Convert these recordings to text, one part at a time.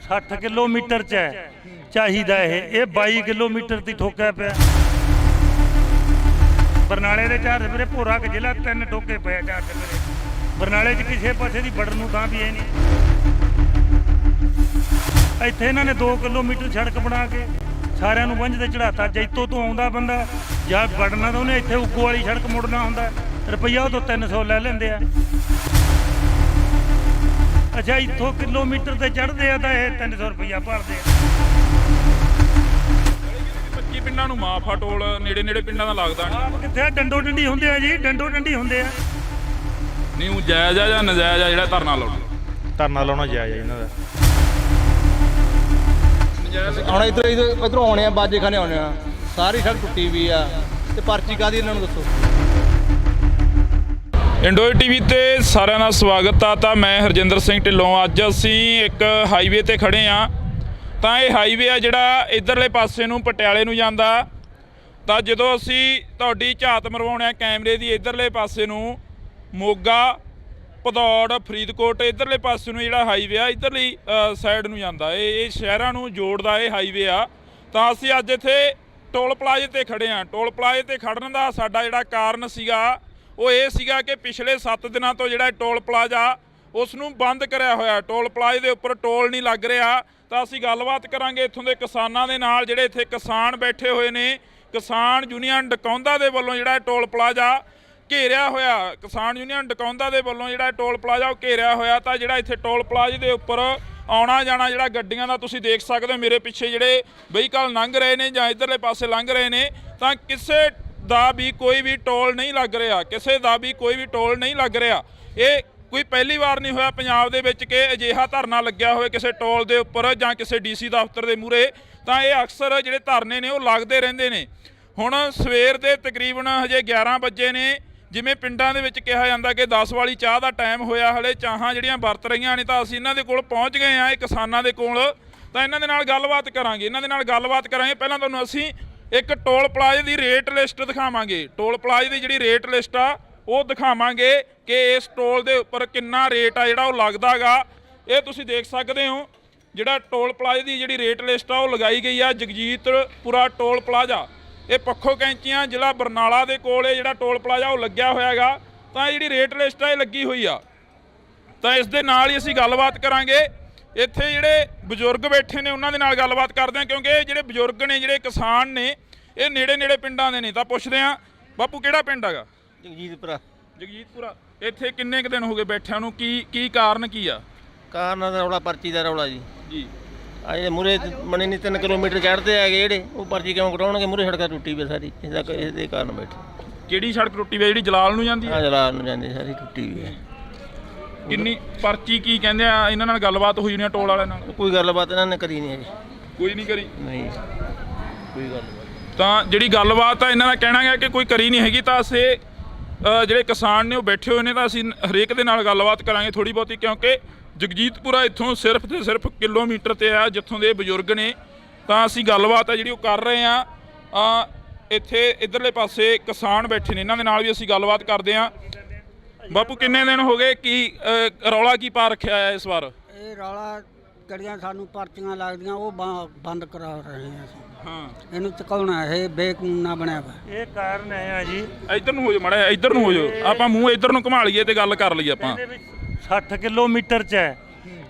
60 kilometre च है चाहिदा ये 22 किलोमीटर ती ठोकिया पिया। बरनाले दे चार सवेरे भोरा क जिला 3 ठोके पे चार सवेरे। बरनाले च किसी पासे की बढ़न नूं थां भी है नहीं। इत्थे इन्हां ने 2 किलोमीटर सड़क बना के सारिਆਂ ਨੂੰ वंज ते चढ़ाता। जैतों तो आउंदा बंदा ਜਾਂ ਵੜਨਾ ਤਾਂ ਉਹਨੇ ਇੱਥੇ ਉੱਗੋ ਵਾਲੀ सड़क ਮੁੜਨਾ ਹੁੰਦਾ, ਰੁਪਈਆ ਉਹ ਤੋਂ 300 ਲੈ ਲੈਂਦੇ ਆ। ਅੱਛਾ ਇੱਥੋਂ ਕਿਲੋਮੀਟਰ ਤੇ ਚੜ੍ਹਦੇ ਆ ਤਾਂ ਇਹ 300 ਰੁਪਈਆ ਭਰਦੇ ਆ। 25 ਪਿੰਡਾਂ ਨੂੰ ਮਾਫਾ ਟੋਲ ਨੇੜੇ ਨੇੜੇ ਪਿੰਡਾਂ ਦਾ ਲੱਗਦਾ ਨਹੀਂ। ਕਿੱਥੇ ਡੰਡੋ ਡੰਡੀ ਹੁੰਦੇ ਆ ਜੀ, ਡੰਡੋ ਡੰਡੀ ਹੁੰਦੇ ਆ। ਨਹੀਂ ਉਹ ਜਾਇਜ਼ ਆ ਜਾਂ ਨਜਾਇਜ਼ ਆ ਜਿਹੜਾ ਧਰਨਾ ਲਾਉਣਾ? ਧਰਨਾ ਲਾਉਣਾ ਜਾਇਜ਼ ਆ ਇਹਨਾਂ ਦਾ। ਹੁਣ ਇੱਧਰੋਂ ਆਉਣੇ ਆ ਬਾਜੇ ਖਾਨੇ ਆਉਣੇ ਆ, ਸਾਰੀ ਸੜਕ ਟੁੱਟੀ ਵੀ ਆ ਤੇ ਪਰਚੀ ਕਾਹਦੀ ਇਹਨਾਂ ਨੂੰ ਦੱਸੋ। ਇੰਡੋਏ ਟੀਵੀ ਤੇ ਸਾਰਿਆਂ ਦਾ ਸਵਾਗਤ ਆ। ਤਾਂ ਮੈਂ ਹਰਜਿੰਦਰ ਸਿੰਘ ਢਿੱਲੋਂ। ਅੱਜ ਅਸੀਂ ਇੱਕ ਹਾਈਵੇ ਤੇ ਖੜੇ ਆ। ਤਾਂ ਇਹ ਹਾਈਵੇ ਆ ਜਿਹੜਾ ਇਧਰਲੇ ਪਾਸੇ ਨੂੰ ਪਟਿਆਲੇ ਨੂੰ ਜਾਂਦਾ। ਤਾਂ ਜਦੋਂ ਅਸੀਂ ਤੁਹਾਡੀ ਝਾਤ ਮਰਵਾਉਣੇ ਆ ਕੈਮਰੇ ਦੀ ਇਧਰਲੇ ਪਾਸੇ ਨੂੰ ਮੋਗਾ ਭਦੌੜ ਫਰੀਦਕੋਟ ਇਧਰਲੇ ਪਾਸੇ ਨੂੰ ਜਿਹੜਾ ਹਾਈਵੇ ਆ ਇਧਰਲੀ ਸਾਈਡ ਨੂੰ ਜਾਂਦਾ। ਇਹ ਸ਼ਹਿਰਾਂ ਨੂੰ ਜੋੜਦਾ ਇਹ ਹਾਈਵੇ ਆ। ਤਾਂ ਅਸੀਂ ਅੱਜ ਇੱਥੇ ਟੋਲ ਪਲਾਜ਼ੇ ਤੇ ਖੜੇ ਆ। ਟੋਲ ਪਲਾਜ਼ੇ ਤੇ ਖੜਨ ਦਾ ਸਾਡਾ ਜਿਹੜਾ ਕਾਰਨ ਸੀਗਾ ਉਹ ਇਹ ਸੀਗਾ ਕਿ ਪਿਛਲੇ 7 ਦਿਨਾਂ ਤੋਂ ਜਿਹੜਾ ਟੋਲ ਪਲਾਜ਼ਾ ਉਸ ਨੂੰ ਬੰਦ ਕਰਿਆ ਹੋਇਆ। ਟੋਲ ਪਲਾਜ਼ੇ ਦੇ ਉੱਪਰ ਟੋਲ ਨਹੀਂ ਲੱਗ ਰਿਹਾ। ਤਾਂ ਅਸੀਂ ਗੱਲਬਾਤ ਕਰਾਂਗੇ ਇੱਥੋਂ ਦੇ ਕਿਸਾਨਾਂ ਦੇ ਨਾਲ, ਜਿਹੜੇ ਇੱਥੇ ਕਿਸਾਨ ਬੈਠੇ ਹੋਏ ਨੇ। ਕਿਸਾਨ ਯੂਨੀਅਨ ਡਕੌਂਦਾ ਦੇ ਵੱਲੋਂ ਜਿਹੜਾ ਟੋਲ ਪਲਾਜ਼ਾ ਘੇਰਿਆ ਹੋਇਆ, ਕਿਸਾਨ ਯੂਨੀਅਨ ਡਕੌਂਦਾ ਦੇ ਵੱਲੋਂ ਜਿਹੜਾ ਟੋਲ ਪਲਾਜ਼ਾ ਉਹ ਘੇਰਿਆ ਹੋਇਆ। ਤਾਂ ਜਿਹੜਾ ਇੱਥੇ ਟੋਲ ਪਲਾਜ਼ੇ ਦੇ ਉੱਪਰ ਆਉਣਾ ਜਾਣਾ ਜਿਹੜਾ ਗੱਡੀਆਂ ਦਾ ਤੁਸੀਂ ਦੇਖ ਸਕਦੇ ਹੋ, ਮੇਰੇ ਪਿੱਛੇ ਜਿਹੜੇ ਵਹੀਕਲ ਲੰਘ ਰਹੇ ਨੇ ਜਾਂ ਇੱਧਰਲੇ ਪਾਸੇ ਲੰਘ ਰਹੇ ਨੇ, ਤਾਂ ਕਿਸੇ ਦਾ ਵੀ ਕੋਈ ਵੀ ਟੋਲ ਨਹੀਂ ਲੱਗ ਰਿਹਾ। ਕਿਸੇ ਦਾ ਵੀ ਕੋਈ ਵੀ ਟੋਲ ਨਹੀਂ ਲੱਗ ਰਿਹਾ। ਇਹ ਕੋਈ ਪਹਿਲੀ ਵਾਰ ਨਹੀਂ ਹੋਇਆ ਪੰਜਾਬ ਦੇ ਵਿੱਚ ਕਿ ਅਜਿਹਾ ਧਰਨਾ ਲੱਗਿਆ ਹੋਵੇ ਕਿਸੇ ਟੋਲ ਦੇ ਉੱਪਰ ਜਾਂ ਕਿਸੇ ਡੀਸੀ ਦਫ਼ਤਰ ਦੇ ਮੂਹਰੇ। ਤਾਂ ਇਹ ਅਕਸਰ ਜਿਹੜੇ ਧਰਨੇ ਨੇ ਉਹ ਲੱਗਦੇ ਰਹਿੰਦੇ ਨੇ। ਹੁਣ ਸਵੇਰ ਦੇ ਤਕਰੀਬਨ ਹਜੇ 11 ਵਜੇ ਨੇ। ਜਿਵੇਂ ਪਿੰਡਾਂ ਦੇ ਵਿੱਚ ਕਿਹਾ ਜਾਂਦਾ ਕਿ 10 ਵਾਲੀ ਚਾਹ ਦਾ ਟਾਈਮ ਹੋਇਆ, ਹਲੇ ਚਾਹਾਂ ਜਿਹੜੀਆਂ ਵਰਤ ਰਹੀਆਂ ਨੇ। ਤਾਂ ਅਸੀਂ ਇਹਨਾਂ ਦੇ ਕੋਲ ਪਹੁੰਚ ਗਏ ਆ, ਇਹ ਕਿਸਾਨਾਂ ਦੇ ਕੋਲ। ਤਾਂ ਇਹਨਾਂ ਦੇ ਨਾਲ ਗੱਲਬਾਤ ਕਰਾਂਗੇ, ਪਹਿਲਾਂ ਤੁਹਾਨੂੰ ਅਸੀਂ ਇੱਕ ਟੋਲ ਪਲਾਜ਼ੇ ਦੀ ਰੇਟ ਲਿਸਟ ਦਿਖਾਵਾਂਗੇ। ਟੋਲ ਪਲਾਜ਼ੇ ਦੀ ਜਿਹੜੀ ਰੇਟ ਲਿਸਟ ਆ ਉਹ ਦਿਖਾਵਾਂਗੇ ਕਿ ਇਸ ਟੋਲ ਦੇ ਉੱਪਰ ਕਿੰਨਾ ਰੇਟ ਆ ਜਿਹੜਾ ਉਹ ਲੱਗਦਾ ਗਾ। ਇਹ ਤੁਸੀਂ ਦੇਖ ਸਕਦੇ ਹੋ ਜਿਹੜਾ ਟੋਲ ਪਲਾਜ਼ੇ ਦੀ ਜਿਹੜੀ ਰੇਟ ਲਿਸਟ ਆ ਉਹ ਲਗਾਈ ਗਈ ਆ। ਜਗਜੀਤਪੁਰਾ ਟੋਲ ਪਲਾਜ਼ਾ, ਇਹ ਪੱਖੋ ਕੈਂਚੀਆਂ ਜ਼ਿਲ੍ਹਾ ਬਰਨਾਲਾ ਦੇ ਕੋਲ ਇਹ ਜਿਹੜਾ ਟੋਲ ਪਲਾਜ਼ਾ ਉਹ ਲੱਗਿਆ ਹੋਇਆ ਹੈਗਾ। ਤਾਂ ਇਹ ਜਿਹੜੀ ਰੇਟ ਲਿਸਟ ਆ ਇਹ ਲੱਗੀ ਹੋਈ ਆ। ਤਾਂ ਇਸ ਦੇ ਨਾਲ ਹੀ ਅਸੀਂ ਗੱਲਬਾਤ ਕਰਾਂਗੇ। ਇੱਥੇ ਜਿਹੜੇ ਬਜ਼ੁਰਗ ਬੈਠੇ ਨੇ ਉਹਨਾਂ ਦੇ ਨਾਲ ਗੱਲਬਾਤ ਕਰਦੇ ਹਾਂ, ਕਿਉਂਕਿ ਇਹ ਜਿਹੜੇ ਬਜ਼ੁਰਗ ਨੇ, ਜਿਹੜੇ ਕਿਸਾਨ ਨੇ, ਇਹ ਨੇੜੇ ਨੇੜੇ ਪਿੰਡਾਂ ਦੇ ਨੇ। ਤਾਂ ਪੁੱਛਦੇ ਹਾਂ, ਬਾਪੂ ਕਿਹੜਾ ਪਿੰਡ ਹੈਗਾ? ਜਗਜੀਤਪੁਰਾ। ਇੱਥੇ ਕਿੰਨੇ ਕੁ ਦਿਨ ਹੋ ਗਏ ਬੈਠਿਆਂ ਨੂੰ? ਕੀ ਕਾਰਨ ਕੀ ਆ? ਕਾਰਨ ਦਾ ਰੌਲਾ, ਪਰਚੀ ਦਾ ਰੌਲਾ ਜੀ। ਜੀ ਆ ਜਿਹੜੇ ਮੂਹਰੇ ਬਣੇ ਨਹੀਂ 3 ਕਿਲੋਮੀਟਰ ਚੜ੍ਹਦੇ ਹੈਗੇ ਜਿਹੜੇ, ਉਹ ਪਰਚੀ ਕਿਉਂ ਕਟਾਉਣਗੇ? ਮੂਹਰੇ ਸੜਕਾਂ ਟੁੱਟੀ ਵੀ ਸਾਰੀ, ਇਹਦੇ ਕਾਰਨ ਬੈਠੇ। ਕਿਹੜੀ ਸੜਕ ਟੁੱਟੀ ਵੀ? ਜਿਹੜੀ ਜਲਾਲ ਨੂੰ ਜਾਂਦੀ ਹੈ? ਹਾਂ, ਜਲਾਲ ਨੂੰ ਜਾਂਦੀ ਸਾਰੀ ਟੁੱਟੀ ਵੀ ਹੈ। ਕਿੰਨੀ ਪਰਚੀ ਕੀ ਕਹਿੰਦੇ ਆ? ਇਹਨਾਂ ਨਾਲ ਗੱਲਬਾਤ ਹੋਈ ਨਹੀਂ ਟੋਲ ਵਾਲਿਆਂ ਨਾਲ? ਕੋਈ ਗੱਲਬਾਤ ਇਹਨਾਂ ਨੇ ਕਰੀ ਨਹੀਂ ਜੀ। ਕੋਈ ਨਹੀਂ ਕਰੀ? ਨਹੀਂ ਕੋਈ ਗੱਲਬਾਤ। ਤਾਂ ਜਿਹੜੀ ਗੱਲਬਾਤ ਆ ਇਹਨਾਂ ਦਾ ਕਹਿਣਾ ਹੈ ਕਿ ਕੋਈ ਕਰੀ ਨਹੀਂ ਹੈਗੀ। ਤਾਂ ਅਸੀਂ ਜਿਹੜੇ ਕਿਸਾਨ ਨੇ ਉਹ ਬੈਠੇ ਹੋਏ ਨੇ, ਤਾਂ ਅਸੀਂ ਹਰੇਕ ਦੇ ਨਾਲ ਗੱਲਬਾਤ ਕਰਾਂਗੇ ਥੋੜ੍ਹੀ ਬਹੁਤੀ, ਕਿਉਂਕਿ ਜਗਜੀਤਪੁਰਾ ਇੱਥੋਂ ਸਿਰਫ ਤੇ ਸਿਰਫ ਕਿਲੋਮੀਟਰ ਤੇ ਆ ਜਿੱਥੋਂ ਦੇ ਬਜ਼ੁਰਗ ਨੇ। ਤਾਂ ਅਸੀਂ ਗੱਲਬਾਤ ਆ ਜਿਹੜੀ ਉਹ ਕਰ ਰਹੇ ਹਾਂ। ਇੱਥੇ ਇੱਧਰਲੇ ਪਾਸੇ ਕਿਸਾਨ ਬੈਠੇ ਨੇ, ਇਹਨਾਂ ਦੇ ਨਾਲ ਵੀ ਅਸੀਂ ਗੱਲਬਾਤ ਕਰਦੇ ਹਾਂ। ਬਾਪੂ ਕਿੰਨੇ ਦਿਨ ਹੋ ਗਏ? ਕੀ ਰੌਲਾ ਕੀ ਪਾ ਰੱਖਿਆ ਹੈ ਇਸ ਵਾਰ? ਇਹ ਰੌਲਾ ਜਿਹੜੀਆਂ ਸਾਨੂੰ ਪਰਚੀਆਂ ਲੱਗਦੀਆਂ ਉਹ ਬੰਦ ਕਰਾ ਰਹੇ ਹਾਂ ਅਸੀਂ। ਹਾਂ, ਇਹਨੂੰ ਚੁਕਾਉਣਾ ਇਹ ਬੇਕਾਨੂੰਨਾ ਬਣਿਆ ਵਾ। ਇਹ ਕਾਰਨ ਹੈ ਆ ਜੀ, ਇੱਧਰ ਨੂੰ ਹੋ ਜਾਓ ਮਾੜਾ ਜਿਹਾ, ਇੱਧਰ ਨੂੰ ਹੋ ਜਾਓ। ਆਪਾਂ ਮੂੰਹ ਇੱਧਰ ਨੂੰ ਘੁਮਾ ਲਈਏ ਤੇ ਗੱਲ ਕਰ ਲਈਏ ਆਪਾਂ। 60 ਕਿਲੋਮੀਟਰ ਚ ਹੈ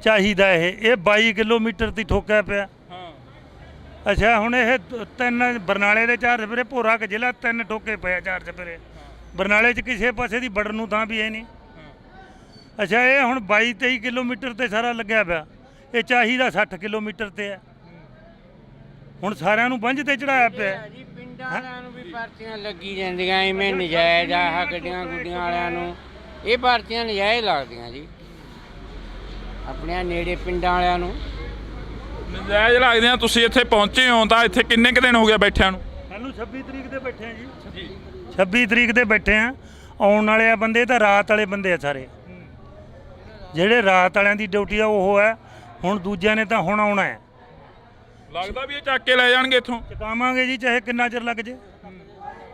ਚਾਹੀਦਾ ਇਹ 22 ਕਿਲੋਮੀਟਰ ਦੀ ਠੋਕਿਆ ਪਿਆ। ਅੱਛਾ ਹੁਣ ਇਹ 3 ਬਰਨਾਲੇ ਦੇ ਚਾਰ ਸਵੇਰੇ ਭੋਰਾ ਕ ਜ਼ਿਲ੍ਹਾ 3 ਠੋਕੇ ਪਿਆ ਚਾਰ ਸਵੇਰੇ। ਬਰਨਾਲੇ 'ਚ ਕਿਸੇ ਪਾਸੇ ਦੀ ਵੜਨ ਨੂੰ ਥਾਂ ਵੀ ਹੈ ਨਹੀਂ। ਅੱਛਾ ਇਹ ਹੁਣ 22-23 ਕਿਲੋਮੀਟਰ ਤੇ ਸਾਰਾ ਲੱਗਿਆ ਪਿਆ। ਇਹ ਚਾਹੀਦਾ 60 ਕਿਲੋਮੀਟਰ ਤੇ ਹੈ। ਹੁਣ ਸਾਰਿਆਂ ਨੂੰ ਵੰਜ ਤੇ ਚੜਾਇਆ ਪਿਆ ਜੀ। ਪਿੰਡਾਂ ਵਾਲਿਆਂ ਨੂੰ ਵੀ ਪਰਚੀਆਂ ਲੱਗੀ ਜਾਂਦੀਆਂ ਐਵੇਂ ਨਜਾਇਜ਼ ਆ। ਗੱਡੀਆਂ ਗੁੱਡੀਆਂ ਵਾਲਿਆਂ ਨੂੰ ਇਹ ਪਰਚੀਆਂ ਨਜਾਇਜ਼ ਲੱਗਦੀਆਂ ਜੀ। ਆਪਣੇ ਨੇੜੇ ਪਿੰਡਾਂ ਵਾਲਿਆਂ ਨੂੰ ਨਜਾਇਜ਼ ਲੱਗਦੇ ਆ। ਤੁਸੀਂ ਇੱਥੇ ਪਹੁੰਚੇ ਹੋ ਤਾਂ ਇੱਥੇ ਕਿੰਨੇ ਕੁ ਦਿਨ ਹੋ ਗਿਆ ਬੈਠਿਆਂ ਨੂੰ? ਸਾਨੂੰ 26 ਤਰੀਕ ਦੇ ਬੈਠੇ ਆ ਜੀ। 26 ਤਰੀਕ ਦੇ ਬੈਠੇ ਆ। ਆਉਣ ਵਾਲੇ ਆ ਬੰਦੇ ਤਾਂ ਰਾਤ ਵਾਲੇ ਬੰਦੇ ਆ ਸਾਰੇ। ਜਿਹੜੇ ਰਾਤ ਵਾਲਿਆਂ ਦੀ ਡਿਊਟੀ ਆ ਉਹ ਹੈ। ਹੁਣ ਦੂਜਿਆਂ ਨੇ ਤਾਂ ਹੁਣ ਆਉਣਾ ਹੈ। ਲੱਗਦਾ ਵੀ ਇਹ ਚੱਕ ਕੇ ਲੈ ਜਾਣਗੇ ਇੱਥੋਂ? ਚੁਕਾਵਾਂਗੇ ਜੀ, ਚਾਹੇ ਕਿੰਨਾ ਚਿਰ ਲੱਗ ਜੇ,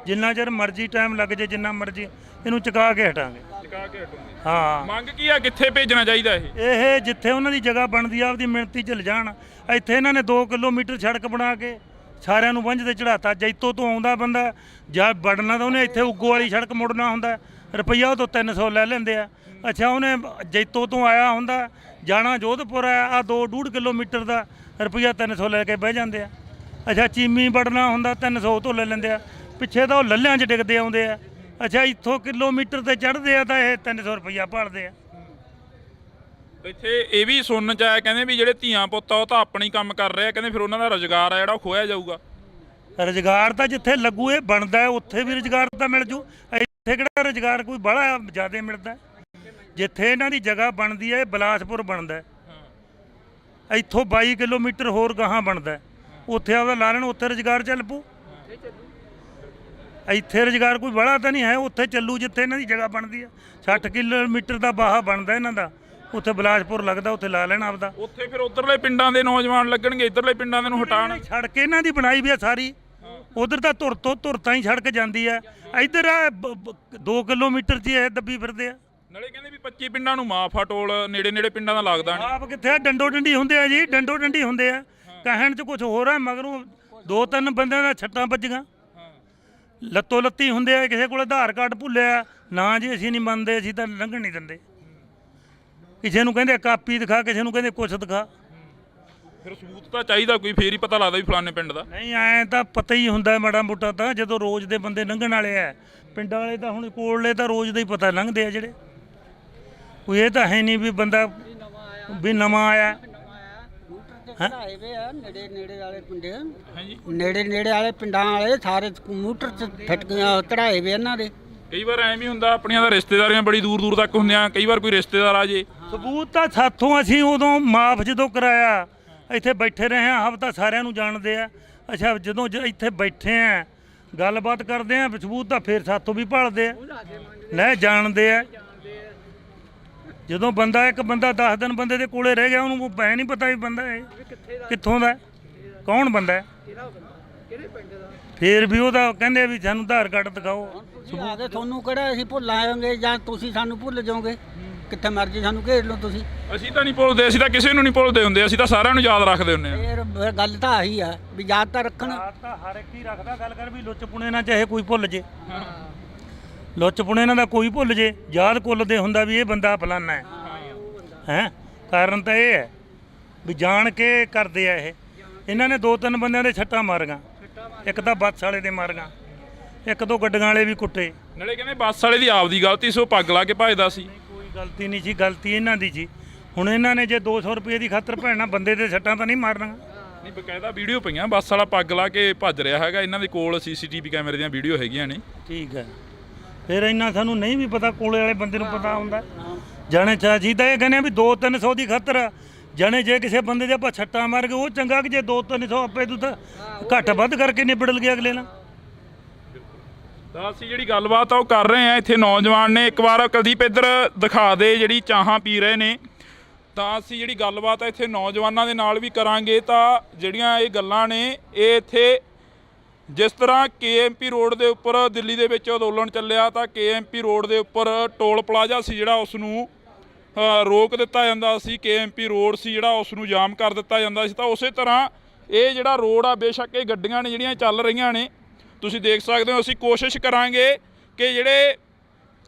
ਜਿੰਨਾ ਚਿਰ ਮਰਜ਼ੀ ਟਾਈਮ ਲੱਗ ਜੇ, ਜਿੰਨਾ ਮਰਜ਼ੀ ਇਹਨੂੰ ਚੁਕਾ ਕੇ ਹਟਾਂਗੇ। ਚੁਕਾ ਕੇ ਹਟੂਗੇ। ਹਾਂ ਮੰਗ ਕੀ ਆ, ਕਿੱਥੇ ਭੇਜਣਾ ਚਾਹੀਦਾ ਇਹ ਜਿੱਥੇ ਉਹਨਾਂ ਦੀ ਜਗ੍ਹਾ ਬਣਦੀ ਆ ਆਪਦੀ ਮਿਣਤੀ 'ਚ ਲਿਜਾਣ। ਇੱਥੇ ਇਹਨਾਂ ਨੇ 2 ਕਿਲੋਮੀਟਰ ਸੜਕ ਬਣਾ ਕੇ ਸਾਰਿਆਂ ਨੂੰ ਵੰਝ ਤੇ ਚੜਾਤਾ। ਜੈਤੋ ਤੋਂ ਆਉਂਦਾ ਬੰਦਾ ਜਾਂ ਵੜਨਾ ਤਾਂ ਉਹਨੇ ਇੱਥੇ ਉੱਗੋ ਵਾਲੀ ਸੜਕ ਮੁੜਨਾ ਹੁੰਦਾ, ਰੁਪਈਆ ਉਹ ਤੋਂ 300 ਲੈ ਲੈਂਦੇ ਆ। ਅੱਛਾ ਉਹਨੇ ਜੈਤੋ ਤੋਂ ਆਇਆ ਹੁੰਦਾ, ਜਾਣਾ ਜੋਧਪੁਰ ਆ 2.5 ਕਿਲੋਮੀਟਰ ਦਾ, ਰੁਪਈਆ 300 ਲੈ ਕੇ ਬਹਿ ਜਾਂਦੇ ਆ। ਅੱਛਾ ਚੀਮੀ ਵੜਨਾ ਹੁੰਦਾ 300 ਤੋਂ ਲੈ ਲੈਂਦੇ ਆ। ਪਿੱਛੇ ਤਾਂ ਉਹ ਲੱਲਿਆਂ 'ਚ ਡਿੱਗਦੇ ਆਉਂਦੇ ਆ। ਅੱਛਾ ਇੱਥੋਂ ਕਿਲੋਮੀਟਰ ਤੇ ਚੜ੍ਹਦੇ ਆ ਤਾਂ ਇਹ 300 ਰੁਪਈਆ ਭਾਲਦੇ ਆ। ਇੱਥੇ ਇਹ ਵੀ ਸੁਣਨ ਚ ਆਇਆ, ਕਹਿੰਦੇ ਵੀ ਜਿਹੜੇ ਧੀਆਂ ਪੁੱਤ ਆ ਉਹ ਤਾਂ ਆਪਣੀ ਕੰਮ ਕਰ ਰਹੇ ਆ, ਕਹਿੰਦੇ ਫਿਰ ਉਹਨਾਂ ਦਾ ਰੁਜ਼ਗਾਰ ਆ ਜਿਹੜਾ ਉਹ ਖੋਇਆ ਜਾਊਗਾ। ਰੁਜ਼ਗਾਰ ਤਾਂ ਜਿੱਥੇ ਲੱਗੂ ਇਹ ਬਣਦਾ ਉੱਥੇ ਵੀ ਰੁਜ਼ਗਾਰ ਤਾਂ ਮਿਲ ਜੂ। ਇੱਥੇ ਕਿਹੜਾ ਰੁਜ਼ਗਾਰ ਕੋਈ ਬਾਹਲਾ ਜ਼ਿਆਦਾ ਮਿਲਦਾ। ਜਿੱਥੇ ਇਹਨਾਂ ਦੀ ਜਗ੍ਹਾ ਬਣਦੀ ਹੈ ਇਹ ਬਿਲਾਸਪੁਰ ਬਣਦਾ, ਇੱਥੋਂ 22 ਕਿਲੋਮੀਟਰ ਹੋਰ ਗਾਹਾਂ ਬਣਦਾ, ਉੱਥੇ ਆਪਦਾ ਲਾ ਲੈਣ, ਉੱਥੇ ਰੁਜ਼ਗਾਰ ਚੱਲ ਪੂ। ਇੱਥੇ ਰੁਜ਼ਗਾਰ ਕੋਈ ਬਾਹਲਾ ਤਾਂ ਨਹੀਂ ਹੈ, ਉੱਥੇ ਚੱਲੂ ਜਿੱਥੇ ਇਹਨਾਂ ਦੀ ਜਗ੍ਹਾ ਬਣਦੀ ਆ। 60 ਕਿਲੋਮੀਟਰ ਦਾ ਬਾਹਾ ਬਣਦਾ ਇਹਨਾਂ ਦਾ, ਉੱਥੇ ਬਿਲਾਸਪੁਰ ਲੱਗਦਾ, ਉੱਥੇ ਲਾ ਲੈਣ ਆਪਦਾ। ਉੱਥੇ ਫਿਰ ਉਧਰਲੇ ਪਿੰਡਾਂ ਦੇ ਨੌਜਵਾਨ ਲੱਗਣਗੇ, ਇੱਧਰਲੇ ਪਿੰਡਾਂ ਦੇ ਨੂੰ ਹਟਾਣ। ਸੜਕ ਇਹਨਾਂ ਦੀ ਬਣਾਈ ਵੀ ਆ ਸਾਰੀ, ਉਧਰ ਤਾਂ ਧੁਰ ਤਾਂ ਹੀ ਸੜਕ ਜਾਂਦੀ ਆ, ਇੱਧਰ 2 ਕਿਲੋਮੀਟਰ 'ਚ ਇਹ ਦੱਬੀ ਫਿਰਦੇ ਆ। ਨਾਲੇ ਕਹਿੰਦੇ ਵੀ 25 ਪਿੰਡਾਂ ਨੂੰ ਮਾਫ ਆ ਟੋਲ, ਨੇੜੇ ਨੇੜੇ ਪਿੰਡਾਂ ਦਾ ਲੱਗਦਾ ਨਹੀਂ। ਆਪ ਕਿੱਥੇ ਆ, ਡੰਡੋ ਡੰਡੀ ਹੁੰਦੇ ਆ ਜੀ, ਡੰਡੋ ਡੰਡੀ ਹੁੰਦੇ ਆ। ਕਹਿਣ 'ਚ ਕੁਝ ਹੋਰ ਆ, ਮਗਰੋਂ 2-3 ਬੰਦਿਆਂ ਦਾ ਛੱਟਾਂ ਵੱਜੀਆਂ, ਲੱਤੋਂ ਲੱਤੀ ਹੁੰਦੇ ਆ। ਕਿਸੇ ਕੋਲ ਆਧਾਰ ਕਾਰਡ ਭੁੱਲਿਆ ਨਾ ਜੀ, ਅਸੀਂ ਨਹੀਂ ਮੰਨਦੇ, ਅਸੀਂ ਤਾਂ ਲੰਘਣ ਨਹੀਂ ਦਿੰਦੇ। ਕਿਸੇ ਨੂੰ ਕਹਿੰਦੇ ਕਾਪੀ ਦਿਖਾ, ਕਿਸੇ ਨੂੰ ਕਹਿੰਦੇ ਕੁਛ ਦਿਖਾ। ਫਿਰ ਸਬੂਤ ਤਾਂ ਚਾਹੀਦਾ ਕੋਈ, ਫੇਰ ਹੀ ਪਤਾ ਲੱਗਦਾ ਵੀ ਫਲਾਣੇ ਪਿੰਡ ਦਾ। ਨਹੀਂ ਐਂ ਤਾਂ ਪਤਾ ਹੀ ਹੁੰਦਾ ਮਾੜਾ ਮੋਟਾ ਤਾਂ, ਜਦੋਂ ਰੋਜ਼ ਦੇ ਬੰਦੇ ਲੰਘਣ ਵਾਲੇ ਆ। ਪਿੰਡਾਂ ਵਾਲੇ ਤਾਂ ਹੁਣ ਕੋਲਲੇ ਤਾਂ ਰੋਜ਼ ਦਾ ਹੀ ਪਤਾ ਲੰਘਦੇ ਆ ਜਿਹੜੇ। ਕੋਈ ਇਹ ਤਾਂ ਹੈ ਨਹੀਂ ਵੀ ਬੰਦਾ ਵੀ ਨਵਾਂ ਆਇਆ। ਚੜਾਏ ਵੇ ਆ ਨੇੜੇ ਵਾਲੇ ਪਿੰਡੇ, ਹਾਂਜੀ ਨੇੜੇ ਵਾਲੇ ਪਿੰਡਾਂ ਵਾਲੇ ਸਾਰੇ ਮੋਟਰ ਚ ਫਟਕੀਆਂ ਚੜਾਏ ਵੇ ਇਹਨਾਂ ਦੇ। ਕਈ ਵਾਰ ਐਵੇਂ ਹੁੰਦਾ, ਆਪਣੀਆਂ ਤਾਂ ਰਿਸ਼ਤੇਦਾਰੀਆਂ ਬੜੀ ਦੂਰ ਦੂਰ ਤੱਕ ਹੁੰਦੀਆਂ, ਕਈ ਵਾਰ ਕੋਈ ਰਿਸ਼ਤੇਦਾਰ ਆ ਜੇ। ਸਬੂਤ ਤਾਂ ਸਾਥੋਂ ਅਸੀਂ ਉਦੋਂ ਮਾਫ ਜਦੋਂ ਕਰਾਇਆ, ਇੱਥੇ ਬੈਠੇ ਰਹੇ ਹਾਂ, ਹਫ਼ਤਾ ਸਾਰਿਆਂ ਨੂੰ ਜਾਣਦੇ ਆ। ਅੱਛਾ ਜਦੋਂ ਇੱਥੇ ਬੈਠੇ ਆ ਗੱਲਬਾਤ ਕਰਦੇ ਆ, ਸਬੂਤ ਤਾਂ ਫਿਰ ਸਾਥੋਂ ਵੀ ਭਾਲਦੇ ਆ, ਲੈ ਜਾਣਦੇ ਆ। ਜਦੋਂ ਬੰਦਾ ਇੱਕ ਬੰਦਾ 10 ਦਿਨ ਬੰਦੇ ਦੇ ਕੋਲੇ ਰਹਿ ਗਿਆ, ਉਹਨੂੰ ਪੈ ਨਹੀਂ ਪਤਾ ਵੀ ਬੰਦਾ ਇਹ ਕਿੱਥੋਂ ਦਾ, ਕੌਣ ਬੰਦਾ ਹੈ। ਫਿਰ ਵੀ ਉਹਦਾ ਕਹਿੰਦੇ ਵੀ ਸਾਨੂੰ ਆਧਾਰ ਕਾਰਡ ਦਿਖਾਓ। ਆ ਕੇ ਤੁਹਾਨੂੰ ਕਿਹੜਾ ਅਸੀਂ ਭੁੱਲ ਆਵਾਂਗੇ ਜਾਂ ਤੁਸੀਂ ਸਾਨੂੰ ਭੁੱਲ ਜਾਓਗੇ, ਕਿੱਥੇ ਮਰਜੀ ਸਾਨੂੰ ਘੇਰ ਲਓ ਤੁਸੀਂ। ਅਸੀਂ ਤਾਂ ਨਹੀਂ ਭੁੱਲਦੇ, ਅਸੀਂ ਤਾਂ ਕਿਸੇ ਨੂੰ ਨਹੀਂ ਭੁੱਲਦੇ ਹੁੰਦੇ, ਅਸੀਂ ਤਾਂ ਸਾਰਿਆਂ ਨੂੰ ਯਾਦ ਰੱਖਦੇ ਹੁੰਦੇ ਆ। ਫਿਰ ਗੱਲ ਤਾਂ ਆਹੀ ਆ ਵੀ ਯਾਦ ਤਾਂ ਰੱਖਣ। ਯਾਦ ਤਾਂ ਹਰ ਇੱਕ ਹੀ ਰੱਖਦਾ। ਗੱਲ ਕਰ ਵੀ ਲੁੱਚ ਪੁਣੇ ਨਾ ਚਾਹੇ ਕੋਈ ਭੁੱਲ ਜੇ, ਲੁੱਚ ਪੁਣੇ ਇਹਨਾਂ ਦਾ ਕੋਈ ਭੁੱਲ ਜੇ, ਯਾਦ ਕੁੱਲ ਦੇ ਹੁੰਦਾ ਵੀ ਇਹ ਬੰਦਾ ਫਲਾਨਾ ਹੈ। ਹੈਂ ਕਾਰਨ ਤਾਂ ਇਹ ਹੈ ਵੀ ਜਾਣ ਕੇ ਕਰਦੇ ਆ ਇਹ। ਇਹਨਾਂ ਨੇ 2-3 ਬੰਦਿਆਂ ਦੇ ਛੱਟਾਂ ਮਾਰੀਆਂ, ਇੱਕ ਤਾਂ ਬੱਸ ਵਾਲੇ ਦੇ ਮਾਰੀਆਂ, ਇੱਕ ਦੋ ਗੱਡੀਆਂ ਵਾਲੇ ਵੀ ਕੁੱਟੇ। ਨਾਲੇ ਕਹਿੰਦੇ ਬੱਸ ਵਾਲੇ ਦੀ ਆਪਦੀ ਗਲਤੀ ਸੀ, ਉਹ ਪੱਗ ਲਾ ਕੇ ਭੱਜਦਾ ਸੀ। ਕੋਈ ਗਲਤੀ ਨਹੀਂ ਸੀ, ਗਲਤੀ ਇਹਨਾਂ ਦੀ ਸੀ। ਹੁਣ ਇਹਨਾਂ ਨੇ ਜੇ 200 ਰੁਪਏ ਦੀ ਖਾਤਰ ਭੈਣਾ ਬੰਦੇ ਦੇ ਛੱਟਾਂ ਤਾਂ ਨਹੀਂ ਮਾਰਨੀਆਂ। ਨਹੀਂ ਬਕਾਇਦਾ ਵੀਡੀਓ ਪਈਆਂ, ਬੱਸ ਵਾਲਾ ਪੱਗ ਲਾ ਕੇ ਭੱਜ ਰਿਹਾ ਹੈਗਾ, ਇਹਨਾਂ ਦੇ ਕੋਲ CCTV ਕੈਮਰੇ ਦੀਆਂ ਵੀਡੀਓ ਹੈਗੀਆਂ ਨੇ। ਠੀਕ ਹੈ, ਫਿਰ ਇੰਨਾ ਸਾਨੂੰ ਨਹੀਂ ਵੀ ਪਤਾ, ਕੋਲੇ ਵਾਲੇ ਬੰਦੇ ਨੂੰ ਪਤਾ ਹੁੰਦਾ। ਜਾਣੇ ਚਾਹੀ ਤਾਂ ਇਹ ਕਹਿੰਦੇ ਆ ਵੀ 200-300 ਦੀ ਖਾਤਰ ਜਾਣੇ, ਜੇ ਕਿਸੇ ਬੰਦੇ ਦੇ ਆਪਾਂ ਛੱਟਾਂ ਮਾਰ ਗਏ ਉਹ ਚੰਗਾ ਕਿ ਜੇ 200-300 ਆਪੇ ਤੂੰ ਤਾਂ ਘੱਟ ਵੱਧ ਕਰਕੇ ਨਿਬੜ ਗਿਆ ਅਗਲੇ ਨਾਲ। ਤਾਂ ਅਸੀਂ ਜਿਹੜੀ ਗੱਲਬਾਤ ਆ ਉਹ ਕਰ ਰਹੇ ਆ। ਇੱਥੇ ਨੌਜਵਾਨ ਨੇ, ਇੱਕ ਵਾਰ ਕੁਲਦੀਪ ਇੱਧਰ ਦਿਖਾ ਦੇ ਜਿਹੜੀ ਚਾਹਾਂ ਪੀ ਰਹੇ ਨੇ। ਤਾਂ ਅਸੀਂ ਜਿਹੜੀ ਗੱਲਬਾਤ ਆ ਇੱਥੇ ਨੌਜਵਾਨਾਂ ਦੇ ਨਾਲ ਵੀ ਕਰਾਂਗੇ। ਤਾਂ ਜਿਹੜੀਆਂ ਇਹ ਗੱਲਾਂ ਨੇ, ਇਹ ਇੱਥੇ ਜਿਸ ਤਰ੍ਹਾਂ KMP ਰੋਡ ਦੇ ਉੱਪਰ ਦਿੱਲੀ ਦੇ ਵਿੱਚ ਅੰਦੋਲਨ ਚੱਲਿਆ, ਤਾਂ KMP ਰੋਡ ਦੇ ਉੱਪਰ ਟੋਲ ਪਲਾਜ਼ਾ ਸੀ ਜਿਹੜਾ ਉਸ ਨੂੰ ਰੋਕ ਦਿੱਤਾ ਜਾਂਦਾ ਸੀ, KMP ਰੋਡ ਸੀ ਜਿਹੜਾ ਉਸ ਨੂੰ ਜਾਮ ਕਰ ਦਿੱਤਾ ਜਾਂਦਾ ਸੀ। ਤਾਂ ਉਸੇ ਤਰ੍ਹਾਂ ਇਹ ਜਿਹੜਾ ਰੋਡ ਆ, ਬੇਸ਼ੱਕ ਇਹ ਗੱਡੀਆਂ ਨੇ ਜਿਹੜੀਆਂ ਚੱਲ ਰਹੀਆਂ ਨੇ, ਤੁਸੀਂ ਦੇਖ ਸਕਦੇ ਹੋ। ਅਸੀਂ ਕੋਸ਼ਿਸ਼ ਕਰਾਂਗੇ ਕਿ ਜਿਹੜੇ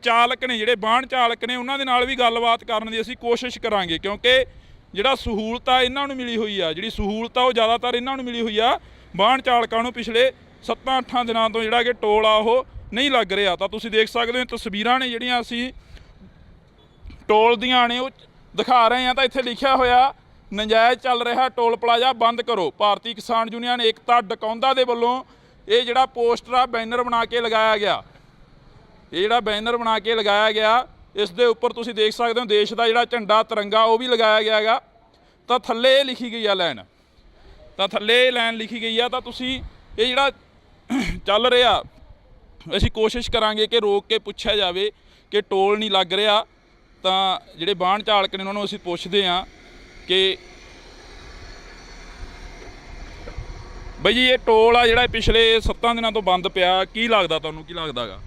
ਚਾਲਕ ਨੇ, ਜਿਹੜੇ ਵਾਹਨ ਚਾਲਕ ਨੇ, ਉਹਨਾਂ ਦੇ ਨਾਲ ਵੀ ਗੱਲਬਾਤ ਕਰਨ ਦੀ ਅਸੀਂ ਕੋਸ਼ਿਸ਼ ਕਰਾਂਗੇ, ਕਿਉਂਕਿ ਜਿਹੜਾ ਸਹੂਲਤ ਆ ਇਹਨਾਂ ਨੂੰ ਮਿਲੀ ਹੋਈ ਆ, ਜਿਹੜੀ ਸਹੂਲਤ ਆ ਉਹ ਜ਼ਿਆਦਾਤਰ ਇਹਨਾਂ ਨੂੰ ਮਿਲੀ ਹੋਈ ਆ। ਵਾਹਨ ਚਾਲਕਾਂ ਨੂੰ ਪਿਛਲੇ 7-8 ਦਿਨਾਂ ਤੋਂ ਜਿਹੜਾ ਕਿ ਟੋਲ ਆ ਉਹ ਨਹੀਂ ਲੱਗ ਰਿਹਾ। ਤਾਂ ਤੁਸੀਂ ਦੇਖ ਸਕਦੇ ਹੋ ਤਸਵੀਰਾਂ ਨੇ ਜਿਹੜੀਆਂ ਅਸੀਂ ਟੋਲ ਦੀਆਂ ਨੇ ਉਹ ਦਿਖਾ ਰਹੇ ਹਾਂ। ਤਾਂ ਇੱਥੇ ਲਿਖਿਆ ਹੋਇਆ, ਨਜਾਇਜ਼ ਚੱਲ ਰਿਹਾ ਟੋਲ ਪਲਾਜ਼ਾ ਬੰਦ ਕਰੋ। ਭਾਰਤੀ ਕਿਸਾਨ ਯੂਨੀਅਨ ਏਕਤਾ ਡਕੌਂਦਾ ਦੇ ਵੱਲੋਂ ਇਹ ਜਿਹੜਾ ਪੋਸਟਰ ਆ, ਬੈਨਰ ਬਣਾ ਕੇ ਲਗਾਇਆ ਗਿਆ। ਇਹ ਜਿਹੜਾ ਬੈਨਰ ਬਣਾ ਕੇ ਲਗਾਇਆ ਗਿਆ, ਇਸ ਦੇ ਉੱਪਰ ਤੁਸੀਂ ਦੇਖ ਸਕਦੇ ਹੋ ਦੇਸ਼ ਦਾ ਜਿਹੜਾ ਝੰਡਾ ਤਿਰੰਗਾ ਉਹ ਵੀ ਲਗਾਇਆ ਗਿਆ ਹੈਗਾ। ਤਾਂ ਥੱਲੇ ਇਹ ਲਿਖੀ ਗਈ ਆ ਲਾਈਨ, ਤਾਂ ਥੱਲੇ ਇਹ ਲਾਈਨ ਲਿਖੀ ਗਈ ਆ। ਤਾਂ ਤੁਸੀਂ ਇਹ ਜਿਹੜਾ ਚੱਲ ਰਿਹਾ, ਅਸੀਂ ਕੋਸ਼ਿਸ਼ ਕਰਾਂਗੇ ਕਿ ਰੋਕ ਕੇ ਪੁੱਛਿਆ ਜਾਵੇ ਕਿ ਟੋਲ ਨਹੀਂ ਲੱਗ ਰਿਹਾ। ਤਾਂ ਜਿਹੜੇ ਵਾਹਨ ਚਾਲਕ ਨੇ ਉਹਨਾਂ ਨੂੰ ਅਸੀਂ ਪੁੱਛਦੇ ਹਾਂ ਕਿ ਬਈ ਜੀ ਇਹ ਟੋਲ ਆ ਜਿਹੜਾ ਪਿਛਲੇ 7 ਦਿਨਾਂ ਤੋਂ ਬੰਦ ਪਿਆ, ਕੀ ਲੱਗਦਾ ਤੁਹਾਨੂੰ, ਕੀ ਲੱਗਦਾ ਗਾ?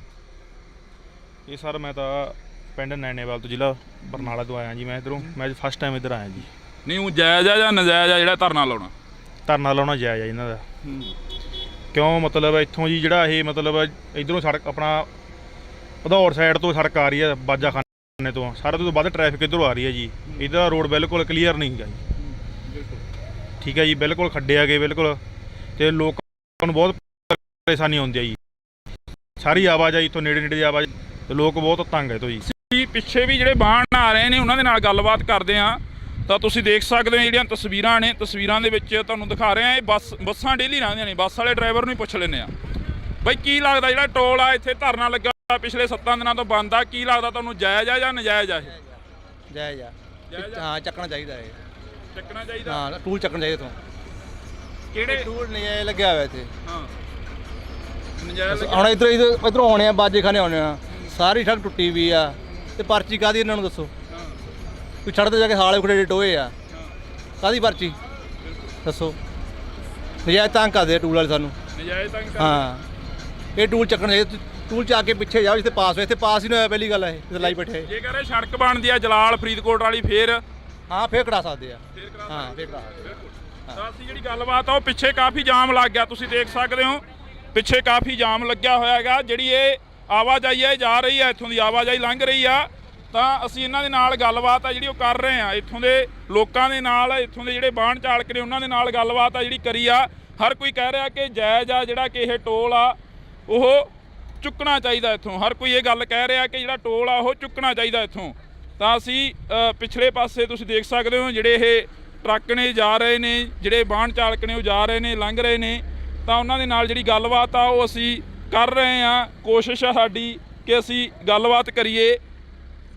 ਇਹ ਸਰ ਮੈਂ ਤਾਂ ਪਿੰਡ ਨੈਣੇਵਾਲ ਤੋਂ, ਜ਼ਿਲ੍ਹਾ ਬਰਨਾਲਾ ਤੋਂ ਆਇਆ ਜੀ। ਮੈਂ ਇੱਧਰੋਂ ਮੈਂ ਫਸਟ ਟਾਈਮ ਇੱਧਰ ਆਇਆ ਜੀ। ਨਹੀਂ ਉਹ ਜਾਇਜ਼ ਆ ਜਾਂ ਨਜਾਇਜ਼ ਆ ਜਿਹੜਾ ਧਰਨਾ ਲਾਉਣਾ? ਧਰਨਾ ਲਾਉਣਾ ਜਾਇਜ਼ ਆ ਇਹਨਾਂ ਦਾ। ਕਿਉਂ ਮਤਲਬ ਇੱਥੋਂ ਜੀ ਜਿਹੜਾ ਇਹ ਮਤਲਬ ਇੱਧਰੋਂ ਸੜਕ ਆਪਣਾ ਭਦੌੜ ਸਾਈਡ ਤੋਂ ਸੜਕ ਆ ਰਹੀ ਹੈ ਬਾਜਾ ਖਾਨੇ ਤੋਂ, ਸਾਰਾ ਤੋਂ ਵੱਧ ਟ੍ਰੈਫਿਕ ਇੱਧਰੋਂ ਆ ਰਹੀ ਹੈ ਜੀ। ਇੱਧਰ ਦਾ ਰੋਡ ਬਿਲਕੁਲ ਕਲੀਅਰ ਨਹੀਂ ਹੈਗਾ ਜੀ। ਠੀਕ ਹੈ ਜੀ, ਬਿਲਕੁਲ ਖੱਡੇ ਆ ਗਏ ਬਿਲਕੁਲ, ਅਤੇ ਲੋਕਾਂ ਨੂੰ ਬਹੁਤ ਪਰੇਸ਼ਾਨੀ ਆਉਂਦੀ ਹੈ ਜੀ। ਸਾਰੀ ਆਵਾਜਾਈ ਇੱਥੋਂ ਨੇੜੇ ਨੇੜੇ ਦੀ ਆਵਾਜਾਈ, ਤੇ ਲੋਕ ਬਹੁਤ ਤੰਗ ਹੈ ਤੋਂ ਜੀ। ਪਿੱਛੇ ਵੀ ਜਿਹੜੇ ਵਾਹਨ ਆ ਰਹੇ ਨੇ ਉਹਨਾਂ ਦੇ ਨਾਲ ਗੱਲਬਾਤ ਕਰਦੇ ਆ। ਤਾਂ ਤੁਸੀਂ ਦੇਖ ਸਕਦੇ ਹੋ ਜਿਹੜੀਆਂ ਤਸਵੀਰਾਂ ਨੇ, ਤਸਵੀਰਾਂ ਦੇ ਵਿੱਚ ਤੁਹਾਨੂੰ ਦਿਖਾ ਰਹੇ ਆ। ਇਹ ਬੱਸਾਂ ਡੇਲੀ ਲੰਘਦੀਆਂ ਨੇ, ਬੱਸ ਵਾਲੇ ਡਰਾਈਵਰ ਨੂੰ ਹੀ ਪੁੱਛ ਲੈਂਦੇ ਆ ਬਾਈ ਕੀ ਲੱਗਦਾ ਜਿਹੜਾ ਟੋਲ ਆ ਇੱਥੇ ਧਰਨਾ ਲੱਗਾ ਪਿਛਲੇ 7 ਦਿਨਾਂ ਤੋਂ ਬੰਦ ਆ, ਕੀ ਲੱਗਦਾ ਤੁਹਾਨੂੰ ਜਾਇਜ਼ ਆ ਜਾਂ ਨਜਾਇਜ਼ ਆ? ਇਹ ਜਾਇਜ਼ ਆ। ਹਾਂ ਚੱਕਣਾ ਚਾਹੀਦਾ ਇਹ, ਚੱਕਣਾ ਚਾਹੀਦਾ। ਹਾਂ ਟੂਲ ਚੱਕਣਾ ਚਾਹੀਦਾ ਤੋਂ। ਕਿਹੜੇ ਟੂਲ ਨਜਾਇਜ਼ ਲੱਗਿਆ ਹੋਇਆ ਇੱਥੇ। ਹਾਂ ਨਜਾਇਜ਼ ਹੁਣ ਇੱਧਰੋਂ ਆਉਣੇ ਆ, ਬਾਜੇ ਖਾਨੇ ਆਉਣੇ ਆ, ਸਾਰੀ ਸੜਕ ਟੁੱਟੀ ਵੀ ਆ, ਤੇ ਪਰਚੀ ਕਾਹਦੀ ਇਹਨਾਂ ਨੂੰ ਦੱਸੋ? ਕੋਈ ਸੜਕ ਤੇ ਜਾ ਕੇ ਹਾਲੇ ਖੜੇ ਟੋਏ ਆ, ਕਾਹਦੀ ਪਰਚੀ ਦੱਸੋ? ਨਜਾਇਜ਼ ਤੰਗ ਕਰਦੇ ਆ ਟੂਲ ਵਾਲੇ ਸਾਨੂੰ। ਨਜਾਇਜ਼ ਤੰਗ ਹਾਂ ਇਹ ਟੂਲ ਚੱਕਣਾ ਚਾਹੀਦਾ। ਟੂਲ ਚ ਆ ਕੇ ਪਿੱਛੇ ਜਾਓ ਜਿੱਥੇ ਪਾਸ ਹੋਏ, ਇੱਥੇ ਪਾਸ ਹੀ ਨਹੀਂ ਹੋਇਆ ਪਹਿਲੀ ਗੱਲ ਹੈ। ਇੱਥੇ ਲਾਈ ਬੈਠੇ ਜੇ ਕਰੇ ਸੜਕ ਬਣਦੀ ਆ ਜਲਾਲ ਫਰੀਦਕੋਟ ਵਾਲੀ ਫੇਰ ਹਾਂ ਫੇਰ ਕਢਾ ਸਕਦੇ ਆ। ਫੇਰ ਕਰਾ ਹਾਂ ਫੇਰ ਕਢਾ ਸਕਦੇ ਆ। ਤਾਂ ਅਸੀਂ ਜਿਹੜੀ ਗੱਲਬਾਤ ਆ ਉਹ ਪਿੱਛੇ ਕਾਫੀ ਜਾਮ ਲੱਗ ਗਿਆ, ਤੁਸੀਂ ਦੇਖ ਸਕਦੇ ਹੋ ਪਿੱਛੇ ਕਾਫੀ ਜਾਮ ਲੱਗਿਆ ਹੋਇਆ ਹੈਗਾ। ਜਿਹੜੀ ਇਹ ਆਵਾਜਾਈ ਹੈ ਜਾ ਰਹੀ ਹੈ, ਇੱਥੋਂ ਦੀ ਆਵਾਜਾਈ ਲੰਘ ਰਹੀ ਆ। ਤਾਂ ਅਸੀਂ ਇਹਨਾਂ ਦੇ ਨਾਲ ਗੱਲਬਾਤ ਆ ਜਿਹੜੀ ਉਹ ਕਰ ਰਹੇ ਆ, ਇੱਥੋਂ ਦੇ ਲੋਕਾਂ ਦੇ ਨਾਲ, ਇੱਥੋਂ ਦੇ ਜਿਹੜੇ ਵਾਹਨ ਚਾਲਕ ਨੇ ਉਹਨਾਂ ਦੇ ਨਾਲ ਗੱਲਬਾਤ ਆ ਜਿਹੜੀ ਕਰੀ ਆ। ਹਰ ਕੋਈ ਕਹਿ ਰਿਹਾ ਕਿ ਜਾਇਜ਼ ਆ ਜਿਹੜਾ ਕਿ ਇਹ ਟੋਲ ਆ ਉਹ ਚੁੱਕਣਾ ਚਾਹੀਦਾ ਇੱਥੋਂ। ਹਰ ਕੋਈ ਇਹ ਗੱਲ ਕਹਿ ਰਿਹਾ ਕਿ ਜਿਹੜਾ ਟੋਲ ਆ ਉਹ ਚੁੱਕਣਾ ਚਾਹੀਦਾ ਇੱਥੋਂ। ਤਾਂ ਅਸੀਂ ਪਿਛਲੇ ਪਾਸੇ ਤੁਸੀਂ ਦੇਖ ਸਕਦੇ ਹੋ ਜਿਹੜੇ ਇਹ ਟਰੱਕ ਨੇ ਜਾ ਰਹੇ ਨੇ, ਜਿਹੜੇ ਵਾਹਨ ਚਾਲਕ ਨੇ ਉਹ ਜਾ ਰਹੇ ਨੇ, ਲੰਘ ਰਹੇ ਨੇ। ਤਾਂ ਉਹਨਾਂ ਦੇ ਨਾਲ ਜਿਹੜੀ ਗੱਲਬਾਤ ਆ ਉਹ ਅਸੀਂ ਕਰ ਰਹੇ ਹਾਂ। ਕੋਸ਼ਿਸ਼ ਆ ਸਾਡੀ ਕਿ ਅਸੀਂ ਗੱਲਬਾਤ ਕਰੀਏ।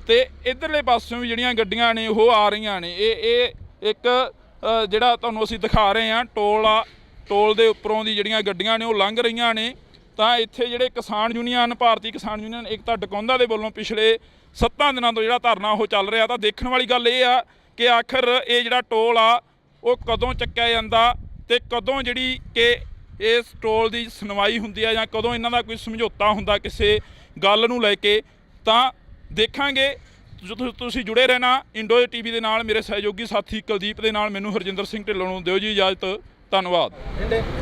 ਤੇ ਇਧਰਲੇ ਪਾਸਿਓਂ ਵੀ ਜਿਹੜੀਆਂ ਗੱਡੀਆਂ ਨੇ ਉਹ ਆ ਰਹੀਆਂ ਨੇ। ਇਹ ਇੱਕ ਜਿਹੜਾ ਤੁਹਾਨੂੰ ਅਸੀਂ ਦਿਖਾ ਰਹੇ ਹਾਂ ਟੋਲ ਆ, ਟੋਲ ਦੇ ਉੱਪਰੋਂ ਦੀ ਜਿਹੜੀਆਂ ਗੱਡੀਆਂ ਨੇ ਉਹ ਲੰਘ ਰਹੀਆਂ ਨੇ। ਤਾਂ ਇੱਥੇ ਜਿਹੜੇ ਕਿਸਾਨ ਯੂਨੀਅਨ, ਭਾਰਤੀ ਕਿਸਾਨ ਯੂਨੀਅਨ ਏਕਤਾ ਡਕੌਂਦਾ ਦੇ ਵੱਲੋਂ ਪਿਛਲੇ 7 ਦਿਨਾਂ ਤੋਂ ਜਿਹੜਾ ਧਰਨਾ ਉਹ ਚੱਲ ਰਿਹਾ। ਤਾਂ ਦੇਖਣ ਵਾਲੀ ਗੱਲ ਇਹ ਆ ਕਿ ਆਖਰ ਇਹ ਜਿਹੜਾ ਟੋਲ ਆ ਉਹ ਕਦੋਂ ਚੱਕਿਆ ਜਾਂਦਾ ਤੇ ਕਦੋਂ ਜਿਹੜੀ ਕਿ ਇਸ ਟੋਲ ਦੀ ਸੁਣਵਾਈ ਹੁੰਦੀ ਆ, ਜਾਂ ਕਦੋਂ ਇਹਨਾਂ ਦਾ ਕੋਈ ਸਮਝੌਤਾ ਹੁੰਦਾ ਕਿਸੇ ਗੱਲ ਨੂੰ ਲੈ ਕੇ। ਤਾਂ ਦੇਖਾਂਗੇ। ਤੁਸੀਂ ਜੁੜੇ ਰਹਿਣਾ ਇੰਡੋ ਟੀਵੀ ਦੇ ਨਾਲ। ਮੇਰੇ ਸਹਿਯੋਗੀ ਸਾਥੀ ਕੁਲਦੀਪ ਦੇ ਨਾਲ ਮੈਨੂੰ ਹਰਜਿੰਦਰ ਸਿੰਘ ਢਿੱਲੋਂ ਨੂੰ ਦਿਓ ਜੀ ਇਜਾਜ਼ਤ। ਧੰਨਵਾਦ।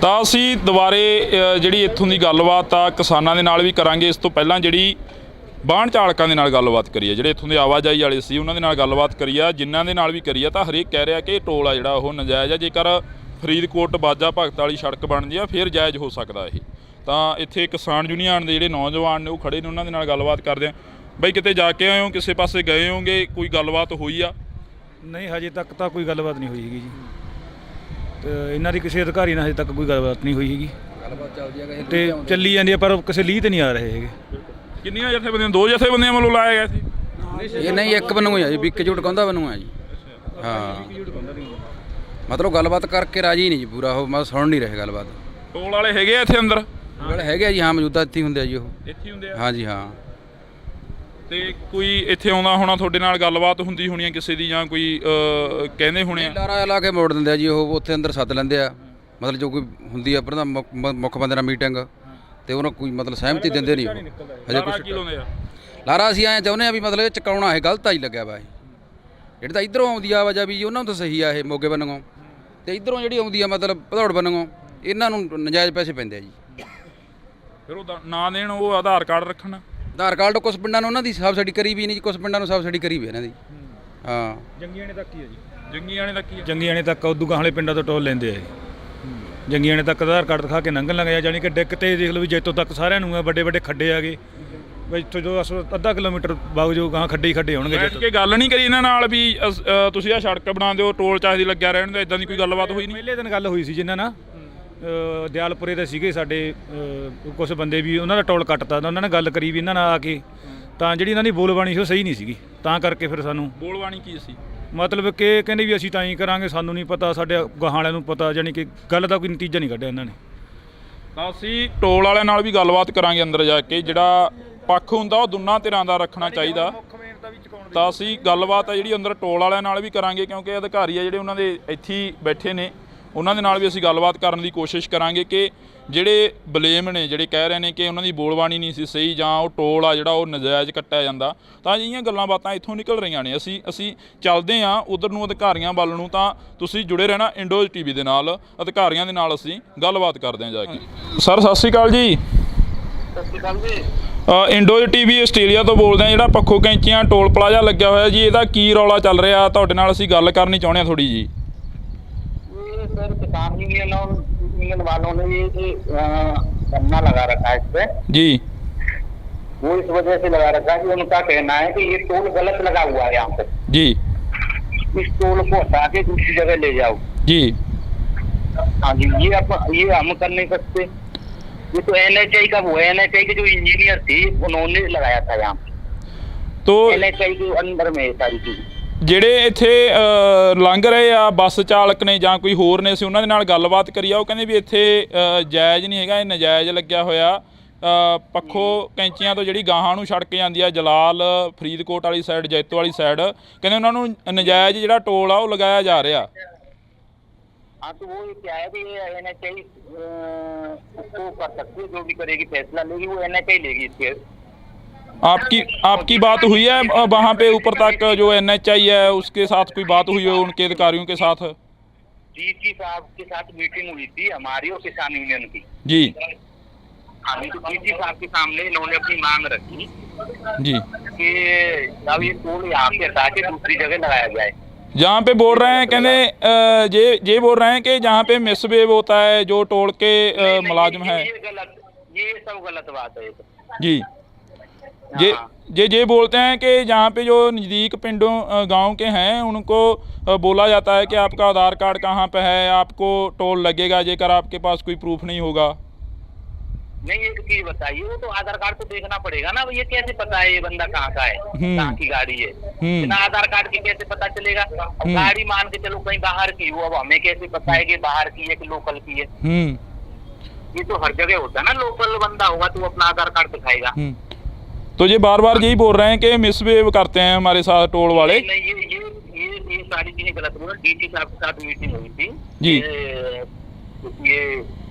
ਤਾਂ ਅਸੀਂ ਦੁਬਾਰੇ ਜਿਹੜੀ ਇੱਥੋਂ ਦੀ ਗੱਲਬਾਤ ਆ ਕਿਸਾਨਾਂ ਦੇ ਨਾਲ ਵੀ ਕਰਾਂਗੇ। ਇਸ ਤੋਂ ਪਹਿਲਾਂ ਜਿਹੜੀ ਵਾਹਨ ਚਾਲਕਾਂ ਦੇ ਨਾਲ ਗੱਲਬਾਤ ਕਰੀਏ, ਜਿਹੜੇ ਇੱਥੋਂ ਦੇ ਆਵਾਜਾਈ ਵਾਲੇ ਸੀ ਉਹਨਾਂ ਦੇ ਨਾਲ ਗੱਲਬਾਤ ਕਰੀ ਆ, ਜਿਨ੍ਹਾਂ ਦੇ ਨਾਲ ਵੀ ਕਰੀ ਆ। ਤਾਂ ਹਰੇਕ ਕਹਿ ਰਿਹਾ ਕਿ ਟੋਲ ਆ ਜਿਹੜਾ ਉਹ ਨਜਾਇਜ਼ ਆ। ਜੇਕਰ ਫਰੀਦਕੋਟ ਬਾਜਾ ਭਗਤ ਵਾਲੀ ਸੜਕ ਬਣਦੀ ਆ ਫਿਰ ਜਾਇਜ਼ ਹੋ ਸਕਦਾ ਇਹ। ਤਾਂ ਇੱਥੇ ਕਿਸਾਨ ਯੂਨੀਅਨ ਦੇ ਜਿਹੜੇ ਨੌਜਵਾਨ ਨੇ ਉਹ ਖੜੇ ਨੇ, ਉਹਨਾਂ ਦੇ ਨਾਲ ਗੱਲਬਾਤ ਕਰਦੇ ਆ। ਬਈ ਕਿਤੇ ਜਾ ਕੇ ਆਏ ਹੋ, ਕਿਸੇ ਪਾਸੇ ਗਏ ਹੋਗੇ, ਕੋਈ ਗੱਲਬਾਤ ਹੋਈ ਆ? ਨਹੀਂ ਹਜੇ ਤੱਕ ਤਾਂ ਕੋਈ ਗੱਲਬਾਤ ਨਹੀਂ ਹੋਈ ਹੈਗੀ ਜੀ। ਤੇ ਇਹਨਾਂ ਦੀ ਕਿਸੇ ਅਧਿਕਾਰੀ ਨਾਲ ਹਜੇ ਤੱਕ ਕੋਈ ਗੱਲਬਾਤ ਨਹੀਂ ਹੋਈ ਹੈਗੀ। ਗੱਲਬਾਤ ਚੱਲਦੀ ਹੈ ਤੇ ਚੱਲੀ ਜਾਂਦੀ ਹੈ, ਪਰ ਕਿਸੇ ਲੀਹ ਤੇ ਨਹੀਂ ਆ ਰਹੇ ਹੈਗੇ। ਕਿੰਨੀਆਂ ਜਥੇਬੰਦੀਆਂ? 2 ਜਥੇਬੰਦੀਆਂ ਵੱਲੋਂ ਲਾਇਆ ਗਿਆ ਸੀ ਇਹ? ਨਹੀਂ ਇੱਕ ਬਣੂ ਹੈ ਜੀ, ਵਿਕ ਜੁਟ ਕਹਿੰਦਾ ਬਣੂ ਹੈ ਜੀ। ਹਾਂ ਮਤਲਬ ਗੱਲਬਾਤ ਕਰਕੇ ਰਾਜੀ ਨਹੀਂ ਜੀ ਪੂਰਾ, ਉਹ ਮਤਲਬ ਸੁਣ ਨਹੀਂ ਰਹੇ ਗੱਲਬਾਤ। ਟੋਲ ਵਾਲੇ ਹੈਗੇ ਆ ਇੱਥੇ ਅੰਦਰ? ਗੱਲ ਹੈਗੇ ਆ ਜੀ, ਹਾਂ ਮੌਜੂਦਾ ਇੱਥੇ ਹੁੰਦੇ ਆ ਜੀ। ਉਹ ਇੱਥੇ ਹੁੰਦੇ ਆ? ਹਾਂਜੀ ਹਾਂ। ਤੇ ਕੋਈ ਇੱਥੇ ਆਉਂਦਾ ਹੋਣਾ ਤੁਹਾਡੇ ਨਾਲ ਗੱਲਬਾਤ ਹੁੰਦੀ ਹੋਣੀ ਆ ਕਿਸੇ ਦੀ, ਜਾਂ ਕੋਈ ਕਹਿੰਦੇ ਹੋਣੇ ਆ? ਲਾਰਾ ਲਾ ਕੇ ਮੋੜ ਦਿੰਦੇ ਆ ਜੀ ਉਹ, ਉੱਥੇ ਅੰਦਰ ਸੱਦ ਲੈਂਦੇ ਆ। ਮਤਲਬ ਜੋ ਕੋਈ ਹੁੰਦੀ ਆ ਪ੍ਰਧਾਨ ਮੁੱਖ ਬੰਦੇ ਨਾਲ ਮੀਟਿੰਗ, ਤੇ ਉਹਨਾਂ ਕੋਈ ਮਤਲਬ ਸਹਿਮਤੀ ਦਿੰਦੇ ਨਹੀਂ ਹਜੇ ਕੁਝ। ਕੀ ਲਾਉਂਦੇ ਆ ਲਾਰਾ ਅਸੀਂ ਐਂ ਚਾਹੁੰਦੇ ਆ ਵੀ ਮਤਲਬ ਇਹ ਚਕਾਉਣਾ ਇਹ ਗਲਤ ਆ ਹੀ ਲੱਗਿਆ ਵਾ ਇਹ। ਜਿਹੜੀ ਤਾਂ ਇੱਧਰੋਂ ਆਉਂਦੀ ਆ ਆਵਾਜਾਈ ਵੀ ਉਹਨਾਂ ਨੂੰ ਤਾਂ ਸਹੀ ਆ ਇਹ ਮੋਗੇ ਬੰਨੋਂ, ਤੇ ਇੱਧਰੋਂ ਜਿਹੜੀ ਆਉਂਦੀ ਆ ਮਤਲਬ ਭਦੌੜ ਬੰਨੋਂ ਇਹਨਾਂ ਨੂੰ ਨਜਾਇਜ਼ ਪੈਸੇ ਪੈਂਦੇ ਆ ਜੀ। ਫਿਰ ਉਹ ਨਾ ਦੇਣ, ਉਹ ਆਧਾਰ ਕਾਰਡ ਰੱਖਣ। ਆਧਾਰ ਕਾਰਡ ਕੁਛ ਪਿੰਡਾਂ ਨੂੰ ਉਹਨਾਂ ਦੀ ਸਬਸਿਡੀ ਕਰੀ ਵੀ ਨਹੀਂ ਜੀ, ਕੁਛ ਪਿੰਡਾਂ ਨੂੰ ਸਬਸਿਡੀ ਕਰੀ ਵੀ ਇਹਨਾਂ ਦੀ। ਹਾਂ ਜੰਗੀਆਣੇ ਤੱਕ ਹੀ ਹੈ ਜੀ। ਜੰਗੀਆਣੇ ਤੱਕ ਹੀ ਆ? ਜੰਗੀਆਣੇ ਤੱਕ ਉਦੋਂ ਗਾਹਲੇ ਪਿੰਡਾਂ ਤੋਂ ਟੋਲ ਲੈਂਦੇ ਆ। ਜੰਗੀਆਣੇ ਤੱਕ ਆਧਾਰ ਕਾਰਡ ਦਿਖਾ ਕੇ ਲੰਘਣ ਲੱਗ ਜਾ, ਜਾਣੀ ਕਿ ਡਿੱਕ ਤੇ ਦੇਖ ਲਓ ਵੀ ਜੈਤੋਂ ਤੱਕ ਸਾਰਿਆਂ ਨੂੰ ਆ। ਵੱਡੇ ਵੱਡੇ ਖੱਡੇ ਆ ਗਏ ਬਈ, ਇੱਥੋਂ ਜੋ ਅੱਧਾ ਕਿਲੋਮੀਟਰ ਵਗ ਜੋ ਗਾਂ ਖੱਡੇ ਹੀ ਖੱਡੇ ਹੋਣਗੇ। ਬੈਠ ਕੇ ਗੱਲ ਨਹੀਂ ਕਰੀ ਇਹਨਾਂ ਨਾਲ ਵੀ ਤੁਸੀਂ ਆ ਸੜਕ ਬਣਾ ਦਿਓ, ਟੋਲ ਚਾਹਦੀ ਲੱਗਿਆ ਰਹਿਣ ਦਿਓ, ਇਦਾਂ ਦੀ ਕੋਈ ਗੱਲਬਾਤ ਹੋਈ ਨਹੀਂ? ਪਹਿਲੇ ਦਿਨ ਗੱਲ ਹੋਈ ਸੀ ਜਿਨ੍ਹਾਂ ਨਾਲ ਦਿਆਲਪੁਰੇ ਦੇ ਸੀਗੇ ਸਾਡੇ ਕੁਝ ਬੰਦੇ ਵੀ, ਉਹਨਾਂ ਦਾ ਟੋਲ ਕੱਟਤਾ। ਉਹਨਾਂ ਨੇ ਗੱਲ ਕਰੀ ਵੀ ਇਹਨਾਂ ਨਾਲ ਆ ਕੇ, ਤਾਂ ਜਿਹੜੀ ਇਹਨਾਂ ਦੀ ਬੋਲਬਾਣੀ ਸੀ ਉਹ ਸਹੀ ਨਹੀਂ ਸੀਗੀ। ਤਾਂ ਕਰਕੇ ਫਿਰ ਸਾਨੂੰ ਬੋਲਬਾਣੀ ਕੀ ਸੀ? ਮਤਲਬ ਕਿ ਕਹਿੰਦੇ ਵੀ ਅਸੀਂ ਤਾਂ ਹੀ ਕਰਾਂਗੇ, ਸਾਨੂੰ ਨਹੀਂ ਪਤਾ, ਸਾਡੇ ਗਾਹਾਂ ਵਾਲਿਆਂ ਨੂੰ ਪਤਾ। ਜਾਣੀ ਕਿ ਗੱਲ ਦਾ ਕੋਈ ਨਤੀਜਾ ਨਹੀਂ ਕੱਢਿਆ ਇਹਨਾਂ ਨੇ। ਤਾਂ ਅਸੀਂ ਟੋਲ ਵਾਲਿਆਂ ਨਾਲ ਵੀ ਗੱਲਬਾਤ ਕਰਾਂਗੇ ਅੰਦਰ ਜਾ ਕੇ। ਜਿਹੜਾ ਪੱਖ ਹੁੰਦਾ ਉਹ ਦੋਨਾਂ ਧਿਰਾਂ ਦਾ ਰੱਖਣਾ ਚਾਹੀਦਾ। ਤਾਂ ਅਸੀਂ ਗੱਲਬਾਤ ਆ ਜਿਹੜੀ ਅੰਦਰ ਟੋਲ ਵਾਲਿਆਂ ਨਾਲ ਵੀ ਕਰਾਂਗੇ, ਕਿਉਂਕਿ ਅਧਿਕਾਰੀ ਆ ਜਿਹੜੇ ਉਹਨਾਂ ਦੇ ਇੱਥੇ ਹੀ ਬੈਠੇ ਨੇ, ਉਹਨਾਂ ਦੇ ਨਾਲ ਵੀ ਅਸੀਂ ਗੱਲਬਾਤ ਕਰਨ ਦੀ ਕੋਸ਼ਿਸ਼ ਕਰਾਂਗੇ ਕਿ ਜਿਹੜੇ ਬਲੇਮ ਨੇ, ਜਿਹੜੇ ਕਹਿ ਰਹੇ ਨੇ ਕਿ ਉਹਨਾਂ ਦੀ ਬੋਲਬਾਣੀ ਨਹੀਂ ਸੀ ਸਹੀ ਜਾਂ ਉਹ ਟੋਲ ਆ ਜਿਹੜਾ ਉਹ ਨਜਾਇਜ਼ ਕੱਟਿਆ ਜਾਂਦਾ, ਤਾਂ ਅਜਿਹੀਆਂ ਗੱਲਾਂ ਬਾਤਾਂ ਇੱਥੋਂ ਨਿਕਲ ਰਹੀਆਂ ਨੇ। ਅਸੀਂ ਚੱਲਦੇ ਹਾਂ ਉਧਰ ਨੂੰ, ਅਧਿਕਾਰੀਆਂ ਵੱਲ ਨੂੰ। ਤਾਂ ਤੁਸੀਂ ਜੁੜੇ ਰਹਿਣਾ ਇੰਡੋਜ਼ ਟੀਵੀ ਦੇ ਨਾਲ, ਅਧਿਕਾਰੀਆਂ ਦੇ ਨਾਲ ਅਸੀਂ ਗੱਲਬਾਤ ਕਰਦੇ ਹਾਂ ਜਾ ਕੇ। ਸਰ ਸਤਿ ਸ਼੍ਰੀ ਅਕਾਲ ਜੀ। ਸਤਿ ਸ਼੍ਰੀ ਅਕਾਲ ਜੀ। ਇੰਡੋਜ਼ ਟੀਵੀ ਆਸਟ੍ਰੇਲੀਆ ਤੋਂ ਬੋਲਦੇ ਹਾਂ। ਜਿਹੜਾ ਪੱਖੋ ਕੈਂਚੀਆਂ ਟੋਲ ਪਲਾਜ਼ਾ ਲੱਗਿਆ ਹੋਇਆ ਜੀ, ਇਹਦਾ ਕੀ ਰੌਲਾ ਚੱਲ ਰਿਹਾ, ਤੁਹਾਡੇ ਨਾਲ ਅਸੀਂ ਗੱਲ ਕਰਨੀ ਚਾਹੁੰਦੇ ਹਾਂ ਥੋੜੀ ਜੀ। सर किसान यूनियन वालों ने ये धरना लगा रखा है इस पे जी। वो इस वजह से लगा रखा है कि उनका कहना है कि ये टोल गलत लगा हुआ है यहाँ पे जी। इस टोल को हटा के दूसरी जगह ले जाओ जी। हाँ जी। ये हम कर नहीं सकते। ये तो NHI का वो है, NHI के जो इंजीनियर थे उन्होंने लगाया था यहाँ पे, तो NHI के अंदर में सारी चीज। ਜਿਹੜੇ ਇੱਥੇ ਲੰਘ ਰਹੇ ਆ ਬੱਸ ਚਾਲਕ ਨੇ ਜਾਂ ਕੋਈ ਹੋਰ ਨੇ, ਅਸੀਂ ਉਹਨਾਂ ਦੇ ਨਾਲ ਗੱਲਬਾਤ ਕਰੀ ਆ, ਉਹ ਕਹਿੰਦੇ ਵੀ ਇੱਥੇ ਜਾਇਜ਼ ਨਹੀਂ ਹੈਗਾ, ਇਹ ਨਜਾਇਜ਼ ਲੱਗਿਆ ਹੋਇਆ। ਪੱਖੋ ਕੈਂਚੀਆਂ ਤੋਂ ਜਿਹੜੀ ਗਾਹਾਂ ਨੂੰ ਸੜਕ ਜਾਂਦੀ ਆ ਜਲਾਲ ਫਰੀਦਕੋਟ ਵਾਲੀ ਸਾਈਡ, ਜੈਤੋ ਵਾਲੀ ਸਾਈਡ, ਕਹਿੰਦੇ ਉਹਨਾਂ ਨੂੰ ਨਜਾਇਜ਼ ਜਿਹੜਾ ਟੋਲ ਆ ਉਹ ਲਗਾਇਆ ਜਾ ਰਿਹਾ। हाँ तो वो क्या है कि NHI उसको कर सकती है, जो भी करेगी फैसला लेगी वो NHI लेगी इसके। आपकी बात हुई है वहाँ पे ऊपर तक जो NHI है उसके साथ कोई बात हुई है उनके अधिकारियों के साथ? डीसी साहब के साथ मीटिंग हुई थी हमारी और किसान यूनियन की जी। हाँ तो डीसी साहब के सामने इन्होंने अपनी मांग रखी जी कि अब ये टोल यहाँ से हटा के दूसरी जगह लगाया जाए। जहाँ पे बोल रहे हैं, कहने ये बोल रहे हैं कि जहाँ पे मिसबिहेव होता है जो टोल के मुलाजिम है, ये सब गलत बात है जी। ये बोलते हैं कि जहाँ पे जो नज़दीक पिंडों गांव के हैं उनको बोला जाता है कि आपका आधार कार्ड कहाँ पे है, आपको टोल लगेगा जेकर आपके पास कोई प्रूफ नहीं होगा। नहीं एक चीज बताइए, वो तो आधार कार्ड तो देखना पड़ेगा ना, ये कैसे पता है ये बंदा कहाँ का है, कहाँ की गाड़ी है, बिना आधार कार्ड के कैसे पता चलेगा? अब गाड़ी मान के चलो कहीं बाहर की हो, अब हमें कैसे पता है कि बाहर की है कि लोकल की है? ये तो हर जगह होता है ना, लोकल बंदा होगा तो अपना आधार कार्ड दिखाएगा। तो ये बार बार यही बोल रहे हैं कि मिसबिहेव करते हैं हमारे साथ टोल वाले। नहीं ये सारी चीजें गलत बोल रहे। डीसी साहब के साथ मीटिंग हुई थी जी। ये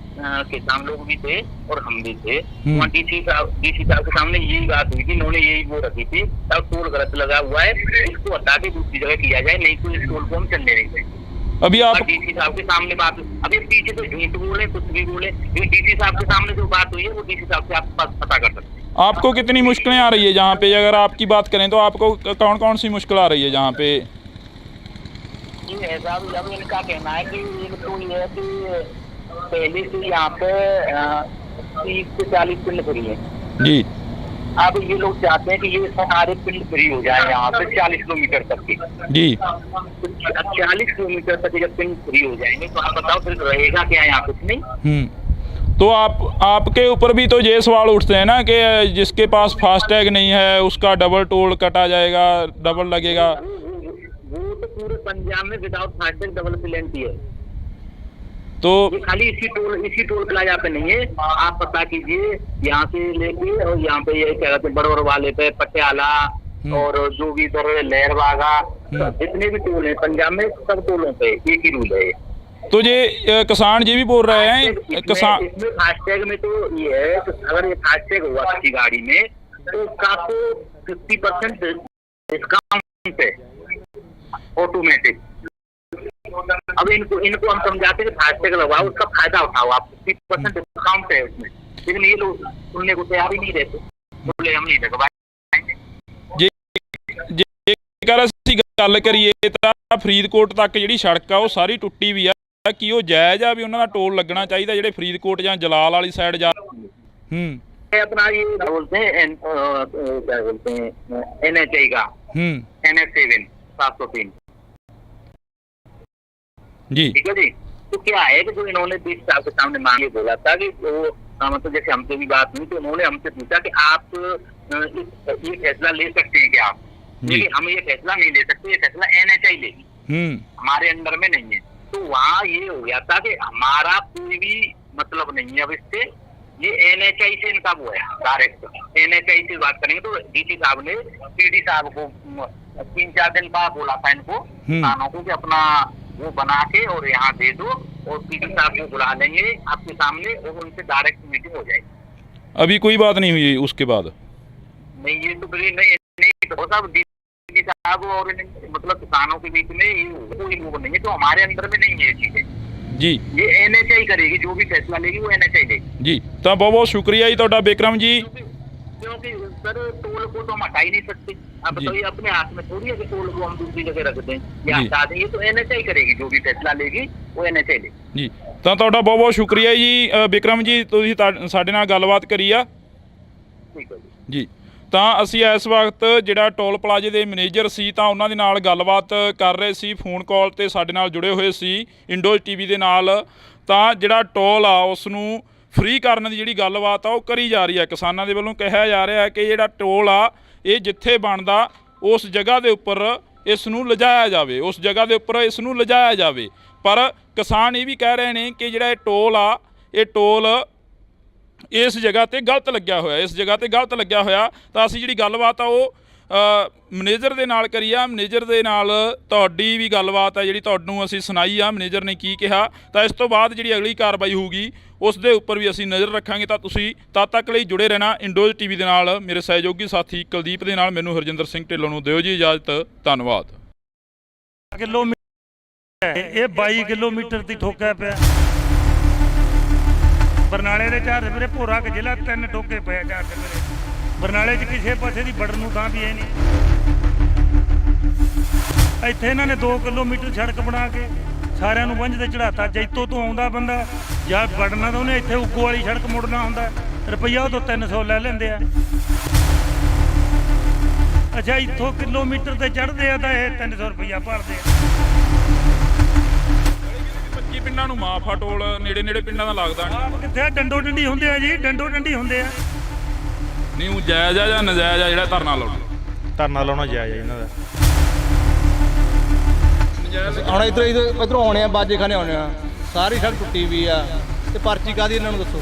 किसान लोग भी थे और हम भी थे वहाँ। डीसी साहब के सामने यही बात हुई थी, इन्होंने यही वो रखी थी तब टोल गलत लगा हुआ है, इसको हटा के दूसरी जगह किया जाए, नहीं तो इस टोल को हम चलने नहीं देंगे। अभी आप डीसी साहब के सामने बात, अभी पीछे तो झूठ बोले कुछ भी बोले, डीसी साहब के सामने जो बात हुई है वो डीसी साहब से आप पता कर सकते हैं। आपको कितनी मुश्किलें आ रही है जहाँ पे, अगर आपकी बात करें तो आपको कौन कौन सी मुश्किल आ रही है जहाँ पे? ये ऐसा अब इनका कहना है कि एक तो ये है कि पहले से यहाँ पे 30 से 40 पिंड फ्री है जी। अब ये लोग चाहते हैं कि ये सारे पिंड फ्री हो जाए यहाँ पे 40 किलोमीटर तक के जी। 40 किलोमीटर तक जब पिंड फ्री हो जाएंगे तो आप बताओ फिर रहेगा क्या यहाँ? कुछ नहीं। तो आपके ऊपर भी तो ये सवाल उठते हैं ना कि जिसके पास फास्टैग नहीं है उसका डबल टोल कटा जाएगा, डबल लगेगा। वो तो पूरे पंजाब में विदाउट फास्टैग डबल पेनल्टी है। तो ये खाली इसी टोल प्लाजा पे नहीं है, आप पता कीजिए यहाँ से लेके और यहाँ पे ये क्या कहते हैं बड़ोर वाले पे पटियाला और जो भी इधर लहरबागा जितने भी टोल है पंजाब में सब टोलों पे एक ही रूल है। तो ये किसान ये भी बोल रहे हैं किसान इसमें फास्टैग में तो ये है कि अगर ये फास्टैग हुआ किसी गाड़ी में तो उसका आपको 50% डिस्काउंट है ऑटोमेटिक। अब इनको हम समझाते हैं कि फास्टैग लगवाओ, उसका फायदा उठाओ, आप 50% डिस्काउंट है उसमें, लेकिन ये लोग सुनने को तैयार ही नहीं रहते, बोले हम नहीं लगवाएंगे। ਜੇਕਰ ਅਸੀਂ ਗੱਲ ਕਰੀਏ ਤਾਂ ਫਰੀਦਕੋਟ ਤੱਕ ਜਿਹੜੀ ਸੜਕ ਆ ਉਹ ਸਾਰੀ ਟੁੱਟੀ ਵੀ ਆ, ਕਿ ਉਹ ਜਾਇਜ਼ ਆ ਵੀ ਉਹਨਾਂ ਦਾ ਟੋਲ ਲੱਗਣਾ ਚਾਹੀਦਾ ਜਿਹੜੇ ਫਰੀਦਕੋਟ ਜਾਂ ਜਲਾਲ ਵਾਲੀ ਸਾਈਡ ਜਾ। अपना ये बोलते हैं क्या बोलते हैं NHI का NH7 703 जी, ठीक है जी। तो क्या है कि जो इन्होंने 20 साल के सामने मांगे बोला था कि वो मतलब जैसे हमसे भी बात हुई तो उन्होंने हमसे पूछा कि आप ये फैसला ले सकते हैं क्या आप? लेकिन हम ये फैसला नहीं ले सकते, ये फैसला NHI लेगी, हमारे अंडर में नहीं है। तो वहाँ ये हो गया था कि हमारा कोई भी मतलब नहीं है अब इससे, ये NHI से इनका वो है डायरेक्ट, NHI से बात करेंगे। तो डीसी साहब ने PD साहब को 3-4 दिन बाद बोला था इनको किसानों को कि अपना वो बना के और यहाँ दे दो और पीडी साहब को बुला लेंगे आपके सामने और उनसे डायरेक्ट मीटिंग हो जाएगी। अभी कोई बात नहीं हुई उसके बाद? नहीं, ये तो फिर नहीं तो साहब डीसी साहब और मतलब किसानों के बीच में ये कोई लोग नहीं है, तो हमारे अंदर में नहीं है ये चीजें जी। ये एनएचआई करेगी, जो भी फैसला लेगी वो एनएचआई लेगी जी। तो बहुत बहुत शुक्रिया जी ਤੁਹਾਡਾ बिक्रम जी। क्योंकि सर टोल को तो हम हटा ही नहीं सकते। अब बताइए, अपने हाथ में थोड़ी है कि टोल को हम दूसरी जगह रख दें या जी। हटा दें। ये तो एनएचआई करेगी, जो भी फैसला लेगी वो एनएचआई लेगी। ਜੀ ਤਾਂ ਤੁਹਾਡਾ ਬਹੁਤ ਬਹੁਤ ਸ਼ੁਕਰੀਆ ਜੀ ਬਿਕਰਮ ਜੀ, ਤੁਸੀਂ ਸਾਡੇ ਨਾਲ ਗੱਲਬਾਤ ਕਰੀ ਆ ठीक है जी। ਜੀ। ਤਾਂ ਅਸੀਂ ਇਸ ਵਕਤ ਜਿਹੜਾ ਟੋਲ ਪਲਾਜ਼ੇ ਦੇ ਮੈਨੇਜਰ ਸੀ ਤਾਂ ਉਹਨਾਂ ਦੇ ਨਾਲ ਗੱਲਬਾਤ ਕਰ ਰਹੇ ਸੀ, ਫੋਨ ਕਾਲ ਤੇ ਸਾਡੇ ਨਾਲ ਜੁੜੇ ਹੋਏ ਸੀ ਇੰਡੋ ਟੀਵੀ ਦੇ ਨਾਲ। ਤਾਂ ਜਿਹੜਾ ਟੋਲ ਆ ਉਸ ਨੂੰ ਫ੍ਰੀ ਕਰਨ ਦੀ ਜਿਹੜੀ ਗੱਲਬਾਤ ਆ ਉਹ ਕਰੀ ਜਾ ਰਹੀ ਹੈ। ਕਿਸਾਨਾਂ ਦੇ ਵੱਲੋਂ ਕਿਹਾ ਜਾ ਰਿਹਾ ਹੈ ਕਿ ਜਿਹੜਾ ਟੋਲ ਆ ਇਹ ਜਿੱਥੇ ਬਣਦਾ ਉਸ ਜਗ੍ਹਾ ਦੇ ਉੱਪਰ ਇਸ ਨੂੰ ਲਿਜਾਇਆ ਜਾਵੇ, ਉਸ ਜਗ੍ਹਾ ਦੇ ਉੱਪਰ ਇਸ ਨੂੰ ਲਿਜਾਇਆ ਜਾਵੇ। ਪਰ ਕਿਸਾਨ ਇਹ ਵੀ ਕਹਿ ਰਹੇ ਨੇ ਕਿ ਜਿਹੜਾ ਇਹ ਟੋਲ ਆ ਇਹ ਟੋਲ ਇਸ ਜਗ੍ਹਾ ਤੇ ਗਲਤ ਲੱਗਿਆ ਹੋਇਆ, ਇਸ ਜਗ੍ਹਾ ਤੇ ਗਲਤ ਲੱਗਿਆ ਹੋਇਆ। ਤਾਂ ਅਸੀਂ ਜਿਹੜੀ ਗੱਲਬਾਤ ਆ ਉਹ ਮੈਨੇਜਰ ਦੇ ਨਾਲ ਕਰੀ ਆ, ਮੈਨੇਜਰ ਦੇ ਨਾਲ ਤੁਹਾਡੀ ਵੀ ਗੱਲਬਾਤ ਆ ਜਿਹੜੀ ਤੁਹਾਨੂੰ ਅਸੀਂ ਸੁਣਾਈ ਆ ਮੈਨੇਜਰ ਨੇ ਕੀ ਕਿਹਾ। ਤਾਂ ਇਸ ਤੋਂ ਬਾਅਦ ਜਿਹੜੀ ਅਗਲੀ ਕਾਰਵਾਈ ਹੋਊਗੀ ਉਸ ਦੇ ਉੱਪਰ ਵੀ ਅਸੀਂ ਨਜ਼ਰ ਰੱਖਾਂਗੇ। ਤਾਂ ਤੁਸੀਂ ਤਦ ਤੱਕ ਲਈ ਜੁੜੇ ਰਹਿਣਾ ਇੰਡੋਜ਼ ਟੀਵੀ ਦੇ ਨਾਲ। ਮੇਰੇ ਸਹਿਯੋਗੀ ਸਾਥੀ ਕੁਲਦੀਪ ਦੇ ਨਾਲ ਮੈਨੂੰ ਹਰਜਿੰਦਰ ਸਿੰਘ ਢਿੱਲੋਂ ਨੂੰ ਦਿਓ ਜੀ ਇਜਾਜ਼ਤ। ਧੰਨਵਾਦ। ਕਿਲੋਮੀਟਰ ਇਹ 22 ਕਿਲੋਮੀਟਰ ਦੀ ਠੋਕਿਆ ਪਿਆ। ਬਰਨਾਲੇ ਦੇ ਚਾਰ ਵੀਰੇ ਭੋਰਾ ਕ ਜ਼ਿਲ੍ਹਾ 3 ਠੋਕੇ ਪਿਆ ਚਾਰ ਵੀਰੇ। ਬਰਨਾਲੇ 'ਚ ਕਿਸੇ ਪਾਸੇ ਦੀ ਵੜਨ ਨੂੰ ਥਾਂ ਵੀ ਹੈ ਨਹੀਂ। ਇੱਥੇ ਇਹਨਾਂ ਨੇ 2 ਕਿਲੋਮੀਟਰ ਸੜਕ ਬਣਾ ਕੇ ਸਾਰਿਆਂ ਨੂੰ ਵੰਝ ਤੇ ਚੜਾਤਾ। ਜੈਤੋ ਤੋਂ ਆਉਂਦਾ ਬੰਦਾ ਜਾਂ ਵੜਨਾ ਤਾਂ ਉਹਨੇ ਇੱਥੇ ਉੱਗੋ ਵਾਲੀ ਸੜਕ ਮੁੜਨਾ ਹੁੰਦਾ, ਰੁਪਈਆ ਉਹ ਤੋਂ 300 ਲੈ ਲੈਂਦੇ ਆ। ਅੱਛਾ, ਇੱਥੋਂ ਕਿਲੋਮੀਟਰ ਤੇ ਚੜ੍ਹਦੇ ਆ ਤਾਂ ਇਹ 300 ਰੁਪਈਆ ਭਰਦੇ ਆ। 25 ਪਿੰਡਾਂ ਨੂੰ ਮਾਫ ਆ ਟੋਲ, ਨੇੜੇ ਨੇੜੇ ਪਿੰਡਾਂ ਦਾ ਲੱਗਦਾ ਨਹੀਂ। ਆਪ ਕਿੱਥੇ ਡੰਡੋ ਡੰਡੀ ਹੁੰਦੇ ਆ ਜੀ, ਡੰਡੋ ਡੰਡੀ ਹੁੰਦੇ ਆ। ਨਹੀਂ ਉਹ ਜਾਇਜ਼ ਆ ਜਾਂ ਨਜਾਇਜ਼ ਆ ਜਿਹੜਾ ਧਰਨਾ ਲਾਉਣਾ? ਧਰਨਾ ਲਾਉਣਾ ਜਾਇਜ਼ ਆ ਇਹਨਾਂ ਦਾ। ਹੁਣ ਇੱਧਰੋਂ ਆਉਣੇ ਆ, ਬਾਜੇਖਾਨੇ ਆਉਣੇ ਆ, ਸਾਰੀ ਸੜਕ ਟੁੱਟੀ ਵੀ ਆ ਤੇ ਪਰਚੀ ਕਾਹਦੀ ਇਹਨਾਂ ਨੂੰ ਦੱਸੋ।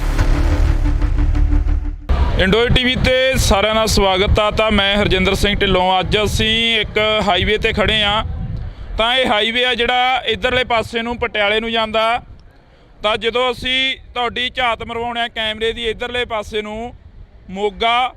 ਇੰਡੋਜ਼ ਟੀਵੀ ਤੇ ਸਾਰਿਆਂ ਦਾ ਸਵਾਗਤ ਆ। ਤਾਂ ਮੈਂ ਹਰਜਿੰਦਰ ਸਿੰਘ ਢਿੱਲੋਂ। ਅੱਜ ਅਸੀਂ ਇੱਕ ਹਾਈਵੇ ਤੇ ਖੜੇ ਆ। ਤਾਂ ਇਹ ਹਾਈਵੇ ਆ ਜਿਹੜਾ ਇਧਰਲੇ ਪਾਸੇ ਨੂੰ ਪਟਿਆਲੇ ਨੂੰ ਜਾਂਦਾ। ਤਾਂ ਜਦੋਂ ਅਸੀਂ ਤੁਹਾਡੀ ਝਾਤ ਮਰਵਾਉਣੇ ਕੈਮਰੇ ਦੀ ਇਧਰਲੇ ਪਾਸੇ ਨੂੰ ਮੋਗਾ,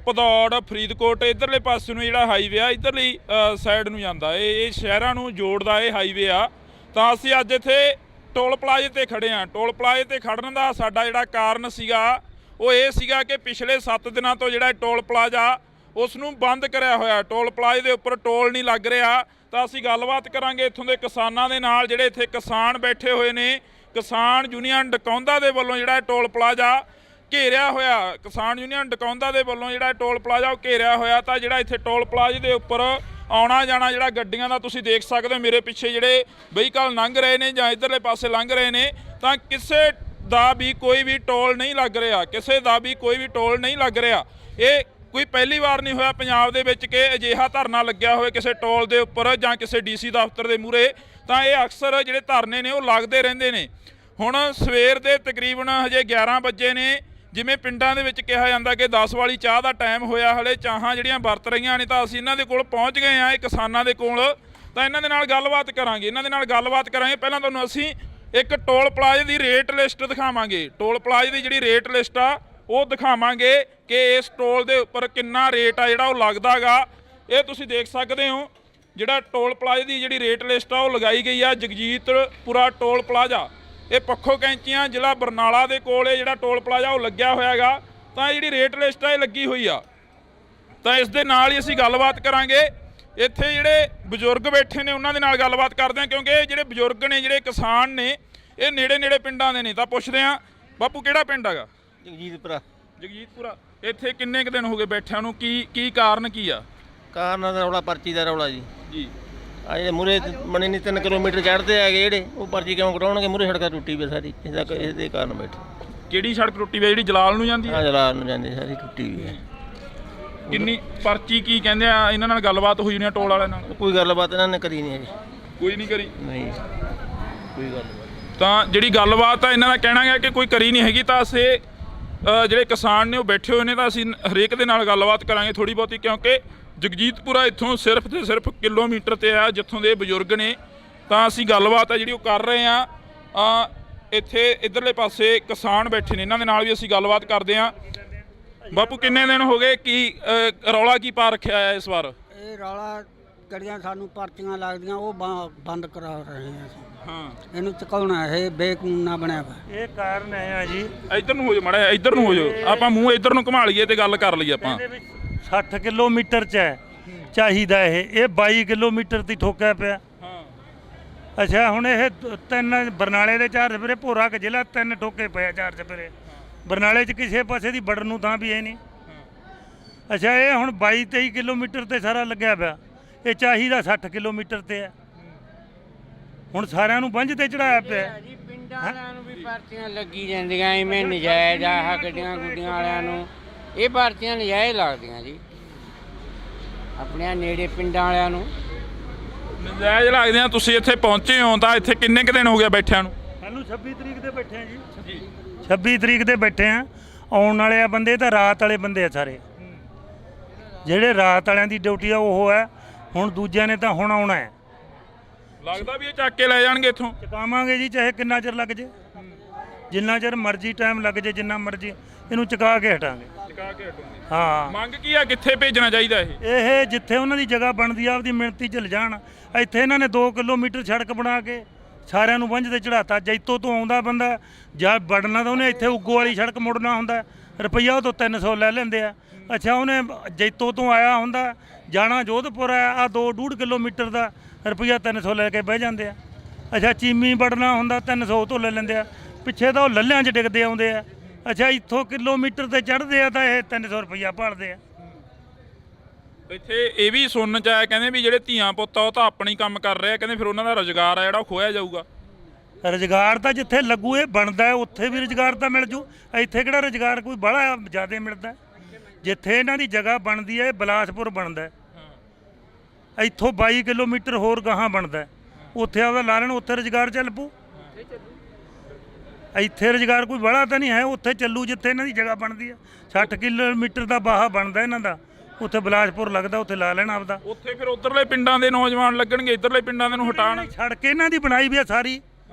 ਭਦੌੜ, ਫਰੀਦਕੋਟ ਇਧਰਲੇ ਪਾਸੇ ਨੂੰ ਜਿਹੜਾ ਹਾਈਵੇ ਆ ਇਧਰਲੀ ਸਾਈਡ ਨੂੰ ਜਾਂਦਾ। ਇਹ ਸ਼ਹਿਰਾਂ ਨੂੰ ਜੋੜਦਾ ਇਹ ਹਾਈਵੇ ਆ। ਤਾਂ ਅਸੀਂ ਅੱਜ ਇੱਥੇ ਟੋਲ ਪਲਾਜ਼ੇ ਤੇ ਖੜੇ ਆ। ਟੋਲ ਪਲਾਜ਼ੇ ਤੇ ਖੜਨ ਦਾ ਸਾਡਾ ਜਿਹੜਾ ਕਾਰਨ ਸੀਗਾ ਉਹ ਇਹ ਸੀਗਾ ਕਿ ਪਿਛਲੇ 7 ਦਿਨਾਂ ਤੋਂ ਜਿਹੜਾ ਟੋਲ ਪਲਾਜ਼ਾ ਉਸ ਨੂੰ ਬੰਦ ਕਰਿਆ ਹੋਇਆ। ਟੋਲ ਪਲਾਜ਼ੇ ਦੇ ਉੱਪਰ ਟੋਲ ਨਹੀਂ ਲੱਗ ਰਿਹਾ। ਤਾਂ ਅਸੀਂ ਗੱਲਬਾਤ ਕਰਾਂਗੇ ਇੱਥੋਂ ਦੇ ਕਿਸਾਨਾਂ ਦੇ ਨਾਲ, ਜਿਹੜੇ ਇੱਥੇ ਕਿਸਾਨ ਬੈਠੇ ਹੋਏ ਨੇ। ਕਿਸਾਨ ਯੂਨੀਅਨ ਡਕੌਂਦਾ ਦੇ ਵੱਲੋਂ ਜਿਹੜਾ ਟੋਲ ਪਲਾਜ਼ਾ ਘੇਰਿਆ ਹੋਇਆ, ਕਿਸਾਨ ਯੂਨੀਅਨ ਡਕੌਂਦਾ ਦੇ ਵੱਲੋਂ ਜਿਹੜਾ ਟੋਲ ਪਲਾਜ਼ਾ ਉਹ ਘੇਰਿਆ ਹੋਇਆ। ਤਾਂ ਜਿਹੜਾ ਇੱਥੇ ਟੋਲ ਪਲਾਜ਼ੇ ਦੇ ਉੱਪਰ ਆਉਣਾ ਜਾਣਾ ਜਿਹੜਾ ਗੱਡੀਆਂ ਦਾ ਤੁਸੀਂ ਦੇਖ ਸਕਦੇ ਹੋ, ਮੇਰੇ ਪਿੱਛੇ ਜਿਹੜੇ ਵਹੀਕਲ ਲੰਘ ਰਹੇ ਨੇ ਜਾਂ ਇੱਧਰਲੇ ਪਾਸੇ ਲੰਘ ਰਹੇ ਨੇ, ਤਾਂ ਕਿਸੇ ਦਾ ਵੀ ਕੋਈ ਵੀ ਟੋਲ ਨਹੀਂ ਲੱਗ ਰਿਹਾ, ਕਿਸੇ ਦਾ ਵੀ ਕੋਈ ਵੀ ਟੋਲ ਨਹੀਂ ਲੱਗ ਰਿਹਾ। ਇਹ ਕੋਈ ਪਹਿਲੀ ਵਾਰ ਨਹੀਂ ਹੋਇਆ ਪੰਜਾਬ ਦੇ ਵਿੱਚ ਕਿ ਅਜਿਹਾ ਧਰਨਾ ਲੱਗਿਆ ਹੋਵੇ ਕਿਸੇ ਟੋਲ ਦੇ ਉੱਪਰ ਜਾਂ ਕਿਸੇ ਡੀਸੀ ਦਫ਼ਤਰ ਦੇ ਮੂਹਰੇ। ਤਾਂ ਇਹ ਅਕਸਰ ਜਿਹੜੇ ਧਰਨੇ ਨੇ ਉਹ ਲੱਗਦੇ ਰਹਿੰਦੇ ਨੇ। ਹੁਣ ਸਵੇਰ ਦੇ ਤਕਰੀਬਨ ਹਜੇ 11 ਵਜੇ ਨੇ। ਜਿਵੇਂ ਪਿੰਡਾਂ ਦੇ ਵਿੱਚ ਕਿਹਾ ਜਾਂਦਾ ਕਿ 10 ਵਾਲੀ ਚਾਹ ਦਾ ਟਾਈਮ ਹੋਇਆ, ਹਲੇ ਚਾਹਾਂ ਜਿਹੜੀਆਂ ਵਰਤ ਰਹੀਆਂ ਨੇ। ਤਾਂ ਅਸੀਂ ਇਹਨਾਂ ਦੇ ਕੋਲ ਪਹੁੰਚ ਗਏ ਆ, ਇਹ ਕਿਸਾਨਾਂ ਦੇ ਕੋਲ। ਤਾਂ ਇਹਨਾਂ ਦੇ ਨਾਲ ਗੱਲਬਾਤ ਕਰਾਂਗੇ, ਪਹਿਲਾਂ ਤੁਹਾਨੂੰ ਅਸੀਂ ਇੱਕ ਟੋਲ ਪਲਾਜ਼ੇ ਦੀ ਰੇਟ ਲਿਸਟ ਦਿਖਾਵਾਂਗੇ। ਟੋਲ ਪਲਾਜ਼ੇ ਦੀ ਜਿਹੜੀ ਰੇਟ ਲਿਸਟ ਆ ਉਹ ਦਿਖਾਵਾਂਗੇ ਕਿ ਇਸ ਟੋਲ ਦੇ ਉੱਪਰ ਕਿੰਨਾ ਰੇਟ ਆ ਜਿਹੜਾ ਉਹ ਲੱਗਦਾ ਗਾ। ਇਹ ਤੁਸੀਂ ਦੇਖ ਸਕਦੇ ਹੋ ਜਿਹੜਾ ਟੋਲ ਪਲਾਜ਼ੇ ਦੀ ਜਿਹੜੀ ਰੇਟ ਲਿਸਟ ਆ ਉਹ ਲਗਾਈ ਗਈ ਆ। ਜਗਜੀਤਪੁਰਾ ਟੋਲ ਪਲਾਜ਼ਾ, ਇਹ ਪੱਖੋ ਕੈਂਚੀਆਂ ਜ਼ਿਲ੍ਹਾ ਬਰਨਾਲਾ ਦੇ ਕੋਲ ਇਹ ਜਿਹੜਾ ਟੋਲ ਪਲਾਜ਼ਾ ਉਹ ਲੱਗਿਆ ਹੋਇਆ ਗਾ। ਤਾਂ ਜਿਹੜੀ ਰੇਟ ਲਿਸਟ ਆ ਇਹ ਲੱਗੀ ਹੋਈ ਆ। ਤਾਂ ਇਸ ਦੇ ਨਾਲ ਹੀ ਅਸੀਂ ਗੱਲਬਾਤ ਕਰਾਂਗੇ। ਇੱਥੇ ਜਿਹੜੇ ਬਜ਼ੁਰਗ ਬੈਠੇ ਨੇ ਉਹਨਾਂ ਦੇ ਨਾਲ ਗੱਲਬਾਤ ਕਰਦੇ ਹਾਂ, ਕਿਉਂਕਿ ਇਹ ਜਿਹੜੇ ਬਜ਼ੁਰਗ ਨੇ, ਜਿਹੜੇ ਕਿਸਾਨ ਨੇ, ਇਹ ਨੇੜੇ ਨੇੜੇ ਪਿੰਡਾਂ ਦੇ ਨੇ। ਤਾਂ ਪੁੱਛਦੇ ਹਾਂ, ਬਾਪੂ ਕਿਹੜਾ ਪਿੰਡ ਹੈਗਾ? ਜਗਜੀਤਪੁਰਾ। ਇੱਥੇ ਕਿੰਨੇ ਕੁ ਦਿਨ ਹੋ ਗਏ ਬੈਠਿਆਂ ਨੂੰ? ਕੀ ਕਾਰਨ ਕੀ ਆ? ਕਾਰਨ ਦਾ ਰੌਲਾ, ਪਰਚੀ ਦਾ ਰੌਲਾ ਜੀ। ਜੀ ਅਜੇ ਮੂਰੇ ਬਣੇ ਨਹੀਂ 3 ਕਿਲੋਮੀਟਰ ਚੜ੍ਹਦੇ ਹੈਗੇ ਜਿਹੜੇ, ਉਹ ਪਰਚੀ ਕਿਉਂ ਕਟਾਉਣਗੇ? ਮੂਰੇ ਸੜਕਾਂ ਟੁੱਟੀ ਵੀ ਸਾਰੀ, ਇਹਦੇ ਕਾਰਨ ਬੈਠੇ। ਕਿਹੜੀ ਸੜਕ ਟੁੱਟੀ ਵੀ? ਜਿਹੜੀ ਜਲਾਲ ਨੂੰ ਜਾਂਦੀ ਹੈ? ਜਲਾਲ ਨੂੰ ਜਾਂਦੀ ਸਾਰੀ ਟੁੱਟੀ ਵੀ ਹੈ। ਕਿੰਨੀ ਪਰਚੀ ਕੀ ਕਹਿੰਦੇ ਆ? ਇਹਨਾਂ ਨਾਲ ਗੱਲਬਾਤ ਹੋਈ ਨਹੀਂ ਟੋਲ ਵਾਲਿਆਂ ਨਾਲ? ਕੋਈ ਗੱਲਬਾਤ ਇਹਨਾਂ ਨੇ ਕਰੀ ਨਹੀਂ ਅਜੇ। ਕੋਈ ਨਹੀਂ ਕਰੀ? ਨਹੀਂ ਕੋਈ ਗੱਲਬਾਤ। ਤਾਂ ਜਿਹੜੀ ਗੱਲਬਾਤ ਆ ਇਹਨਾਂ ਦਾ ਕਹਿਣਾ ਹੈ ਕਿ ਕੋਈ ਕਰੀ ਨਹੀਂ ਹੈਗੀ। ਤਾਂ ਅਸੀਂ ਜਿਹੜੇ ਕਿਸਾਨ ਨੇ ਉਹ ਬੈਠੇ ਹੋਏ ਨੇ। ਤਾਂ ਅਸੀਂ ਹਰੇਕ ਦੇ ਨਾਲ ਗੱਲਬਾਤ ਕਰਾਂਗੇ ਥੋੜ੍ਹੀ ਬਹੁਤੀ, ਕਿਉਂਕਿ ਜਗਜੀਤਪੁਰਾ ਇੱਥੋਂ ਸਿਰਫ ਤੇ ਸਿਰਫ ਕਿਲੋਮੀਟਰ ਤੇ ਆ ਜਿੱਥੋਂ ਦੇ ਬਜ਼ੁਰਗ ਨੇ। ਤਾਂ ਅਸੀਂ ਗੱਲਬਾਤ ਆ ਜਿਹੜੀ ਉਹ ਕਰ ਰਹੇ ਹਾਂ। ਇੱਥੇ ਇਧਰਲੇ ਪਾਸੇ ਕਿਸਾਨ ਬੈਠੇ ਨੇ, ਇਹਨਾਂ ਦੇ ਨਾਲ ਵੀ ਅਸੀਂ ਗੱਲਬਾਤ ਕਰਦੇ ਹਾਂ। ਬਾਪੂ ਕਿੰਨੇ ਦਿਨ ਹੋ ਗਏ, ਕੀ ਰੌਲਾ ਕੀ ਪਾ ਰੱਖਿਆ ਹੈ ਇਸ ਵਾਰ? ਇਹ ਰੌਲਾ ਜਿਹੜੀਆਂ ਸਾਨੂੰ ਪਰਚੀਆਂ ਲੱਗਦੀਆਂ ਉਹ ਬੰਦ ਕਰਾ ਰਹੇ ਹਾਂ ਅਸੀਂ। ਹਾਂ, ਇਹਨੂੰ ਚੁਕਾਉਣਾ ਇਹ ਬੇਕਾਨੂੰਨਾ ਬਣਿਆ ਵਾ। ਇਹ ਕਾਰਨ ਹੈ ਆ ਜੀ, ਇੱਧਰ ਨੂੰ ਹੋ ਜਾਓ ਮਾੜਾ, ਇੱਧਰ ਨੂੰ ਹੋ ਜਾਓ, ਆਪਾਂ ਮੂੰਹ ਇੱਧਰ ਨੂੰ ਘੁਮਾ ਲਈਏ ਤੇ ਗੱਲ ਕਰ ਲਈਏ ਆਪਾਂ। ਇਹਦੇ ਵਿੱਚ 60 ਕਿਲੋਮੀਟਰ ਚ ਹੈ ਚਾਹੀਦਾ, ਇਹ 22 ਕਿਲੋਮੀਟਰ ਦੀ ਠੋਕਿਆ ਪਿਆ। ਅੱਛਾ ਹੁਣ ਇਹ ਤਿੰਨ ਬਰਨਾਲੇ ਦੇ 4 ਚੁਫੇਰੇ, ਭੋਰਾ ਕ ਜ਼ਿਲ੍ਹਾ 3 ਠੋਕੇ ਪਏ 4 ਚੁਫੇਰੇ। ਬਰਨਾਲੇ 'ਚ ਕਿਸੇ ਪਾਸੇ ਦੀ ਵੜਨ ਨੂੰ ਤਾਂ ਵੀ ਇਹ ਨਹੀਂ। ਅੱਛਾ ਇਹ ਹੁਣ 22-23 ਕਿਲੋਮੀਟਰ ਤੇ ਸਾਰਾ ਲੱਗਿਆ ਪਿਆ, ਇਹ ਚਾਹੀਦਾ 60 ਕਿਲੋਮੀਟਰ ਤੇ ਹੈ। ਹੁਣ ਸਾਰਿਆਂ ਨੂੰ ਬੰਝ ਤੇ ਚੜਾਇਆ ਪਿਆ ਜੀ। ਪਿੰਡਾਂ ਵਾਲਿਆਂ ਨੂੰ ਵੀ ਪਰਚੀਆਂ ਲੱਗੀ ਜਾਂਦੀਆਂ ਐਵੇਂ ਨਜਾਇਜ਼ ਆਹ ਗੱਡੀਆਂ ਗੁੱਡੀਆਂ ਵਾਲਿਆਂ ਨੂੰ, ਇਹ ਪਰਚੀਆਂ ਨਜਾਇਜ਼ ਲੱਗਦੀਆਂ ਜੀ। ਆਪਣੇ ਨੇੜੇ ਪਿੰਡਾਂ ਵਾਲਿਆਂ ਨੂੰ ਨਜਾਇਜ਼ ਲੱਗਦੇ ਆ। ਤੁਸੀਂ ਇੱਥੇ ਪਹੁੰਚੇ ਹੋ ਤਾਂ ਇੱਥੇ ਕਿੰਨੇ ਕੁ ਦਿਨ ਹੋ ਗਿਆ ਬੈਠਿਆਂ ਨੂੰ? ਸਾਨੂੰ 26 ਤਰੀਕ ਦੇ ਬੈਠੇ ਆ ਜੀ, 26 ਤਰੀਕ ਦੇ ਬੈਠੇ ਆ। ਆਉਣ ਵਾਲੇ ਆ ਬੰਦੇ ਤਾਂ ਰਾਤ ਵਾਲੇ ਬੰਦੇ ਆ ਸਾਰੇ, ਜਿਹੜੇ ਰਾਤ ਵਾਲਿਆਂ ਦੀ ਡਿਊਟੀ ਆ ਉਹ ਹੈ। ਹੁਣ ਦੂਜਿਆਂ ਨੇ ਤਾਂ ਹੁਣ ਆਉਣਾ ਹੈ। ਲੱਗਦਾ ਵੀ ਇਹ ਚੱਕ ਕੇ ਲੈ ਜਾਣਗੇ ਇੱਥੋਂ? ਚੁਕਾਵਾਂਗੇ ਜੀ, ਚਾਹੇ ਕਿੰਨਾ ਚਿਰ ਲੱਗ ਜੇ, ਜਿੰਨਾ ਚਿਰ ਮਰਜ਼ੀ ਟਾਈਮ ਲੱਗ ਜੇ, ਜਿੰਨਾ ਮਰਜ਼ੀ ਇਹਨੂੰ ਚੁਕਾ ਕੇ ਹਟਾਂਗੇ। ਚੁਕਾ ਕੇ ਹਟੂਗੇ। ਹਾਂ, ਮੰਗ ਕੀ ਆ, ਕਿੱਥੇ ਭੇਜਣਾ ਚਾਹੀਦਾ ਇਹ ਜਿੱਥੇ ਉਹਨਾਂ ਦੀ ਜਗ੍ਹਾ ਬਣਦੀ ਆ ਆਪਦੀ ਮਿਣਤੀ 'ਚ ਲਿਜਾਣ। ਇੱਥੇ ਇਹਨਾਂ ਨੇ 2 ਕਿਲੋਮੀਟਰ ਸੜਕ ਬਣਾ ਕੇ ਸਾਰਿਆਂ ਨੂੰ ਬੰਝ ਤੇ ਚੜਾਤਾ। ਜੈਤੋ ਤੋਂ ਆਉਂਦਾ ਬੰਦਾ ਜਾਂ ਵੜਨਾ ਤਾਂ ਉਹਨੇ ਇੱਥੇ ਉੱਗੋ ਵਾਲੀ ਸੜਕ ਮੁੜਨਾ ਹੁੰਦਾ, ਰੁਪਈਆ ਉਹ ਤੋਂ 300 ਲੈ ਲੈਂਦੇ ਆ। ਅੱਛਾ ਉਹਨੇ ਜੈਤੋ ਤੋਂ ਆਇਆ ਹੁੰਦਾ, ਜਾਣਾ ਜੋਧਪੁਰ ਆ 2.5 ਕਿਲੋਮੀਟਰ ਦਾ, ਰੁਪਈਆ 300 ਲੈ ਕੇ ਬਹਿ ਜਾਂਦੇ ਆ। ਅੱਛਾ ਚੀਮੀ ਵੜਨਾ ਹੁੰਦਾ 300 ਤੋਂ ਲੈ ਲੈਂਦੇ ਆ। ਪਿੱਛੇ ਤਾਂ ਉਹ ਲੱਲਿਆਂ 'ਚ ਡਿੱਗਦੇ ਆਉਂਦੇ ਆ। ਅੱਛਾ ਇੱਥੋਂ ਕਿਲੋਮੀਟਰ ਤੇ ਚੜ੍ਹਦੇ ਆ ਤਾਂ ਇਹ 300 ਰੁਪਈਆ ਭਾਲਦੇ ਆ। ਇੱਥੇ ਇਹ ਵੀ ਸੁਣਨ ਚ ਆਇਆ, ਕਹਿੰਦੇ ਵੀ ਜਿਹੜੇ ਧੀਆਂ ਪੁੱਤ ਆ ਉਹ ਤਾਂ ਆਪਣੀ ਕੰਮ ਕਰ ਰਹੇ ਆ, ਕਹਿੰਦੇ ਫਿਰ ਉਹਨਾਂ ਦਾ ਰੁਜ਼ਗਾਰ ਆ ਜਿਹੜਾ ਉਹ ਖੋਇਆ ਜਾਊਗਾ। ਰੁਜ਼ਗਾਰ ਤਾਂ ਜਿੱਥੇ ਲੱਗੂ ਇਹ ਬਣਦਾ ਹੈ, ਉੱਥੇ ਵੀ ਰੁਜ਼ਗਾਰ ਤਾਂ ਮਿਲ ਜੂ। ਇੱਥੇ ਕਿਹੜਾ ਰੁਜ਼ਗਾਰ ਕੋਈ ਬਾਹਲਾ ਜ਼ਿਆਦਾ ਮਿਲਦਾ? ਜਿੱਥੇ ਇਹਨਾਂ ਦੀ ਜਗ੍ਹਾ ਬਣਦੀ ਹੈ, ਇਹ ਬਿਲਾਸਪੁਰ ਬਣਦਾ ਹੈ। ਇੱਥੋਂ 22 ਕਿਲੋਮੀਟਰ ਹੋਰ ਗਾਹਾਂ ਬਣਦਾ, ਉੱਥੇ ਆਪਦਾ ਲਾ ਲੈਣ, ਉੱਥੇ ਰੁਜ਼ਗਾਰ ਚੱਲ ਪੂ। ਇੱਥੇ ਰੁਜ਼ਗਾਰ ਕੋਈ ਬਾਹਲਾ ਤਾਂ ਨਹੀਂ ਹੈ, ਉੱਥੇ ਚੱਲੂ ਜਿੱਥੇ ਇਹਨਾਂ ਦੀ ਜਗ੍ਹਾ ਬਣਦੀ ਹੈ। 60 ਕਿਲੋਮੀਟਰ ਦਾ ਬਾਹਾ ਬਣਦਾ ਇਹਨਾਂ ਦਾ, ਉੱਥੇ ਬਿਲਾਸਪੁਰ ਲੱਗਦਾ, ਉੱਥੇ ਲਾ ਲੈਣਾ ਆਪਦਾ। ਉੱਥੇ ਫਿਰ ਉਧਰਲੇ ਪਿੰਡਾਂ ਦੇ ਨੌਜਵਾਨ ਲੱਗਣਗੇ, ਇੱਧਰਲੇ ਪਿੰਡਾਂ ਦੇ ਨੂੰ ਹਟਾਣ। ਸੜਕ ਇਹਨਾਂ ਦੀ ਬਣਾਈ ਵੀ ਆ ਸਾਰੀ,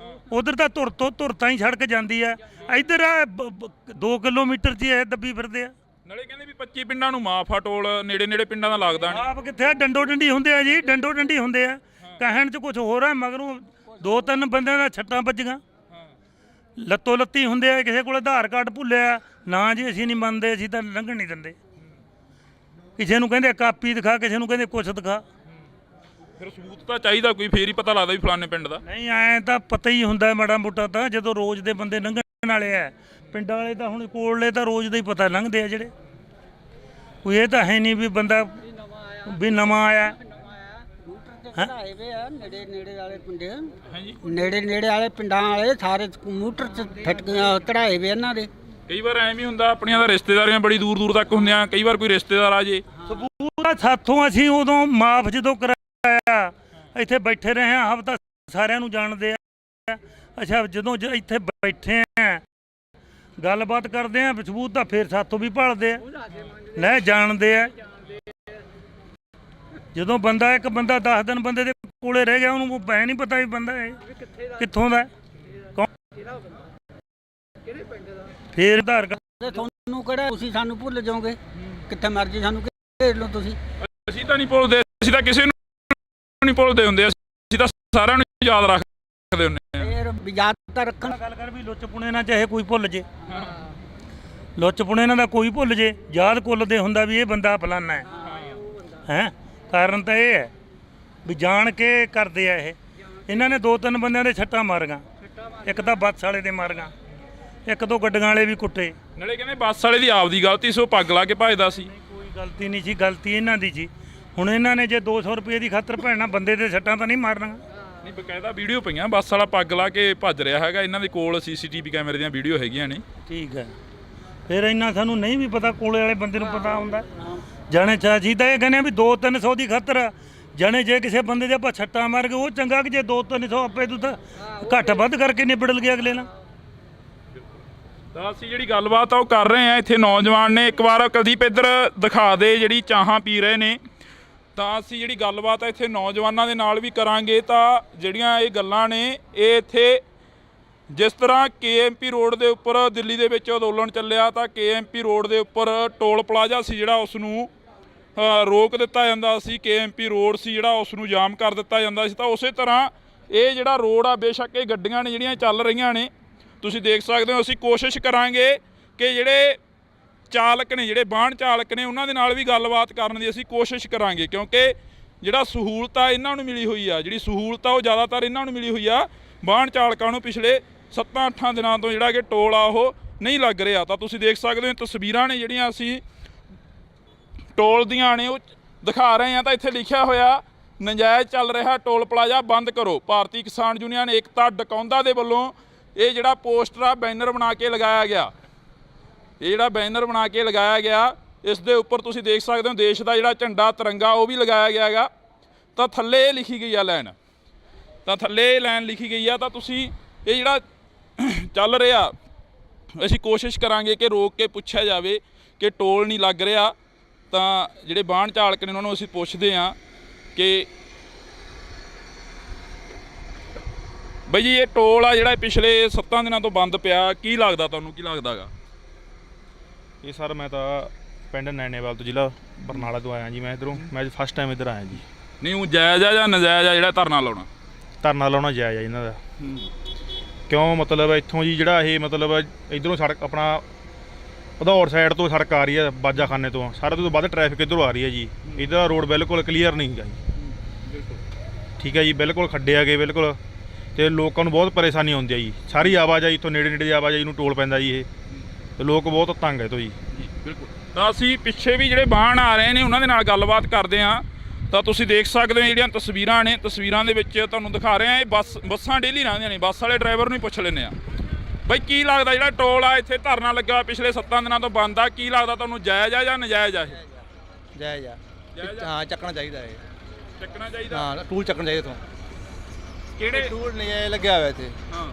ਉਧਰ ਤਾਂ ਧੁਰ ਤਾਂ ਹੀ ਸੜਕ ਜਾਂਦੀ ਆ। ਇੱਧਰ 2 ਕਿਲੋਮੀਟਰ 'ਚ ਇਹ ਦੱਬੀ ਫਿਰਦੇ ਆ। ਨਾਲੇ ਕਹਿੰਦੇ ਵੀ 25 ਪਿੰਡਾਂ ਨੂੰ ਮਾਫ ਆ ਟੋਲ, ਨੇੜੇ ਲੱਗਦਾ ਦਾ ਲੱਗਦਾ ਨਹੀਂ। ਆਪ ਕਿੱਥੇ ਆ, ਡੰਡੋ ਡੰਡੀ ਹੁੰਦੇ ਆ ਜੀ, ਡੰਡੋ ਡੰਡੀ ਹੁੰਦੇ ਆ। ਕਹਿਣ 'ਚ ਕੁਝ ਹੋਰ ਆ, ਮਗਰੋਂ 2-3 ਬੰਦਿਆਂ ਦਾ ਛੱਟਾਂ ਵੱਜੀਆਂ, ਲੱਤੋ ਲੱਤੀ ਹੁੰਦੇ ਆ। ਕਿਸੇ ਕੋਲ ਆਧਾਰ ਕਾਰਡ ਭੁੱਲਿਆ ਨਾ ਜੀ, ਅਸੀਂ ਨਹੀਂ ਮੰਨਦੇ, ਅਸੀਂ ਤਾਂ ਲੰਘਣ ਨਹੀਂ ਦਿੰਦੇ। ਕਿਸੇ ਨੂੰ ਕਹਿੰਦੇ ਕਾਪੀ ਦਿਖਾ, ਕਿਸੇ ਨੂੰ ਕਹਿੰਦੇ ਕੁਛ ਦਿਖਾ। ਫਿਰ ਸਬੂਤ ਤਾਂ ਚਾਹੀਦਾ ਕੋਈ, ਫੇਰ ਹੀ ਪਤਾ ਲੱਗਦਾ ਵੀ ਫਲਾਣੇ ਪਿੰਡ ਦਾ। ਨਹੀਂ ਐਂ ਤਾਂ ਪਤਾ ਹੀ ਹੁੰਦਾ ਮਾੜਾ ਮੋਟਾ ਤਾਂ, ਜਦੋਂ ਰੋਜ਼ ਦੇ ਬੰਦੇ ਲੰਘਣ ਵਾਲੇ ਆ। ਪਿੰਡਾਂ ਵਾਲੇ ਤਾਂ ਹੁਣ ਕੋਲਲੇ ਤਾਂ ਰੋਜ਼ ਦਾ ਹੀ ਪਤਾ ਲੰਘਦੇ ਆ ਜਿਹੜੇ। ਕੋਈ ਇਹ ਤਾਂ ਹੈ ਨਹੀਂ ਵੀ ਬੰਦਾ ਵੀ ਨਵਾਂ ਆਇਆ। ਚੜਾਏ ਵੇ ਆ ਨੇੜੇ ਵਾਲੇ ਪਿੰਡ, ਨੇੜੇ ਵਾਲੇ ਪਿੰਡਾਂ ਵਾਲੇ ਸਾਰੇ ਕੰਪਿਊਟਰ 'ਚ ਫਿੱਟ ਚੜਾਏ ਵੇ ਇਹਨਾਂ ਦੇ। ਕਈ ਵਾਰ ਐਵੇਂ ਹੁੰਦਾ, ਆਪਣੀਆਂ ਤਾਂ ਰਿਸ਼ਤੇਦਾਰੀਆਂ ਬੜੀ ਦੂਰ ਤੱਕ ਹੁੰਦੀਆਂ, ਕਈ ਵਾਰ ਕੋਈ ਰਿਸ਼ਤੇਦਾਰ ਆ ਜੇ। ਸਬੂਤ ਸਾਥੋਂ ਅਸੀਂ ਉਦੋਂ ਮਾਫ ਜਦੋਂ ਕਰਾਇਆ, ਇੱਥੇ ਬੈਠੇ ਰਹੇ ਹਾਂ ਹਫ਼ਤਾ, ਸਾਰਿਆਂ ਨੂੰ ਜਾਣਦੇ ਆ। ਅੱਛਾ ਜਦੋਂ ਇੱਥੇ ਬੈਠੇ ਆ ਗੱਲਬਾਤ ਕਰਦੇ ਆ, ਸਬੂਤ ਤਾਂ ਫਿਰ ਸਾਥੋਂ ਵੀ ਭਾਲਦੇ ਆ, ਲੈ ਜਾਣਦੇ ਆ। ਜਦੋਂ ਬੰਦਾ ਇੱਕ ਬੰਦਾ 10 ਦਿਨ ਬੰਦੇ ਦੇ ਕੋਲੇ ਰਹਿ ਗਿਆ, ਉਹਨੂੰ ਪੈ ਨਹੀਂ ਪਤਾ ਵੀ ਬੰਦਾ ਇਹ ਕਿੱਥੋਂ ਦਾ, ਫਿਰ ਆਧਾਰ ਕਾਰਡ। ਤੁਹਾਨੂੰ ਕਿਹੜਾ ਤੁਸੀਂ ਸਾਨੂੰ ਭੁੱਲ ਜਾਓਗੇ, ਕਿੱਥੇ ਮਰਜੀ ਸਾਨੂੰ ਘੇਰ ਲਓ ਤੁਸੀਂ। ਅਸੀਂ ਤਾਂ ਨਹੀਂ ਭੁੱਲਦੇ, ਅਸੀਂ ਤਾਂ ਕਿਸੇ ਨੂੰ ਨਹੀਂ ਭੁੱਲਦੇ ਹੁੰਦੇ, ਅਸੀਂ ਤਾਂ ਸਾਰਿਆਂ ਨੂੰ ਯਾਦ ਰੱਖਦੇ ਹੁੰਦੇ ਆ। ਫਿਰ ਯਾਦ ਤਾਂ ਰੱਖਣ। ਗੱਲ ਕਰ ਵੀ ਲੁੱਚ ਪੁਣੇ ਨਾ ਚਾਹੇ ਕੋਈ ਭੁੱਲ ਜੇ, ਲੁੱਚ ਪੁਣੇ ਇਹਨਾਂ ਦਾ ਕੋਈ ਭੁੱਲ ਜੇ, ਯਾਦ ਕੁੱਲਦੇ ਹੁੰਦਾ ਵੀ ਇਹ ਬੰਦਾ ਫਲਾਨਾ ਹੈ। ਹੈਂ ਕਾਰਨ ਤਾਂ ਇਹ ਹੈ ਵੀ ਜਾਣ ਕੇ ਕਰਦੇ ਆ ਇਹ। ਇਹਨਾਂ ਨੇ 2-3 ਬੰਦਿਆਂ ਦੇ ਛੱਟਾਂ ਮਾਰੀਆਂ, ਇੱਕ ਤਾਂ ਬੱਸ ਵਾਲੇ ਦੇ ਮਾਰੀਆਂ, ਇੱਕ ਦੋ ਗੱਡੀਆਂ ਵਾਲੇ ਵੀ ਕੁੱਟੇ। ਨਾਲੇ ਕਹਿੰਦੇ ਬੱਸ ਵਾਲੇ ਦੀ ਆਪਦੀ ਗਲਤੀ ਸੀ, ਉਹ ਪੱਗ ਲਾ ਕੇ ਭੱਜਦਾ ਸੀ। ਕੋਈ ਗਲਤੀ ਨਹੀਂ ਸੀ, ਗਲਤੀ ਇਹਨਾਂ ਦੀ ਸੀ। ਹੁਣ ਇਹਨਾਂ ਨੇ ਜੇ 200 ਰੁਪਏ ਦੀ ਖਾਤਰ ਭੈਣਾ ਬੰਦੇ ਦੇ ਛੱਟਾਂ ਤਾਂ ਨਹੀਂ ਮਾਰਨੀਆਂ। ਨਹੀਂ ਬਕਾਇਦਾ ਵੀਡੀਓ ਪਈਆਂ, ਬੱਸ ਵਾਲਾ ਪੱਗ ਲਾ ਕੇ ਭੱਜ ਰਿਹਾ ਹੈਗਾ, ਇਹਨਾਂ ਦੇ ਕੋਲ CCTV ਕੈਮਰੇ ਦੀਆਂ ਵੀਡੀਓ ਹੈਗੀਆਂ ਨੇ। ਠੀਕ ਹੈ, ਫਿਰ ਇੰਨਾ ਸਾਨੂੰ ਨਹੀਂ ਵੀ ਪਤਾ, ਕੋਲੇ ਵਾਲੇ ਬੰਦੇ ਨੂੰ ਪਤਾ ਹੁੰਦਾ। ਜਾਣੇ ਚਾਹੀ ਤਾਂ ਇਹ ਕਹਿੰਦੇ ਵੀ 200-300 ਦੀ ਖਾਤਰ ਜਾਣੇ, ਜੇ ਕਿਸੇ ਬੰਦੇ ਦੇ ਆਪਾਂ ਛੱਟਾਂ ਮਾਰ ਕੇ ਉਹ ਚੰਗਾ ਕਿ ਜੇ 200-300 ਆਪੇ ਤੂੰ ਤਾਂ ਘੱਟ ਵੱਧ ਕਰਕੇ ਨਿਬੜ ਗਿਆ ਅਗਲੇ ਨਾਲ। ਤਾਂ ਅਸੀਂ ਜਿਹੜੀ ਗੱਲਬਾਤ ਆ ਉਹ ਕਰ ਰਹੇ ਆ। ਇੱਥੇ ਨੌਜਵਾਨ ਨੇ, ਇੱਕ ਵਾਰ ਕੁਲਦੀਪ ਇੱਧਰ ਦਿਖਾ ਦੇ, ਜਿਹੜੀ ਚਾਹਾਂ ਪੀ ਰਹੇ ਨੇ। ਤਾਂ ਅਸੀਂ ਜਿਹੜੀ ਗੱਲਬਾਤ ਆ ਇੱਥੇ ਨੌਜਵਾਨਾਂ ਦੇ ਨਾਲ ਵੀ ਕਰਾਂਗੇ। ਤਾਂ ਜਿਹੜੀਆਂ ਇਹ ਗੱਲਾਂ ਨੇ ਇਹ ਇੱਥੇ ਜਿਸ ਤਰ੍ਹਾਂ KMP ਰੋਡ ਦੇ ਉੱਪਰ ਦਿੱਲੀ ਦੇ ਵਿੱਚ ਅੰਦੋਲਨ ਚੱਲਿਆ ਤਾਂ KMP ਰੋਡ ਦੇ ਉੱਪਰ ਟੋਲ ਪਲਾਜ਼ਾ ਸੀ ਜਿਹੜਾ ਉਸ ਨੂੰ ਰੋਕ ਦਿੱਤਾ ਜਾਂਦਾ ਸੀ। KMP ਰੋਡ ਸੀ ਜਿਹੜਾ ਉਸ ਨੂੰ ਜਾਮ ਕਰ ਦਿੱਤਾ ਜਾਂਦਾ ਸੀ। ਤਾਂ ਉਸੇ ਤਰ੍ਹਾਂ ਇਹ ਜਿਹੜਾ ਰੋਡ ਆ, ਬੇਸ਼ੱਕ ਇਹ ਗੱਡੀਆਂ ਨੇ ਜਿਹੜੀਆਂ ਚੱਲ ਰਹੀਆਂ ਨੇ, ਤੁਸੀਂ ਦੇਖ ਸਕਦੇ ਹੋ। ਅਸੀਂ ਕੋਸ਼ਿਸ਼ ਕਰਾਂਗੇ ਕਿ ਜਿਹੜੇ ਚਾਲਕ ਨੇ, ਜਿਹੜੇ ਵਾਹਨ ਚਾਲਕ ਨੇ, ਉਹਨਾਂ ਦੇ ਨਾਲ ਵੀ ਗੱਲਬਾਤ ਕਰਨ ਦੀ ਅਸੀਂ ਕੋਸ਼ਿਸ਼ ਕਰਾਂਗੇ, ਕਿਉਂਕਿ ਜਿਹੜਾ ਸਹੂਲਤ ਆ ਇਹਨਾਂ ਨੂੰ ਮਿਲੀ ਹੋਈ ਆ, ਜਿਹੜੀ ਸਹੂਲਤ ਆ ਉਹ ਜ਼ਿਆਦਾਤਰ ਇਹਨਾਂ ਨੂੰ ਮਿਲੀ ਹੋਈ ਆ। ਵਾਹਨ ਚਾਲਕਾਂ ਨੂੰ ਪਿਛਲੇ 7-8 ਦਿਨਾਂ ਤੋਂ ਜਿਹੜਾ ਕਿ ਟੋਲ ਆ ਉਹ ਨਹੀਂ ਲੱਗ ਰਿਹਾ। ਤਾਂ ਤੁਸੀਂ ਦੇਖ ਸਕਦੇ ਹੋ ਤਸਵੀਰਾਂ ਨੇ ਜਿਹੜੀਆਂ ਅਸੀਂ ਟੋਲ ਦੀਆਂ ਨੇ ਉਹ ਦਿਖਾ ਰਹੇ ਹਾਂ। ਤਾਂ ਇੱਥੇ ਲਿਖਿਆ ਹੋਇਆ ਨਜਾਇਜ਼ ਚੱਲ ਰਿਹਾ ਟੋਲ ਪਲਾਜ਼ਾ ਬੰਦ ਕਰੋ। ਭਾਰਤੀ ਕਿਸਾਨ ਯੂਨੀਅਨ ਏਕਤਾ ਡਕੌਂਦਾ ਦੇ ਵੱਲੋਂ ਇਹ ਜਿਹੜਾ ਪੋਸਟਰ ਆ, ਬੈਨਰ ਬਣਾ ਕੇ ਲਗਾਇਆ ਗਿਆ। ਇਹ ਜਿਹੜਾ ਬੈਨਰ ਬਣਾ ਕੇ ਲਗਾਇਆ ਗਿਆ, ਇਸ ਦੇ ਉੱਪਰ ਤੁਸੀਂ ਦੇਖ ਸਕਦੇ ਹੋ ਦੇਸ਼ ਦਾ ਜਿਹੜਾ ਝੰਡਾ ਤਿਰੰਗਾ ਉਹ ਵੀ ਲਗਾਇਆ ਗਿਆ ਹੈਗਾ। ਤਾਂ ਥੱਲੇ ਇਹ ਲਿਖੀ ਗਈ ਆ ਲਾਈਨ, ਤਾਂ ਥੱਲੇ ਇਹ ਲਾਈਨ ਲਿਖੀ ਗਈ ਆ। ਤਾਂ ਤੁਸੀਂ ਇਹ ਜਿਹੜਾ ਚੱਲ ਰਿਹਾ, ਅਸੀਂ ਕੋਸ਼ਿਸ਼ ਕਰਾਂਗੇ ਕਿ ਰੋਕ ਕੇ ਪੁੱਛਿਆ ਜਾਵੇ ਕਿ ਟੋਲ ਨਹੀਂ ਲੱਗ ਰਿਹਾ। ਤਾਂ ਜਿਹੜੇ ਵਾਹਨ ਚਾਲਕ ਨੇ ਉਹਨਾਂ ਨੂੰ ਅਸੀਂ ਪੁੱਛਦੇ ਹਾਂ ਕਿ ਬਈ ਜੀ ਇਹ ਟੋਲ ਆ ਜਿਹੜਾ ਪਿਛਲੇ 7 ਦਿਨਾਂ ਤੋਂ ਬੰਦ ਪਿਆ, ਕੀ ਲੱਗਦਾ ਤੁਹਾਨੂੰ, ਕੀ ਲੱਗਦਾ ਗਾ? ਇਹ ਸਰ ਮੈਂ ਤਾਂ ਪਿੰਡ ਨੈਣੇਵਾਲ ਤੋਂ, ਜ਼ਿਲ੍ਹਾ ਬਰਨਾਲਾ ਤੋਂ ਆਇਆ ਜੀ। ਮੈਂ ਇੱਧਰੋਂ ਫਸਟ ਟਾਈਮ ਇੱਧਰ ਆਇਆ ਜੀ। ਨਹੀਂ ਉਹ ਜਾਇਜ਼ ਆ ਜਾਂ ਨਜਾਇਜ਼ ਆ ਜਿਹੜਾ ਧਰਨਾ ਲਾਉਣਾ? ਧਰਨਾ ਲਾਉਣਾ ਜਾਇਜ਼ ਆ ਇਹਨਾਂ ਦਾ। ਕਿਉਂ ਮਤਲਬ ਇੱਥੋਂ ਜੀ ਜਿਹੜਾ ਇਹ ਮਤਲਬ ਇੱਧਰੋਂ ਸੜਕ ਆਪਣਾ ਭਦੌੜ ਸਾਈਡ ਤੋਂ ਸੜਕ ਆ ਰਹੀ ਹੈ, ਬਾਜਾਖਾਨੇ ਤੋਂ ਸਾਰਾ ਤੋਂ ਵੱਧ ਟ੍ਰੈਫਿਕ ਇੱਧਰੋਂ ਆ ਰਹੀ ਹੈ ਜੀ। ਇਹਦਾ ਰੋਡ ਬਿਲਕੁਲ ਕਲੀਅਰ ਨਹੀਂ ਹੈਗਾ ਜੀ। ਠੀਕ ਹੈ ਜੀ, ਬਿਲਕੁਲ ਖੱਡੇ ਆ ਗਏ ਬਿਲਕੁਲ, ਅਤੇ ਲੋਕਾਂ ਨੂੰ ਬਹੁਤ ਪਰੇਸ਼ਾਨੀ ਆਉਂਦੀ ਹੈ ਜੀ। ਸਾਰੀ ਆਵਾਜਾਈ ਇੱਥੋਂ ਨੇੜੇ ਨੇੜੇ ਦੀ ਆਵਾਜਾਈ ਨੂੰ ਟੋਲ ਪੈਂਦਾ ਜੀ ਇਹ, ਤੇ ਲੋਕ ਬਹੁਤ ਤੰਗ ਹੈ ਤੋਂ ਜੀ। ਬਿਲਕੁਲ। ਤਾਂ ਅਸੀਂ ਪਿੱਛੇ ਵੀ ਜਿਹੜੇ ਵਾਹਨ ਆ ਰਹੇ ਨੇ ਉਹਨਾਂ ਦੇ ਨਾਲ ਗੱਲਬਾਤ ਕਰਦੇ ਹਾਂ। ਤਾਂ ਤੁਸੀਂ ਦੇਖ ਸਕਦੇ ਹੋ ਜਿਹੜੀਆਂ ਤਸਵੀਰਾਂ ਨੇ, ਤਸਵੀਰਾਂ ਦੇ ਵਿੱਚ ਤੁਹਾਨੂੰ ਦਿਖਾ ਰਹੇ ਹਾਂ ਇਹ ਬੱਸਾਂ ਡੇਲੀ ਲੰਘਦੀਆਂ ਨੇ। ਬੱਸ ਵਾਲੇ ਡਰਾਈਵਰ ਨੂੰ ਹੀ ਪੁੱਛ ਲੈਂਦੇ ਹਾਂ, ਬਈ ਕੀ ਲੱਗਦਾ ਜਿਹੜਾ ਟੋਲ ਆ ਇੱਥੇ ਧਰਨਾ ਲੱਗਾ ਪਿਛਲੇ 7 ਦਿਨਾਂ ਤੋਂ ਬੰਦ ਆ, ਕੀ ਲੱਗਦਾ ਤੁਹਾਨੂੰ, ਜਾਇਜ਼ ਆ ਜਾਂ ਨਜਾਇਜ਼ ਆ? ਇਹ ਜਾਇਜ਼ ਆ। ਹਾਂ, ਚੱਕਣਾ ਚਾਹੀਦਾ ਇਹ, ਚੱਕਣਾ ਚਾਹੀਦਾ। ਹਾਂ, ਟੂਲ ਚੱਕਣਾ ਚਾਹੀਦਾ ਤੋਂ। ਕਿਹੜੇ ਟੂਲ ਨਜਾਇਜ਼ ਲੱਗਿਆ ਹੋਇਆ ਇੱਥੇ? ਹਾਂ,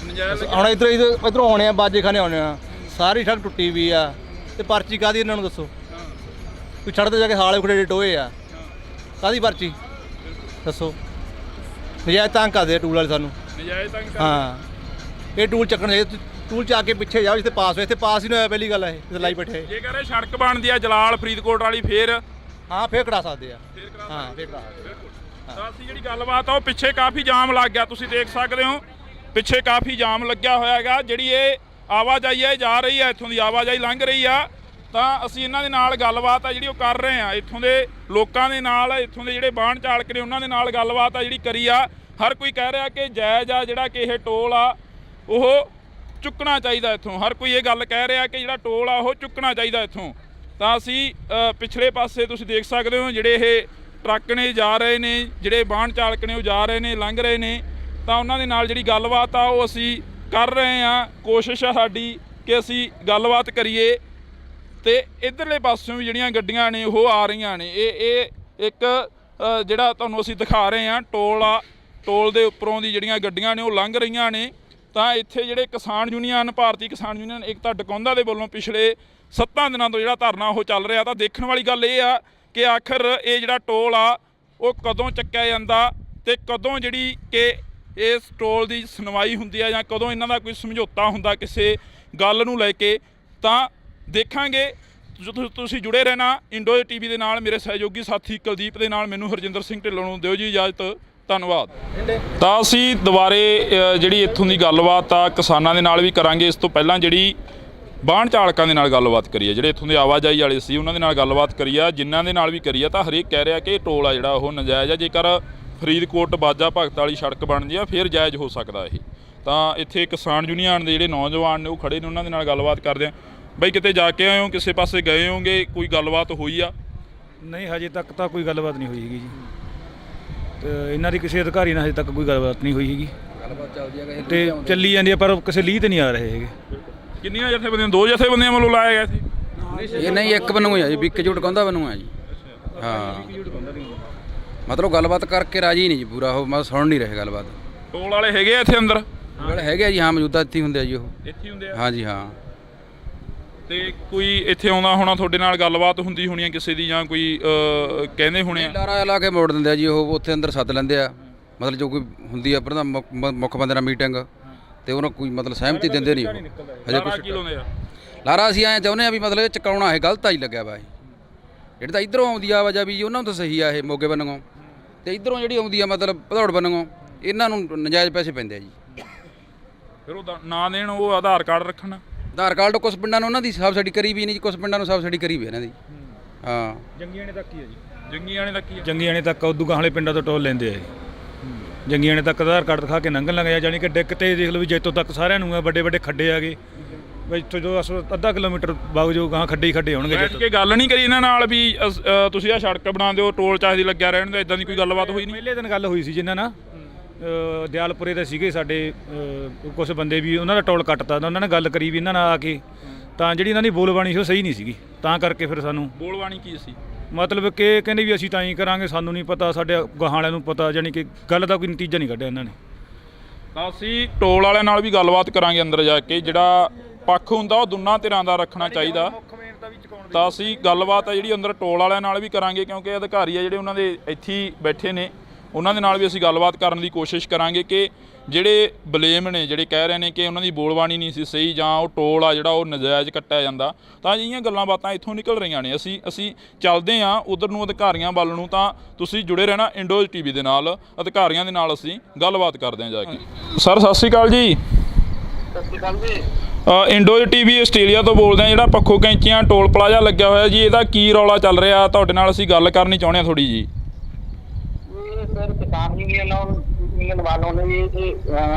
ਨਜਾਇਜ਼ ਹੁਣ ਇੱਧਰੋਂ ਆਉਣੇ ਆ, ਬਾਜੇਖਾਨੇ ਆਉਣੇ ਆ, ਸਾਰੀ ਸੜਕ ਟੁੱਟੀ ਵੀ ਆ, ਤੇ ਪਰਚੀ ਕਾਹਦੀ ਇਹਨਾਂ ਨੂੰ ਦੱਸੋ? ਕੋਈ ਸੜਕ ਤੇ ਜਾ ਕੇ ਹਾਲੇ ਖੜੇ ਟੋਏ ਆ, ਕਾਹਦੀ ਪਰਚੀ ਦੱਸੋ? ਨਜਾਇਜ਼ ਤੰਗ ਕਰਦੇ ਆ ਟੂਲ ਵਾਲੇ ਸਾਨੂੰ। ਨਜਾਇਜ਼ ਤੰਗ ਹਾਂ, ਇਹ ਟੂਲ ਚੱਕਣਾ ਚਾਹੀਦਾ। ਟੂਲ ਚ ਆ ਕੇ ਪਿੱਛੇ ਜਾਓ ਜਿੱਥੇ ਪਾਸ ਹੋਏ, ਇੱਥੇ ਪਾਸ ਹੀ ਨਹੀਂ ਹੋਇਆ ਪਹਿਲੀ ਗੱਲ ਹੈ ਇਹ ਲਾਈ ਬੈਠੇ। ਜੇ ਕਹ ਰਹੇ ਸੜਕ ਬਣਦੀ ਆ ਜਲਾਲ ਫਰੀਦਕੋਟ ਵਾਲੀ, ਫੇਰ ਹਾਂ ਫੇਰ ਕਰਾ ਸਕਦੇ ਆ। ਹਾਂ ਫੇਰ ਕਰਾ ਸਕਦੇ। ਤਾਂ ਅਸੀਂ ਜਿਹੜੀ ਗੱਲਬਾਤ ਆ ਉਹ ਪਿੱਛੇ ਕਾਫੀ ਜਾਮ ਲੱਗ ਗਿਆ, ਤੁਸੀਂ ਦੇਖ ਸਕਦੇ ਹੋ ਪਿੱਛੇ ਕਾਫੀ ਜਾਮ ਲੱਗਿਆ ਹੋਇਆ ਹੈਗਾ। ਜਿਹੜੀ ਇਹ ਆਵਾਜਾਈ ਹੈ ਜਾ ਰਹੀ ਹੈ, ਇੱਥੋਂ ਦੀ ਆਵਾਜਾਈ ਲੰਘ ਰਹੀ ਆ। ਤਾਂ ਅਸੀਂ ਇਹਨਾਂ ਦੇ ਨਾਲ ਗੱਲਬਾਤ ਆ ਜਿਹੜੀ ਉਹ ਕਰ ਰਹੇ ਆ, ਇੱਥੋਂ ਦੇ ਲੋਕਾਂ ਦੇ ਨਾਲ, ਇੱਥੋਂ ਦੇ ਜਿਹੜੇ ਵਾਹਨ ਚਾਲਕ ਨੇ ਉਹਨਾਂ ਦੇ ਨਾਲ ਗੱਲਬਾਤ ਆ ਜਿਹੜੀ ਕਰੀ ਆ। ਹਰ ਕੋਈ ਕਹਿ ਰਿਹਾ ਕਿ ਜਾਇਜ਼ ਆ ਜਿਹੜਾ ਕਿ ਇਹ ਟੋਲ ਆ ਉਹ ਚੁੱਕਣਾ ਚਾਹੀਦਾ ਇੱਥੋਂ। ਹਰ ਕੋਈ ਇਹ ਗੱਲ ਕਹਿ ਰਿਹਾ ਕਿ ਜਿਹੜਾ ਟੋਲ ਆ ਉਹ ਚੁੱਕਣਾ ਚਾਹੀਦਾ ਇੱਥੋਂ। ਤਾਂ ਅਸੀਂ ਪਿਛਲੇ ਪਾਸੇ ਤੁਸੀਂ ਦੇਖ ਸਕਦੇ ਹੋ ਜਿਹੜੇ ਇਹ ਟਰੱਕ ਨੇ ਜਾ ਰਹੇ ਨੇ, ਜਿਹੜੇ ਵਾਹਨ ਚਾਲਕ ਨੇ ਉਹ ਜਾ ਰਹੇ ਨੇ, ਲੰਘ ਰਹੇ ਨੇ। ਤਾਂ ਉਹਨਾਂ ਦੇ ਨਾਲ ਜਿਹੜੀ ਗੱਲਬਾਤ ਆ ਉਹ ਅਸੀਂ ਕਰ ਰਹੇ ਹਾਂ। ਕੋਸ਼ਿਸ਼ ਆ ਸਾਡੀ ਕਿ ਅਸੀਂ ਗੱਲਬਾਤ ਕਰੀਏ। ਤੇ ਇਧਰਲੇ ਪਾਸਿਓਂ ਵੀ ਜਿਹੜੀਆਂ ਗੱਡੀਆਂ ਨੇ ਉਹ ਆ ਰਹੀਆਂ ਨੇ। ਇਹ ਇੱਕ ਜਿਹੜਾ ਤੁਹਾਨੂੰ ਅਸੀਂ ਦਿਖਾ ਰਹੇ ਹਾਂ ਟੋਲ ਆ, ਟੋਲ ਦੇ ਉੱਪਰੋਂ ਦੀ ਜਿਹੜੀਆਂ ਗੱਡੀਆਂ ਨੇ ਉਹ ਲੰਘ ਰਹੀਆਂ ਨੇ। ਤਾਂ ਇੱਥੇ ਜਿਹੜੇ ਕਿਸਾਨ ਯੂਨੀਅਨ, ਭਾਰਤੀ ਕਿਸਾਨ ਯੂਨੀਅਨ ਏਕਤਾ ਡਕੌਂਦਾ ਦੇ ਵੱਲੋਂ ਪਿਛਲੇ 7 ਦਿਨਾਂ ਤੋਂ ਜਿਹੜਾ ਧਰਨਾ ਉਹ ਚੱਲ ਰਿਹਾ। ਤਾਂ ਦੇਖਣ ਵਾਲੀ ਗੱਲ ਇਹ ਆ ਕਿ ਆਖਰ ਇਹ ਜਿਹੜਾ ਟੋਲ ਆ ਉਹ ਕਦੋਂ ਚੱਕਿਆ ਜਾਂਦਾ ਤੇ ਕਦੋਂ ਜਿਹੜੀ ਕਿ ਇਸ ਟੋਲ ਦੀ ਸੁਣਵਾਈ ਹੁੰਦੀ ਆ, ਜਾਂ ਕਦੋਂ ਇਹਨਾਂ ਦਾ ਕੋਈ ਸਮਝੌਤਾ ਹੁੰਦਾ ਕਿਸੇ ਗੱਲ ਨੂੰ ਲੈ ਕੇ। ਤਾਂ ਦੇਖਾਂਗੇ। ਤੁਸੀਂ ਜੁੜੇ ਰਹਿਣਾ ਇੰਡੋ TV ਦੇ ਨਾਲ। ਮੇਰੇ ਸਹਿਯੋਗੀ ਸਾਥੀ ਕੁਲਦੀਪ ਦੇ ਨਾਲ ਮੈਨੂੰ ਹਰਜਿੰਦਰ ਸਿੰਘ ਢਿੱਲੋਂ ਨੂੰ ਦਿਓ ਜੀ ਇਜਾਜ਼ਤ। ਧੰਨਵਾਦ। ਤਾਂ ਅਸੀਂ ਦੁਬਾਰੇ ਜਿਹੜੀ ਇੱਥੋਂ ਦੀ ਗੱਲਬਾਤ ਆ ਕਿਸਾਨਾਂ ਦੇ ਨਾਲ ਵੀ ਕਰਾਂਗੇ। ਇਸ ਤੋਂ ਪਹਿਲਾਂ ਜਿਹੜੀ ਵਾਹਨ ਚਾਲਕਾਂ ਦੇ ਨਾਲ ਗੱਲਬਾਤ ਕਰੀਏ, ਜਿਹੜੇ ਇੱਥੋਂ ਦੇ ਆਵਾਜਾਈ ਵਾਲੇ ਸੀ ਉਹਨਾਂ ਦੇ ਨਾਲ ਗੱਲਬਾਤ ਕਰੀ ਆ, ਜਿਨ੍ਹਾਂ ਦੇ ਨਾਲ ਵੀ ਕਰੀ ਆ। ਤਾਂ ਹਰੇਕ ਕਹਿ ਰਿਹਾ ਕਿ ਇਹ ਟੋਲ ਆ ਜਿਹੜਾ ਉਹ ਨਜਾਇਜ਼ ਆ। ਜੇਕਰ ਫਰੀਦਕੋਟ ਬਾਜਾ ਭਗਤ ਵਾਲੀ ਸੜਕ ਬਣਦੀ ਆ ਫਿਰ ਜਾਇਜ਼ ਹੋ ਸਕਦਾ ਇਹ। ਤਾਂ ਇੱਥੇ ਕਿਸਾਨ ਯੂਨੀਅਨ ਦੇ ਜਿਹੜੇ ਨੌਜਵਾਨ ਨੇ ਉਹ ਖੜੇ ਨੇ, ਉਹਨਾਂ ਦੇ ਨਾਲ ਗੱਲਬਾਤ ਕਰਦੇ ਆ। ਬਈ ਕਿਤੇ ਜਾ ਕੇ ਆਏ ਹੋ, ਕਿਸੇ ਪਾਸੇ ਗਏ ਹੋਗੇ, ਕੋਈ ਗੱਲਬਾਤ ਹੋਈ ਆ? ਨਹੀਂ, ਹਜੇ ਤੱਕ ਤਾਂ ਕੋਈ ਗੱਲਬਾਤ ਨਹੀਂ ਹੋਈ ਹੈਗੀ ਜੀ। ਤੇ ਇਹਨਾਂ ਦੀ ਕਿਸੇ ਅਧਿਕਾਰੀ ਨਾਲ ਹਜੇ ਤੱਕ ਕੋਈ ਗੱਲਬਾਤ ਨਹੀਂ ਹੋਈ ਹੈਗੀ। ਗੱਲਬਾਤ ਚੱਲਦੀ ਹੈ ਤੇ ਚੱਲੀ ਜਾਂਦੀ ਹੈ ਪਰ ਕਿਸੇ ਲੀਹ ਤੇ ਨਹੀਂ ਆ ਰਹੇ ਹੈਗੇ। ਕਿੰਨੀਆਂ ਜਥੇਬੰਦੀਆਂ? 2 ਜਥੇਬੰਦੀਆਂ ਵੱਲੋਂ ਲਾਇਆ ਗਿਆ ਸੀ ਇਹ? ਨਹੀਂ, ਇੱਕ ਬਣੂ ਆ ਜੀ, ਵਿਕ ਜੁਟ ਕਹਿੰਦਾ ਬਣੂ ਆ ਜੀ। ਹਾਂ, ਮਤਲਬ ਗੱਲਬਾਤ ਕਰਕੇ ਰਾਜੀ ਨਹੀਂ ਜੀ ਪੂਰਾ, ਉਹ ਮੈਂ ਸੁਣ ਨਹੀਂ ਰਹੇ ਗੱਲਬਾਤ। ਟੋਲ ਵਾਲੇ ਹੈਗੇ ਆ ਇੱਥੇ ਅੰਦਰ? ਹੈਗੇ ਆ ਜੀ, ਹਾਂ ਮੌਜੂਦਾ ਇੱਥੇ ਹੁੰਦੇ ਆ ਜੀ ਉਹ। ਇੱਥੇ ਹੁੰਦੇ ਆ? ਹਾਂ ਜੀ ਹਾਂ। ਤੇ ਕੋਈ ਇੱਥੇ ਆਉਂਦਾ ਹੋਣਾ, ਤੁਹਾਡੇ ਨਾਲ ਗੱਲਬਾਤ ਹੁੰਦੀ ਹੋਣੀ ਆ ਕਿਸੇ ਦੀ, ਜਾਂ ਕੋਈ ਕਹਿੰਦੇ ਹੋਣੇ ਆ? ਲਾਰਾ ਲਾ ਕੇ ਮੋੜ ਦਿੰਦੇ ਆ ਜੀ ਉਹ, ਉੱਥੇ ਅੰਦਰ ਸੱਦ ਲੈਂਦੇ ਆ। ਮਤਲਬ ਜੋ ਕੋਈ ਹੁੰਦੀ ਆ ਪ੍ਰਧਾਨ ਮੁੱਖ ਬੰਦੇ ਨਾਲ ਮੀਟਿੰਗ, ਤੇ ਉਹਨਾਂ ਕੋਈ ਮਤਲਬ ਸਹਿਮਤੀ ਦਿੰਦੇ ਨਹੀਂ ਉਹ ਹਜੇ ਲਾਰਾ ਕੁਝ ਕੀ ਲਾਉਂਦੇ ਆ? ਲਾਰਾ ਅਸੀਂ ਐਂ ਚਾਹੁੰਦੇ ਆ ਵੀ ਮਤਲਬ ਇਹ ਚਕਾਉਣਾ ਇਹ ਗਲਤ ਆਈ ਲੱਗਿਆ ਵਾ ਇਹ ਜਿਹੜੀ ਤਾਂ ਇਧਰੋਂ ਆਉਂਦੀ ਆ ਆਵਾਜਾਈ ਜੀ ਉਹਨਾਂ ਨੂੰ ਤਾਂ ਸਹੀ ਆ ਇਹ ਮੋਗੇ ਬੰਨੋਂ ਤੇ ਇਧਰੋਂ ਜਿਹੜੀ ਆਉਂਦੀ ਆ ਮਤਲਬ ਭਦੌੜ ਬੰਨੋਂ ਇਹਨਾਂ ਨੂੰ ਨਜਾਇਜ਼ ਪੈਸੇ ਪੈਂਦੇ ਆ ਜੀ। ਫਿਰ ਉਹ ਨਾ ਦੇਣ, ਉਹ ਆਧਾਰ ਕਾਰਡ ਰੱਖਣ। ਆਧਾਰ ਕਾਰਡ ਕੁਛ ਪਿੰਡਾਂ ਨੂੰ ਉਹਨਾਂ ਦੀ ਸਬਸਿਡੀ ਕਰੀ ਵੀ ਨਹੀਂ ਜੀ, ਕੁਛ ਪਿੰਡਾਂ ਨੂੰ ਸਬਸਿਡੀ ਕਰੀ ਵੀ ਇਹਨਾਂ ਦੀ। ਹਾਂ ਜੰਗੀਆਣੇ ਤੱਕ ਹੀ ਆ ਜੀ। ਜੰਗੀਆਣੇ ਦਾ ਕੀ ਆ? ਜੰਗੀਆਣੇ ਤੱਕ ਉਦੋਂ ਗਾਹਲੇ ਪਿੰਡਾਂ ਤੋਂ ਟੋਲ ਲੈਂਦੇ ਆ ਜੀ। ਜੰਗੀਆਣੇ ਤੱਕ ਆਧਾਰ ਕਾਰਡ ਦਿਖਾ ਕੇ ਲੰਘਣ ਲੱਗ ਜਾ, ਜਾਣੀ ਕਿ ਡਿੱਕ ਤੇ ਦੇਖ ਲਓ ਵੀ ਜੈਤੋਂ ਤੱਕ ਸਾਰਿਆਂ ਨੂੰ ਆ, ਵੱਡੇ ਵੱਡੇ ਖੱਡੇ ਆ ਗਏ ਬਈ ਇੱਥੋਂ ਜੋ ਅੱਧਾ ਕਿਲੋਮੀਟਰ ਵਗ ਜੋ ਗਾਂ ਖੱਡੇ ਹੀ ਖੱਡੇ ਹੋਣਗੇ। ਬੈਠ ਕੇ ਗੱਲ ਨਹੀਂ ਕਰੀ ਇਹਨਾਂ ਨਾਲ ਵੀ ਤੁਸੀਂ ਆ ਸੜਕ ਬਣਾ ਦਿਓ, ਟੋਲ ਚਾਹਦੀ ਲੱਗਿਆ ਰਹਿਣ ਦਿਓ, ਇਦਾਂ ਦੀ ਕੋਈ ਗੱਲਬਾਤ ਹੋਈ ਨਹੀਂ? ਪਹਿਲੇ ਦਿਨ ਗੱਲ ਹੋਈ ਸੀ ਜਿਨ੍ਹਾਂ ਨਾਲ ਦਿਆਲਪੁਰੇ ਦੇ ਸੀਗੇ ਸਾਡੇ ਕੁਝ ਬੰਦੇ ਵੀ, ਉਹਨਾਂ ਦਾ ਟੋਲ ਕੱਟਤਾ, ਉਹਨਾਂ ਨੇ ਗੱਲ ਕਰੀ ਵੀ ਇਹਨਾਂ ਨਾਲ ਆ ਕੇ, ਤਾਂ ਜਿਹੜੀ ਇਹਨਾਂ ਦੀ ਬੋਲਬਾਣੀ ਸੀ ਉਹ ਸਹੀ ਨਹੀਂ ਸੀਗੀ, ਤਾਂ ਕਰਕੇ ਫਿਰ ਸਾਨੂੰ ਬੋਲਬਾਣੀ ਕੀ ਸੀ? ਮਤਲਬ ਕਿ ਕਹਿੰਦੇ ਵੀ ਅਸੀਂ ਤਾਂ ਹੀ ਕਰਾਂਗੇ, ਸਾਨੂੰ ਨਹੀਂ ਪਤਾ, ਸਾਡੇ ਗਾਹਾਂ ਵਾਲਿਆਂ ਨੂੰ ਪਤਾ, ਜਾਣੀ ਕਿ ਗੱਲ ਦਾ ਕੋਈ ਨਤੀਜਾ ਨਹੀਂ ਕੱਢਿਆ ਇਹਨਾਂ ਨੇ। ਤਾਂ ਅਸੀਂ ਟੋਲ ਵਾਲਿਆਂ ਨਾਲ ਵੀ ਗੱਲਬਾਤ ਕਰਾਂਗੇ ਅੰਦਰ ਜਾ ਕੇ, ਜਿਹੜਾ ਪੱਖ ਹੁੰਦਾ ਉਹ ਦੋਨਾਂ ਧਿਰਾਂ ਦਾ ਰੱਖਣਾ ਚਾਹੀਦਾ। ਤਾਂ ਅਸੀਂ ਗੱਲਬਾਤ ਆ ਜਿਹੜੀ ਅੰਦਰ ਟੋਲ ਵਾਲਿਆਂ ਨਾਲ ਵੀ ਕਰਾਂਗੇ, ਕਿਉਂਕਿ ਅਧਿਕਾਰੀ ਆ ਜਿਹੜੇ ਉਹਨਾਂ ਦੇ ਇੱਥੇ ਹੀ ਬੈਠੇ ਨੇ, ਉਹਨਾਂ ਦੇ ਨਾਲ ਵੀ ਅਸੀਂ ਗੱਲਬਾਤ ਕਰਨ ਦੀ ਕੋਸ਼ਿਸ਼ ਕਰਾਂਗੇ ਕਿ ਜਿਹੜੇ ਬਲੇਮ ਨੇ, ਜਿਹੜੇ ਕਹਿ ਰਹੇ ਨੇ ਕਿ ਉਹਨਾਂ ਦੀ ਬੋਲਬਾਣੀ ਨਹੀਂ ਸੀ ਸਹੀ ਜਾਂ ਉਹ ਟੋਲ ਆ ਜਿਹੜਾ ਉਹ ਨਜਾਇਜ਼ ਕੱਟਿਆ ਜਾਂਦਾ, ਤਾਂ ਅਜਿਹੀਆਂ ਗੱਲਾਂ ਬਾਤਾਂ ਇੱਥੋਂ ਨਿਕਲ ਰਹੀਆਂ ਨੇ। ਅਸੀਂ ਚੱਲਦੇ ਹਾਂ ਉਧਰ ਨੂੰ, ਅਧਿਕਾਰੀਆਂ ਵੱਲ ਨੂੰ। ਤਾਂ ਤੁਸੀਂ ਜੁੜੇ ਰਹਿਣਾ ਇੰਡੋਜ਼ ਟੀਵੀ ਦੇ ਨਾਲ, ਅਧਿਕਾਰੀਆਂ ਦੇ ਨਾਲ ਅਸੀਂ ਗੱਲਬਾਤ ਕਰਦੇ ਹਾਂ ਜਾ ਕੇ। ਸਰ ਸਤਿ ਸ਼੍ਰੀ ਅਕਾਲ ਜੀ। ਸਤਿ ਸ਼੍ਰੀ ਅਕਾਲ ਜੀ। ਇੰਡੋਜ਼ ਟੀਵੀ ਆਸਟ੍ਰੇਲੀਆ ਤੋਂ ਬੋਲਦੇ ਹਾਂ। ਜਿਹੜਾ ਪੱਖੋ ਕੈਂਚੀਆਂ ਟੋਲ ਪਲਾਜ਼ਾ ਲੱਗਿਆ ਹੋਇਆ ਜੀ, ਇਹਦਾ ਕੀ ਰੌਲਾ ਚੱਲ ਰਿਹਾ? ਤੁਹਾਡੇ ਨਾਲ ਅਸੀਂ ਗੱਲ ਕਰਨੀ ਚਾਹੁੰਦੇ ਹਾਂ ਥੋੜੀ ਜੀ। सर किसान यूनियन वालों ने ये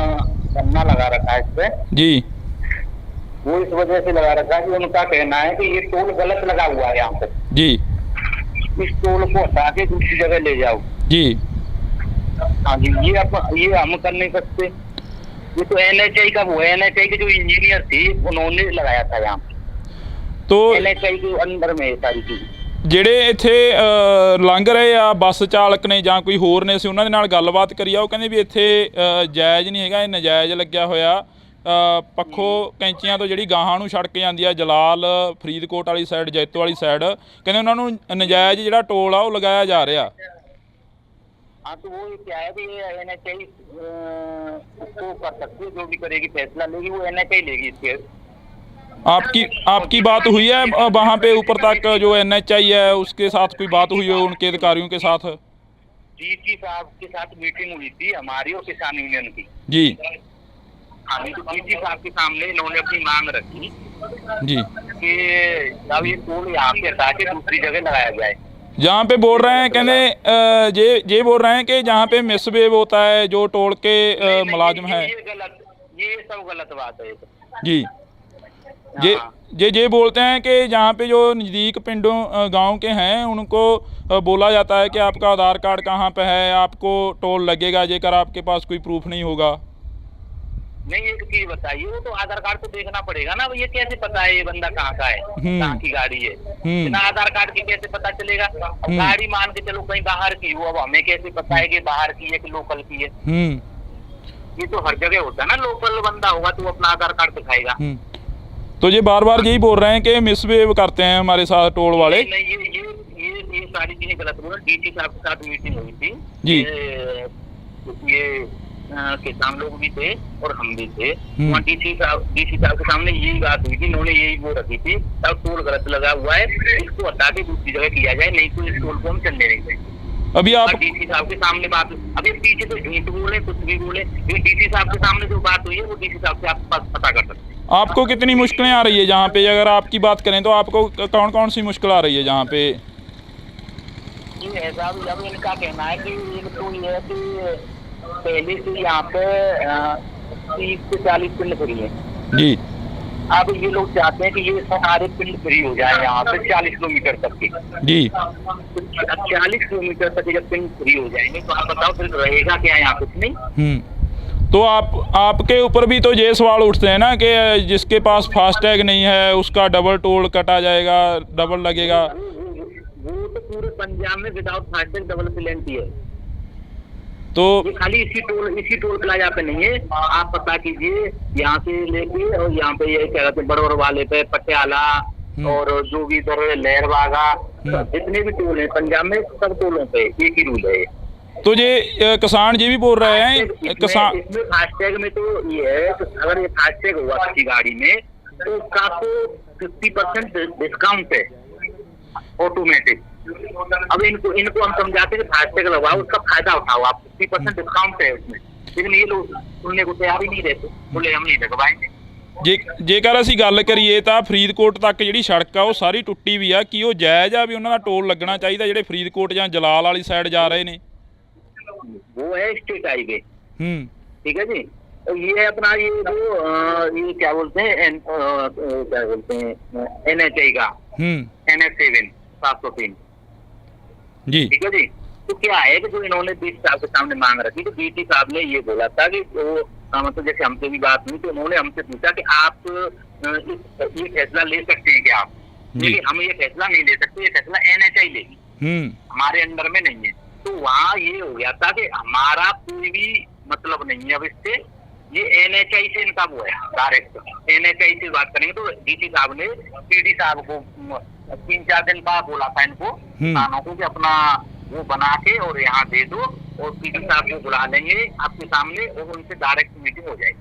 धरना लगा रखा है इस पे जी। वो इस वजह से लगा रखा है कि उनका कहना है कि ये टोल गलत लगा हुआ है यहाँ पे जी, इस टोल को हटा के दूसरी जगह ले जाओ जी। हाँ जी, ये हम कर नहीं सकते। ये तो NHI का वो है, NHI के जो इंजीनियर थे उन्होंने लगाया था यहाँ पे, तो NHI के अंदर में ये सारी चीज। ਜਿਹੜੇ ਇੱਥੇ ਲੰਘ ਰਹੇ ਆ ਬੱਸ ਚਾਲਕ ਨੇ ਜਾਂ ਕੋਈ ਹੋਰ ਨੇ, ਅਸੀਂ ਉਹਨਾਂ ਦੇ ਨਾਲ ਗੱਲਬਾਤ ਕਰੀ ਆ, ਉਹ ਕਹਿੰਦੇ ਵੀ ਇੱਥੇ ਜਾਇਜ਼ ਨਹੀਂ ਹੈਗਾ, ਇਹ ਨਜਾਇਜ਼ ਲੱਗਿਆ ਹੋਇਆ। ਪੱਖੋ ਕੈਂਚੀਆਂ ਤੋਂ ਜਿਹੜੀ ਗਾਹਾਂ ਨੂੰ ਸੜਕ ਜਾਂਦੀ ਆ ਜਲਾਲ ਫਰੀਦਕੋਟ ਵਾਲੀ ਸਾਈਡ, ਜੈਤੋ ਵਾਲੀ ਸਾਈਡ, ਕਹਿੰਦੇ ਉਹਨਾਂ ਨੂੰ ਨਜਾਇਜ਼ ਜਿਹੜਾ ਟੋਲ ਆ ਉਹ ਲਗਾਇਆ ਜਾ ਰਿਹਾ। हाँ तो वो क्या है कि ये NHI उसको कर सकती है, जो भी करेगी फैसला लेगी वो NHI लेगी इसके। आपकी बात हुई है वहाँ पे ऊपर तक जो NHI है उसके साथ कोई बात हुई है उनके अधिकारियों के साथ? डीसी साहब के साथ मीटिंग हुई थी हमारी और किसान यूनियन की जी। हाँ तो डीसी साहब के सामने इन्होंने अपनी मांग रखी जी कि अब ये टोल यहाँ पे हटा के दूसरी जगह लगाया जाए। जहाँ पे बोल रहे हैं, कहने ये बोल रहे हैं कि जहाँ पे मिसबिहेव होता है जो टोल के मुलाजिम है, ये सब गलत बात है जी। ये बोलते हैं कि जहाँ पे जो नज़दीक पिंडों गांव के हैं उनको बोला जाता है कि आपका आधार कार्ड कहाँ पे है, आपको टोल लगेगा जेकर आपके पास कोई प्रूफ नहीं होगा। नहीं एक चीज बताइए, वो तो आधार कार्ड तो देखना पड़ेगा ना, ये कैसे पता है ये बंदा कहाँ का है, कहाँ की गाड़ी है? बिना आधार कार्ड के कैसे पता चलेगा? गाड़ी मान के चलो कहीं बाहर की हो, अब हमें कैसे पता है कि बाहर की है कि लोकल की है? ये तो हर जगह होता है ना, लोकल बंदा होगा तो अपना आधार कार्ड दिखाएगा। तो ये बार बार यही बोल रहे हैं कि मिसबिहेव करते हैं हमारे साथ टोल वाले। नहीं ये सारी चीजें गलत बोल रहे। डीसी साहब के साथ मीटिंग हुई थी जी, ये किसान लोग भी थे और हम भी थे वहाँ। डीसी साहब के सामने यही बात हुई थी, इन्होंने यही वो रखी थी तब टोल गलत लगा हुआ है, इसको हटा के दूसरी जगह किया जाए, नहीं तो इस टोल को हम चलने नहीं देंगे। अभी आप डीसी साहब के सामने बात, अभी पीछे तो झूठ बोले कुछ भी बोले, डीसी साहब के सामने जो बात हुई है वो डीसी साहब से आप पता कर सकते हैं। आपको कितनी मुश्किलें आ रही है जहाँ पे, अगर आपकी बात करें तो आपको कौन कौन सी मुश्किल आ रही है जहाँ पे? ये ऐसा भी अब इनका कहना है कि एक तो ये है कि पहले से यहाँ पे 30 से 40 पिंड फ्री है जी। अब ये लोग चाहते हैं कि ये सारे पिंड फ्री हो जाए यहाँ पे 40 किलोमीटर तक के जी। 40 किलोमीटर तक जब पिंड फ्री हो जाएंगे तो आप बताओ फिर रहेगा क्या यहाँ? कुछ नहीं। तो आपके ऊपर भी तो ये सवाल उठते हैं ना कि जिसके पास फास्टैग नहीं है उसका डबल टोल कटा जाएगा, डबल लगेगा। वो तो पूरे पंजाब में विदाउट फास्टैग डबल पेनल्टी है। तो ये खाली इसी टोल प्लाजा पे नहीं है, आप पता कीजिए यहाँ से लेके और यहाँ पे ये क्या कहते हैं बड़ोर वाले पे पटियाला और जो भी इधर लहरबागा, जितने भी टोल है पंजाब में सब टोलों पे एक ही रूल है। तो ये किसान ये भी बोल रहे हैं किसान इसमें फास्टैग में तो ये है कि अगर ये फास्टैग हुआ किसी गाड़ी में तो उसका आपको 50% डिस्काउंट है ऑटोमेटिक। अब इनको हम समझाते हैं कि फास्टैग लगवाओ, उसका फायदा उठाओ आप, 50% डिस्काउंट है उसमें, लेकिन ये लोग सुनने को तैयार ही नहीं रहते, बोले हम नहीं लगवाएंगे। ਜੇਕਰ ਅਸੀਂ ਗੱਲ ਕਰੀਏ ਤਾਂ ਫਰੀਦਕੋਟ ਤੱਕ ਜਿਹੜੀ ਸੜਕ ਆ ਉਹ ਸਾਰੀ ਟੁੱਟੀ ਵੀ ਆ, ਕੀ ਉਹ ਜਾਇਜ਼ ਆ ਵੀ ਉਹਨਾਂ ਦਾ ਟੋਲ ਲੱਗਣਾ ਚਾਹੀਦਾ ਜਿਹੜੇ ਫਰੀਦਕੋਟ ਜਾਂ ਜਲਾਲ ਵਾਲੀ ਸਾਈਡ ਜਾ ਰਹੇ ਨੇ? वो है स्टेट हाईवे, ठीक है जी। तो ये है अपना ये जो ये क्या बोलते हैं क्या बोलते हैं NHI का NH7 703 जी, ठीक है जी। तो क्या है कि जो इन्होंने DT साहब के सामने मांग रखी, तो DT साहब ने ये बोला था कि वो मतलब जैसे हमसे भी बात हुई तो उन्होंने हमसे पूछा कि आप ये फैसला ले सकते हैं क्या आप, लेकिन हम ये फैसला नहीं ले सकते, ये फैसला NHI लेगी, हमारे अंडर में नहीं है। तो वहाँ ये हो गया था कि हमारा कोई भी मतलब नहीं है अब इससे, ये NHI से इनका वो है डायरेक्ट, NHI से बात करेंगे। तो DT साहब ने PD साहब को 3-4 दिन बाद बोला था इनको किसानों को कि अपना वो बना के और यहाँ दे दो, और PD साहब को बुला लेंगे आपके सामने और उनसे डायरेक्ट मीटिंग हो जाएगी।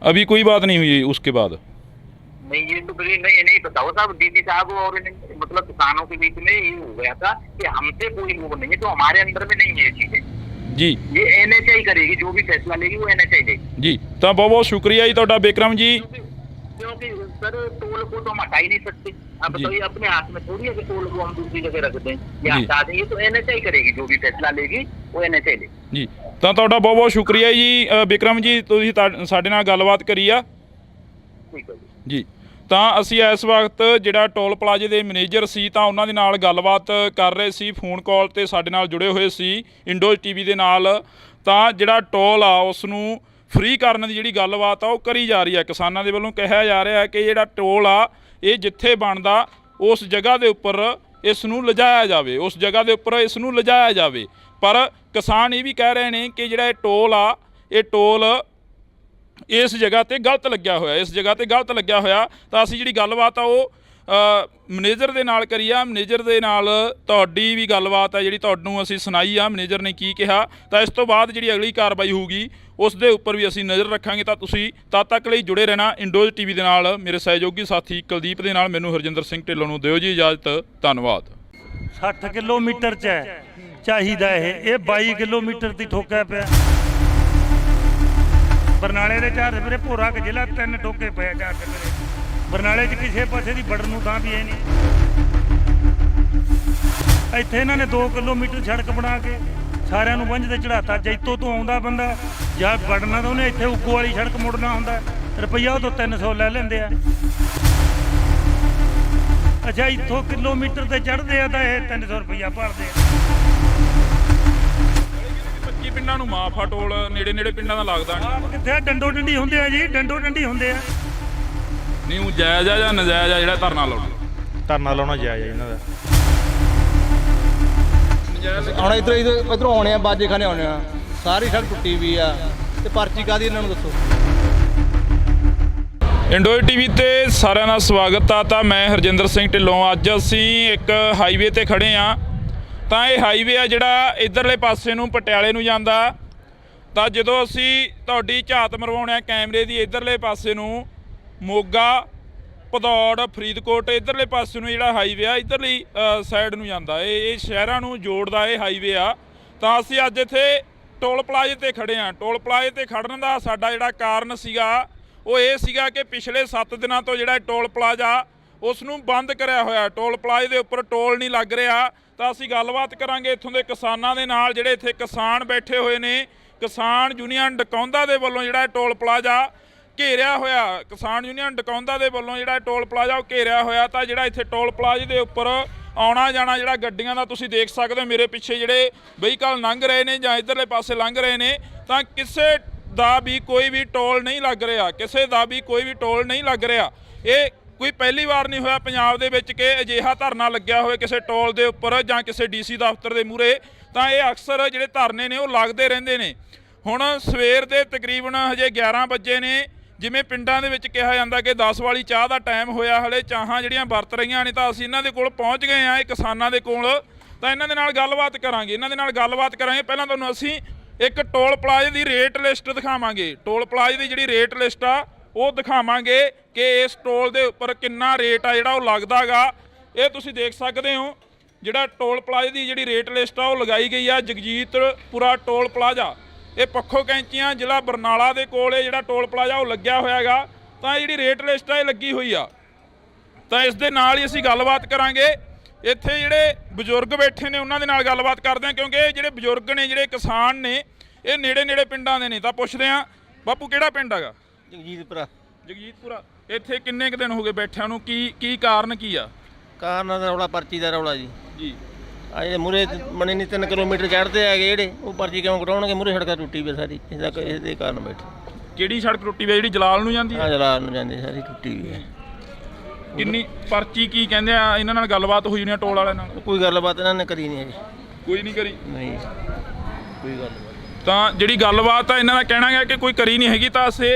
अभी कोई बात नहीं हुई उसके बाद? नहीं, ये तो नहीं पता हो साहब, DT साहब और मतलब किसानों के बीच में ये हो गया था कि हमसे कोई वो नहीं है, तो हमारे अंदर में नहीं है ये चीजें जी। ये NHI करेगी, जो भी फैसला लेगी वो NHI लेगी जी। तो बहुत बहुत शुक्रिया जी ਤੁਹਾਡਾ बिक्रम जी। क्योंकि सर टोल को तो हम हटा ही नहीं सकते, अब तो ये अपने हाथ में थोड़ी है कि टोल को हम दूसरी जगह रख दें या हटा दें, ये तो NHI करेगी, जो भी फैसला लेगी वो NHI लेगी ਜੀ। ਤਾਂ ਤੁਹਾਡਾ ਬਹੁਤ ਬਹੁਤ ਸ਼ੁਕਰੀਆ ਜੀ ਬਿਕਰਮ ਜੀ, ਤੁਸੀਂ ਸਾਡੇ ਨਾਲ ਗੱਲਬਾਤ ਕਰੀ ਆ ठीक है ਜੀ। ਤਾਂ ਅਸੀਂ ਇਸ ਵਕਤ ਜਿਹੜਾ ਟੋਲ ਪਲਾਜ਼ੇ ਦੇ ਮੈਨੇਜਰ ਸੀ ਤਾਂ ਉਹਨਾਂ ਦੇ ਨਾਲ ਗੱਲਬਾਤ ਕਰ ਰਹੇ ਸੀ, ਫੋਨ ਕਾਲ ਤੇ ਸਾਡੇ ਨਾਲ ਜੁੜੇ ਹੋਏ ਸੀ ਇੰਡੋਜ਼ TV ਦੇ ਨਾਲ। ਤਾਂ ਜਿਹੜਾ ਟੋਲ ਆ ਉਸ ਨੂੰ ਫ੍ਰੀ ਕਰਨ ਦੀ ਜਿਹੜੀ ਗੱਲਬਾਤ ਆ ਉਹ ਕਰੀ ਜਾ ਰਹੀ ਹੈ, ਕਿਸਾਨਾਂ ਦੇ ਵੱਲੋਂ ਕਿਹਾ ਜਾ ਰਿਹਾ ਕਿ ਜਿਹੜਾ ਟੋਲ ਆ ਇਹ ਜਿੱਥੇ ਬਣਦਾ ਉਸ ਜਗ੍ਹਾ ਦੇ ਉੱਪਰ ਇਸ ਨੂੰ ਲਿਜਾਇਆ ਜਾਵੇ, ਉਸ ਜਗ੍ਹਾ ਦੇ ਉੱਪਰ ਇਸ ਨੂੰ ਲਿਜਾਇਆ ਜਾਵੇ। ਪਰ ਕਿਸਾਨ ਇਹ ਵੀ ਕਹਿ ਰਹੇ ਨੇ ਕਿ ਜਿਹੜਾ ਇਹ ਟੋਲ ਆ ਇਹ ਟੋਲ ਇਸ ਜਗ੍ਹਾ ਤੇ ਗਲਤ ਲੱਗਿਆ ਹੋਇਆ, ਇਸ ਜਗ੍ਹਾ ਤੇ ਗਲਤ ਲੱਗਿਆ ਹੋਇਆ। ਤਾਂ ਅਸੀਂ ਜਿਹੜੀ ਗੱਲਬਾਤ ਆ ਉਹ ਮੈਨੇਜਰ ਦੇ ਨਾਲ ਕਰੀ ਆ, ਮੈਨੇਜਰ ਦੇ ਨਾਲ ਤੁਹਾਡੀ ਵੀ ਗੱਲਬਾਤ ਆ ਜਿਹੜੀ ਤੁਹਾਨੂੰ ਅਸੀਂ ਸੁਣਾਈ ਆ, ਮੈਨੇਜਰ ਨੇ ਕੀ ਕਿਹਾ। ਤਾਂ ਇਸ ਤੋਂ ਬਾਅਦ ਜਿਹੜੀ ਅਗਲੀ ਕਾਰਵਾਈ ਹੋਊਗੀ ਉਸ ਦੇ ਉੱਪਰ ਵੀ ਅਸੀਂ ਨਜ਼ਰ ਰੱਖਾਂਗੇ। ਤਾਂ ਤੁਸੀਂ ਤਦ ਤੱਕ ਲਈ ਜੁੜੇ ਰਹਿਣਾ ਇੰਡੋਜ਼ TV ਦੇ ਨਾਲ। ਮੇਰੇ ਸਹਿਯੋਗੀ ਸਾਥੀ ਕੁਲਦੀਪ ਦੇ ਨਾਲ ਮੈਨੂੰ ਹਰਜਿੰਦਰ ਸਿੰਘ ਢਿੱਲੋਂ ਨੂੰ ਦਿਓ ਜੀ ਇਜਾਜ਼ਤ, ਧੰਨਵਾਦ। 60 ਕਿਲੋਮੀਟਰ ਚ ਹੈ ਚਾਹੀਦਾ ਇਹ 22 ਕਿਲੋਮੀਟਰ ਦੀ ਠੋਕਿਆ ਪਿਆ। ਬਰਨਾਲੇ ਦੇ ਚਾਰ ਸਵੇਰੇ ਭੋਰਾ ਕੇ ਜ਼ਿਲ੍ਹਾ 3 ਠੋਕੇ ਪਿਆ ਚਾਰ ਸਵੇਰੇ। ਬਰਨਾਲੇ 'ਚ ਕਿਸੇ ਪਾਸੇ ਦੀ ਵੜਨ ਨੂੰ ਤਾਂ ਵੀ ਇਹ ਨਹੀਂ। ਇੱਥੇ ਇਹਨਾਂ ਨੇ 2 ਕਿਲੋਮੀਟਰ ਸੜਕ ਬਣਾ ਕੇ ਸਾਰਿਆਂ ਨੂੰ ਵੰਝ ਤੇ ਚੜਾਤਾ। ਜੈਤੋ ਤੋਂ ਆਉਂਦਾ ਬੰਦਾ ਜਾਂ ਵੜਨਾ ਤਾਂ ਉਹਨੇ ਇੱਥੇ ਉੱਗੋ ਵਾਲੀ ਸੜਕ ਮੁੜਨਾ ਹੁੰਦਾ, ਰੁਪਈਆ ਉਹ ਤੋਂ 300 ਲੈ ਲੈਂਦੇ ਆ। ਅੱਛਾ, ਇੱਥੋਂ ਕਿਲੋਮੀਟਰ ਤੇ ਚੜ੍ਹਦੇ ਆ ਤਾਂ ਇਹ 300 ਰੁਪਈਆ ਭਰਦੇ ਆ। 25 ਪਿੰਡਾਂ ਨੂੰ ਮਾਫ ਆ ਟੋਲ, ਨੇੜੇ ਨੇੜੇ ਪਿੰਡਾਂ ਦਾ ਲੱਗਦਾ ਨਹੀਂ। ਕਿੱਥੇ ਡੰਡੋ ਡੰਡੀ ਹੁੰਦੇ ਆ ਜੀ, ਡੰਡੋ ਡੰਡੀ ਹੁੰਦੇ ਆ। ਨਹੀਂ ਉਹ ਜਾਇਜ਼ ਆ ਜਾਂ ਨਜਾਇਜ਼ ਆ ਜਿਹੜਾ ਧਰਨਾ ਲਾਉਣਾ? ਧਰਨਾ ਲਾਉਣਾ ਜਾਇਜ਼ ਆ ਇਹਨਾਂ ਦਾ। ਹੁਣ ਇੱਧਰੋਂ ਆਉਣੇ ਆ, ਬਾਜੇ ਖਾਨੇ ਆਉਣੇ ਆ, ਸਾਰੀ ਸੜਕ ਟੁੱਟੀ ਵੀ ਆ, ਤੇ ਪਰਚੀ ਕਾਹਦੀ ਇਹਨਾਂ ਨੂੰ ਦੱਸੋ? ਇੰਡੋਜ਼ TV ਤੇ ਸਾਰਿਆਂ ਦਾ ਸਵਾਗਤ ਆ। ਤਾਂ ਮੈਂ ਹਰਜਿੰਦਰ ਸਿੰਘ ਢਿੱਲੋਂ। ਅੱਜ ਅਸੀਂ ਇੱਕ ਹਾਈਵੇ ਤੇ ਖੜੇ ਆ। ਤਾਂ ਇਹ ਹਾਈਵੇ ਆ ਜਿਹੜਾ ਇੱਧਰਲੇ ਪਾਸੇ ਨੂੰ ਪਟਿਆਲੇ ਨੂੰ ਜਾਂਦਾ। ਤਾਂ ਜਦੋਂ ਅਸੀਂ ਤੁਹਾਡੀ ਝਾਤ ਮਰਵਾਉਣੇ ਆ ਕੈਮਰੇ ਦੀ ਇੱਧਰਲੇ ਪਾਸੇ ਨੂੰ ਮੋਗਾ ਭਦੌੜ ਫਰੀਦਕੋਟ ਇੱਧਰਲੇ ਪਾਸੇ ਨੂੰ ਜਿਹੜਾ ਹਾਈਵੇ ਆ ਇੱਧਰਲੀ ਸਾਈਡ ਨੂੰ ਜਾਂਦਾ। ਇਹ ਸ਼ਹਿਰਾਂ ਨੂੰ ਜੋੜਦਾ ਇਹ ਹਾਈਵੇ ਆ। ਤਾਂ ਅਸੀਂ ਅੱਜ ਇੱਥੇ ਟੋਲ ਪਲਾਜ਼ੇ ਤੇ ਖੜੇ ਆ। ਟੋਲ ਪਲਾਜ਼ੇ ਤੇ ਖੜਨ ਦਾ ਸਾਡਾ ਜਿਹੜਾ ਕਾਰਨ ਸੀਗਾ ਉਹ ਇਹ ਸੀਗਾ ਕਿ ਪਿਛਲੇ 7 ਦਿਨਾਂ ਤੋਂ ਜਿਹੜਾ ਟੋਲ ਪਲਾਜ਼ਾ ਉਸ ਨੂੰ ਬੰਦ ਕਰਿਆ ਹੋਇਆ। ਟੋਲ ਪਲਾਜ਼ੇ ਦੇ ਉੱਪਰ ਟੋਲ ਨਹੀਂ ਲੱਗ ਰਿਹਾ। ਤਾਂ ਅਸੀਂ ਗੱਲਬਾਤ ਕਰਾਂਗੇ ਇੱਥੋਂ ਦੇ ਕਿਸਾਨਾਂ ਦੇ ਨਾਲ, ਜਿਹੜੇ ਇੱਥੇ ਕਿਸਾਨ ਬੈਠੇ ਹੋਏ ਨੇ। ਕਿਸਾਨ ਯੂਨੀਅਨ ਡਕੌਂਦਾ ਦੇ ਵੱਲੋਂ ਜਿਹੜਾ ਟੋਲ ਪਲਾਜ਼ਾ ਘੇਰਿਆ ਹੋਇਆ, ਕਿਸਾਨ ਯੂਨੀਅਨ ਡਕੌਂਦਾ ਦੇ ਵੱਲੋਂ ਜਿਹੜਾ ਟੋਲ ਪਲਾਜ਼ਾ ਉਹ ਘੇਰਿਆ ਹੋਇਆ। ਤਾਂ ਜਿਹੜਾ ਇੱਥੇ ਟੋਲ ਪਲਾਜ਼ੇ ਦੇ ਉੱਪਰ ਆਉਣਾ ਜਾਣਾ ਜਿਹੜਾ ਗੱਡੀਆਂ ਦਾ ਤੁਸੀਂ ਦੇਖ ਸਕਦੇ ਹੋ, ਮੇਰੇ ਪਿੱਛੇ ਜਿਹੜੇ ਵਹੀਕਲ ਲੰਘ ਰਹੇ ਨੇ ਜਾਂ ਇੱਧਰਲੇ ਪਾਸੇ ਲੰਘ ਰਹੇ ਨੇ, ਤਾਂ ਕਿਸੇ ਦਾ ਵੀ ਕੋਈ ਵੀ ਟੋਲ ਨਹੀਂ ਲੱਗ ਰਿਹਾ, ਕਿਸੇ ਦਾ ਵੀ ਕੋਈ ਵੀ ਟੋਲ ਨਹੀਂ ਲੱਗ ਰਿਹਾ। ਇਹ ਕੋਈ ਪਹਿਲੀ ਵਾਰ ਨਹੀਂ ਹੋਇਆ ਪੰਜਾਬ ਦੇ ਵਿੱਚ ਕਿ ਅਜਿਹਾ ਧਰਨਾ ਲੱਗਿਆ ਹੋਵੇ ਕਿਸੇ ਟੋਲ ਦੇ ਉੱਪਰ ਜਾਂ ਕਿਸੇ DC ਦਫ਼ਤਰ ਦੇ ਮੂਹਰੇ। ਤਾਂ ਇਹ ਅਕਸਰ ਜਿਹੜੇ ਧਰਨੇ ਨੇ ਉਹ ਲੱਗਦੇ ਰਹਿੰਦੇ ਨੇ। ਹੁਣ ਸਵੇਰ ਦੇ ਤਕਰੀਬਨ ਹਜੇ 11 ਵਜੇ ਨੇ। ਜਿਵੇਂ ਪਿੰਡਾਂ ਦੇ ਵਿੱਚ ਕਿਹਾ ਜਾਂਦਾ ਕਿ 10 ਵਾਲੀ ਚਾਹ ਦਾ ਟਾਈਮ ਹੋਇਆ, ਹਲੇ ਚਾਹਾਂ ਜਿਹੜੀਆਂ ਵਰਤ ਰਹੀਆਂ ਨੇ। ਤਾਂ ਅਸੀਂ ਇਹਨਾਂ ਦੇ ਕੋਲ ਪਹੁੰਚ ਗਏ ਹਾਂ, ਇਹ ਕਿਸਾਨਾਂ ਦੇ ਕੋਲ। ਤਾਂ ਇਹਨਾਂ ਦੇ ਨਾਲ ਗੱਲਬਾਤ ਕਰਾਂਗੇ ਪਹਿਲਾਂ ਤੁਹਾਨੂੰ ਅਸੀਂ ਇੱਕ ਟੋਲ ਪਲਾਜ਼ੇ ਦੀ ਰੇਟ ਲਿਸਟ ਦਿਖਾਵਾਂਗੇ। ਟੋਲ ਪਲਾਜ਼ੇ ਦੀ ਜਿਹੜੀ ਰੇਟ ਲਿਸਟ ਆ ਉਹ ਦਿਖਾਵਾਂਗੇ ਕਿ ਇਸ ਟੋਲ ਦੇ ਉੱਪਰ ਕਿੰਨਾ ਰੇਟ ਆ ਜਿਹੜਾ ਉਹ ਲੱਗਦਾ ਗਾ। ਇਹ ਤੁਸੀਂ ਦੇਖ ਸਕਦੇ ਹੋ ਜਿਹੜਾ ਟੋਲ ਪਲਾਜ਼ੇ ਦੀ ਜਿਹੜੀ ਰੇਟ ਲਿਸਟ ਆ ਉਹ ਲਗਾਈ ਗਈ ਆ ਜਗਜੀਤਪੁਰਾ ਟੋਲ ਪਲਾਜ਼ਾ। ਇਹ ਪੱਖੋ ਕੈਂਚੀਆਂ ਜ਼ਿਲ੍ਹਾ ਬਰਨਾਲਾ ਦੇ ਕੋਲ ਇਹ ਜਿਹੜਾ ਟੋਲ ਪਲਾਜ਼ਾ ਉਹ ਲੱਗਿਆ ਹੋਇਆ ਗਾ। ਤਾਂ ਇਹ ਜਿਹੜੀ ਰੇਟ ਲਿਸਟ ਆ ਇਹ ਲੱਗੀ ਹੋਈ ਆ। ਤਾਂ ਇਸ ਦੇ ਨਾਲ ਹੀ ਅਸੀਂ ਗੱਲਬਾਤ ਕਰਾਂਗੇ। ਇੱਥੇ ਜਿਹੜੇ ਬਜ਼ੁਰਗ ਬੈਠੇ ਨੇ ਉਹਨਾਂ ਦੇ ਨਾਲ ਗੱਲਬਾਤ ਕਰਦੇ ਹਾਂ, ਕਿਉਂਕਿ ਇਹ ਜਿਹੜੇ ਬਜ਼ੁਰਗ ਨੇ ਜਿਹੜੇ ਕਿਸਾਨ ਨੇ ਇਹ ਨੇੜੇ ਪਿੰਡਾਂ ਦੇ ਨੇ। ਤਾਂ ਪੁੱਛਦੇ ਹਾਂ ਬਾਪੂ ਕਿਹੜਾ ਪਿੰਡ ਹੈਗਾ? ਜਗਜੀਤਪੁਰਾ। ਇੱਥੇ ਕਿੰਨੇ ਕੁ ਦਿਨ ਹੋ ਗਏ ਬੈਠਿਆਂ ਨੂੰ? ਕੀ ਕਾਰਨ ਕੀ ਆ? ਕਾਰਨ ਦਾ ਰੌਲਾ ਪਰਚੀ ਦਾ ਰੌਲਾ ਜੀ। ਆ ਜਿਹੜੇ ਮੂਰੇ ਬਣੇ ਨਹੀਂ 3 ਕਿਲੋਮੀਟਰ ਚੜ੍ਹਦੇ ਹੈਗੇ ਜਿਹੜੇ ਉਹ ਪਰਚੀ ਕਿਉਂ ਕਟਾਉਣਗੇ? ਮੂਰੇ ਸੜਕਾਂ ਟੁੱਟੀ ਵੀ ਸਾਰੀ, ਇਹਦੇ ਕਾਰਨ ਬੈਠੇ। ਕਿਹੜੀ ਸੜਕ ਟੁੱਟੀ ਵੀ? ਜਿਹੜੀ ਜਲਾਲ ਨੂੰ ਜਾਂਦੀ ਹੈ? ਹਾਂ ਜਲਾਲ ਨੂੰ ਜਾਂਦੀ ਸਾਰੀ ਟੁੱਟੀ ਵੀ ਹੈ। ਕਿੰਨੀ ਪਰਚੀ ਕੀ ਕਹਿੰਦੇ ਆ? ਇਹਨਾਂ ਨਾਲ ਗੱਲਬਾਤ ਹੋਈ ਨਹੀਂ ਟੋਲ ਵਾਲਿਆਂ ਨਾਲ? ਕੋਈ ਗੱਲਬਾਤ ਇਹਨਾਂ ਨੇ ਕਰੀ ਨਹੀਂ ਜੀ। ਕੋਈ ਨਹੀਂ ਕਰੀ? ਨਹੀਂ ਕੋਈ ਗੱਲਬਾਤ। ਤਾਂ ਜਿਹੜੀ ਗੱਲਬਾਤ ਆ ਇਹਨਾਂ ਦਾ ਕਹਿਣਾ ਹੈ ਕਿ ਕੋਈ ਕਰੀ ਨਹੀਂ ਹੈਗੀ। ਤਾਂ ਅਸੀਂ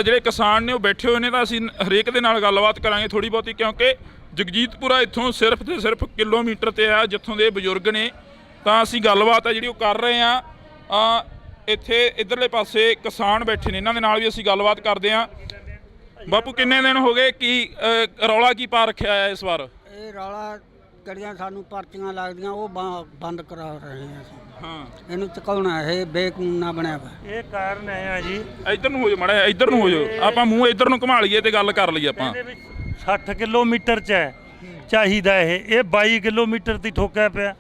ਜਿਹੜੇ ਕਿਸਾਨ ਨੇ ਉਹ ਬੈਠੇ ਹੋਏ ਨੇ, ਤਾਂ ਅਸੀਂ ਹਰੇਕ ਦੇ ਨਾਲ ਗੱਲਬਾਤ ਕਰਾਂਗੇ ਥੋੜ੍ਹੀ ਬਹੁਤੀ, ਕਿਉਂਕਿ ਜਗਜੀਤਪੁਰਾ ਇੱਥੋਂ ਸਿਰਫ ਤੇ ਸਿਰਫ ਕਿਲੋਮੀਟਰ ਤੇ ਆ ਜਿੱਥੋਂ ਦੇ ਬਜ਼ੁਰਗ ਨੇ। ਤਾਂ ਅਸੀਂ ਗੱਲਬਾਤ ਆ ਜਿਹੜੀ ਉਹ ਕਰ ਰਹੇ ਆ। ਇੱਥੇ ਇੱਧਰਲੇ ਪਾਸੇ ਕਿਸਾਨ ਬੈਠੇ ਨੇ, ਇਹਨਾਂ ਦੇ ਨਾਲ ਵੀ ਅਸੀਂ ਗੱਲਬਾਤ ਕਰਦੇ ਹਾਂ। ਬਾਪੂ ਕਿੰਨੇ ਦਿਨ ਹੋ ਗਏ? ਕੀ ਰੌਲਾ ਕੀ ਪਾ ਰੱਖਿਆ ਹੈ ਇਸ ਵਾਰ? ਇਹ ਰੌਲਾ ਜਿਹੜੀਆਂ ਸਾਨੂੰ ਪਰਚੀਆਂ ਲੱਗਦੀਆਂ ਉਹ ਬੰਦ ਕਰਾ ਰਹੇ ਹਾਂ ਅਸੀਂ। ਹਾਂ ਇਹਨੂੰ ਚੁਕਾਉਣਾ ਇਹ ਬੇਕਾਨੂੰਨਾ ਬਣਿਆ ਵਾ। ਇਹ ਕਾਰਨ ਹੈ ਆ ਜੀ, ਇੱਧਰ ਨੂੰ ਹੋ ਜਾਓ ਮਾੜਾ, ਇੱਧਰ ਨੂੰ ਹੋ ਜਾਓ, ਆਪਾਂ ਮੂੰਹ ਇੱਧਰ ਨੂੰ ਘੁਮਾ ਲਈਏ ਤੇ ਗੱਲ ਕਰ ਲਈਏ ਆਪਾਂ। 60 ਕਿਲੋਮੀਟਰ ਚ ਹੈ ਚਾਹੀਦਾ ਇਹ 22 ਕਿਲੋਮੀਟਰ ਤੇ ਠੋਕਿਆ ਪਿਆ।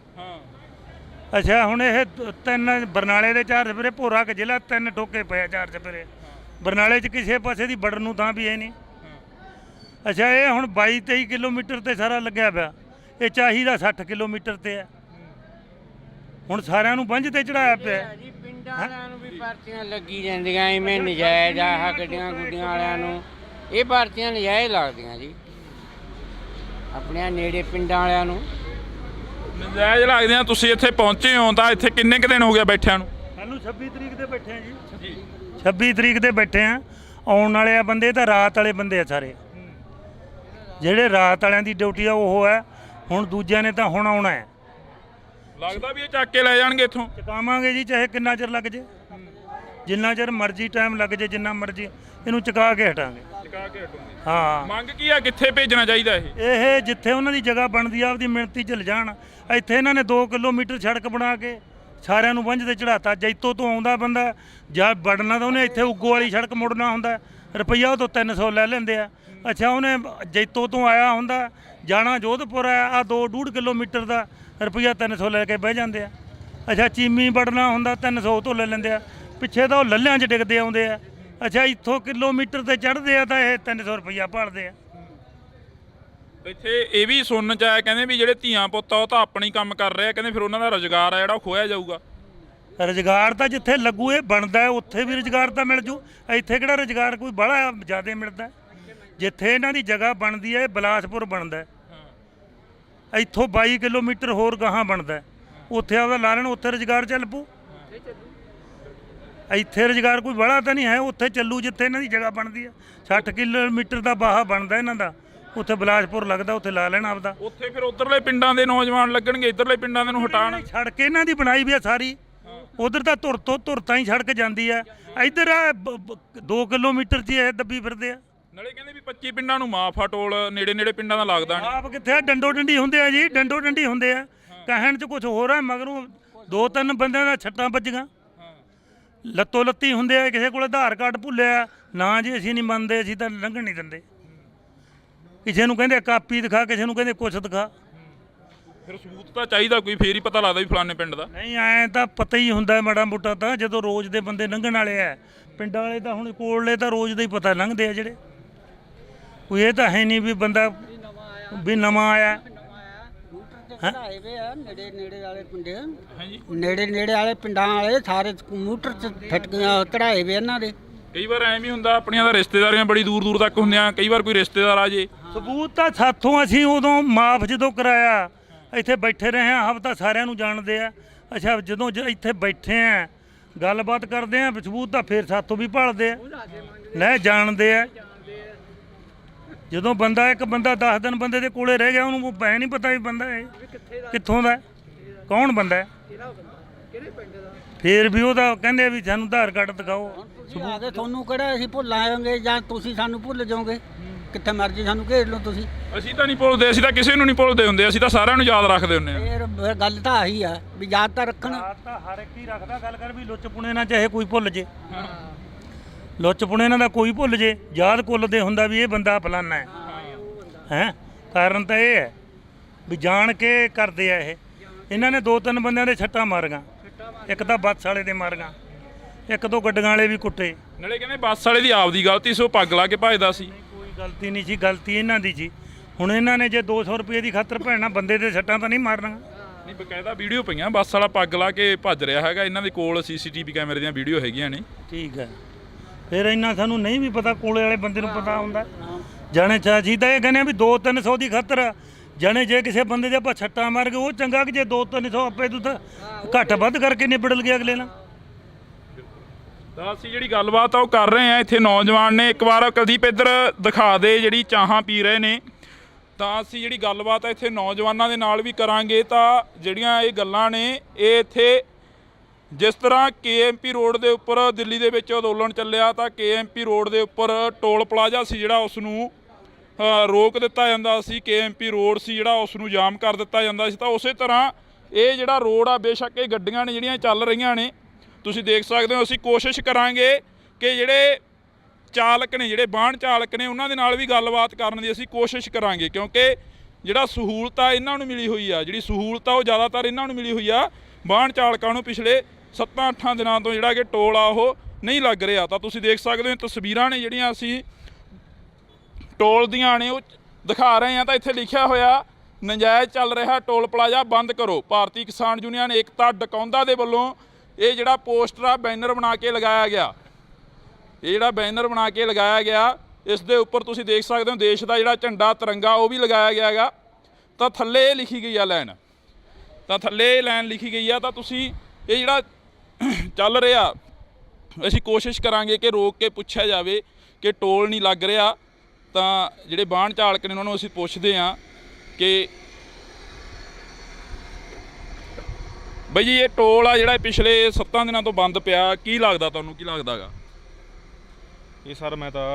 ਅੱਛਾ ਹੁਣ ਇਹ 3 ਬਰਨਾਲੇ ਦੇ 4 ਚਪੇਰੇ, ਭੋਰਾ ਕ ਜ਼ਿਲ੍ਹਾ 3 ਠੋਕੇ ਪਿਆ 4 ਚਪੇਰੇ। ਬਰਨਾਲੇ 'ਚ ਕਿਸੇ ਪਾਸੇ ਦੀ ਵੜਨ ਨੂੰ ਥਾਂ ਵੀ ਹੈ ਨਹੀਂ। ਅੱਛਾ ਇਹ ਹੁਣ 22-23 ਕਿਲੋਮੀਟਰ ਤੇ ਸਾਰਾ ਲੱਗਿਆ ਪਿਆ। ਇਹ ਚਾਹੀਦਾ 60 ਕਿਲੋਮੀਟਰ ਤੇ ਹੈ। ਹੁਣ ਸਾਰਿਆਂ ਨੂੰ ਬੰਝ ਤੇ ਚੜਾਇਆ ਪਿਆ ਜੀ। ਪਿੰਡਾਂ ਵਾਲਿਆਂ ਨੂੰ ਵੀ ਪਰਚੀਆਂ ਲੱਗੀ ਜਾਂਦੀਆਂ ਐਵੇਂ ਨਜਾਇਜ਼ ਆਹ ਗੱਡੀਆਂ ਗੁੱਡੀਆਂ ਵਾਲਿਆਂ ਨੂੰ ਇਹ ਪਰਚੀਆਂ ਨਜਾਇਜ਼ ਲੱਗਦੀਆਂ ਜੀ। ਆਪਣੇ ਨੇੜੇ ਪਿੰਡਾਂ ਵਾਲਿਆਂ ਨੂੰ ਨਜਾਇਜ਼ ਲੱਗਦੇ ਆ। ਤੁਸੀਂ ਇੱਥੇ ਪਹੁੰਚੇ ਹੋ ਤਾਂ ਇੱਥੇ ਕਿੰਨੇ ਕੁ ਦਿਨ ਹੋ ਗਿਆ ਬੈਠਿਆਂ ਨੂੰ? ਸਾਨੂੰ 26 ਤਰੀਕ ਦੇ ਬੈਠੇ ਆ ਜੀ। 26 ਤਰੀਕ ਦੇ ਬੈਠੇ ਆ। ਆਉਣ ਵਾਲੇ ਆ ਬੰਦੇ ਤਾਂ ਰਾਤ ਵਾਲੇ ਬੰਦੇ ਆ ਸਾਰੇ। ਜਿਹੜੇ ਰਾਤ ਵਾਲਿਆਂ ਦੀ ਡਿਊਟੀ ਆ ਉਹ ਹੈ। ਹੁਣ ਦੂਜਿਆਂ ਨੇ ਤਾਂ ਹੁਣ ਆਉਣਾ ਹੈ। ਲੱਗਦਾ ਵੀ ਇਹ ਚੱਕ ਕੇ ਲੈ ਜਾਣਗੇ ਇੱਥੋਂ? ਚੁਕਾਵਾਂਗੇ ਜੀ, ਚਾਹੇ ਕਿੰਨਾ ਚਿਰ ਲੱਗ ਜੇ, ਜਿੰਨਾ ਚਿਰ ਮਰਜ਼ੀ ਟਾਈਮ ਲੱਗ ਜੇ, ਜਿੰਨਾ ਮਰਜ਼ੀ ਇਹਨੂੰ ਚੁਕਾ ਕੇ ਹਟਾਂਗੇ। ਹਾਂ ਮੰਗ ਕੀ ਆ? ਕਿੱਥੇ ਭੇਜਣਾ ਚਾਹੀਦਾ ਇਹ ਜਿੱਥੇ ਉਹਨਾਂ ਦੀ ਜਗ੍ਹਾ ਬਣਦੀ ਆ ਆਪਦੀ ਮਿਹਨਤੀ ਚ ਲਿਜਾਣ। ਇੱਥੇ ਇਹਨਾਂ ਨੇ 2 ਕਿਲੋਮੀਟਰ ਸੜਕ ਬਣਾ ਕੇ ਸਾਰਿਆਂ ਨੂੰ ਬੰਝ ਤੇ ਚੜਾਤਾ। ਜੈਤੋ ਤੋਂ ਆਉਂਦਾ ਬੰਦਾ ਜਾਂ ਵੜਨਾ ਤਾਂ ਉਹਨੇ ਇੱਥੇ ਉੱਗੋ ਵਾਲੀ ਸੜਕ ਮੁੜਨਾ ਹੁੰਦਾ, ਰੁਪਈਆ ਉਹ ਤੋਂ 300 ਲੈ ਲੈਂਦੇ ਆ। ਅੱਛਾ ਉਹਨੇ ਜੈਤੋ ਤੋਂ ਆਇਆ ਹੁੰਦਾ, ਜਾਣਾ ਜੋਧਪੁਰ ਆ 2.5 ਕਿਲੋਮੀਟਰ ਦਾ, ਰੁਪਈਆ 300 ਲੈ ਕੇ ਬਹਿ ਜਾਂਦੇ ਆ। ਅੱਛਾ ਚੀਮੀ ਵੜਨਾ ਹੁੰਦਾ 300 ਤੋਂ ਲੈ ਲੈਂਦੇ ਆ। ਪਿੱਛੇ ਤਾਂ ਉਹ ਲੱਲਿਆਂ 'ਚ ਡਿੱਗਦੇ ਆਉਂਦੇ ਆ। ਅੱਛਾ ਇੱਥੋਂ ਕਿਲੋਮੀਟਰ ਤੇ ਚੜ੍ਹਦੇ ਆ ਤਾਂ ਇਹ 300 ਰੁਪਈਆ ਭਾਲਦੇ ਆ। ਇੱਥੇ ਇਹ ਵੀ ਸੁਣਨ ਚ ਆਇਆ ਕਹਿੰਦੇ ਵੀ ਜਿਹੜੇ ਧੀਆਂ ਪੁੱਤ ਆ ਉਹ ਤਾਂ ਆਪਣੀ ਕੰਮ ਕਰ ਰਹੇ ਆ, ਕਹਿੰਦੇ ਫਿਰ ਉਹਨਾਂ ਦਾ ਰੁਜ਼ਗਾਰ ਆ ਜਿਹੜਾ ਉਹ ਖੋਇਆ ਜਾਊਗਾ। ਰੁਜ਼ਗਾਰ ਤਾਂ ਜਿੱਥੇ ਲੱਗੂ ਇਹ ਬਣਦਾ ਉੱਥੇ ਵੀ ਰੁਜ਼ਗਾਰ ਤਾਂ ਮਿਲ ਜੂ। ਇੱਥੇ ਕਿਹੜਾ ਰੁਜ਼ਗਾਰ ਕੋਈ ਬੜਾ ਜ਼ਿਆਦਾ ਮਿਲਦਾ? ਜਿੱਥੇ ਇਹਨਾਂ ਦੀ ਜਗ੍ਹਾ ਬਣਦੀ ਹੈ ਇਹ ਬਿਲਾਸਪੁਰ ਬਣਦਾ। ਇੱਥੋਂ 22 ਕਿਲੋਮੀਟਰ ਹੋਰ ਗਾਹਾਂ ਬਣਦਾ, ਉੱਥੇ ਆਪਦਾ ਲਾ ਲੈਣ, ਉੱਥੇ ਰੁਜ਼ਗਾਰ ਚੱਲ ਪੂ। ਇੱਥੇ ਰੁਜ਼ਗਾਰ ਕੋਈ ਬੜਾ ਤਾਂ ਨਹੀਂ ਹੈ, ਉੱਥੇ ਚੱਲੂ ਜਿੱਥੇ ਇਹਨਾਂ ਦੀ ਜਗ੍ਹਾ ਬਣਦੀ ਹੈ। 60 ਕਿਲੋਮੀਟਰ ਦਾ ਬਾਹਾ ਬਣਦਾ ਇਹਨਾਂ ਦਾ, ਉੱਥੇ ਬਿਲਾਸਪੁਰ ਲੱਗਦਾ, ਉੱਥੇ ਲਾ ਲੈਣਾ ਆਪਦਾ। ਉੱਥੇ ਫਿਰ ਉਧਰਲੇ ਪਿੰਡਾਂ ਦੇ ਨੌਜਵਾਨ ਲੱਗਣਗੇ, ਇੱਧਰਲੇ ਪਿੰਡਾਂ ਦੇ ਨੂੰ ਹਟਾਉਣ। ਸੜਕ ਇਹਨਾਂ ਦੀ ਬਣਾਈ ਵੀ ਆ ਸਾਰੀ। ਉਧਰ ਤਾਂ ਧੁਰ ਤਾਂ ਹੀ ਸੜਕ ਜਾਂਦੀ ਆ। ਇੱਧਰ 2 ਕਿਲੋਮੀਟਰ 'ਚ ਇਹ ਦੱਬੀ ਫਿਰਦੇ ਆ। ਨਾਲੇ ਕਹਿੰਦੇ ਵੀ 25 ਪਿੰਡਾਂ ਨੂੰ ਮਾਫ ਆ ਟੋਲ, ਨੇੜੇ ਪਿੰਡਾਂ ਦਾ ਲੱਗਦਾ ਨਹੀਂ। ਆਪ ਕਿੱਥੇ ਆ? ਡੰਡੋ ਡੰਡੀ ਹੁੰਦੇ ਆ ਜੀ, ਡੰਡੋ ਡੰਡੀ ਹੁੰਦੇ ਆ। ਕਹਿਣ 'ਚ ਕੁਝ ਹੋਰ ਆ, ਮਗਰੋਂ 2-3 ਬੰਦਿਆਂ ਦਾ ਛੱਟਾਂ ਵੱਜੀਆਂ, ਲੱਤੋਂ ਲੱਤੀ ਹੁੰਦੇ ਆ। ਕਿਸੇ ਕੋਲ ਆਧਾਰ ਕਾਰਡ ਭੁੱਲਿਆ ਨਾ ਜੀ, ਅਸੀਂ ਨਹੀਂ ਮੰਨਦੇ, ਅਸੀਂ ਤਾਂ ਲੰਘਣ ਨਹੀਂ ਦਿੰਦੇ। ਕਿਸੇ ਨੂੰ ਕਹਿੰਦੇ ਕਾਪੀ ਦਿਖਾ, ਕਿਸੇ ਨੂੰ ਕਹਿੰਦੇ ਕੁਛ ਦਿਖਾ। ਫਿਰ ਸਬੂਤ ਤਾਂ ਚਾਹੀਦਾ ਕੋਈ, ਫੇਰ ਹੀ ਪਤਾ ਲੱਗਦਾ ਵੀ ਫਲਾਣੇ ਪਿੰਡ ਦਾ। ਨਹੀਂ ਐਂ ਤਾਂ ਪਤਾ ਹੀ ਹੁੰਦਾ ਮਾੜਾ ਮੋਟਾ ਤਾਂ, ਜਦੋਂ ਰੋਜ਼ ਦੇ ਬੰਦੇ ਲੰਘਣ ਵਾਲੇ ਆ। ਪਿੰਡਾਂ ਵਾਲੇ ਤਾਂ ਹੁਣ ਕੋਲਲੇ ਤਾਂ ਰੋਜ਼ ਦਾ ਹੀ ਪਤਾ ਲੰਘਦੇ ਆ ਜਿਹੜੇ। ਕੋਈ ਇਹ ਤਾਂ ਹੈ ਨਹੀਂ ਵੀ ਬੰਦਾ ਵੀ ਨਵਾਂ ਆਇਆ। ਚੜਾਏ ਵੇ ਆ ਨੇੜੇ ਵਾਲੇ ਪਿੰਡ, ਨੇੜੇ ਵਾਲੇ ਪਿੰਡਾਂ ਵਾਲੇ ਸਾਰੇ ਕੰਪਿਊਟਰ 'ਚ ਫਟਕੀਆਂ ਚੜਾਏ ਵੇ ਇਹਨਾਂ ਦੇ। ਕਈ ਵਾਰ ਐਂ ਵੀ ਹੁੰਦਾ ਆਪਣੀਆਂ ਤਾਂ ਰਿਸ਼ਤੇਦਾਰੀਆਂ ਬੜੀ ਦੂਰ ਤੱਕ ਹੁੰਦੀਆਂ, ਕਈ ਵਾਰ ਕੋਈ ਰਿਸ਼ਤੇਦਾਰ ਆ ਜੇ। ਸਬੂਤ ਤਾਂ ਸਾਥੋਂ ਅਸੀਂ ਉਦੋਂ ਮਾਫ ਜਦੋਂ ਕਰਾਇਆ, ਇੱਥੇ ਬੈਠੇ ਰਹੇ ਆ, ਹਫ਼ਤਾ ਸਾਰਿਆਂ ਨੂੰ ਜਾਣਦੇ ਆ। ਅੱਛਾ ਜਦੋਂ ਇੱਥੇ ਬੈਠੇ ਆ ਗੱਲਬਾਤ ਕਰਦੇ ਆ, ਸਬੂਤ ਤਾਂ ਫਿਰ ਸਾਥੋਂ ਵੀ ਭਾਲਦੇ ਆ, ਲੈ ਜਾਣਦੇ ਆ। ਜਦੋਂ ਬੰਦਾ ਇੱਕ ਬੰਦਾ 10 ਦਿਨ ਬੰਦੇ ਦੇ ਕੋਲੇ ਰਹਿ ਗਿਆ ਉਹਨੂੰ ਪੈ ਨਹੀਂ ਪਤਾ ਵੀ ਬੰਦਾ ਇਹ ਕਿੱਥੋਂ ਦਾ ਕੌਣ ਬੰਦਾ ਹੈ। ਫੇਰ ਵੀ ਉਹਦਾ ਕਹਿੰਦੇ ਵੀ ਸਾਨੂੰ ਆਧਾਰ ਕਾਰਡ ਦਿਖਾਓ। ਤੁਸੀਂ ਆ ਕੇ ਤੁਹਾਨੂੰ ਕਿਹੜਾ ਅਸੀਂ ਭੁੱਲ ਆਵਾਂਗੇ ਜਾਂ ਤੁਸੀਂ ਸਾਨੂੰ ਭੁੱਲ ਜਾਓਗੇ? ਕਿੱਥੇ ਮਰਜੀ ਸਾਨੂੰ ਘੇਰ ਲਓ ਤੁਸੀਂ। ਅਸੀਂ ਤਾਂ ਨਹੀਂ ਭੁੱਲਦੇ, ਅਸੀਂ ਤਾਂ ਕਿਸੇ ਨੂੰ ਨਹੀਂ ਭੁੱਲਦੇ ਹੁੰਦੇ, ਅਸੀਂ ਤਾਂ ਸਾਰਿਆਂ ਨੂੰ ਯਾਦ ਰੱਖਦੇ ਹੁੰਦੇ ਆ। ਫਿਰ ਗੱਲ ਤਾਂ ਆਹੀ ਆ ਵੀ ਯਾਦ ਤਾਂ ਰੱਖਣ। ਯਾਦ ਤਾਂ ਹਰ ਇੱਕ ਹੀ ਰੱਖਦਾ। ਗੱਲ ਕਰ ਵੀ ਲੁੱਚ ਪੁਣੇ ਨਾ ਚਾਹੇ ਕੋਈ ਭੁੱਲ ਜੇ, ਲੁੱਚ ਪੁਣੇ ਇਹਨਾਂ ਦਾ ਕੋਈ ਭੁੱਲ ਜੇ, ਯਾਦ ਕੁੱਲਦੇ ਹੁੰਦਾ ਵੀ ਇਹ ਬੰਦਾ ਫਲਾਨਾ ਹੈ। ਹੈਂ ਕਾਰਨ ਤਾਂ ਇਹ ਹੈ ਵੀ ਜਾਣ ਕੇ ਕਰਦੇ ਆ ਇਹ। ਇਹਨਾਂ ਨੇ 2-3 ਬੰਦਿਆਂ ਦੇ ਛੱਟਾਂ ਮਾਰੀਆਂ, ਇੱਕ ਤਾਂ ਬੱਸ ਵਾਲੇ ਦੇ ਮਾਰੀਆਂ, ਇੱਕ ਦੋ ਗੱਡੀਆਂ ਵਾਲੇ ਵੀ ਕੁੱਟੇ। ਨਾਲੇ ਕਹਿੰਦੇ ਬੱਸ ਵਾਲੇ ਦੀ ਆਪਦੀ ਗਲਤੀ ਸੀ, ਉਹ ਪੱਗ ਲਾ ਕੇ ਭੱਜਦਾ ਸੀ। ਕੋਈ ਗਲਤੀ ਨਹੀਂ ਸੀ, ਗਲਤੀ ਇਹਨਾਂ ਦੀ ਸੀ। ਹੁਣ ਇਹਨਾਂ ਨੇ ਜੇ 200 ਰੁਪਏ ਦੀ ਖਾਤਰ ਭੈਣਾ ਬੰਦੇ ਦੇ ਛੱਟਾਂ ਤਾਂ ਨਹੀਂ ਮਾਰਨੀਆਂ। ਨਹੀਂ ਬਕਾਇਦਾ ਵੀਡੀਓ ਪਈਆਂ, ਬੱਸ ਵਾਲਾ ਪੱਗ ਲਾ ਕੇ ਭੱਜ ਰਿਹਾ ਹੈਗਾ। ਇਹਨਾਂ ਦੇ ਕੋਲ CCTV ਕੈਮਰੇ ਦੀਆਂ ਵੀਡੀਓ ਹੈਗੀਆਂ ਨੇ। ਠੀਕ ਹੈ, ਫਿਰ ਇੰਨਾ ਸਾਨੂੰ ਨਹੀਂ ਵੀ ਪਤਾ, ਕੋਲੇ ਵਾਲੇ ਬੰਦੇ ਨੂੰ ਪਤਾ ਹੁੰਦਾ। ਜਾਣੇ ਚਾਚੀ ਤਾਂ ਇਹ ਕਹਿੰਦੇ ਵੀ 200-300 ਦੀ ਖਾਤਰ ਜਾਣੇ ਜੇ ਕਿਸੇ ਬੰਦੇ ਦੇ ਆਪਾਂ ਛੱਟਾਂ ਮਾਰ ਕੇ ਉਹ ਚੰਗਾ ਕਿ ਜੇ 200-300 ਆਪੇ ਤੂੰ ਤਾਂ ਘੱਟ ਵੱਧ ਕਰਕੇ ਨਿਬੜ ਗਿਆ ਅਗਲੇ ਨਾਲ। ਤਾਂ ਅਸੀਂ ਜਿਹੜੀ ਗੱਲਬਾਤ ਆ ਉਹ ਕਰ ਰਹੇ ਆ। ਇੱਥੇ ਨੌਜਵਾਨ ਨੇ, ਇੱਕ ਵਾਰ ਕੁਲਦੀਪ ਇੱਧਰ ਦਿਖਾ ਦੇ ਜਿਹੜੀ ਚਾਹਾਂ ਪੀ ਰਹੇ ਨੇ। ਤਾਂ ਅਸੀਂ ਜਿਹੜੀ ਗੱਲਬਾਤ ਆ ਇੱਥੇ ਨੌਜਵਾਨਾਂ ਦੇ ਨਾਲ ਵੀ ਕਰਾਂਗੇ। ਤਾਂ ਜਿਹੜੀਆਂ ਇਹ ਗੱਲਾਂ ਨੇ ਇਹ ਇੱਥੇ ਜਿਸ ਤਰ੍ਹਾਂ KMP ਰੋਡ ਦੇ ਉੱਪਰ ਦਿੱਲੀ ਦੇ ਵਿੱਚ ਅੰਦੋਲਨ ਚੱਲਿਆ ਤਾਂ KMP ਰੋਡ ਦੇ ਉੱਪਰ ਟੋਲ ਪਲਾਜ਼ਾ ਸੀ ਜਿਹੜਾ ਉਸ ਨੂੰ ਰੋਕ ਦਿੱਤਾ ਜਾਂਦਾ ਸੀ। KMP ਰੋਡ ਸੀ ਜਿਹੜਾ ਉਸ ਨੂੰ ਜਾਮ ਕਰ ਦਿੱਤਾ ਜਾਂਦਾ ਸੀ। ਤਾਂ ਉਸੇ ਤਰ੍ਹਾਂ ਇਹ ਜਿਹੜਾ ਰੋਡ ਆ, ਬੇਸ਼ੱਕ ਇਹ ਗੱਡੀਆਂ ਨੇ ਜਿਹੜੀਆਂ ਚੱਲ ਰਹੀਆਂ ਨੇ, ਤੁਸੀਂ ਦੇਖ ਸਕਦੇ ਹੋ। ਅਸੀਂ ਕੋਸ਼ਿਸ਼ ਕਰਾਂਗੇ ਕਿ ਜਿਹੜੇ ਚਾਲਕ ਨੇ, ਜਿਹੜੇ ਵਾਹਨ ਚਾਲਕ ਨੇ, ਉਹਨਾਂ ਦੇ ਨਾਲ ਵੀ ਗੱਲਬਾਤ ਕਰਨ ਦੀ ਅਸੀਂ ਕੋਸ਼ਿਸ਼ ਕਰਾਂਗੇ, ਕਿਉਂਕਿ ਜਿਹੜਾ ਸਹੂਲਤ ਆ ਇਹਨਾਂ ਨੂੰ ਮਿਲੀ ਹੋਈ ਆ, ਜਿਹੜੀ ਸਹੂਲਤ ਆ ਉਹ ਜ਼ਿਆਦਾਤਰ ਇਹਨਾਂ ਨੂੰ ਮਿਲੀ ਹੋਈ ਆ। ਵਾਹਨ ਚਾਲਕਾਂ ਨੂੰ ਪਿਛਲੇ 7-8 ਦਿਨਾਂ ਤੋਂ ਜਿਹੜਾ ਕਿ ਟੋਲ ਆ ਉਹ ਨਹੀਂ ਲੱਗ ਰਿਹਾ। ਤਾਂ ਤੁਸੀਂ ਦੇਖ ਸਕਦੇ ਹੋ ਤਸਵੀਰਾਂ ਨੇ ਜਿਹੜੀਆਂ ਅਸੀਂ ਟੋਲ ਦੀਆਂ ਨੇ ਉਹ ਦਿਖਾ ਰਹੇ ਹਾਂ। ਤਾਂ ਇੱਥੇ ਲਿਖਿਆ ਹੋਇਆ ਨਜਾਇਜ਼ ਚੱਲ ਰਿਹਾ ਟੋਲ ਪਲਾਜ਼ਾ ਬੰਦ ਕਰੋ। ਭਾਰਤੀ ਕਿਸਾਨ ਯੂਨੀਅਨ ਏਕਤਾ ਡਕੌਂਦਾ ਦੇ ਵੱਲੋਂ ਇਹ ਜਿਹੜਾ ਪੋਸਟਰ ਆ, ਬੈਨਰ ਬਣਾ ਕੇ ਲਗਾਇਆ ਗਿਆ। ਇਹ ਜਿਹੜਾ ਬੈਨਰ ਬਣਾ ਕੇ ਲਗਾਇਆ ਗਿਆ, ਇਸ ਦੇ ਉੱਪਰ ਤੁਸੀਂ ਦੇਖ ਸਕਦੇ ਹੋ ਦੇਸ਼ ਦਾ ਜਿਹੜਾ ਝੰਡਾ ਤਿਰੰਗਾ ਉਹ ਵੀ ਲਗਾਇਆ ਗਿਆ ਹੈਗਾ। ਤਾਂ ਥੱਲੇ ਇਹ ਲਿਖੀ ਗਈ ਆ ਲਾਈਨ, ਤਾਂ ਥੱਲੇ ਇਹ ਲਾਈਨ ਲਿਖੀ ਗਈ ਆ। ਤਾਂ ਤੁਸੀਂ ਇਹ ਜਿਹੜਾ ਚੱਲ ਰਿਹਾ, ਅਸੀਂ ਕੋਸ਼ਿਸ਼ ਕਰਾਂਗੇ ਕਿ ਰੋਕ ਕੇ ਪੁੱਛਿਆ ਜਾਵੇ ਕਿ ਟੋਲ ਨਹੀਂ ਲੱਗ ਰਿਹਾ। ਤਾਂ ਜਿਹੜੇ ਵਾਹਨ ਚਾਲਕ ਨੇ ਉਹਨਾਂ ਨੂੰ ਅਸੀਂ ਪੁੱਛਦੇ ਹਾਂ ਕਿ ਬਈ ਜੀ ਇਹ ਟੋਲ ਆ ਜਿਹੜਾ ਪਿਛਲੇ 7 ਦਿਨਾਂ ਤੋਂ ਬੰਦ ਪਿਆ, ਕੀ ਲੱਗਦਾ ਤੁਹਾਨੂੰ, ਕੀ ਲੱਗਦਾ ਗਾ? ਇਹ ਸਰ ਮੈਂ ਤਾਂ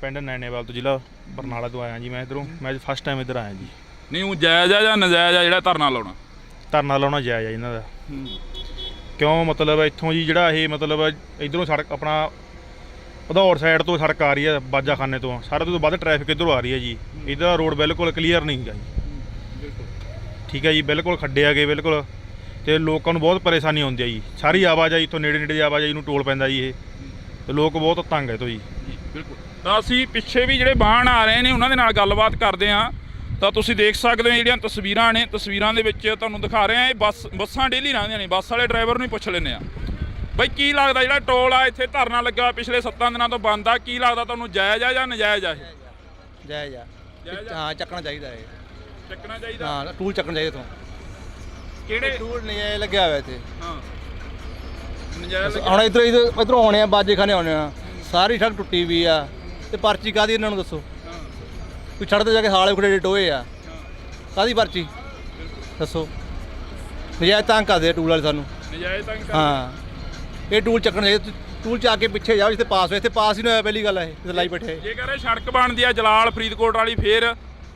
ਪਿੰਡ ਨੈਣੇਵਾਲ ਤੋਂ, ਜ਼ਿਲ੍ਹਾ ਬਰਨਾਲਾ ਤੋਂ ਆਇਆ ਜੀ। ਮੈਂ ਇੱਧਰੋਂ ਫਸਟ ਟਾਈਮ ਇੱਧਰ ਆਇਆ ਜੀ। ਨਹੀਂ ਉਹ ਜਾਇਜ਼ ਆ ਜਾਂ ਨਜਾਇਜ਼ ਆ ਜਿਹੜਾ ਧਰਨਾ ਲਾਉਣਾ? ਧਰਨਾ ਲਾਉਣਾ ਜਾਇਜ਼ ਆ ਇਹਨਾਂ ਦਾ। ਕਿਉਂ ਮਤਲਬ ਇੱਥੋਂ ਜੀ ਜਿਹੜਾ ਇਹ ਮਤਲਬ ਇੱਧਰੋਂ ਸੜਕ ਆਪਣਾ ਭਦੌੜ ਸਾਈਡ ਤੋਂ ਸੜਕ ਆ ਰਹੀ ਹੈ, ਬਾਜਾਖਾਨੇ ਤੋਂ ਸਾਰਾ ਤੋਂ ਵੱਧ ਟ੍ਰੈਫਿਕ ਇੱਧਰੋਂ ਆ ਰਹੀ ਹੈ ਜੀ। ਇਹਦਾ ਰੋਡ ਬਿਲਕੁਲ ਕਲੀਅਰ ਨਹੀਂ ਹੈਗਾ ਜੀ। ਠੀਕ ਹੈ ਜੀ, ਬਿਲਕੁਲ ਖੱਡੇ ਆ ਗਏ ਬਿਲਕੁਲ, ਅਤੇ ਲੋਕਾਂ ਨੂੰ ਬਹੁਤ ਪਰੇਸ਼ਾਨੀ ਆਉਂਦੀ ਹੈ ਜੀ। ਸਾਰੀ ਆਵਾਜਾਈ ਇੱਥੋਂ ਨੇੜੇ ਦੀ ਆਵਾਜਾਈ ਨੂੰ ਟੋਲ ਪੈਂਦਾ ਜੀ ਇਹ, ਅਤੇ ਲੋਕ ਬਹੁਤ ਤੰਗ ਹੈ ਤੋਂ ਜੀ। ਬਿਲਕੁਲ। ਤਾਂ ਅਸੀਂ ਪਿੱਛੇ ਵੀ ਜਿਹੜੇ ਵਾਹਨ ਆ ਰਹੇ ਨੇ ਉਹਨਾਂ ਦੇ ਨਾਲ ਗੱਲਬਾਤ ਕਰਦੇ ਹਾਂ। ਤਾਂ ਤੁਸੀਂ ਦੇਖ ਸਕਦੇ ਹੋ ਜਿਹੜੀਆਂ ਤਸਵੀਰਾਂ ਨੇ, ਤਸਵੀਰਾਂ ਦੇ ਵਿੱਚ ਤੁਹਾਨੂੰ ਦਿਖਾ ਰਹੇ ਹਾਂ। ਇਹ ਬੱਸਾਂ ਡੇਲੀ ਲੰਘਦੀਆਂ ਨੇ। ਬੱਸ ਵਾਲੇ ਡਰਾਈਵਰ ਨੂੰ ਹੀ ਪੁੱਛ ਲੈਂਦੇ ਆ, ਬਈ ਕੀ ਲੱਗਦਾ ਜਿਹੜਾ ਟੋਲ ਆ ਇੱਥੇ ਧਰਨਾ ਲੱਗਾ ਪਿਛਲੇ 7 ਦਿਨਾਂ ਤੋਂ ਬੰਦ ਆ, ਕੀ ਲੱਗਦਾ ਤੁਹਾਨੂੰ, ਜਾਇਜ਼ ਆ ਜਾਂ ਨਜਾਇਜ਼ ਆ? ਇਹ ਜਾਇਜ਼ ਆ। ਹਾਂ, ਚੱਕਣਾ ਚਾਹੀਦਾ ਇਹ, ਚੱਕਣਾ ਚਾਹੀਦਾ। ਹਾਂ ਟੂਲ ਚੱਕਣਾ ਚਾਹੀਦਾ। ਤੋਂ ਕਿਹੜੇ ਟੂਲ ਨਜਾਇਜ਼ ਲੱਗਿਆ ਹੋਇਆ ਇੱਥੇ? ਹਾਂ ਨਜਾਇਜ਼। ਹੁਣ ਇੱਧਰੋਂ ਆਉਣੇ ਆ, ਬਾਜੇਖਾਨੇ ਆਉਣੇ ਆ, ਸਾਰੀ ਸੜਕ ਟੁੱਟੀ ਵੀ ਆ। ਤੇ ਪਰਚੀ ਕਾਹਦੀ ਇਹਨਾਂ ਨੂੰ ਦੱਸੋ? ਕੋਈ ਸੜਕ ਤੇ ਜਾ ਕੇ ਹਾਲੇ ਖੜੇ ਟੋਏ ਆ, ਕਾਹਦੀ ਪਰਚੀ ਦੱਸੋ? ਨਜਾਇਜ਼ ਤੰਗ ਕਰਦੇ ਆ ਟੂਲ ਵਾਲੇ ਸਾਨੂੰ। ਨਜਾਇਜ਼ ਤੰਗ ਹਾਂ, ਇਹ ਟੂਲ ਚੱਕਣਾ ਚਾਹੀਦਾ। ਟੂਲ ਚ ਆ ਕੇ ਪਿੱਛੇ ਜਾਓ ਜਿੱਥੇ ਪਾਸ ਹੋਏ। ਇੱਥੇ ਪਾਸ ਹੀ ਨਹੀਂ ਹੋਇਆ, ਪਹਿਲੀ ਗੱਲ ਹੈ ਇਹ ਲਾਈ ਬੈਠੇ। ਜੇ ਕਹ ਰਹੇ ਸੜਕ ਬਣਦੀ ਆ ਜਲਾਲ ਫਰੀਦਕੋਟ ਵਾਲੀ, ਫੇਰ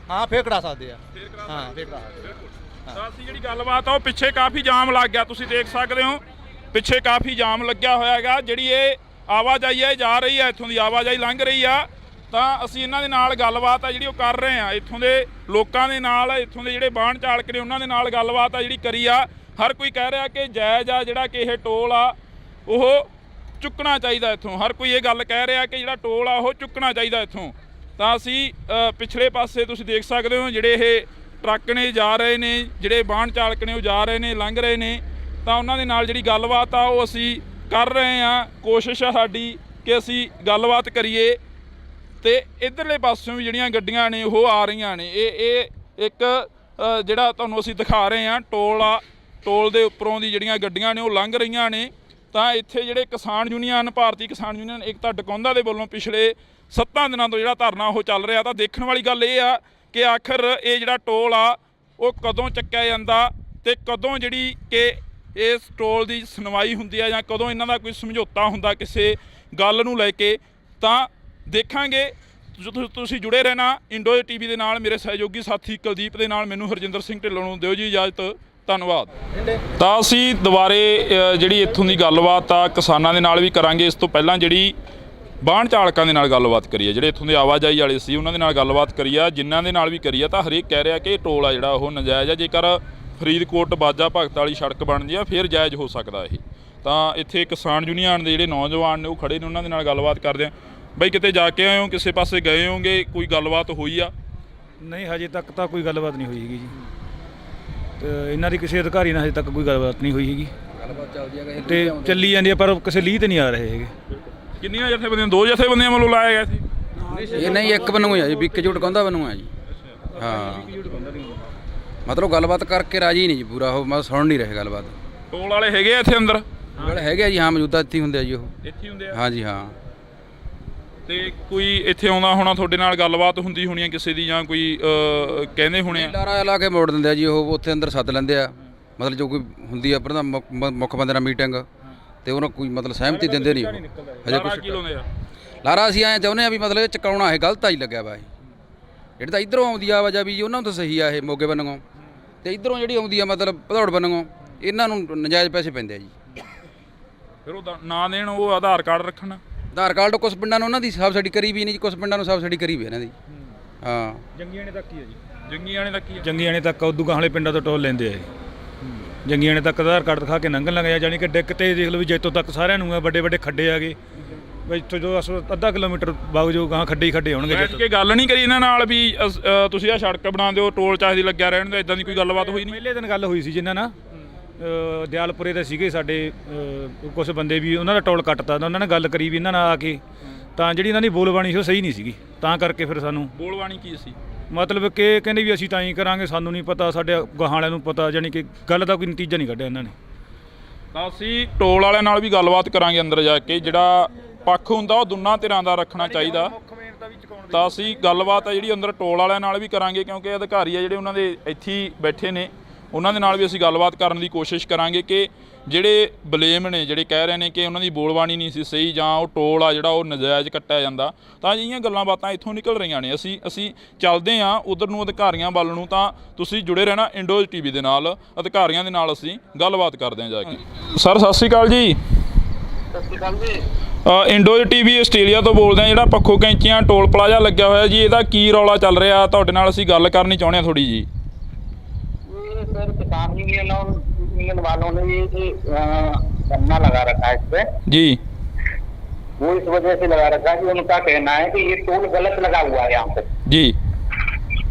ਹਾਂ ਫੇਰ ਕਰਾ ਸਕਦੇ ਆ। ਕਰਾ ਹਾਂ ਫੇਰ ਕਰਾ ਸਕਦੇ। ਤਾਂ ਅਸੀਂ ਜਿਹੜੀ ਗੱਲਬਾਤ ਆ ਉਹ ਪਿੱਛੇ ਕਾਫੀ ਜਾਮ ਲੱਗ ਗਿਆ, ਤੁਸੀਂ ਦੇਖ ਸਕਦੇ ਹੋ ਪਿੱਛੇ ਕਾਫੀ ਜਾਮ ਲੱਗਿਆ ਹੋਇਆ ਹੈਗਾ। ਜਿਹੜੀ ਇਹ ਆਵਾਜਾਈ ਹੈ ਜਾ ਰਹੀ ਹੈ, ਇੱਥੋਂ ਦੀ ਆਵਾਜਾਈ ਲੰਘ ਰਹੀ ਆ। ਤਾਂ ਅਸੀਂ ਇਹਨਾਂ ਦੇ ਨਾਲ ਗੱਲਬਾਤ ਆ ਜਿਹੜੀ ਉਹ ਕਰ ਰਹੇ ਆ, ਇੱਥੋਂ ਦੇ ਲੋਕਾਂ ਦੇ ਨਾਲ, ਇੱਥੋਂ ਦੇ ਜਿਹੜੇ ਵਾਹਨ ਚਾਲਕ ਨੇ ਉਹਨਾਂ ਦੇ ਨਾਲ ਗੱਲਬਾਤ ਆ ਜਿਹੜੀ ਕਰੀ ਆ। ਹਰ ਕੋਈ ਕਹਿ ਰਿਹਾ ਕਿ ਜਾਇਜ਼ ਆ ਜਿਹੜਾ ਕਿ ਇਹ ਟੋਲ ਆ ਉਹ ਚੁੱਕਣਾ ਚਾਹੀਦਾ ਇੱਥੋਂ। ਹਰ ਕੋਈ ਇਹ ਗੱਲ ਕਹਿ ਰਿਹਾ ਕਿ ਜਿਹੜਾ ਟੋਲ ਆ ਉਹ ਚੁੱਕਣਾ ਚਾਹੀਦਾ ਇੱਥੋਂ। ਤਾਂ ਅਸੀਂ ਪਿਛਲੇ ਪਾਸੇ ਤੁਸੀਂ ਦੇਖ ਸਕਦੇ ਹੋ ਜਿਹੜੇ ਇਹ ਟਰੱਕ ਨੇ ਜਾ ਰਹੇ ਨੇ, ਜਿਹੜੇ ਵਾਹਨ ਚਾਲਕ ਨੇ ਉਹ ਜਾ ਰਹੇ ਨੇ, ਲੰਘ ਰਹੇ ਨੇ। ਤਾਂ ਉਹਨਾਂ ਦੇ ਨਾਲ ਜਿਹੜੀ ਗੱਲਬਾਤ ਆ ਉਹ ਅਸੀਂ ਕਰ ਰਹੇ ਹਾਂ। ਕੋਸ਼ਿਸ਼ ਆ ਸਾਡੀ ਕਿ ਅਸੀਂ ਗੱਲਬਾਤ ਕਰੀਏ। ਤੇ ਇਧਰਲੇ ਪਾਸਿਓਂ ਵੀ ਜਿਹੜੀਆਂ ਗੱਡੀਆਂ ਨੇ ਉਹ ਆ ਰਹੀਆਂ ਨੇ। ਇਹ ਇੱਕ ਜਿਹੜਾ ਤੁਹਾਨੂੰ ਅਸੀਂ ਦਿਖਾ ਰਹੇ ਹਾਂ ਟੋਲ ਆ, ਟੋਲ ਦੇ ਉੱਪਰੋਂ ਦੀ ਜਿਹੜੀਆਂ ਗੱਡੀਆਂ ਨੇ ਉਹ ਲੰਘ ਰਹੀਆਂ ਨੇ। ਤਾਂ ਇੱਥੇ ਜਿਹੜੇ ਕਿਸਾਨ ਯੂਨੀਅਨ, ਭਾਰਤੀ ਕਿਸਾਨ ਯੂਨੀਅਨ ਏਕਤਾ ਡਕੌਂਦਾ ਦੇ ਵੱਲੋਂ ਪਿਛਲੇ 7 ਦਿਨਾਂ ਤੋਂ ਜਿਹੜਾ ਧਰਨਾ ਉਹ ਚੱਲ ਰਿਹਾ। ਤਾਂ ਦੇਖਣ ਵਾਲੀ ਗੱਲ ਇਹ ਆ ਕਿ ਆਖਰ ਇਹ ਜਿਹੜਾ ਟੋਲ ਆ ਉਹ ਕਦੋਂ ਚੱਕਿਆ ਜਾਂਦਾ ਤੇ ਕਦੋਂ ਜਿਹੜੀ ਕਿ ਇਸ ਟੋਲ ਦੀ ਸੁਣਵਾਈ ਹੁੰਦੀ ਆ ਜਾਂ ਕਦੋਂ ਇਹਨਾਂ ਦਾ ਕੋਈ ਸਮਝੌਤਾ ਹੁੰਦਾ ਕਿਸੇ ਗੱਲ ਨੂੰ ਲੈ ਕੇ। ਤਾਂ ਦੇਖਾਂਗੇ। ਤੁਸੀਂ ਜੁੜੇ ਰਹਿਣਾ ਇੰਡੋ TV ਦੇ ਨਾਲ। ਮੇਰੇ ਸਹਿਯੋਗੀ ਸਾਥੀ ਕੁਲਦੀਪ ਦੇ ਨਾਲ ਮੈਨੂੰ ਹਰਜਿੰਦਰ ਸਿੰਘ ਢਿੱਲੋਂ ਨੂੰ ਦਿਓ ਜੀ ਇਜਾਜ਼ਤ। ਧੰਨਵਾਦ। ਤਾਂ ਅਸੀਂ ਦੁਬਾਰੇ ਜਿਹੜੀ ਇੱਥੋਂ ਦੀ ਗੱਲਬਾਤ ਆ ਕਿਸਾਨਾਂ ਦੇ ਨਾਲ ਵੀ ਕਰਾਂਗੇ। ਇਸ ਤੋਂ ਪਹਿਲਾਂ ਜਿਹੜੀ ਵਾਹਨ ਚਾਲਕਾਂ ਦੇ ਨਾਲ ਗੱਲਬਾਤ ਕਰੀ ਆ, ਜਿਹੜੇ ਇੱਥੋਂ ਦੇ ਆਵਾਜਾਈ ਵਾਲੇ ਸੀ ਉਹਨਾਂ ਦੇ ਨਾਲ ਗੱਲਬਾਤ ਕਰੀ ਆ, ਜਿਨ੍ਹਾਂ ਦੇ ਨਾਲ ਵੀ ਕਰੀ ਆ, ਤਾਂ ਹਰੇਕ ਕਹਿ ਰਿਹਾ ਕਿ ਇਹ ਟੋਲ ਆ ਜਿਹੜਾ ਉਹ ਨਜਾਇਜ਼ ਆ। ਜੇਕਰ ਫਰੀਦਕੋਟ ਬਾਜਾ ਭਗਤ ਵਾਲੀ ਸੜਕ ਬਣਦੀ ਆ ਫਿਰ ਜਾਇਜ਼ ਹੋ ਸਕਦਾ ਇਹ। ਤਾਂ ਇੱਥੇ ਕਿਸਾਨ ਯੂਨੀਅਨ ਦੇ ਜਿਹੜੇ ਨੌਜਵਾਨ ਨੇ ਉਹ ਖੜੇ ਨੇ, ਉਹਨਾਂ ਦੇ ਨਾਲ ਗੱਲਬਾਤ ਕਰਦੇ ਆ। ਬਈ ਕਿਤੇ ਜਾ ਕੇ ਆਏ ਹੋ, ਕਿਸੇ ਪਾਸੇ ਗਏ ਹੋਗੇ, ਕੋਈ ਗੱਲਬਾਤ ਹੋਈ ਆ? ਨਹੀਂ, ਹਜੇ ਤੱਕ ਤਾਂ ਕੋਈ ਗੱਲਬਾਤ ਨਹੀਂ ਹੋਈ ਹੈਗੀ ਜੀ। ਤੇ ਇਹਨਾਂ ਦੀ ਕਿਸੇ ਅਧਿਕਾਰੀ ਨਾਲ ਹਜੇ ਤੱਕ ਕੋਈ ਗੱਲਬਾਤ ਨਹੀਂ ਹੋਈ ਹੈਗੀ। ਗੱਲਬਾਤ ਚੱਲਦੀ ਹੈ ਤੇ ਚੱਲੀ ਜਾਂਦੀ ਹੈ ਪਰ ਕਿਸੇ ਲੀਹ ਤੇ ਨਹੀਂ ਆ ਰਹੇ ਹੈਗੇ। ਕਿੰਨੀਆਂ ਜਥੇਬੰਦੀਆਂ? 2 ਜਥੇਬੰਦੀਆਂ ਵੱਲੋਂ ਲਾਇਆ ਗਿਆ ਸੀ ਇਹ? ਨਹੀਂ, ਇੱਕ ਬਣੂ ਆ ਜੀ, ਵਿਕ ਜੁਟ ਕਹਿੰਦਾ ਬਣੂ ਆ ਜੀ। ਹਾਂ, ਮਤਲਬ ਗੱਲਬਾਤ ਕਰਕੇ ਰਾਜੀ ਨਹੀਂ ਜੀ ਪੂਰਾ, ਉਹ ਮੈਂ ਸੁਣ ਨਹੀਂ ਰਹੇ ਗੱਲਬਾਤ। ਟੋਲ ਵਾਲੇ ਹੈਗੇ ਆ ਇੱਥੇ ਅੰਦਰ? ਵਾਲੇ ਹੈਗੇ ਆ ਜੀ, ਹਾਂ, ਮੌਜੂਦਾ ਇੱਥੇ ਹੁੰਦੇ ਆ ਜੀ, ਉਹ ਇੱਥੇ ਹੁੰਦੇ ਆ। ਹਾਂ ਜੀ, ਹਾਂ। ਤੇ ਕੋਈ ਇੱਥੇ ਆਉਂਦਾ ਹੋਣਾ, ਤੁਹਾਡੇ ਨਾਲ ਗੱਲਬਾਤ ਹੁੰਦੀ ਹੋਣੀ ਆ ਕਿਸੇ ਦੀ, ਜਾਂ ਕੋਈ ਕਹਿੰਦੇ ਹੋਣੇ ਆ? ਲਾਰਾ ਲਾ ਕੇ ਮੋੜ ਦਿੰਦੇ ਆ ਜੀ ਉਹ, ਉੱਥੇ ਅੰਦਰ ਸੱਦ ਲੈਂਦੇ ਆ। ਮਤਲਬ ਜੋ ਕੋਈ ਹੁੰਦੀ ਆ ਪ੍ਰਧਾਨ ਮੁੱਖ ਬੰਦੇ ਨਾਲ ਮੀਟਿੰਗ, ਤੇ ਉਹਨਾਂ ਕੋਈ ਮਤਲਬ ਸਹਿਮਤੀ ਦਿੰਦੇ ਨਹੀਂ ਹਜੇ ਕੁਝ। ਕੀ ਲਾਉਂਦੇ ਆ ਲਾਰਾ? ਅਸੀਂ ਐਂ ਚਾਹੁੰਦੇ ਆ ਵੀ ਮਤਲਬ ਇਹ ਚਕਾਉਣਾ ਇਹ ਗਲਤ ਆਈ ਲੱਗਿਆ ਵਾ ਇਹ। ਜਿਹੜੀ ਤਾਂ ਇੱਧਰੋਂ ਆਉਂਦੀ ਆ ਆਵਾਜਾਈ ਜੀ ਉਹਨਾਂ ਨੂੰ ਤਾਂ ਸਹੀ ਆ ਇਹ ਮੋਗੇ ਬੰਨੋਂ, ਤੇ ਇੱਧਰੋਂ ਜਿਹੜੀ ਆਉਂਦੀ ਆ ਮਤਲਬ ਭਦੌੜ ਬੰਨੋਂ ਇਹਨਾਂ ਨੂੰ ਨਜਾਇਜ਼ ਪੈਸੇ ਪੈਂਦੇ ਆ ਜੀ। ਫਿਰ ਉਹ ਨਾ ਦੇਣ, ਉਹ ਆਧਾਰ ਕਾਰਡ ਰੱਖਣ। ਆਧਾਰ ਕਾਰਡ ਕੁਛ ਪਿੰਡਾਂ ਨੂੰ ਉਹਨਾਂ ਦੀ ਸਬਸਿਡੀ ਕਰੀ ਵੀ ਨਹੀਂ ਜੀ, ਕੁਛ ਪਿੰਡਾਂ ਨੂੰ ਸਬਸਿਡੀ ਕਰੀ ਵੀ ਇਹਨਾਂ ਦੀ। ਹਾਂ, ਜੰਗੀਆਣੇ ਤੱਕ ਹੀ ਹੈ ਜੀ। ਜੰਗੀਆਣੇ ਤੱਕ ਹੀ ਆ? ਜੰਗੀਆਣੇ ਤੱਕ ਉਦੋਂ ਗਾਹਲੇ ਪਿੰਡਾਂ ਤੋਂ ਟੋਲ ਲੈਂਦੇ ਆ ਜੀ। ਜੰਗੀਆਣੇ ਤੱਕ ਆਧਾਰ ਕਾਰਡ ਦਿਖਾ ਕੇ ਲੰਘਣ ਲੱਗ ਜਾਣੀ ਕਿ ਡਿੱਕ ਤੇ ਦੇਖ ਲਓ ਵੀ ਜੈਤੋਂ ਤੱਕ ਸਾਰਿਆਂ ਨੂੰ ਆ, ਵੱਡੇ ਵੱਡੇ ਖੱਡੇ ਆ ਗਏ ਬਈ ਇੱਥੋਂ ਜੋ ਅੱਧਾ ਕਿਲੋਮੀਟਰ ਵਗ ਜੋ ਗਾਂ ਖੱਡੇ ਹੀ ਖੱਡੇ ਹੋਣਗੇ। ਬੈਠ ਕੇ ਗੱਲ ਨਹੀਂ ਕਰੀ ਇਹਨਾਂ ਨਾਲ ਵੀ ਤੁਸੀਂ ਆ ਸੜਕ ਬਣਾ ਦਿਓ, ਟੋਲ ਚਾਹੀਦੀ ਲੱਗਿਆ ਰਹਿਣ ਦੇ, ਇਦਾਂ ਦੀ ਕੋਈ ਗੱਲਬਾਤ ਹੋਈ ਨਹੀਂ? ਪਹਿਲੇ ਦਿਨ ਗੱਲ ਹੋਈ ਸੀ ਜਿਨ੍ਹਾਂ ਨਾਲ ਦਿਆਲਪੁਰੇ ਦੇ ਸੀਗੇ ਸਾਡੇ ਕੁਝ ਬੰਦੇ ਵੀ, ਉਹਨਾਂ ਦਾ ਟੋਲ ਕੱਟਤਾ, ਉਹਨਾਂ ਨੇ ਗੱਲ ਕਰੀ ਵੀ ਇਹਨਾਂ ਨਾਲ ਆ ਕੇ, ਤਾਂ ਜਿਹੜੀ ਇਹਨਾਂ ਦੀ ਬੋਲਬਾਣੀ ਸੀ ਉਹ ਸਹੀ ਨਹੀਂ ਸੀਗੀ, ਤਾਂ ਕਰਕੇ ਫਿਰ ਸਾਨੂੰ। ਬੋਲਬਾਣੀ ਕੀ ਸੀ? ਮਤਲਬ ਕਿ ਕਹਿੰਦੇ ਵੀ ਅਸੀਂ ਤਾਂ ਹੀ ਕਰਾਂਗੇ, ਸਾਨੂੰ ਨਹੀਂ ਪਤਾ, ਸਾਡੇ ਗਾਹਾਂ ਵਾਲਿਆਂ ਨੂੰ ਪਤਾ, ਜਾਣੀ ਕਿ ਗੱਲ ਦਾ ਕੋਈ ਨਤੀਜਾ ਨਹੀਂ ਕੱਢਿਆ ਇਹਨਾਂ ਨੇ। ਤਾਂ ਅਸੀਂ ਟੋਲ ਵਾਲਿਆਂ ਨਾਲ ਵੀ ਗੱਲਬਾਤ ਕਰਾਂਗੇ ਅੰਦਰ ਜਾ ਕੇ। ਜਿਹੜਾ ਪੱਖ ਹੁੰਦਾ ਉਹ ਦੋਨਾਂ ਧਿਰਾਂ ਦਾ ਰੱਖਣਾ ਚਾਹੀਦਾ। ਤਾਂ ਅਸੀਂ ਗੱਲਬਾਤ ਆ ਜਿਹੜੀ ਅੰਦਰ ਟੋਲ ਵਾਲਿਆਂ ਨਾਲ ਵੀ ਕਰਾਂਗੇ, ਕਿਉਂਕਿ ਅਧਿਕਾਰੀ ਆ ਜਿਹੜੇ ਉਹਨਾਂ ਦੇ ਇੱਥੇ ਹੀ ਬੈਠੇ ਨੇ, ਉਹਨਾਂ ਦੇ ਨਾਲ ਵੀ ਅਸੀਂ ਗੱਲਬਾਤ ਕਰਨ ਦੀ ਕੋਸ਼ਿਸ਼ ਕਰਾਂਗੇ ਕਿ ਜਿਹੜੇ ਬਲੇਮ ਨੇ, ਜਿਹੜੇ ਕਹਿ ਰਹੇ ਨੇ ਕਿ ਉਹਨਾਂ ਦੀ ਬੋਲਬਾਣੀ ਨਹੀਂ ਸੀ ਸਹੀ, ਜਾਂ ਉਹ ਟੋਲ ਆ ਜਿਹੜਾ ਉਹ ਨਜਾਇਜ਼ ਕੱਟਿਆ ਜਾਂਦਾ, ਤਾਂ ਅਜਿਹੀਆਂ ਗੱਲਾਂ ਬਾਤਾਂ ਇੱਥੋਂ ਨਿਕਲ ਰਹੀਆਂ ਨੇ। ਅਸੀਂ ਚੱਲਦੇ ਹਾਂ ਉਧਰ ਨੂੰ, ਅਧਿਕਾਰੀਆਂ ਵੱਲ ਨੂੰ। ਤਾਂ ਤੁਸੀਂ ਜੁੜੇ ਰਹਿਣਾ ਇੰਡੋ TV ਦੇ ਨਾਲ, ਅਧਿਕਾਰੀਆਂ ਦੇ ਨਾਲ ਅਸੀਂ ਗੱਲਬਾਤ ਕਰਦੇ ਹਾਂ ਜਾ ਕੇ। ਸਰ ਸਤਿ ਸ਼੍ਰੀ ਅਕਾਲ ਜੀ। ਸਤਿ ਸ਼੍ਰੀ ਅਕਾਲ ਜੀ। ਇੰਡੋ TV ਆਸਟ੍ਰੇਲੀਆ ਤੋਂ ਬੋਲਦੇ ਹਾਂ। ਜਿਹੜਾ ਪੱਖੋ ਕੈਂਚੀਆਂ ਟੋਲ ਪਲਾਜ਼ਾ ਲੱਗਿਆ ਹੋਇਆ ਜੀ, ਇਹਦਾ ਕੀ ਰੌਲਾ ਚੱਲ ਰਿਹਾ? ਤੁਹਾਡੇ ਨਾਲ ਅਸੀਂ ਗੱਲ ਕਰਨੀ ਚਾਹੁੰਦੇ ਹਾਂ ਥੋੜੀ ਜੀ। सर किसान यूनियन वालों ने ये धरना लगा रखा है इस पे जी। वो इस वजह से लगा रखा है कि उनका कहना है कि ये टोल गलत लगा हुआ है यहाँ पे जी,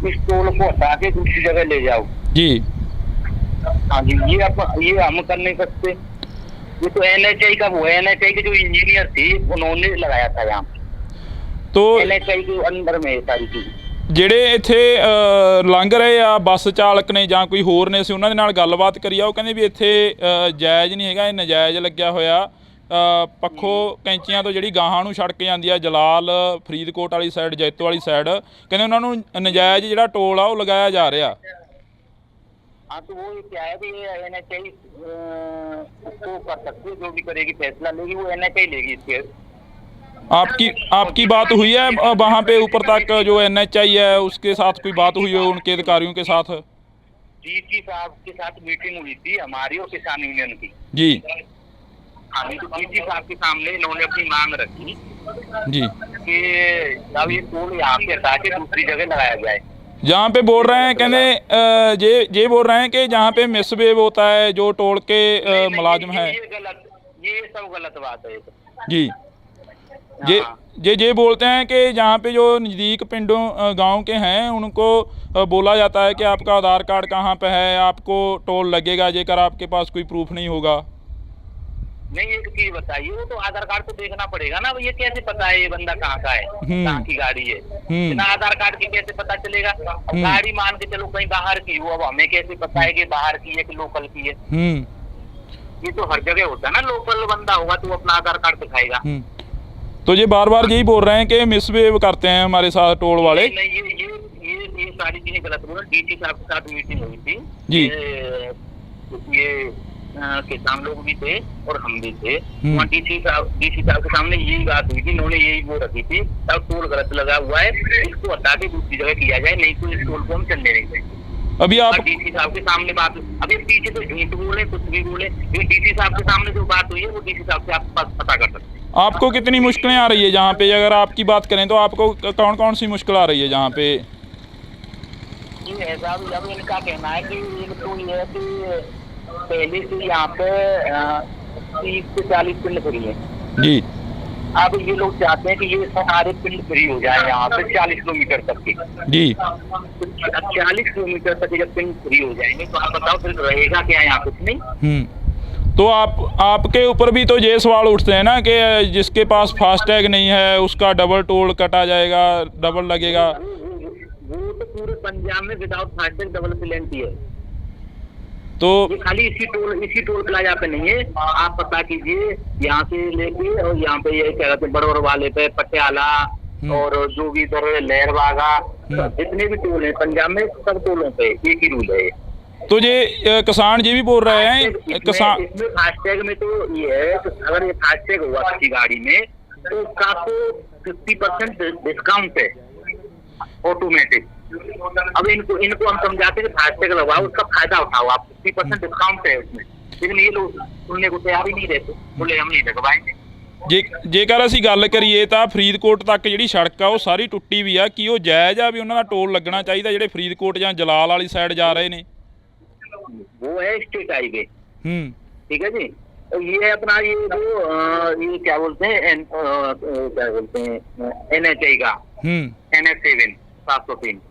इस टोल को हटा के दूसरी जगह ले जाओ जी। हाँ जी, ये हम कर नहीं सकते। ये तो NHI का वो है, NHI के जो इंजीनियर थे उन्होंने लगाया था यहाँ पे, तो NHI के अंदर में ये सारी चीज। ਜਿਹੜੇ ਇੱਥੇ ਲੰਘ ਰਹੇ ਆ ਬੱਸ ਚਾਲਕ ਨੇ ਜਾਂ ਕੋਈ ਹੋਰ ਨੇ, ਅਸੀਂ ਉਹਨਾਂ ਦੇ ਨਾਲ ਗੱਲਬਾਤ ਕਰੀ ਆ, ਉਹ ਕਹਿੰਦੇ ਵੀ ਇੱਥੇ ਜਾਇਜ਼ ਨਹੀਂ ਹੈਗਾ, ਇਹ ਨਜਾਇਜ਼ ਲੱਗਿਆ ਹੋਇਆ। ਪੱਖੋ ਕੈਂਚੀਆਂ ਤੋਂ ਜਿਹੜੀ ਗਾਹਾਂ ਨੂੰ ਸੜਕ ਜਾਂਦੀ ਆ ਜਲਾਲ ਫਰੀਦਕੋਟ ਵਾਲੀ ਸਾਈਡ, ਜੈਤੋ ਵਾਲੀ ਸਾਈਡ, ਕਹਿੰਦੇ ਉਹਨਾਂ ਨੂੰ ਨਜਾਇਜ਼ ਜਿਹੜਾ ਟੋਲ ਆ ਉਹ ਲਗਾਇਆ ਜਾ ਰਿਹਾ। हाँ तो वो क्या है कि ये NHI उसको कर सकती है, जो भी करेगी फैसला लेगी वो NHI लेगी इसके। आपकी बात हुई है वहाँ पे ऊपर तक जो NHI है उसके साथ कोई बात हुई है उनके अधिकारियों के साथ? DG साहब के साथ मीटिंग हुई थी हमारी और किसान यूनियन की जी। हाँ तो DG साहब के सामने इन्होंने अपनी मांग रखी जी कि अब ये टोल यहाँ पे हटा के दूसरी जगह लगाया जाए। जहाँ पे बोल रहे हैं, कहने ये बोल रहे हैं कि जहाँ पे मिसबिहेव होता है जो टोल के मुलाजिम है, ये सब गलत बात है जी। ये बोलते हैं कि जहाँ पे जो नज़दीक पिंडों गांव के हैं उनको बोला जाता है कि आपका आधार कार्ड कहाँ पे है, आपको टोल लगेगा जेकर आपके पास कोई प्रूफ नहीं होगा। नहीं एक चीज बताइए, वो तो आधार कार्ड तो देखना पड़ेगा ना, ये कैसे पता है ये बंदा कहाँ का है, कहाँ की गाड़ी है, बिना आधार कार्ड के कैसे पता चलेगा? गाड़ी मान के चलो कहीं बाहर की हो, अब हमें कैसे पता है कि बाहर की है कि लोकल की है? ये तो हर जगह होता है ना, लोकल बंदा होगा तो अपना आधार कार्ड दिखाएगा। तो ये बार बार यही बोल रहे हैं कि मिसबिहेव करते हैं हमारे साथ टोल वाले। नहीं, ये सारी चीजें गलत बोल रहे हैं। डीसी साहब के साथ मीटिंग हुई थी जी, ये किसान लोग भी थे और हम भी थे। वहाँ डीसी साहब के सामने यही बात हुई थी, इन्होंने यही वो रखी थी, तब टोल गलत लगा हुआ है, इसको हटा के दूसरी जगह किया जाए, नहीं तो इस टोल को हम चलने नहीं देंगे। अभी आप डीसी साहब के सामने बात, अभी पीछे तो झूठ बोले कुछ भी बोले, डीसी साहब के सामने जो बात हुई है वो डीसी साहब से आप पता कर सकते हैं। आपको कितनी मुश्किलें आ रही है जहाँ पे, अगर आपकी बात करें तो आपको कौन कौन सी मुश्किल आ रही है जहाँ पे? ऐसा भी अब इनका कहना है कि एक तो ये है कि पहले से यहाँ पे 30 से 40 पिंड फ्री है जी। अब ये लोग चाहते हैं कि ये सारे पिंड फ्री हो जाए यहाँ पे 40 किलोमीटर तक के जी। 40 किलोमीटर तक जब पिंड फ्री हो जाएंगे तो आप बताओ फिर रहेगा क्या यहाँ? कुछ नहीं। तो आपके ऊपर भी तो ये सवाल उठते हैं ना कि जिसके पास फास्टैग नहीं है उसका डबल टोल कटा जाएगा, डबल लगेगा। वो तो पूरे पंजाब में विदाउट फास्टैग डबल पेनल्टी है। तो ये खाली इसी टोल प्लाजा पे नहीं है, आप पता कीजिए यहाँ से लेके और यहाँ पे ये क्या कहते हैं बड़ोर वाले पे पटियाला और जो भी इधर लहरबागा, जितने भी टोल है पंजाब में सब टोलों पे एक ही रूल है। तो ये किसान ये भी बोल रहे हैं किसान इसमें फास्टैग में तो ये है कि अगर ये फास्टैग हुआ किसी गाड़ी में तो उसका आपको 50% डिस्काउंट है ऑटोमेटिक। अब इनको हम समझाते हैं कि फास्टैग लगवाओ, उसका फायदा उठाओ आप, 50% डिस्काउंट है उसमें, लेकिन ये लोग सुनने को तैयार ही नहीं रहते, बोले हम नहीं लगवाएंगे। ਜੇਕਰ ਅਸੀਂ ਗੱਲ ਕਰੀਏ ਤਾਂ ਫਰੀਦਕੋਟ ਤੱਕ ਜਿਹੜੀ ਸੜਕ ਆ ਉਹ ਸਾਰੀ ਟੁੱਟੀ ਵੀ ਆ, ਕੀ ਉਹ ਜਾਇਜ਼ ਆ ਵੀ ਉਹਨਾਂ ਦਾ ਟੋਲ ਲੱਗਣਾ ਚਾਹੀਦਾ ਜਿਹੜੇ ਫਰੀਦਕੋਟ ਜਾਂ ਜਲਾਲ ਵਾਲੀ ਸਾਈਡ ਜਾ ਰਹੇ ਨੇ? वो है स्टेट हाईवे, ठीक है जी। तो ये है अपना ये जो ये क्या बोलते हैं NHI का NH7 703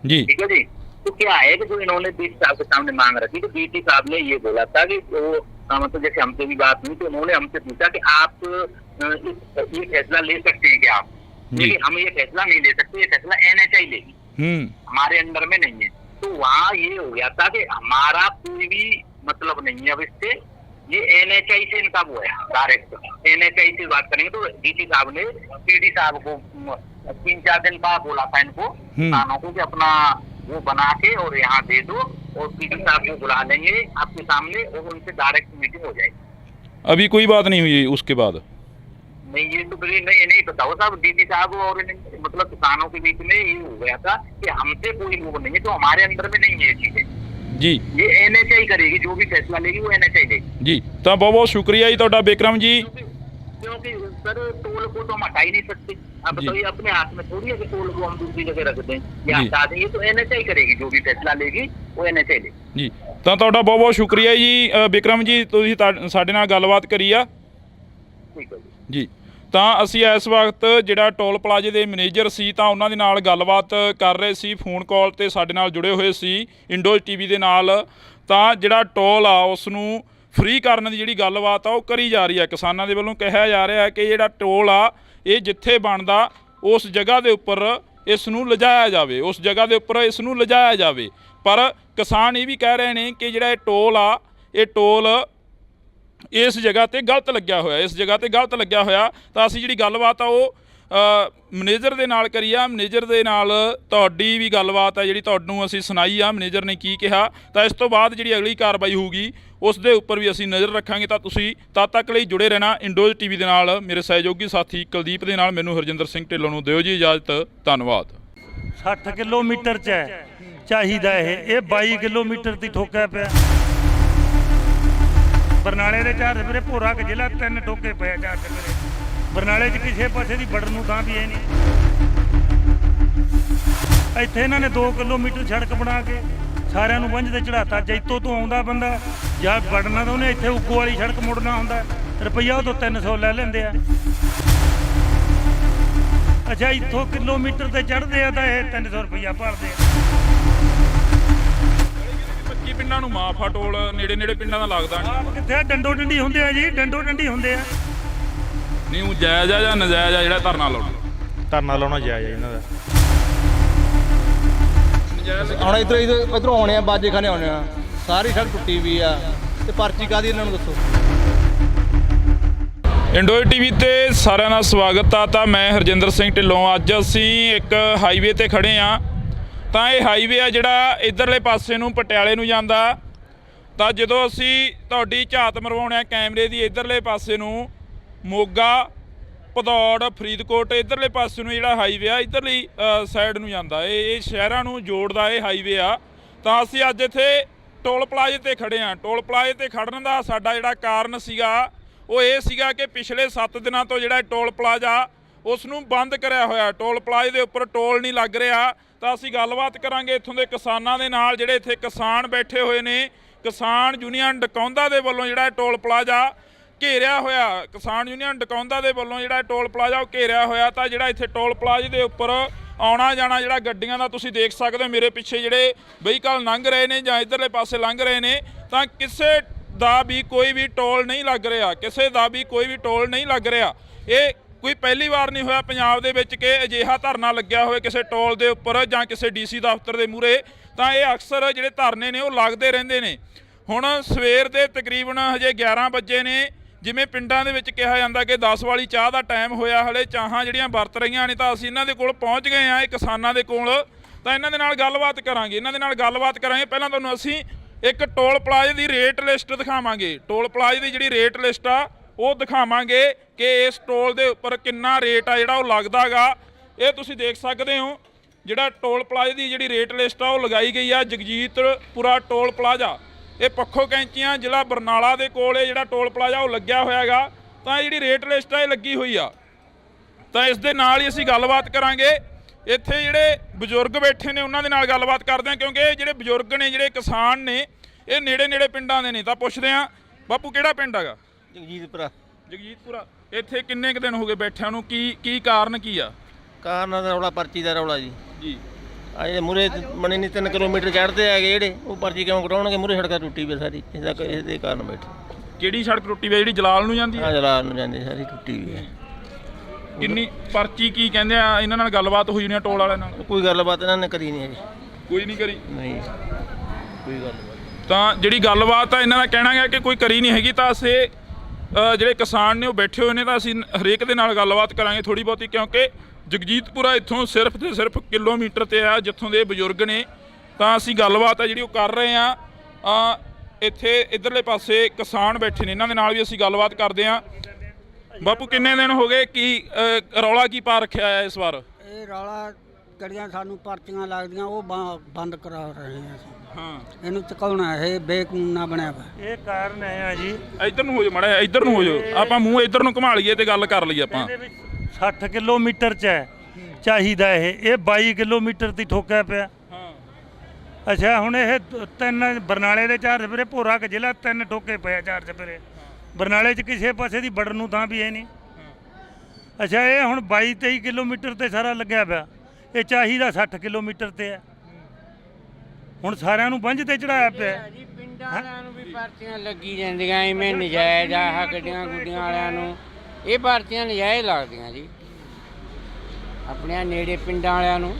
जी, ठीक है जी। तो क्या है कि जो इन्होंने डीसी साहब के सामने मांग रखी, तो डीसी साहब ने ये बोला था कि वो मतलब जैसे हमसे भी बात हुई तो उन्होंने हमसे पूछा कि आप ये फैसला ले सकते हैं क्या आप? लेकिन हम ये फैसला नहीं ले सकते, ये फैसला NHI लेगी, हमारे अंडर में नहीं है। तो वहाँ ये हो गया था कि हमारा कोई भी मतलब नहीं है अब इससे, ये NHI से इनका वो है डायरेक्ट, NHI से बात करेंगे। तो डीसी साहब ने PD साहब को 3-4 दिन बाद बोला था इनको किसानों को कि अपना वो बना के और यहाँ दे दो, और PD साहब को बुला लेंगे आपके सामने और उनसे डायरेक्ट मीटिंग हो जाएगी। अभी कोई बात नहीं हुई उसके बाद? नहीं, ये तो नहीं पता हो साहब, डीसी साहब और मतलब किसानों के बीच में ये हो गया था कि हमसे कोई वो नहीं है, तो हमारे अंदर में नहीं है ये चीजें जी। ये NHI करेगी, जो भी फैसला लेगी वो NHI लेगी जी। तो बहुत बहुत शुक्रिया जी ਤੁਹਾਡਾ बिक्रम जी। क्योंकि सर टोल को तो हम हटा ही नहीं सकते, अब तो ये अपने हाथ में थोड़ी है कि टोल को हम दूसरी जगह रख दें या हटा दें, ये तो NHI करेगी, जो भी फैसला लेगी वो NHI लेगी ਜੀ। ਤਾਂ ਤੁਹਾਡਾ ਬਹੁਤ ਬਹੁਤ ਸ਼ੁਕਰੀਆ ਜੀ ਬਿਕਰਮ ਜੀ, ਤੁਸੀਂ ਸਾਡੇ ਨਾਲ ਗੱਲਬਾਤ ਕਰੀ ਆ ठीक है ਜੀ। ਤਾਂ ਅਸੀਂ ਇਸ ਵਕਤ ਜਿਹੜਾ ਟੋਲ ਪਲਾਜ਼ੇ ਦੇ ਮੈਨੇਜਰ ਸੀ ਤਾਂ ਉਹਨਾਂ ਦੇ ਨਾਲ ਗੱਲਬਾਤ ਕਰ ਰਹੇ ਸੀ, ਫੋਨ ਕਾਲ ਤੇ ਸਾਡੇ ਨਾਲ ਜੁੜੇ ਹੋਏ ਸੀ ਇੰਡੋਜ਼ TV ਦੇ ਨਾਲ। ਤਾਂ ਜਿਹੜਾ ਟੋਲ ਆ ਉਸ ਨੂੰ ਫ੍ਰੀ ਕਰਨ ਦੀ ਜਿਹੜੀ ਗੱਲਬਾਤ ਆ ਉਹ ਕਰੀ ਜਾ ਰਹੀ ਹੈ, ਕਿਸਾਨਾਂ ਦੇ ਵੱਲੋਂ ਕਿਹਾ ਜਾ ਰਿਹਾ ਕਿ ਜਿਹੜਾ ਟੋਲ ਆ ਇਹ ਜਿੱਥੇ ਬਣਦਾ ਉਸ ਜਗ੍ਹਾ ਦੇ ਉੱਪਰ ਇਸ ਨੂੰ ਲਿਜਾਇਆ ਜਾਵੇ, ਉਸ ਜਗ੍ਹਾ ਦੇ ਉੱਪਰ ਇਸ ਨੂੰ ਲਿਜਾਇਆ ਜਾਵੇ। ਪਰ ਕਿਸਾਨ ਇਹ ਵੀ ਕਹਿ ਰਹੇ ਨੇ ਕਿ ਜਿਹੜਾ ਇਹ ਟੋਲ ਆ ਇਹ ਟੋਲ ਇਸ ਜਗ੍ਹਾ ਤੇ ਗਲਤ ਲੱਗਿਆ ਹੋਇਆ, ਇਸ ਜਗ੍ਹਾ ਤੇ ਗਲਤ ਲੱਗਿਆ ਹੋਇਆ। ਤਾਂ ਅਸੀਂ ਜਿਹੜੀ ਗੱਲਬਾਤ ਆ ਉਹ ਮੈਨੇਜਰ ਦੇ ਨਾਲ ਕਰੀ ਆ, ਮੈਨੇਜਰ ਦੇ ਨਾਲ ਤੁਹਾਡੀ ਵੀ ਗੱਲਬਾਤ ਆ ਜਿਹੜੀ ਤੁਹਾਨੂੰ ਅਸੀਂ ਸੁਣਾਈ ਆ ਮੈਨੇਜਰ ਨੇ ਕੀ ਕਿਹਾ। ਤਾਂ ਇਸ ਤੋਂ ਬਾਅਦ ਜਿਹੜੀ ਅਗਲੀ ਕਾਰਵਾਈ ਹੋਊਗੀ ਉਸ ਦੇ ਉੱਪਰ ਵੀ ਅਸੀਂ ਨਜ਼ਰ ਰੱਖਾਂਗੇ। ਤਾਂ ਤੁਸੀਂ ਤਦ ਤੱਕ ਲਈ ਜੁੜੇ ਰਹਿਣਾ ਇੰਡੋਜ਼ TV ਦੇ ਨਾਲ। ਮੇਰੇ ਸਹਿਯੋਗੀ ਸਾਥੀ ਕੁਲਦੀਪ ਦੇ ਨਾਲ ਮੈਨੂੰ ਹਰਜਿੰਦਰ ਸਿੰਘ ਢਿੱਲੋਂ ਨੂੰ ਦਿਓ ਜੀ ਇਜਾਜ਼ਤ, ਧੰਨਵਾਦ। 60 ਕਿਲੋਮੀਟਰ 'ਚ ਹੈ ਚਾਹੀਦਾ ਇਹ 22 ਕਿਲੋਮੀਟਰ ਦੀ ਠੋਕਿਆ ਪਿਆ। ਬਰਨਾਲੇ ਦੇ ਚਾਰ ਸਵੇਰੇ ਭੋਰਾ ਕੇ ਜ਼ਿਲ੍ਹਾ 3 ਠੋਕੇ ਪਿਆ ਚਾਰ ਸਵੇਰੇ। ਬਰਨਾਲੇ 'ਚ ਕਿਸੇ ਪਾਸੇ ਦੀ ਵੜਨ ਨੂੰ ਥਾਂ ਵੀ ਹੈ ਨਹੀਂ। ਇੱਥੇ ਇਹਨਾਂ ਨੇ 2 ਕਿਲੋਮੀਟਰ ਸੜਕ ਬਣਾ ਕੇ ਸਾਰਿਆਂ ਨੂੰ ਵੰਝ ਤੇ ਚੜਾਤਾ। ਜੈਤੋ ਤੋਂ ਆਉਂਦਾ ਬੰਦਾ ਜਾਂ ਵੜਨਾ ਤਾਂ ਉਹਨੇ ਇੱਥੇ ਉੱਗੋ ਵਾਲੀ ਸੜਕ ਮੁੜਨਾ ਹੁੰਦਾ, ਰੁਪਈਆ ਉਹ ਤੋਂ 300 ਲੈ ਲੈਂਦੇ ਆ। ਅੱਛਾ, ਇੱਥੋਂ ਕਿਲੋਮੀਟਰ ਤੇ ਚੜ੍ਹਦੇ ਆ ਤਾਂ ਇਹ 300 ਰੁਪਈਆ ਭਰਦੇ ਆ। 25 ਪਿੰਡਾਂ ਨੂੰ ਮਾਫ ਆ ਟੋਲ, ਨੇੜੇ ਨੇੜੇ ਪਿੰਡਾਂ ਦਾ ਲੱਗਦਾ ਨਹੀਂ। ਕਿੱਥੇ ਡੰਡੋ ਡੰਡੀ ਹੁੰਦੇ ਆ ਜੀ, ਡੰਡੋ ਡੰਡੀ ਹੁੰਦੇ ਆ। ਨਹੀਂ ਉਹ ਜਾਇਜ਼ ਆ ਜਾਂ ਨਜਾਇਜ਼ ਆ ਜਿਹੜਾ ਧਰਨਾ ਲਾਉਣਾ? ਧਰਨਾ ਲਾਉਣਾ ਜਾਇਜ਼ ਆ ਇਹਨਾਂ ਦਾ। ਹੁਣ ਇੱਧਰੋਂ ਆਉਣੇ ਆ, ਬਾਜੇ ਖਾਨੇ ਆਉਣੇ ਆ, ਸਾਰੀ ਸੜਕ ਟੁੱਟੀ ਵੀ ਆ, ਤੇ ਪਰਚੀ ਕਾਹਦੀ ਇਹਨਾਂ ਨੂੰ ਦੱਸੋ। ਇੰਡੋਏ ਟੀਵੀ ਤੇ ਸਾਰਿਆਂ ਦਾ ਸਵਾਗਤ ਆ। ਤਾਂ ਮੈਂ ਹਰਜਿੰਦਰ ਸਿੰਘ ਢਿੱਲੋਂ ਅੱਜ ਅਸੀਂ ਇੱਕ ਹਾਈਵੇ ਤੇ ਖੜੇ ਆ। ਤਾਂ ਇਹ ਹਾਈਵੇ ਆ ਜਿਹੜਾ ਇਧਰਲੇ ਪਾਸੇ ਨੂੰ ਪਟਿਆਲੇ ਨੂੰ ਜਾਂਦਾ। ਤਾਂ ਜਦੋਂ ਅਸੀਂ ਤੁਹਾਡੀ ਝਾਤ ਮਰਵਾਉਣੇ ਆ ਕੈਮਰੇ ਦੀ ਇਧਰਲੇ ਪਾਸੇ ਨੂੰ ਮੋਗਾ ਭਦੌੜ ਫਰੀਦਕੋਟ ਇਧਰਲੇ ਪਾਸੇ ਨੂੰ ਜਿਹੜਾ ਹਾਈਵੇ ਆ ਇਧਰਲੀ ਸਾਈਡ ਨੂੰ ਜਾਂਦਾ। ਇਹ ਸ਼ਹਿਰਾਂ ਨੂੰ ਜੋੜਦਾ ਇਹ ਹਾਈਵੇ ਆ। ਤਾਂ ਅਸੀਂ ਅੱਜ ਇੱਥੇ ਟੋਲ ਪਲਾਜ਼ੇ ਤੇ ਖੜੇ ਆ। ਟੋਲ ਪਲਾਜ਼ੇ ਤੇ ਖੜਨ ਦਾ ਸਾਡਾ ਜਿਹੜਾ ਕਾਰਨ ਸੀਗਾ ਉਹ ਇਹ ਸੀਗਾ ਕਿ ਪਿਛਲੇ 7 ਦਿਨਾਂ ਤੋਂ ਜਿਹੜਾ ਟੋਲ ਪਲਾਜ਼ਾ ਉਸ ਨੂੰ ਬੰਦ ਕਰਿਆ ਹੋਇਆ। ਟੋਲ ਪਲਾਜ਼ੇ ਦੇ ਉੱਪਰ ਟੋਲ ਨਹੀਂ ਲੱਗ ਰਿਹਾ। ਤਾਂ ਅਸੀਂ ਗੱਲਬਾਤ ਕਰਾਂਗੇ ਇੱਥੋਂ ਦੇ ਕਿਸਾਨਾਂ ਦੇ ਨਾਲ ਜਿਹੜੇ ਇੱਥੇ ਕਿਸਾਨ ਬੈਠੇ ਹੋਏ ਨੇ। ਕਿਸਾਨ ਯੂਨੀਅਨ ਡਕੌਂਦਾ ਦੇ ਵੱਲੋਂ ਜਿਹੜਾ ਟੋਲ ਪਲਾਜ਼ਾ ਘੇਰਿਆ ਹੋਇਆ, ਕਿਸਾਨ ਯੂਨੀਅਨ ਡਕੌਂਦਾ ਦੇ ਵੱਲੋਂ ਜਿਹੜਾ ਟੋਲ ਪਲਾਜ਼ਾ ਉਹ ਘੇਰਿਆ ਹੋਇਆ। ਤਾਂ ਜਿਹੜਾ ਇੱਥੇ ਟੋਲ ਪਲਾਜ਼ੇ ਦੇ ਉੱਪਰ ਆਉਣਾ ਜਾਣਾ ਜਿਹੜਾ ਗੱਡੀਆਂ ਦਾ ਤੁਸੀਂ ਦੇਖ ਸਕਦੇ ਹੋ, ਮੇਰੇ ਪਿੱਛੇ ਜਿਹੜੇ ਵਹੀਕਲ ਲੰਘ ਰਹੇ ਨੇ ਜਾਂ ਇੱਧਰਲੇ ਪਾਸੇ ਲੰਘ ਰਹੇ ਨੇ, ਤਾਂ ਕਿਸੇ ਦਾ ਵੀ ਕੋਈ ਵੀ ਟੋਲ ਨਹੀਂ ਲੱਗ ਰਿਹਾ। ਕਿਸੇ ਦਾ ਵੀ ਕੋਈ ਵੀ ਟੋਲ ਨਹੀਂ ਲੱਗ ਰਿਹਾ। ਇਹ ਕੋਈ ਪਹਿਲੀ ਵਾਰ ਨਹੀਂ ਹੋਇਆ ਪੰਜਾਬ ਦੇ ਵਿੱਚ ਕਿ ਅਜਿਹਾ ਧਰਨਾ ਲੱਗਿਆ ਹੋਵੇ ਕਿਸੇ ਟੋਲ ਦੇ ਉੱਪਰ ਜਾਂ ਕਿਸੇ ਡੀਸੀ ਦਫ਼ਤਰ ਦੇ ਮੂਹਰੇ। ਤਾਂ ਇਹ ਅਕਸਰ ਜਿਹੜੇ ਧਰਨੇ ਨੇ ਉਹ ਲੱਗਦੇ ਰਹਿੰਦੇ ਨੇ। ਹੁਣ ਸਵੇਰ ਦੇ ਤਕਰੀਬਨ ਹਜੇ 11 ਵਜੇ ਨੇ। ਜਿਵੇਂ ਪਿੰਡਾਂ ਦੇ ਵਿੱਚ ਕਿਹਾ ਜਾਂਦਾ ਕਿ 10 ਵਾਲੀ ਚਾਹ ਦਾ ਟਾਈਮ ਹੋਇਆ, ਹਲੇ ਚਾਹਾਂ ਜਿਹੜੀਆਂ ਵਰਤ ਰਹੀਆਂ ਨੇ। ਤਾਂ ਅਸੀਂ ਇਹਨਾਂ ਦੇ ਕੋਲ ਪਹੁੰਚ ਗਏ ਆ, ਇਹ ਕਿਸਾਨਾਂ ਦੇ ਕੋਲ। ਤਾਂ ਇਹਨਾਂ ਦੇ ਨਾਲ ਗੱਲਬਾਤ ਕਰਾਂਗੇ। ਪਹਿਲਾਂ ਤੁਹਾਨੂੰ ਅਸੀਂ ਇੱਕ ਟੋਲ ਪਲਾਜ਼ੇ ਦੀ ਰੇਟ ਲਿਸਟ ਦਿਖਾਵਾਂਗੇ। ਟੋਲ ਪਲਾਜ਼ੇ ਦੀ ਜਿਹੜੀ ਰੇਟ ਲਿਸਟ ਆ ਉਹ ਦਿਖਾਵਾਂਗੇ ਕਿ ਇਸ ਟੋਲ ਦੇ ਉੱਪਰ ਕਿੰਨਾ ਰੇਟ ਆ ਜਿਹੜਾ ਉਹ ਲੱਗਦਾ ਗਾ। ਇਹ ਤੁਸੀਂ ਦੇਖ ਸਕਦੇ ਹੋ ਜਿਹੜਾ ਟੋਲ ਪਲਾਜ਼ੇ ਦੀ ਜਿਹੜੀ ਰੇਟ ਲਿਸਟ ਆ ਉਹ ਲਗਾਈ ਗਈ ਆ। ਜਗਜੀਤਪੁਰਾ ਟੋਲ ਪਲਾਜ਼ਾ, ਇਹ ਪੱਖੋ ਕੈਂਚੀਆਂ ਜ਼ਿਲ੍ਹਾ ਬਰਨਾਲਾ ਦੇ ਕੋਲ ਇਹ ਜਿਹੜਾ ਟੋਲ ਪਲਾਜ਼ਾ ਉਹ ਲੱਗਿਆ ਹੋਇਆ ਗਾ। ਤਾਂ ਇਹ ਜਿਹੜੀ ਰੇਟ ਲਿਸਟ ਆ ਇਹ ਲੱਗੀ ਹੋਈ ਆ। ਤਾਂ ਇਸ ਦੇ ਨਾਲ ਹੀ ਅਸੀਂ ਗੱਲਬਾਤ ਕਰਾਂਗੇ। ਇੱਥੇ ਜਿਹੜੇ ਬਜ਼ੁਰਗ ਬੈਠੇ ਨੇ ਉਹਨਾਂ ਦੇ ਨਾਲ ਗੱਲਬਾਤ ਕਰਦੇ ਹਾਂ, ਕਿਉਂਕਿ ਇਹ ਜਿਹੜੇ ਬਜ਼ੁਰਗ ਨੇ, ਜਿਹੜੇ ਕਿਸਾਨ ਨੇ, ਇਹ ਨੇੜੇ ਪਿੰਡਾਂ ਦੇ ਨੇ। ਤਾਂ ਪੁੱਛਦੇ ਹਾਂ, ਬਾਪੂ ਕਿਹੜਾ ਪਿੰਡ ਹੈਗਾ? ਜਗਜੀਤਪੁਰਾ। ਇੱਥੇ ਕਿੰਨੇ ਕੁ ਦਿਨ ਹੋ ਗਏ ਬੈਠਿਆਂ ਨੂੰ? ਕੀ ਕਾਰਨ ਕੀ ਆ? ਕਾਰਨ ਦਾ ਰੌਲਾ, ਪਰਚੀ ਦਾ ਰੌਲਾ ਜੀ। ਆ ਜਿਹੜੇ ਮੂਰੇ ਬਣੇ ਨਹੀਂ 3 ਕਿਲੋਮੀਟਰ ਚੜ੍ਹਦੇ ਹੈਗੇ ਜਿਹੜੇ, ਉਹ ਪਰਚੀ ਕਿਉਂ ਕਟਾਉਣਗੇ? ਮੂਰੇ ਸੜਕਾਂ ਟੁੱਟੀ ਵੀ ਸਾਰੀ, ਇਹਦੇ ਕਾਰਨ ਬੈਠੇ। ਕਿਹੜੀ ਸੜਕ ਟੁੱਟੀ ਵੀ? ਜਿਹੜੀ ਜਲਾਲ ਨੂੰ ਜਾਂਦੀ ਹੈ? ਹਾਂ, ਜਲਾਲ ਨੂੰ ਜਾਂਦੀ ਸਾਰੀ ਟੁੱਟੀ ਵੀ ਹੈ। ਕਿੰਨੀ ਪਰਚੀ ਕੀ ਕਹਿੰਦੇ ਆ? ਇਹਨਾਂ ਨਾਲ ਗੱਲਬਾਤ ਹੋਈ ਨਹੀਂ ਟੋਲ ਵਾਲਿਆਂ ਨਾਲ? ਕੋਈ ਗੱਲਬਾਤ ਇਹਨਾਂ ਨੇ ਕਰੀ ਨਹੀਂ ਹੈਗੀ। ਕੋਈ ਨਹੀਂ ਕਰੀ? ਨਹੀਂ, ਕੋਈ ਗੱਲਬਾਤ। ਤਾਂ ਜਿਹੜੀ ਗੱਲਬਾਤ ਆ ਇਹਨਾਂ ਦਾ ਕਹਿਣਾ ਹੈ ਕਿ ਕੋਈ ਕਰੀ ਨਹੀਂ ਹੈਗੀ। ਤਾਂ ਅਸੀਂ ਜਿਹੜੇ ਕਿਸਾਨ ਨੇ ਉਹ ਬੈਠੇ ਹੋਏ ਨੇ। ਤਾਂ ਅਸੀਂ ਹਰੇਕ ਦੇ ਨਾਲ ਗੱਲਬਾਤ ਕਰਾਂਗੇ ਥੋੜ੍ਹੀ ਬਹੁਤੀ, ਕਿਉਂਕਿ ਜਗਜੀਤਪੁਰਾ ਇੱਥੋਂ ਸਿਰਫ ਤੇ ਸਿਰਫ ਕਿਲੋਮੀਟਰ ਤੇ ਆ ਜਿੱਥੋਂ ਦੇ ਬਜ਼ੁਰਗ ਨੇ। ਤਾਂ ਅਸੀਂ ਗੱਲਬਾਤ ਆ ਜਿਹੜੀ ਉਹ ਕਰ ਰਹੇ ਆ। ਇੱਥੇ ਇੱਧਰਲੇ ਪਾਸੇ ਕਿਸਾਨ ਬੈਠੇ ਨੇ, ਇਹਨਾਂ ਦੇ ਨਾਲ ਵੀ ਅਸੀਂ ਗੱਲਬਾਤ ਕਰਦੇ ਹਾਂ। ਬਾਪੂ ਕਿੰਨੇ ਦਿਨ ਹੋ ਗਏ? ਕੀ ਰੌਲਾ ਕੀ ਪਾ ਰੱਖਿਆ ਹੈ ਇਸ ਵਾਰ? ਇਹ ਰੌਲਾ ਜਿਹੜੀਆਂ ਸਾਨੂੰ ਪਰਚੀਆਂ ਲੱਗਦੀਆਂ ਉਹ ਬੰਦ ਕਰਾ ਰਹੇ ਹਾਂ ਅਸੀਂ। ਹਾਂ, ਇਹਨੂੰ ਚੁਕਾਉਣਾ ਇਹ ਬੇਕਾਨੂੰਨਾ ਬਣਿਆ ਵਾ। ਇਹ ਕਾਰਨ ਹੈ ਆ ਜੀ, ਇੱਧਰ ਨੂੰ ਹੋ ਜਾਓ ਮਾੜਾ ਜਿਹਾ, ਇੱਧਰ ਨੂੰ ਹੋ ਜਾਓ। ਆਪਾਂ ਮੂੰਹ ਇੱਧਰ ਨੂੰ ਘੁਮਾ ਲਈਏ ਤੇ ਗੱਲ ਕਰ ਲਈਏ ਆਪਾਂ। 60 ਕਿਲੋਮੀਟਰ ਚ ਹੈ ਚਾਹੀਦਾ। ਇਹ 22 ਕਿਲੋਮੀਟਰ ਦੀ ਠੋਕਿਆ ਪਿਆ। ਅੱਛਾ, ਹੁਣ ਇਹ 3 ਬਰਨਾਲੇ ਦੇ 4 ਚਪੇਰੇ, ਭੋਰਾ ਕ ਜ਼ਿਲ੍ਹਾ 3 ਠੋਕੇ ਪਿਆ 4 ਚਪੇਰੇ। ਬਰਨਾਲੇ 'ਚ ਕਿਸੇ ਪਾਸੇ ਦੀ ਵੜਨ ਨੂੰ ਥਾਂ ਵੀ ਹੈ ਨਹੀਂ। ਅੱਛਾ, ਇਹ ਹੁਣ 22-23 ਕਿਲੋਮੀਟਰ ਤੇ ਸਾਰਾ ਲੱਗਿਆ ਪਿਆ। ਇਹ ਚਾਹੀਦਾ 60 ਕਿਲੋਮੀਟਰ ਤੇ ਹੈ। ਹੁਣ ਸਾਰਿਆਂ ਨੂੰ ਬੰਝ ਤੇ ਚੜਾਇਆ ਪਿਆ ਜੀ ਪਿੰਡਾਂ ਵਾਲਿਆਂ ਨੂੰ ਵੀ ਪਰਚੀਆਂ ਲੱਗੀ ਜਾਂਦੀਆਂ ਐਵੇਂ ਨਜਾਇਜ਼ ਆਹ ਗੱਡੀਆਂ ਗੁੱਡੀਆਂ ਵਾਲਿਆਂ ਨੂੰ। ਇਹ ਪਰਚੀਆਂ ਨਜਾਇਜ਼ ਲੱਗਦੀਆਂ ਜੀ ਆਪਣੇ ਨੇੜੇ ਪਿੰਡਾਂ ਵਾਲਿਆਂ ਨੂੰ।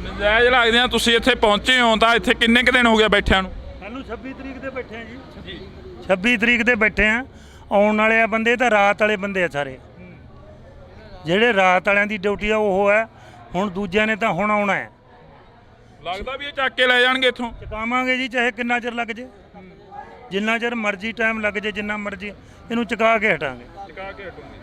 ਨਜਾਇਜ਼ ਲੱਗਦੇ ਆ। ਤੁਸੀਂ ਇੱਥੇ ਪਹੁੰਚੇ ਹੋ ਤਾਂ ਇੱਥੇ ਕਿੰਨੇ ਕੁ ਦਿਨ ਹੋ ਗਏ ਬੈਠਿਆਂ ਨੂੰ? ਸਾਨੂੰ 26 ਤਰੀਕ ਦੇ ਬੈਠੇ ਆ ਜੀ। 26 ਤਰੀਕ ਦੇ ਬੈਠੇ ਆ। ਆਉਣ ਵਾਲੇ ਆ ਬੰਦੇ ਤਾਂ ਰਾਤ ਵਾਲੇ ਬੰਦੇ ਆ ਸਾਰੇ। ਜਿਹੜੇ ਰਾਤ ਵਾਲਿਆਂ ਦੀ ਡਿਊਟੀ ਆ ਉਹ ਹੈ। ਹੁਣ ਦੂਜਿਆਂ ਨੇ ਤਾਂ ਹੁਣ ਆਉਣਾ ਹੈ। ਲੱਗਦਾ ਵੀ ਇਹ ਚੱਕ ਕੇ ਲੈ ਜਾਣਗੇ ਇੱਥੋਂ? ਚੁਕਾਵਾਂਗੇ ਜੀ, ਚਾਹੇ ਕਿੰਨਾ ਚਿਰ ਲੱਗ ਜੇ, ਜਿੰਨਾ ਚਿਰ ਮਰਜ਼ੀ ਟਾਈਮ ਲੱਗ ਜੇ, ਜਿੰਨਾ ਮਰਜ਼ੀ ਇਹਨੂੰ ਚੁਕਾ ਕੇ ਹਟਾਂਗੇ।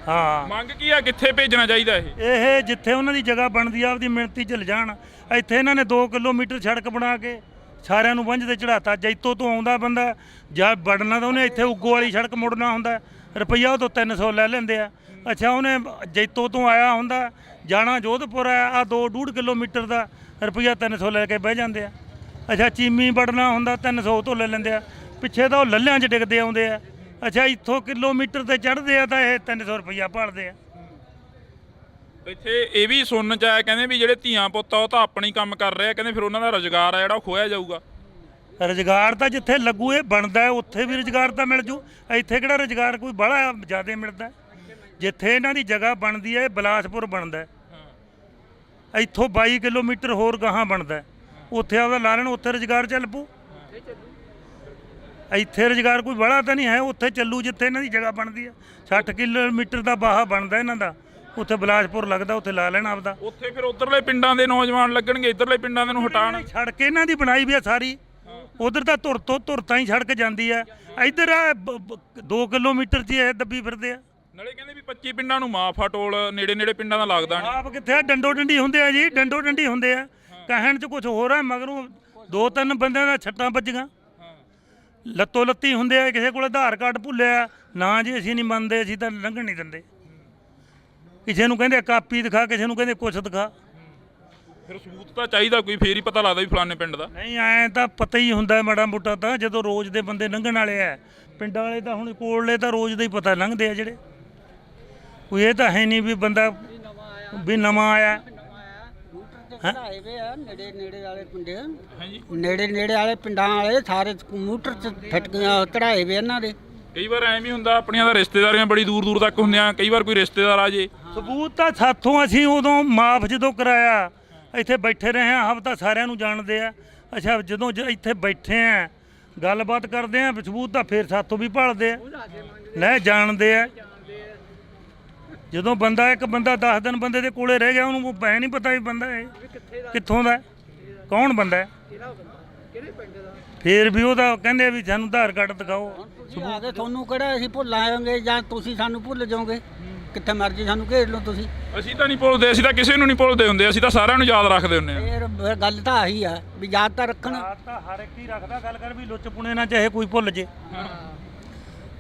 ਹਾਂ, ਮੰਗ ਕੀ ਆ? ਕਿੱਥੇ ਭੇਜਣਾ ਚਾਹੀਦਾ ਇਹ ਜਿੱਥੇ ਉਹਨਾਂ ਦੀ ਜਗ੍ਹਾ ਬਣਦੀ ਆ ਆਪਦੀ ਮਿਹਨਤੀ 'ਚ ਲਿਜਾਣ। ਇੱਥੇ ਇਹਨਾਂ ਨੇ 2 ਕਿਲੋਮੀਟਰ ਸੜਕ ਬਣਾ ਕੇ ਸਾਰਿਆਂ ਨੂੰ ਬੰਝ ਤੇ ਚੜਾਤਾ। ਜੈਤੋ ਤੋਂ ਆਉਂਦਾ ਬੰਦਾ ਜਾਂ ਵੜਨਾ ਤਾਂ ਉਹਨੇ ਇੱਥੇ ਉੱਗੋ ਵਾਲੀ ਸੜਕ ਮੁੜਨਾ ਹੁੰਦਾ, ਰੁਪਈਆ ਉਹ ਤੋਂ 300 ਲੈ ਲੈਂਦੇ ਆ। ਅੱਛਾ, ਉਹਨੇ ਜੈਤੋ ਤੋਂ ਆਇਆ ਹੁੰਦਾ, ਜਾਣਾ ਜੋਧਪੁਰ ਆ 2.5 ਕਿਲੋਮੀਟਰ ਦਾ, ਰੁਪਈਆ 300 ਲੈ ਕੇ ਬਹਿ ਜਾਂਦੇ ਆ। ਅੱਛਾ, ਚੀਮੀ ਵੜਨਾ ਹੁੰਦਾ 300 ਤੋਂ ਲੈ ਲੈਂਦੇ ਆ। ਪਿੱਛੇ ਤਾਂ ਉਹ ਲੱਲਿਆਂ 'ਚ ਡਿੱਗਦੇ ਆਉਂਦੇ ਆ। ਅੱਛਾ, ਇੱਥੋਂ ਕਿਲੋਮੀਟਰ ਤੇ ਚੜ੍ਹਦੇ ਆ ਤਾਂ ਇਹ 300 ਰੁਪਈਆ ਭਾਲਦੇ ਆ। ਇੱਥੇ ਇਹ ਵੀ ਸੁਣਨ 'ਚ ਆਇਆ, ਕਹਿੰਦੇ ਵੀ ਜਿਹੜੇ ਧੀਆਂ ਪੁੱਤ ਆ ਉਹ ਤਾਂ ਆਪਣੀ ਕੰਮ ਕਰ ਰਹੇ ਆ, ਕਹਿੰਦੇ ਫਿਰ ਉਹਨਾਂ ਦਾ ਰੁਜ਼ਗਾਰ ਆ ਜਿਹੜਾ ਉਹ ਖੋਇਆ ਜਾਊਗਾ। ਰੁਜ਼ਗਾਰ ਤਾਂ ਜਿੱਥੇ ਲੱਗੂ ਇਹ ਬਣਦਾ ਉੱਥੇ ਵੀ ਰੁਜ਼ਗਾਰ ਤਾਂ ਮਿਲ ਜੂ। ਇੱਥੇ ਕਿਹੜਾ ਰੁਜ਼ਗਾਰ ਕੋਈ ਬੜਾ ਜ਼ਿਆਦਾ ਮਿਲਦਾ? ਜਿੱਥੇ ਇਹਨਾਂ ਦੀ ਜਗ੍ਹਾ ਬਣਦੀ ਹੈ, ਇਹ ਬਿਲਾਸਪੁਰ ਬਣਦਾ। ਇੱਥੋਂ 22 ਕਿਲੋਮੀਟਰ ਹੋਰ ਗਾਹਾਂ ਬਣਦਾ, ਉੱਥੇ ਆਪਦਾ ਲਾ ਲੈਣ, ਉੱਥੇ ਰੁਜ਼ਗਾਰ ਚੱਲ ਪੂ। ਇੱਥੇ ਰੁਜ਼ਗਾਰ ਕੋਈ ਬੜਾ ਤਾਂ ਨਹੀਂ ਹੈ, ਉੱਥੇ ਚੱਲੂ ਜਿੱਥੇ ਇਹਨਾਂ ਦੀ ਜਗ੍ਹਾ ਬਣਦੀ ਆ। 60 ਕਿਲੋਮੀਟਰ ਦਾ ਬਾਹਾ ਬਣਦਾ ਇਹਨਾਂ ਦਾ, ਉੱਥੇ ਬਿਲਾਸਪੁਰ ਲੱਗਦਾ, ਉੱਥੇ ਲਾ ਲੈਣਾ ਆਪਦਾ। ਉੱਥੇ ਫਿਰ ਉਧਰਲੇ ਪਿੰਡਾਂ ਦੇ ਨੌਜਵਾਨ ਲੱਗਣਗੇ, ਇੱਧਰਲੇ ਪਿੰਡਾਂ ਦੇ ਨੂੰ ਹਟਾਣ। ਸੜਕ ਇਹਨਾਂ ਦੀ ਬਣਾਈ ਵੀ ਆ ਸਾਰੀ, ਉਧਰ ਤਾਂ ਧੁਰ ਤਾਂ ਹੀ ਸੜਕ ਜਾਂਦੀ ਆ, ਇੱਧਰ ਆ 2 ਕਿਲੋਮੀਟਰ 'ਚ ਇਹ ਦੱਬੀ ਫਿਰਦੇ ਆ। ਨਾਲੇ ਕਹਿੰਦੇ ਵੀ 25 ਪਿੰਡਾਂ ਨੂੰ ਮਾਫ ਆ ਟੋਲ, ਨੇੜੇ ਪਿੰਡਾਂ ਦਾ ਲੱਗਦਾ ਨਹੀਂ। ਆਪ ਕਿੱਥੇ ਆ, ਡੰਡੋ ਡੰਡੀ ਹੁੰਦੇ ਆ ਜੀ, ਡੰਡੋ ਡੰਡੀ ਹੁੰਦੇ ਆ। ਕਹਿਣ 'ਚ ਕੁਝ ਹੋਰ ਆ, ਮਗਰੋਂ 2-3 ਬੰਦਿਆਂ ਦਾ ਛੱਟਾਂ ਵੱਜੀਆਂ, ਲੱਤੋਂ ਲੱਤੀ ਹੁੰਦੇ ਆ। ਕਿਸੇ ਕੋਲ ਆਧਾਰ ਕਾਰਡ ਭੁੱਲਿਆ ਨਾ ਜੀ, ਅਸੀਂ ਨਹੀਂ ਮੰਨਦੇ, ਅਸੀਂ ਤਾਂ ਲੰਘਣ ਨਹੀਂ ਦਿੰਦੇ। ਕਿਸੇ ਨੂੰ ਕਹਿੰਦੇ ਕਾਪੀ ਦਿਖਾ, ਕਿਸੇ ਨੂੰ ਕਹਿੰਦੇ ਕੁਛ ਦਿਖਾ। ਫਿਰ ਸਬੂਤ ਤਾਂ ਚਾਹੀਦਾ ਕੋਈ, ਫੇਰ ਹੀ ਪਤਾ ਲੱਗਦਾ ਵੀ ਫਲਾਣੇ ਪਿੰਡ ਦਾ। ਨਹੀਂ ਐਂ ਤਾਂ ਪਤਾ ਹੀ ਹੁੰਦਾ ਮਾੜਾ ਮੋਟਾ, ਤਾਂ ਜਦੋਂ ਰੋਜ਼ ਦੇ ਬੰਦੇ ਲੰਘਣ ਵਾਲੇ ਆ। ਪਿੰਡਾਂ ਵਾਲੇ ਤਾਂ ਹੁਣ ਕੋਲਲੇ ਤਾਂ ਰੋਜ਼ ਦਾ ਹੀ ਪਤਾ ਲੰਘਦੇ ਆ ਜਿਹੜੇ, ਕੋਈ ਇਹ ਤਾਂ ਹੈ ਨਹੀਂ ਵੀ ਬੰਦਾ ਵੀ ਨਵਾਂ ਆਇਆ। ਚੜਾਏ ਵੇ ਆ ਨੇੜੇ ਵਾਲੇ ਪਿੰਡ, ਨੇੜੇ ਵਾਲੇ ਪਿੰਡਾਂ ਵਾਲੇ ਸਾਰੇ ਕੰਪਿਊਟਰ 'ਚ ਫਿੱਟ ਚੜਾਏ ਵੇ ਇਹਨਾਂ ਦੇ। ਕਈ ਵਾਰ ਐਵੇਂ ਵੀ ਹੁੰਦਾ, ਆਪਣੀਆਂ ਤਾਂ ਰਿਸ਼ਤੇਦਾਰੀਆਂ ਬੜੀ ਦੂਰ ਤੱਕ ਹੁੰਦੀਆਂ, ਕਈ ਵਾਰ ਕੋਈ ਰਿਸ਼ਤੇਦਾਰ ਆ ਜੇ। ਸਬੂਤ ਤਾਂ ਸਾਥੋਂ ਅਸੀਂ ਉਦੋਂ ਮਾਫ ਜਦੋਂ ਕਰਾਇਆ, ਇੱਥੇ ਬੈਠੇ ਰਹੇ ਆ, ਹਫ਼ਤਾ ਸਾਰਿਆਂ ਨੂੰ ਜਾਣਦੇ ਆ। ਅੱਛਾ ਜਦੋਂ ਇੱਥੇ ਬੈਠੇ ਆ ਗੱਲਬਾਤ ਕਰਦੇ ਆ, ਸਬੂਤ ਤਾਂ ਫਿਰ ਸਾਥੋਂ ਵੀ ਭਾਲਦੇ ਆ, ਲੈ ਜਾਣਦੇ ਆ। ਜਦੋਂ ਬੰਦਾ ਇੱਕ ਬੰਦਾ 10 ਦਿਨ ਬੰਦੇ ਦੇ ਕੋਲੇ ਰਹਿ ਗਿਆ, ਉਹਨੂੰ ਪੈ ਨਹੀਂ ਪਤਾ ਵੀ ਬੰਦਾ ਇਹ ਕਿੱਥੋਂ ਦਾ, ਕੌਣ ਬੰਦਾ, ਫਿਰ ਵੀ ਉਹਦਾ ਕਹਿੰਦੇ ਵੀ ਸਾਨੂੰ ਆਧਾਰ ਕਾਰਡ ਦਿਖਾਓ। ਤੁਸੀਂ ਆ ਕੇ ਤੁਹਾਨੂੰ ਕਿਹੜਾ ਅਸੀਂ ਭੁੱਲ ਆਵਾਂਗੇ ਜਾਂ ਤੁਸੀਂ ਸਾਨੂੰ ਭੁੱਲ ਜਾਓਗੇ, ਕਿੱਥੇ ਮਰਜੀ ਸਾਨੂੰ ਘੇਰ ਲਓ ਤੁਸੀਂ। ਅਸੀਂ ਤਾਂ ਨਹੀਂ ਭੁੱਲਦੇ, ਅਸੀਂ ਤਾਂ ਕਿਸੇ ਨੂੰ ਨਹੀਂ ਭੁੱਲਦੇ ਹੁੰਦੇ, ਅਸੀਂ ਤਾਂ ਸਾਰਿਆਂ ਨੂੰ ਯਾਦ ਰੱਖਦੇ ਹੁੰਦੇ ਆ। ਫਿਰ ਗੱਲ ਤਾਂ ਆਹੀ ਆ ਵੀ ਯਾਦ ਤਾਂ ਰੱਖਣ। ਯਾਦ ਤਾਂ ਹਰ ਇੱਕ ਹੀ ਰੱਖਦਾ, ਗੱਲ ਕਰ ਵੀ ਲੁੱਚ ਪੁਣੇ ਨਾ ਚਾਹੇ ਕੋਈ ਭੁੱਲ ਜੇ,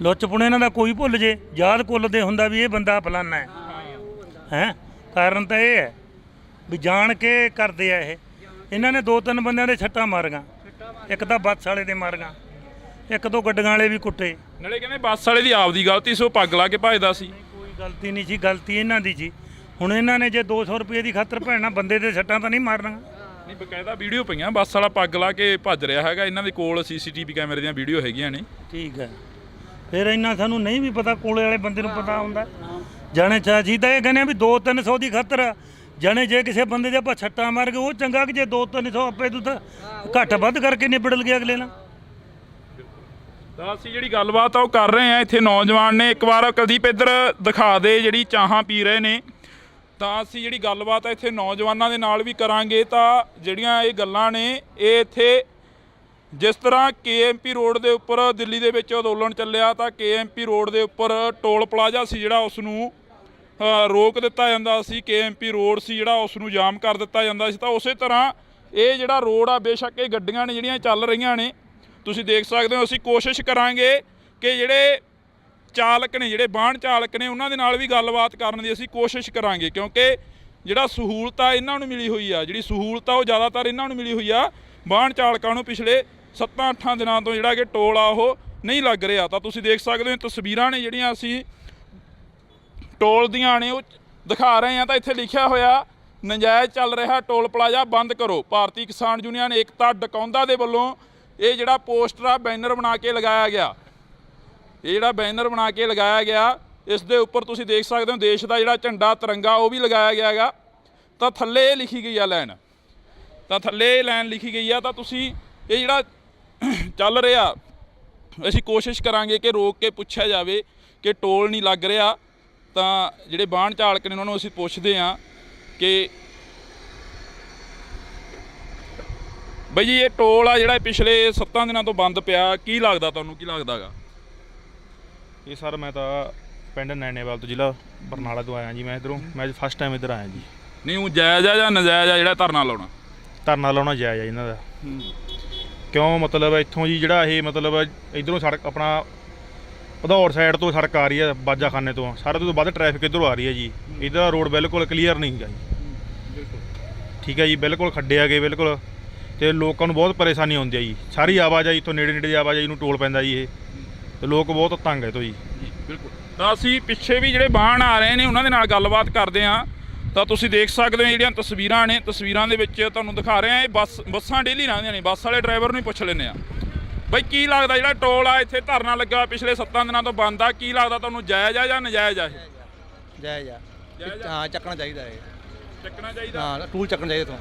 ਲੁੱਚ ਪੁਣੇ ਇਹਨਾਂ ਦਾ ਕੋਈ ਭੁੱਲ ਜੇ, ਯਾਦ ਕੁੱਲਦੇ ਹੁੰਦਾ ਵੀ ਇਹ ਬੰਦਾ ਫਲਾਨਾ ਹੈ। ਕਾਰਨ ਤਾਂ ਇਹ ਹੈ ਵੀ ਜਾਣ ਕੇ ਕਰਦੇ ਆ ਇਹ। ਇਹਨਾਂ ਨੇ 2-3 ਬੰਦਿਆਂ ਦੇ ਛੱਟਾਂ ਮਾਰੀਆਂ, ਇੱਕ ਤਾਂ ਬੱਸ ਵਾਲੇ ਦੇ ਮਾਰੀਆਂ, 1-2 ਗੱਡੀਆਂ ਵਾਲੇ ਵੀ ਕੁੱਟੇ। ਨਾਲੇ ਕਹਿੰਦੇ ਬੱਸ ਵਾਲੇ ਦੀ ਆਪਦੀ ਗਲਤੀ ਸੀ, ਉਹ ਪੱਗ ਲਾ ਕੇ ਭੱਜਦਾ ਸੀ। ਕੋਈ ਗਲਤੀ ਨਹੀਂ ਸੀ, ਗਲਤੀ ਇਹਨਾਂ ਦੀ ਸੀ। ਹੁਣ ਇਹਨਾਂ ਨੇ ਜੇ 200 ਰੁਪਏ ਦੀ ਖਾਤਰ ਭੈਣਾ ਬੰਦੇ ਦੇ ਛੱਟਾਂ ਤਾਂ ਨਹੀਂ ਮਾਰਨੀਆਂ। ਨਹੀਂ, ਬਕਾਇਦਾ ਵੀਡੀਓ ਪਈਆਂ, ਬੱਸ ਵਾਲਾ ਪੱਗ ਲਾ ਕੇ ਭੱਜ ਰਿਹਾ ਹੈਗਾ, ਇਹਨਾਂ ਦੇ ਕੋਲ CCTV ਕੈਮਰੇ ਦੀਆਂ ਵੀਡੀਓ ਹੈਗੀਆਂ ਨੇ। ਠੀਕ ਹੈ, ਫਿਰ ਇੰਨਾ ਸਾਨੂੰ ਨਹੀਂ ਵੀ ਪਤਾ, ਕੋਲੇ ਵਾਲੇ ਬੰਦੇ ਨੂੰ ਪਤਾ ਹੁੰਦਾ। ਜਾਣੇ ਚਾਹੀ ਤਾਂ ਇਹ ਕਹਿੰਦੇ ਵੀ 200-300 ਦੀ ਖਾਤਰ ਜਾਣੇ, ਜੇ ਕਿਸੇ ਬੰਦੇ ਦੇ ਆਪਾਂ ਛੱਟਾਂ ਮਾਰ ਗਏ ਉਹ ਚੰਗਾ, ਕਿ ਜੇ 200-300 ਆਪੇ ਤੂੰ ਤਾਂ ਘੱਟ ਵੱਧ ਕਰਕੇ ਨਿਬੜ ਗਿਆ ਅਗਲੇ ਨਾਲ। ਤਾਂ ਅਸੀਂ ਜਿਹੜੀ ਗੱਲਬਾਤ ਆ ਉਹ ਕਰ ਰਹੇ ਆ, ਇੱਥੇ ਨੌਜਵਾਨ ਨੇ। ਇੱਕ ਵਾਰ ਕੁਲਦੀਪ ਇੱਧਰ ਦਿਖਾ ਦੇ ਜਿਹੜੀ ਚਾਹਾਂ ਪੀ ਰਹੇ ਨੇ। ਤਾਂ ਅਸੀਂ ਜਿਹੜੀ ਗੱਲਬਾਤ ਆ ਇੱਥੇ ਨੌਜਵਾਨਾਂ ਦੇ ਨਾਲ ਵੀ ਕਰਾਂਗੇ। ਤਾਂ ਜਿਹੜੀਆਂ ਇਹ ਗੱਲਾਂ ਨੇ, ਇਹ ਇੱਥੇ ਜਿਸ ਤਰ੍ਹਾਂ KMP ਰੋਡ ਦੇ ਉੱਪਰ ਦਿੱਲੀ ਦੇ ਵਿੱਚ ਅੰਦੋਲਨ ਚੱਲਿਆ, ਤਾਂ KMP ਰੋਡ ਦੇ ਉੱਪਰ ਟੋਲ ਪਲਾਜ਼ਾ ਸੀ ਜਿਹੜਾ ਉਸ ਨੂੰ ਰੋਕ ਦਿੱਤਾ ਜਾਂਦਾ ਸੀ। KMP ਰੋਡ ਸੀ ਜਿਹੜਾ ਉਸ ਨੂੰ ਜਾਮ ਕਰ ਦਿੱਤਾ ਜਾਂਦਾ ਸੀ। ਤਾਂ ਉਸੇ ਤਰ੍ਹਾਂ ਇਹ ਜਿਹੜਾ ਰੋਡ ਆ, ਬੇਸ਼ੱਕ ਇਹ ਗੱਡੀਆਂ ਨੇ ਜਿਹੜੀਆਂ ਚੱਲ ਰਹੀਆਂ ਨੇ, ਤੁਸੀਂ ਦੇਖ ਸਕਦੇ ਹੋ। ਅਸੀਂ ਕੋਸ਼ਿਸ਼ ਕਰਾਂਗੇ ਕਿ ਜਿਹੜੇ ਚਾਲਕ ਨੇ, ਜਿਹੜੇ ਵਾਹਨ ਚਾਲਕ ਨੇ, ਉਹਨਾਂ ਦੇ ਨਾਲ ਵੀ ਗੱਲਬਾਤ ਕਰਨ ਦੀ ਅਸੀਂ ਕੋਸ਼ਿਸ਼ ਕਰਾਂਗੇ, ਕਿਉਂਕਿ ਜਿਹੜਾ ਸਹੂਲਤ ਆ ਇਹਨਾਂ ਨੂੰ ਮਿਲੀ ਹੋਈ ਆ, ਜਿਹੜੀ ਸਹੂਲਤ ਆ ਉਹ ਜ਼ਿਆਦਾਤਰ ਇਹਨਾਂ ਨੂੰ ਮਿਲੀ ਹੋਈ ਆ। ਵਾਹਨ ਚਾਲਕਾਂ ਨੂੰ ਪਿਛਲੇ 7-8 ਦਿਨਾਂ ਤੋਂ ਜਿਹੜਾ ਕਿ ਟੋਲ ਆ ਉਹ ਨਹੀਂ ਲੱਗ ਰਿਹਾ। ਤਾਂ ਤੁਸੀਂ ਦੇਖ ਸਕਦੇ ਹੋ ਤਸਵੀਰਾਂ ਨੇ ਜਿਹੜੀਆਂ ਅਸੀਂ ਟੋਲ ਦੀਆਂ ਨੇ ਉਹ ਦਿਖਾ ਰਹੇ ਹਾਂ। ਤਾਂ ਇੱਥੇ ਲਿਖਿਆ ਹੋਇਆ, ਨਜਾਇਜ਼ ਚੱਲ ਰਿਹਾ ਟੋਲ ਪਲਾਜ਼ਾ ਬੰਦ ਕਰੋ। ਭਾਰਤੀ ਕਿਸਾਨ ਯੂਨੀਅਨ ਏਕਤਾ ਡਕੌਂਦਾ ਦੇ ਵੱਲੋਂ ਇਹ ਜਿਹੜਾ ਪੋਸਟਰ ਆ, ਬੈਨਰ ਬਣਾ ਕੇ ਲਗਾਇਆ ਗਿਆ। ਇਹ ਜਿਹੜਾ ਬੈਨਰ ਬਣਾ ਕੇ ਲਗਾਇਆ ਗਿਆ, ਇਸ ਦੇ ਉੱਪਰ ਤੁਸੀਂ ਦੇਖ ਸਕਦੇ ਹੋ ਦੇਸ਼ ਦਾ ਜਿਹੜਾ ਝੰਡਾ ਤਿਰੰਗਾ ਉਹ ਵੀ ਲਗਾਇਆ ਗਿਆ ਹੈਗਾ। ਤਾਂ ਥੱਲੇ ਇਹ ਲਿਖੀ ਗਈ ਆ ਲਾਈਨ, ਤਾਂ ਥੱਲੇ ਇਹ ਲਾਈਨ ਲਿਖੀ ਗਈ ਆ। ਤਾਂ ਤੁਸੀਂ ਇਹ ਜਿਹੜਾ ਚੱਲ ਰਿਹਾ, ਅਸੀਂ ਕੋਸ਼ਿਸ਼ ਕਰਾਂਗੇ ਕਿ ਰੋਕ ਕੇ ਪੁੱਛਿਆ ਜਾਵੇ ਕਿ ਟੋਲ ਨਹੀਂ ਲੱਗ ਰਿਹਾ। ਤਾਂ ਜਿਹੜੇ ਵਾਹਨ ਚਾਲਕ ਨੇ ਉਹਨਾਂ ਨੂੰ ਅਸੀਂ ਪੁੱਛਦੇ ਹਾਂ ਕਿ ਬਈ ਜੀ ਇਹ ਟੋਲ ਆ ਜਿਹੜਾ ਪਿਛਲੇ 7 ਦਿਨਾਂ ਤੋਂ ਬੰਦ ਪਿਆ, ਕੀ ਲੱਗਦਾ ਤੁਹਾਨੂੰ, ਕੀ ਲੱਗਦਾ ਗਾ? ਇਹ ਸਰ ਮੈਂ ਤਾਂ ਪਿੰਡ ਨੈਣੇਵਾਲ ਤੋਂ, ਜ਼ਿਲ੍ਹਾ ਬਰਨਾਲਾ ਤੋਂ ਆਇਆ ਜੀ। ਮੈਂ ਇੱਧਰੋਂ ਫਸਟ ਟਾਈਮ ਇੱਧਰ ਆਇਆ ਜੀ। ਨਹੀਂ, ਉਹ ਜਾਇਜ਼ ਆ ਜਾਂ ਨਜਾਇਜ਼ ਆ ਜਿਹੜਾ ਧਰਨਾ ਲਾਉਣਾ? ਧਰਨਾ ਲਾਉਣਾ ਜਾਇਜ਼ ਆ ਇਹਨਾਂ ਦਾ। ਕਿਉਂ, ਮਤਲਬ ਇੱਥੋਂ ਜੀ ਜਿਹੜਾ ਇਹ ਮਤਲਬ ਇੱਧਰੋਂ ਸੜਕ ਆਪਣਾ ਭਦੌੜ ਸਾਈਡ ਤੋਂ ਸੜਕ ਆ ਰਹੀ ਹੈ, ਬਾਜਾਖਾਨੇ ਤੋਂ, ਸਾਰੇ ਤੋਂ ਵੱਧ ਟ੍ਰੈਫਿਕ ਇੱਧਰੋਂ ਆ ਰਹੀ ਹੈ ਜੀ। ਇਹਦਾ ਰੋਡ ਬਿਲਕੁਲ ਕਲੀਅਰ ਨਹੀਂ ਹੈਗਾ ਜੀ। ਠੀਕ ਹੈ ਜੀ, ਬਿਲਕੁਲ ਖੱਡੇ ਆ ਗਏ ਬਿਲਕੁਲ, ਅਤੇ ਲੋਕਾਂ ਨੂੰ ਬਹੁਤ ਪਰੇਸ਼ਾਨੀ ਆਉਂਦੀ ਹੈ ਜੀ। ਸਾਰੀ ਆਵਾਜਾਈ ਇੱਥੋਂ ਨੇੜੇ ਦੀ ਆਵਾਜਾਈ ਨੂੰ ਟੋਲ ਪੈਂਦਾ ਜੀ ਇਹ, ਅਤੇ ਲੋਕ ਬਹੁਤ ਤੰਗ ਹੈ ਤੋਂ ਜੀ। ਬਿਲਕੁਲ। ਤਾਂ ਅਸੀਂ ਪਿੱਛੇ ਵੀ ਜਿਹੜੇ ਵਾਹਨ ਆ ਰਹੇ ਨੇ ਉਹਨਾਂ ਦੇ ਨਾਲ ਗੱਲਬਾਤ ਕਰਦੇ ਹਾਂ। ਤਾਂ ਤੁਸੀਂ ਦੇਖ ਸਕਦੇ ਹੋ ਜਿਹੜੀਆਂ ਤਸਵੀਰਾਂ ਨੇ, ਤਸਵੀਰਾਂ ਦੇ ਵਿੱਚ ਤੁਹਾਨੂੰ ਦਿਖਾ ਰਹੇ ਹਾਂ। ਇਹ ਬੱਸਾਂ ਡੇਲੀ ਲੰਘਦੀਆਂ ਨੇ, ਬੱਸ ਵਾਲੇ ਡਰਾਈਵਰ ਨੂੰ ਹੀ ਪੁੱਛ ਲੈਂਦੇ ਹਾਂ। ਬਈ ਕੀ ਲੱਗਦਾ ਜਿਹੜਾ ਟੋਲ ਆ ਇੱਥੇ ਧਰਨਾ ਲੱਗਾ ਪਿਛਲੇ 7 ਦਿਨਾਂ ਤੋਂ ਬੰਦ ਆ, ਕੀ ਲੱਗਦਾ ਤੁਹਾਨੂੰ, ਜਾਇਜ਼ ਆ ਜਾਂ ਨਜਾਇਜ਼ ਆ? ਇਹ ਜਾਇਜ਼ ਆ, ਹਾਂ ਚੱਕਣਾ ਚਾਹੀਦਾ ਇਹ, ਚੱਕਣਾ ਚਾਹੀਦਾ। ਹਾਂ ਟੂਲ ਚੱਕਣਾ ਚਾਹੀਦਾ ਤੋਂ।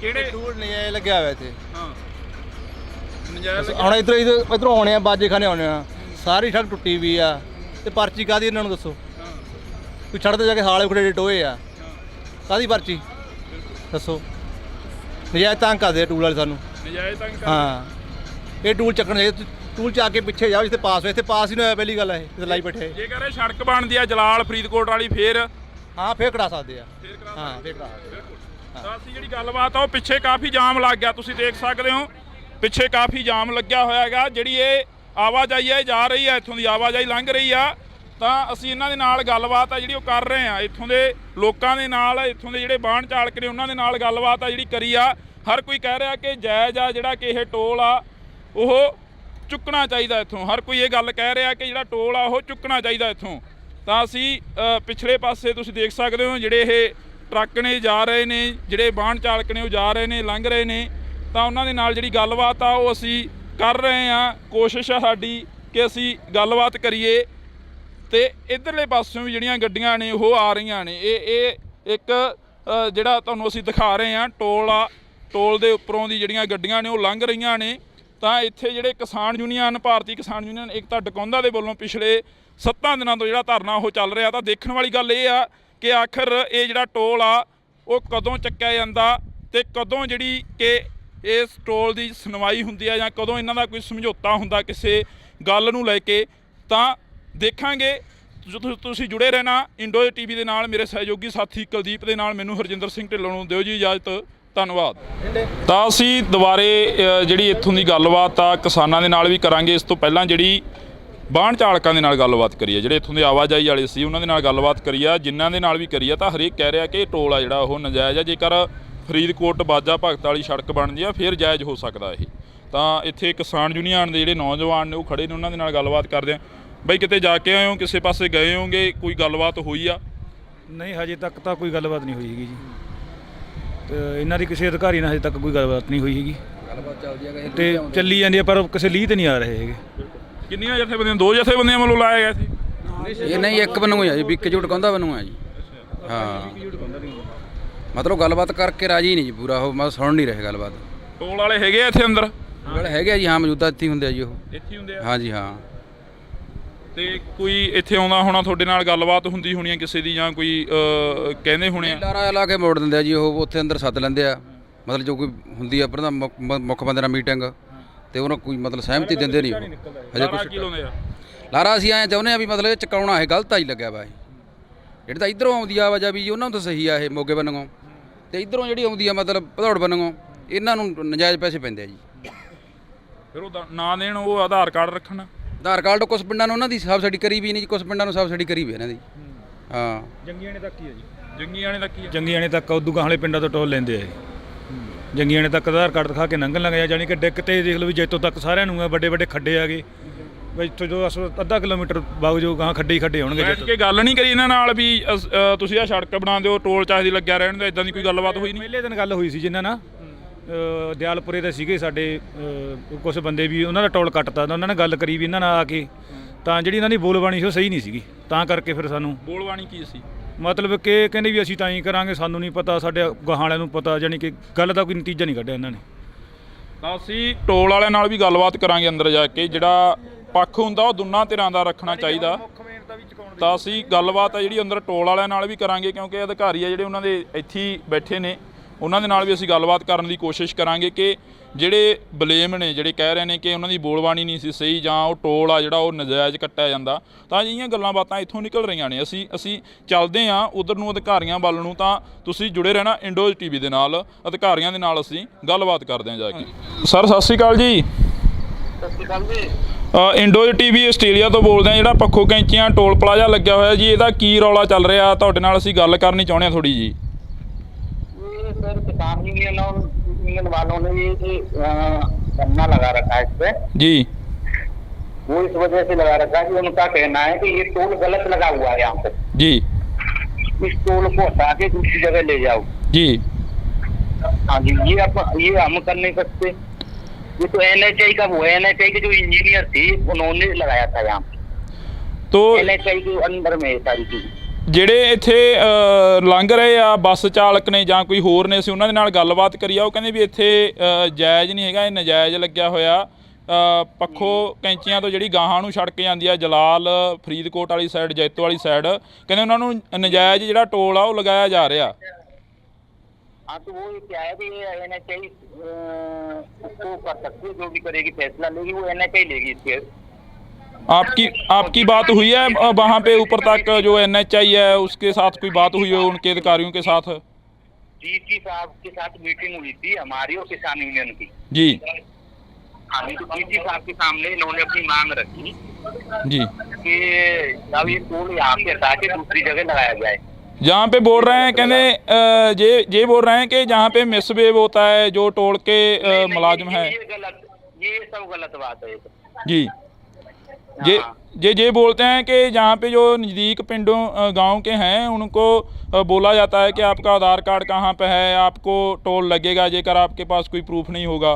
ਕਿਹੜੇ ਟੂਲ ਨਜਾਇਜ਼ ਲੱਗਿਆ ਹੋਇਆ ਇੱਥੇ। ਹਾਂ, ਹੁਣ ਇੱਧਰੋਂ ਆਉਣੇ ਆ ਬਾਜੇ ਖਾਨੇ ਆਉਣੇ ਆ, ਸਾਰੀ ਸੜਕ ਟੁੱਟੀ ਵੀ ਆ ਤੇ ਪਰਚੀ ਕਾਦੀ ਇਹਨਾਂ ਨੂੰ ਦੱਸੋ। ਕੋਈ ਸੜਕ ਤੇ ਜਾ ਕੇ ਹਾਲੇ ਖੜੇ ਟੋਏ ਆ, ਕਾਦੀ ਪਰਚੀ ਦੱਸੋ। ਨਜਾਇਜ਼ ਤੰਗ ਕਰਦੇ ਆ ਟੂਲ ਵਾਲੇ ਸਾਨੂੰ, ਨਜਾਇਜ਼ ਤੰਗ ਹਾਂ। ਇਹ ਟੂਲ ਚੱਕਣ ਚਾਹੀਦੇ, ਟੂਲ ਚ ਆ ਕੇ ਪਿੱਛੇ ਜਾਓ ਜਿੱਥੇ ਪਾਸ ਹੋਏ। ਇੱਥੇ ਪਾਸ ਹੀ ਨਹੀਂ ਹੋਇਆ, ਪਹਿਲੀ ਗੱਲ ਹੈ ਇਹ ਲਾਈ ਬੈਠੇ। ਜੇ ਕਰੇ ਸੜਕ ਬਣਦੀ ਆ ਜਲਾਲ ਫਰੀਦਕੋਟ ਵਾਲੀ ਫੇਰ ਹਾਂ ਫੇਰ ਕਰਾ ਸਕਦੇ ਆ, ਹਾਂ ਫੇਰ ਕਰਾ ਸਕਦੇ। ਤਾਂ ਅਸੀਂ ਜਿਹੜੀ ਗੱਲਬਾਤ ਆ ਉਹ ਪਿੱਛੇ ਕਾਫੀ ਜਾਮ ਲੱਗ ਗਿਆ, ਤੁਸੀਂ ਦੇਖ ਸਕਦੇ ਹੋ ਪਿੱਛੇ ਕਾਫੀ ਜਾਮ ਲੱਗਿਆ ਹੋਇਆ ਹੈਗਾ। ਜਿਹੜੀ ਇਹ ਆਵਾਜਾਈ ਹੈ ਜਾ ਰਹੀ ਹੈ, ਇੱਥੋਂ ਦੀ ਆਵਾਜਾਈ ਲੰਘ ਰਹੀ ਆ, ਤਾਂ ਅਸੀਂ ਇਹਨਾਂ ਦੇ ਨਾਲ ਗੱਲਬਾਤ ਆ ਜਿਹੜੀ ਉਹ ਕਰ ਰਹੇ ਆ। ਇੱਥੋਂ ਦੇ ਲੋਕਾਂ ਦੇ ਨਾਲ, ਇੱਥੋਂ ਦੇ ਜਿਹੜੇ ਵਾਹਨ ਚਾਲਕ ਨੇ ਉਹਨਾਂ ਦੇ ਨਾਲ ਗੱਲਬਾਤ ਆ ਜਿਹੜੀ ਕਰੀ ਆ। ਹਰ ਕੋਈ ਕਹਿ ਰਿਹਾ ਕਿ ਜਾਇਜ਼ ਆ ਜਿਹੜਾ ਕਿ ਇਹ ਟੋਲ ਆ ਉਹ ਚੁੱਕਣਾ ਚਾਹੀਦਾ ਇੱਥੋਂ। ਹਰ ਕੋਈ ਇਹ ਗੱਲ ਕਹਿ ਰਿਹਾ ਕਿ ਜਿਹੜਾ ਟੋਲ ਆ ਉਹ ਚੁੱਕਣਾ ਚਾਹੀਦਾ ਇੱਥੋਂ। ਤਾਂ ਅਸੀਂ ਪਿਛਲੇ ਪਾਸੇ ਤੁਸੀਂ ਦੇਖ ਸਕਦੇ ਹੋ ਜਿਹੜੇ ਇਹ ਟਰੱਕ ਨੇ ਜਾ ਰਹੇ ਨੇ, ਜਿਹੜੇ ਵਾਹਨ ਚਾਲਕ ਨੇ ਉਹ ਜਾ ਰਹੇ ਨੇ, ਲੰਘ ਰਹੇ ਨੇ, ਤਾਂ ਉਹਨਾਂ ਦੇ ਨਾਲ ਜਿਹੜੀ ਗੱਲਬਾਤ ਆ ਉਹ ਅਸੀਂ ਕਰ ਰਹੇ ਹਾਂ। ਕੋਸ਼ਿਸ਼ ਆ ਸਾਡੀ ਕਿ ਅਸੀਂ ਗੱਲਬਾਤ ਕਰੀਏ ਤੇ ਇਧਰਲੇ ਪਾਸਿਓਂ ਵੀ ਜਿਹੜੀਆਂ ਗੱਡੀਆਂ ਨੇ ਉਹ ਆ ਰਹੀਆਂ ਨੇ। ਇਹ ਇੱਕ ਜਿਹੜਾ ਤੁਹਾਨੂੰ ਅਸੀਂ ਦਿਖਾ ਰਹੇ ਹਾਂ ਟੋਲ ਆ, ਟੋਲ ਦੇ ਉੱਪਰੋਂ ਦੀ ਜਿਹੜੀਆਂ ਗੱਡੀਆਂ ਨੇ ਉਹ ਲੰਘ ਰਹੀਆਂ ਨੇ। ਤਾਂ ਇੱਥੇ ਜਿਹੜੇ ਕਿਸਾਨ ਯੂਨੀਅਨ, ਭਾਰਤੀ ਕਿਸਾਨ ਯੂਨੀਅਨ ਏਕਤਾ ਡਕੌਂਦਾ ਦੇ ਵੱਲੋਂ ਪਿਛਲੇ 7 ਦਿਨਾਂ ਤੋਂ ਜਿਹੜਾ ਧਰਨਾ ਉਹ ਚੱਲ ਰਿਹਾ। ਤਾਂ ਦੇਖਣ ਵਾਲੀ ਗੱਲ ਇਹ ਆ ਕਿ ਆਖਰ ਇਹ ਜਿਹੜਾ ਟੋਲ ਆ ਉਹ ਕਦੋਂ ਚੱਕਿਆ ਜਾਂਦਾ ਤੇ ਕਦੋਂ ਜਿਹੜੀ ਕਿ ਇਸ ਟੋਲ ਦੀ ਸੁਣਵਾਈ ਹੁੰਦੀ ਆ ਜਾਂ ਕਦੋਂ ਇਹਨਾਂ ਦਾ ਕੋਈ ਸਮਝੌਤਾ ਹੁੰਦਾ ਕਿਸੇ ਗੱਲ ਨੂੰ ਲੈ ਕੇ। ਤਾਂ ਦੇਖਾਂਗੇ। ਤੁਸੀਂ ਜੁੜੇ ਰਹਿਣਾ ਇੰਡੋ TV ਦੇ ਨਾਲ। ਮੇਰੇ ਸਹਿਯੋਗੀ ਸਾਥੀ ਕੁਲਦੀਪ ਦੇ ਨਾਲ ਮੈਨੂੰ ਹਰਜਿੰਦਰ ਸਿੰਘ ਢਿੱਲੋਂ ਨੂੰ ਦਿਓ ਜੀ ਇਜਾਜ਼ਤ। ਧੰਨਵਾਦ। ਤਾਂ ਅਸੀਂ ਦੁਬਾਰੇ ਜਿਹੜੀ ਇੱਥੋਂ ਦੀ ਗੱਲਬਾਤ ਆ ਕਿਸਾਨਾਂ ਦੇ ਨਾਲ ਵੀ ਕਰਾਂਗੇ। ਇਸ ਤੋਂ ਪਹਿਲਾਂ ਜਿਹੜੀ ਵਾਹਨ ਚਾਲਕਾਂ ਦੇ ਨਾਲ ਗੱਲਬਾਤ ਕਰੀਏ, ਜਿਹੜੇ ਇੱਥੋਂ ਦੇ ਆਵਾਜਾਈ ਵਾਲੇ ਸੀ ਉਹਨਾਂ ਦੇ ਨਾਲ ਗੱਲਬਾਤ ਕਰੀ ਆ, ਜਿਨ੍ਹਾਂ ਦੇ ਨਾਲ ਵੀ ਕਰੀ ਆ, ਤਾਂ ਹਰੇਕ ਕਹਿ ਰਿਹਾ ਕਿ ਇਹ ਟੋਲ ਆ ਜਿਹੜਾ ਉਹ ਨਜਾਇਜ਼ ਆ। ਜੇਕਰ ਫਰੀਦਕੋਟ ਬਾਜਾ ਭਗਤ ਵਾਲੀ ਸੜਕ ਬਣਦੀ ਆ ਫਿਰ ਜਾਇਜ਼ ਹੋ ਸਕਦਾ ਇਹ। ਤਾਂ ਇੱਥੇ ਕਿਸਾਨ ਯੂਨੀਅਨ ਦੇ ਜਿਹੜੇ ਨੌਜਵਾਨ ਨੇ ਉਹ ਖੜੇ ਨੇ, ਉਹਨਾਂ ਦੇ ਨਾਲ ਗੱਲਬਾਤ ਕਰਦੇ ਆ। ਬਈ ਕਿਤੇ ਜਾ ਕੇ ਆਏ ਹੋ, ਕਿਸੇ ਪਾਸੇ ਗਏ ਹੋਗੇ, ਕੋਈ ਗੱਲਬਾਤ ਹੋਈ ਆ? ਨਹੀਂ ਹਜੇ ਤੱਕ ਤਾਂ ਕੋਈ ਗੱਲਬਾਤ ਨਹੀਂ ਹੋਈ ਹੈਗੀ ਜੀ, ਤੇ ਇਹਨਾਂ ਦੀ ਕਿਸੇ ਅਧਿਕਾਰੀ ਨਾਲ ਹਜੇ ਤੱਕ ਕੋਈ ਗੱਲਬਾਤ ਨਹੀਂ ਹੋਈ ਹੈਗੀ। ਗੱਲਬਾਤ ਚੱਲਦੀ ਹੈ ਤੇ ਚੱਲੀ ਜਾਂਦੀ ਹੈ ਪਰ ਕਿਸੇ ਲੀਹ ਤੇ ਨਹੀਂ ਆ ਰਹੇ ਹੈਗੇ। ਕਿੰਨੀਆਂ ਜਥੇਬੰਦੀਆਂ? 2 ਜਥੇਬੰਦੀਆਂ ਵੱਲੋਂ ਲਾਇਆ ਗਿਆ ਸੀ ਇਹ ਨਹੀਂ, ਇੱਕ ਬੰਨੂ ਆ ਜੀ, ਵਿਕ ਜੁਟ ਕਹਿੰਦਾ ਬੰਨੂ ਆ ਜੀ। ਹਾਂ ਮਤਲਬ ਗੱਲਬਾਤ ਕਰਕੇ ਰਾਜੀ ਨਹੀਂ ਜੀ ਪੂਰਾ, ਉਹ ਮੈਂ ਸੁਣ ਨਹੀਂ ਰਹੇ ਗੱਲਬਾਤ। ਟੋਲ ਵਾਲੇ ਹੈਗੇ ਆ ਇੱਥੇ ਅੰਦਰ? ਗੱਲ ਹੈਗੇ ਆ ਜੀ, ਹਾਂ ਮੌਜੂਦਾ ਇੱਥੇ ਹੁੰਦੇ ਆ ਜੀ, ਉਹ ਇੱਥੇ ਹੁੰਦੇ ਆ। ਹਾਂ ਜੀ ਹਾਂ। ਤੇ ਕੋਈ ਇੱਥੇ ਆਉਂਦਾ ਹੋਣਾ, ਤੁਹਾਡੇ ਨਾਲ ਗੱਲਬਾਤ ਹੁੰਦੀ ਹੋਣੀ ਆ ਕਿਸੇ ਦੀ, ਜਾਂ ਕੋਈ ਕਹਿੰਦੇ ਹੋਣੇ ਆ? ਲਾਰਾ ਲਾ ਕੇ ਮੋੜ ਦਿੰਦੇ ਆ ਜੀ ਉਹ, ਉੱਥੇ ਅੰਦਰ ਸੱਦ ਲੈਂਦੇ ਆ। ਮਤਲਬ ਜੋ ਕੋਈ ਹੁੰਦੀ ਆ ਪ੍ਰਧਾਨ ਮੁੱਖ ਬੰਦੇ ਨਾਲ ਮੀਟਿੰਗ ਤੇ ਉਹਨਾਂ ਕੋਈ ਮਤਲਬ ਸਹਿਮਤੀ ਦਿੰਦੇ ਨਹੀਂ ਹਜੇ ਕੁਝ। ਕੀ ਲਾਉਂਦੇ ਆ ਲਾਰਾ ਅਸੀਂ ਐਂ ਚਾਹੁੰਦੇ ਆ ਵੀ ਮਤਲਬ ਇਹ ਚਕਾਉਣਾ ਇਹ ਗਲਤ ਆਈ ਲੱਗਿਆ ਵਾ ਇਹ। ਜਿਹੜੀ ਤਾਂ ਇੱਧਰੋਂ ਆਉਂਦੀ ਆ ਆਵਾਜਾਈ ਵੀ ਉਹਨਾਂ ਨੂੰ ਤਾਂ ਸਹੀ ਆ ਇਹ ਮੋਗੇ ਬੰਨੋਂ, ਤੇ ਇੱਧਰੋਂ ਜਿਹੜੀ ਆਉਂਦੀ ਆ ਮਤਲਬ ਭਦੌੜ ਬੰਨੋਂ ਇਹਨਾਂ ਨੂੰ ਨਜਾਇਜ਼ ਪੈਸੇ ਪੈਂਦੇ ਆ ਜੀ। ਫਿਰ ਉਹ ਨਾ ਦੇਣ, ਉਹ ਆਧਾਰ ਕਾਰਡ ਰੱਖਣ। ਆਧਾਰ ਕਾਰਡ ਕੁਛ ਪਿੰਡਾਂ ਨੂੰ ਉਹਨਾਂ ਦੀ ਸਬਸਿਡੀ ਕਰੀ ਵੀ ਨਹੀਂ ਜੀ, ਕੁਛ ਪਿੰਡਾਂ ਨੂੰ ਸਬਸਿਡੀ ਕਰੀ ਵੀ ਇਹਨਾਂ ਦੀ। ਹਾਂ ਜੰਗੀਆਣੇ ਤੱਕ ਹੀ ਹੈ ਜੀ। ਜੰਗੀਆਣੇ ਤੱਕ ਹੀ ਆ? ਜੰਗੀਆਣੇ ਤੱਕ ਉਦੋਂ ਗਾਹਲੇ ਪਿੰਡਾਂ ਤੋਂ ਟੋਲ ਲੈਂਦੇ ਆ ਜੀ। ਜੰਗੀਆਣੇ ਤੱਕ ਆਧਾਰ ਕਾਰਡ ਦਿਖਾ ਕੇ ਲੰਘਣ ਲੱਗ ਜਾਣੀ ਕਿ ਡਿੱਕ ਤੇ ਦੇਖ ਲਓ ਵੀ ਜੈਤੋਂ ਤੱਕ ਸਾਰਿਆਂ ਨੂੰ ਆ, ਵੱਡੇ ਵੱਡੇ ਖੱਡੇ ਆ ਗਏ ਬਈ ਇੱਥੋਂ ਜੋ ਅੱਧਾ ਕਿਲੋਮੀਟਰ ਵਗ ਜੋ ਗਾਂ ਖੱਡੇ ਹੀ ਖੱਡੇ ਹੋਣਗੇ। ਬੈਠ ਕੇ ਗੱਲ ਨਹੀਂ ਕਰੀ ਇਹਨਾਂ ਨਾਲ ਵੀ ਤੁਸੀਂ ਆ ਸੜਕ ਬਣਾ ਦਿਓ, ਟੋਲ ਚਾਹੀਦੀ ਲੱਗਿਆ ਰਹਿਣ ਦਿਓ, ਇਦਾਂ ਦੀ ਕੋਈ ਗੱਲਬਾਤ ਹੋਈ ਨਹੀਂ? ਪਹਿਲੇ ਦਿਨ ਗੱਲ ਹੋਈ ਸੀ ਜਿਨ੍ਹਾਂ ਨਾਲ ਦਿਆਲਪੁਰੇ ਦੇ ਸੀਗੇ ਸਾਡੇ ਕੁਝ ਬੰਦੇ ਵੀ, ਉਹਨਾਂ ਦਾ ਟੋਲ ਕੱਟਤਾ, ਉਹਨਾਂ ਨੇ ਗੱਲ ਕਰੀ ਵੀ ਇਹਨਾਂ ਨਾਲ ਆ ਕੇ, ਤਾਂ ਜਿਹੜੀ ਇਹਨਾਂ ਦੀ ਬੋਲਬਾਣੀ ਸੀ ਉਹ ਸਹੀ ਨਹੀਂ ਸੀਗੀ, ਤਾਂ ਕਰਕੇ ਫਿਰ ਸਾਨੂੰ। ਬੋਲਬਾਣੀ ਕੀ ਸੀ? ਮਤਲਬ ਕਿ ਕਹਿੰਦੇ ਵੀ ਅਸੀਂ ਤਾਂ ਹੀ ਕਰਾਂਗੇ, ਸਾਨੂੰ ਨਹੀਂ ਪਤਾ, ਸਾਡੇ ਗਾਹਾਂ ਵਾਲਿਆਂ ਨੂੰ ਪਤਾ, ਜਾਣੀ ਕਿ ਗੱਲ ਦਾ ਕੋਈ ਨਤੀਜਾ ਨਹੀਂ ਕੱਢਿਆ ਇਹਨਾਂ ਨੇ। ਤਾਂ ਅਸੀਂ ਟੋਲ ਵਾਲਿਆਂ ਨਾਲ ਵੀ ਗੱਲਬਾਤ ਕਰਾਂਗੇ ਅੰਦਰ ਜਾ ਕੇ। ਜਿਹੜਾ ਪੱਖ ਹੁੰਦਾ ਉਹ ਦੋਨਾਂ ਧਿਰਾਂ ਦਾ ਰੱਖਣਾ ਚਾਹੀਦਾ। ਤਾਂ ਅਸੀਂ ਗੱਲਬਾਤ ਆ ਜਿਹੜੀ ਅੰਦਰ ਟੋਲ ਵਾਲਿਆਂ ਨਾਲ ਵੀ ਕਰਾਂਗੇ, ਕਿਉਂਕਿ ਅਧਿਕਾਰੀ ਆ ਜਿਹੜੇ ਉਹਨਾਂ ਦੇ ਇੱਥੇ ਹੀ ਬੈਠੇ ਨੇ, ਉਹਨਾਂ ਦੇ ਨਾਲ ਵੀ ਅਸੀਂ ਗੱਲਬਾਤ ਕਰਨ ਦੀ ਕੋਸ਼ਿਸ਼ ਕਰਾਂਗੇ ਕਿ ਜਿਹੜੇ ਬਲੇਮ ਨੇ, ਜਿਹੜੇ ਕਹਿ ਰਹੇ ਨੇ ਕਿ ਉਹਨਾਂ ਦੀ ਬੋਲਬਾਣੀ ਨਹੀਂ ਸੀ ਸਹੀ ਜਾਂ ਉਹ ਟੋਲ ਆ ਜਿਹੜਾ ਉਹ ਨਜਾਇਜ਼ ਕੱਟਿਆ ਜਾਂਦਾ, ਤਾਂ ਅਜਿਹੀਆਂ ਗੱਲਾਂ ਬਾਤਾਂ ਇੱਥੋਂ ਨਿਕਲ ਰਹੀਆਂ ਨੇ। ਅਸੀਂ ਚੱਲਦੇ ਹਾਂ ਉਧਰ ਨੂੰ, ਅਧਿਕਾਰੀਆਂ ਵੱਲ ਨੂੰ। ਤਾਂ ਤੁਸੀਂ ਜੁੜੇ ਰਹਿਣਾ ਇੰਡੋ TV ਦੇ ਨਾਲ, ਅਧਿਕਾਰੀਆਂ ਦੇ ਨਾਲ ਅਸੀਂ ਗੱਲਬਾਤ ਕਰਦੇ ਹਾਂ ਜਾ ਕੇ। ਸਰ ਸਤਿ ਸ਼੍ਰੀ ਅਕਾਲ ਜੀ। ਸਤਿ ਸ਼੍ਰੀ ਅਕਾਲ ਜੀ। ਇੰਡੋ TV ਆਸਟ੍ਰੇਲੀਆ ਤੋਂ ਬੋਲਦੇ ਹਾਂ। ਜਿਹੜਾ ਪੱਖੋ ਕੈਂਚੀਆਂ ਟੋਲ ਪਲਾਜ਼ਾ ਲੱਗਿਆ ਹੋਇਆ ਜੀ, ਇਹਦਾ ਕੀ ਰੌਲਾ ਚੱਲ ਰਿਹਾ? ਤੁਹਾਡੇ ਨਾਲ ਅਸੀਂ ਗੱਲ ਕਰਨੀ ਚਾਹੁੰਦੇ ਹਾਂ ਥੋੜੀ ਜੀ। सर किसान यूनियन वालों ने ये धरना लगा रखा है इस पे जी। वो इस वजह से लगा रखा है कि उनका कहना है कि ये टोल गलत लगा हुआ है यहाँ पे जी, इस टोल को हटा के दूसरी जगह ले जाओ जी। हाँ जी, ये हम कर नहीं सकते। ये तो NHI का वो है, NHI के जो इंजीनियर थे उन्होंने लगाया था यहाँ पे, तो NHI के अंदर में ये सारी चीज। ਜਿਹੜੇ ਇੱਥੇ ਲੰਘ ਰਹੇ ਆ ਬੱਸ ਚਾਲਕ ਨੇ ਜਾਂ ਕੋਈ ਹੋਰ ਨੇ, ਅਸੀਂ ਉਹਨਾਂ ਦੇ ਨਾਲ ਗੱਲਬਾਤ ਕਰੀ ਆ। ਉਹ ਕਹਿੰਦੇ ਵੀ ਇੱਥੇ ਜਾਇਜ਼ ਨਹੀਂ ਹੈਗਾ, ਇਹ ਨਜਾਇਜ਼ ਲੱਗਿਆ ਹੋਇਆ। ਪੱਖੋ ਕੈਂਚੀਆਂ ਤੋਂ ਜਿਹੜੀ ਗਾਹਾਂ ਨੂੰ ਸੜਕ ਜਾਂਦੀ ਆ ਜਲਾਲ ਫਰੀਦਕੋਟ ਵਾਲੀ ਸਾਈਡ ਜੈਤੋ ਵਾਲੀ ਸਾਈਡ ਕਹਿੰਦੇ ਉਹਨਾਂ ਨੂੰ ਨਜਾਇਜ਼ ਜਿਹੜਾ ਟੋਲ ਆ ਉਹ ਲਗਾਇਆ ਜਾ ਰਿਹਾ। हाँ तो वो क्या है कि ये NHI उसको कर सकती है, जो भी करेगी फैसला लेगी वो NHI लेगी इस केस। आपकी बात हुई है वहाँ पे ऊपर तक जो NHI है उसके साथ कोई बात हुई है उनके अधिकारियों के साथ? डीसी साहब के साथ मीटिंग हुई थी हमारी और किसान यूनियन की जी। हाँ तो डीसी साहब के सामने इन्होंने अपनी मांग रखी जी कि अब ये टोल यहाँ से हटा के दूसरी जगह लगाया जाए। जहाँ पे बोल रहे हैं कहने ये बोल रहे हैं कि जहाँ पे मिसबिहेव होता है जो टोल के मुलाजिम है, ये सब गलत बात है जी। ये बोलते हैं कि जहाँ पे जो नज़दीक पिंडों गांव के हैं उनको बोला जाता है कि आपका आधार कार्ड कहाँ पे है, आपको टोल लगेगा जेकर आपके पास कोई प्रूफ नहीं होगा।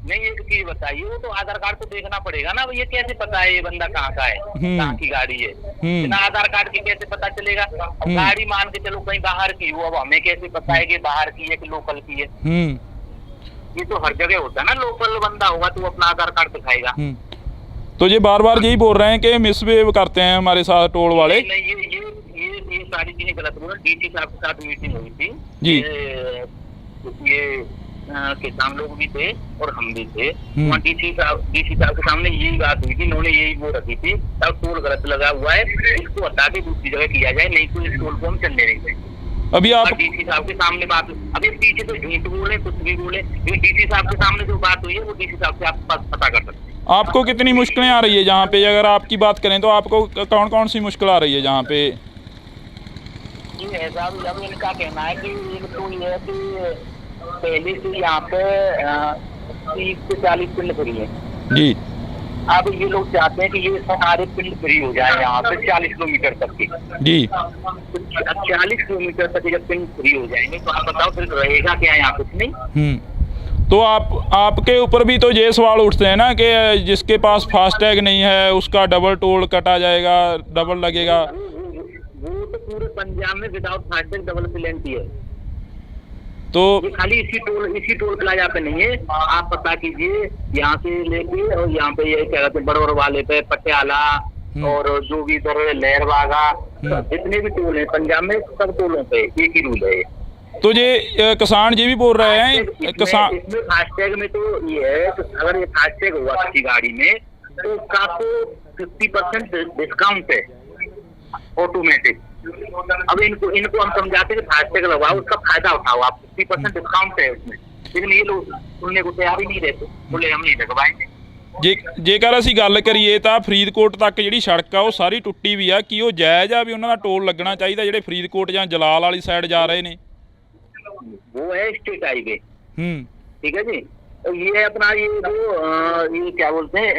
नहीं एक चीज बताइए, वो तो आधार कार्ड तो देखना पड़ेगा ना, ये कैसे पता है ये बंदा कहाँ का है, कहाँ की गाड़ी है, बिना आधार कार्ड के कैसे पता चलेगा? गाड़ी मान के चलो कहीं बाहर की हो, अब हमें कैसे पता है कि बाहर की है कि लोकल की है? ये तो हर जगह होता है ना, लोकल बंदा होगा तो अपना आधार कार्ड दिखाएगा। तो ये बार बार यही बोल रहे हैं कि मिसबिहेव करते हैं हमारे साथ टोल वाले। नहीं ये सारी चीजें गलत बोल रहे। डीसी साहब के साथ मीटिंग हुई थी जी, ये किसान लोग भी थे और हम भी थे। वहाँ डीसी साहब के सामने यही बात हुई थी, इन्होंने यही वो रखी थी तब टोल गलत लगा हुआ है, इसको हटा के दूसरी जगह किया जाए, नहीं तो इस टोल को हम चलने नहीं देंगे। अभी आप डीसी साहब के सामने बात, अभी पीछे तो झूठ बोले कुछ भी बोले, डीसी साहब के सामने जो बात हुई है वो डीसी साहब से आप पता कर सकते हैं। आपको कितनी मुश्किलें आ रही है जहाँ पे, अगर आपकी बात करें तो आपको कौन कौन सी मुश्किल आ रही है जहाँ पे? ऐसा अब इनका कहना है कि एक तो ये है कि पहले से यहाँ पे 30 से 40 पिंड फ्री है जी। अब ये लोग चाहते हैं कि ये सारे पिंड फ्री हो जाए यहाँ पे 40 किलोमीटर तक के जी। 40 किलोमीटर तक जब पिंड फ्री हो जाएंगे तो आप बताओ फिर रहेगा क्या यहाँ? कुछ नहीं। तो आपके ऊपर भी तो ये सवाल उठते हैं ना कि जिसके पास फास्टैग नहीं है उसका डबल टोल कटा जाएगा, डबल लगेगा। वो तो पूरे पंजाब में विदाउट फास्टैग डबल पेनल्टी है। तो ये खाली इसी टोल प्लाजा पे नहीं है, आप पता कीजिए यहाँ से लेके और यहाँ पे ये क्या कहते हैं बड़ोर वाले पे पटियाला और जो भी इधर लहरबागा जितने भी टोल है पंजाब में सब टोलों पे एक ही रूल है। तो ये किसान ये भी बोल रहे हैं किसान इसमें फास्टैग में तो ये है कि अगर ये फास्टैग हुआ किसी गाड़ी में तो उसका आपको 50% डिस्काउंट है ऑटोमेटिक। अब इनको हम समझाते हैं कि फास्टैग लगाओ, उसका फायदा उठाओ, आप 50% डिस्काउंट है उसमें, लेकिन ये लोग सुनने को तैयार ही नहीं रहते, बोले हम नहीं लगवाएंगे। ਜੇਕਰ ਅਸੀਂ ਗੱਲ ਕਰੀਏ ਤਾਂ ਫਰੀਦਕੋਟ ਤੱਕ ਜਿਹੜੀ ਸੜਕ ਆ ਉਹ ਸਾਰੀ ਟੁੱਟੀ ਵੀ ਆ, ਕੀ ਉਹ ਜਾਇਜ਼ ਆ ਵੀ ਉਹਨਾਂ ਦਾ ਟੋਲ ਲੱਗਣਾ ਚਾਹੀਦਾ ਜਿਹੜੇ ਫਰੀਦਕੋਟ ਜਾਂ ਜਲਾਲ ਵਾਲੀ ਸਾਈਡ ਜਾ ਰਹੇ ਨੇ? वो है स्टेट हाईवे, ठीक है जी। तो ये है अपना ये जो ये क्या बोलते हैं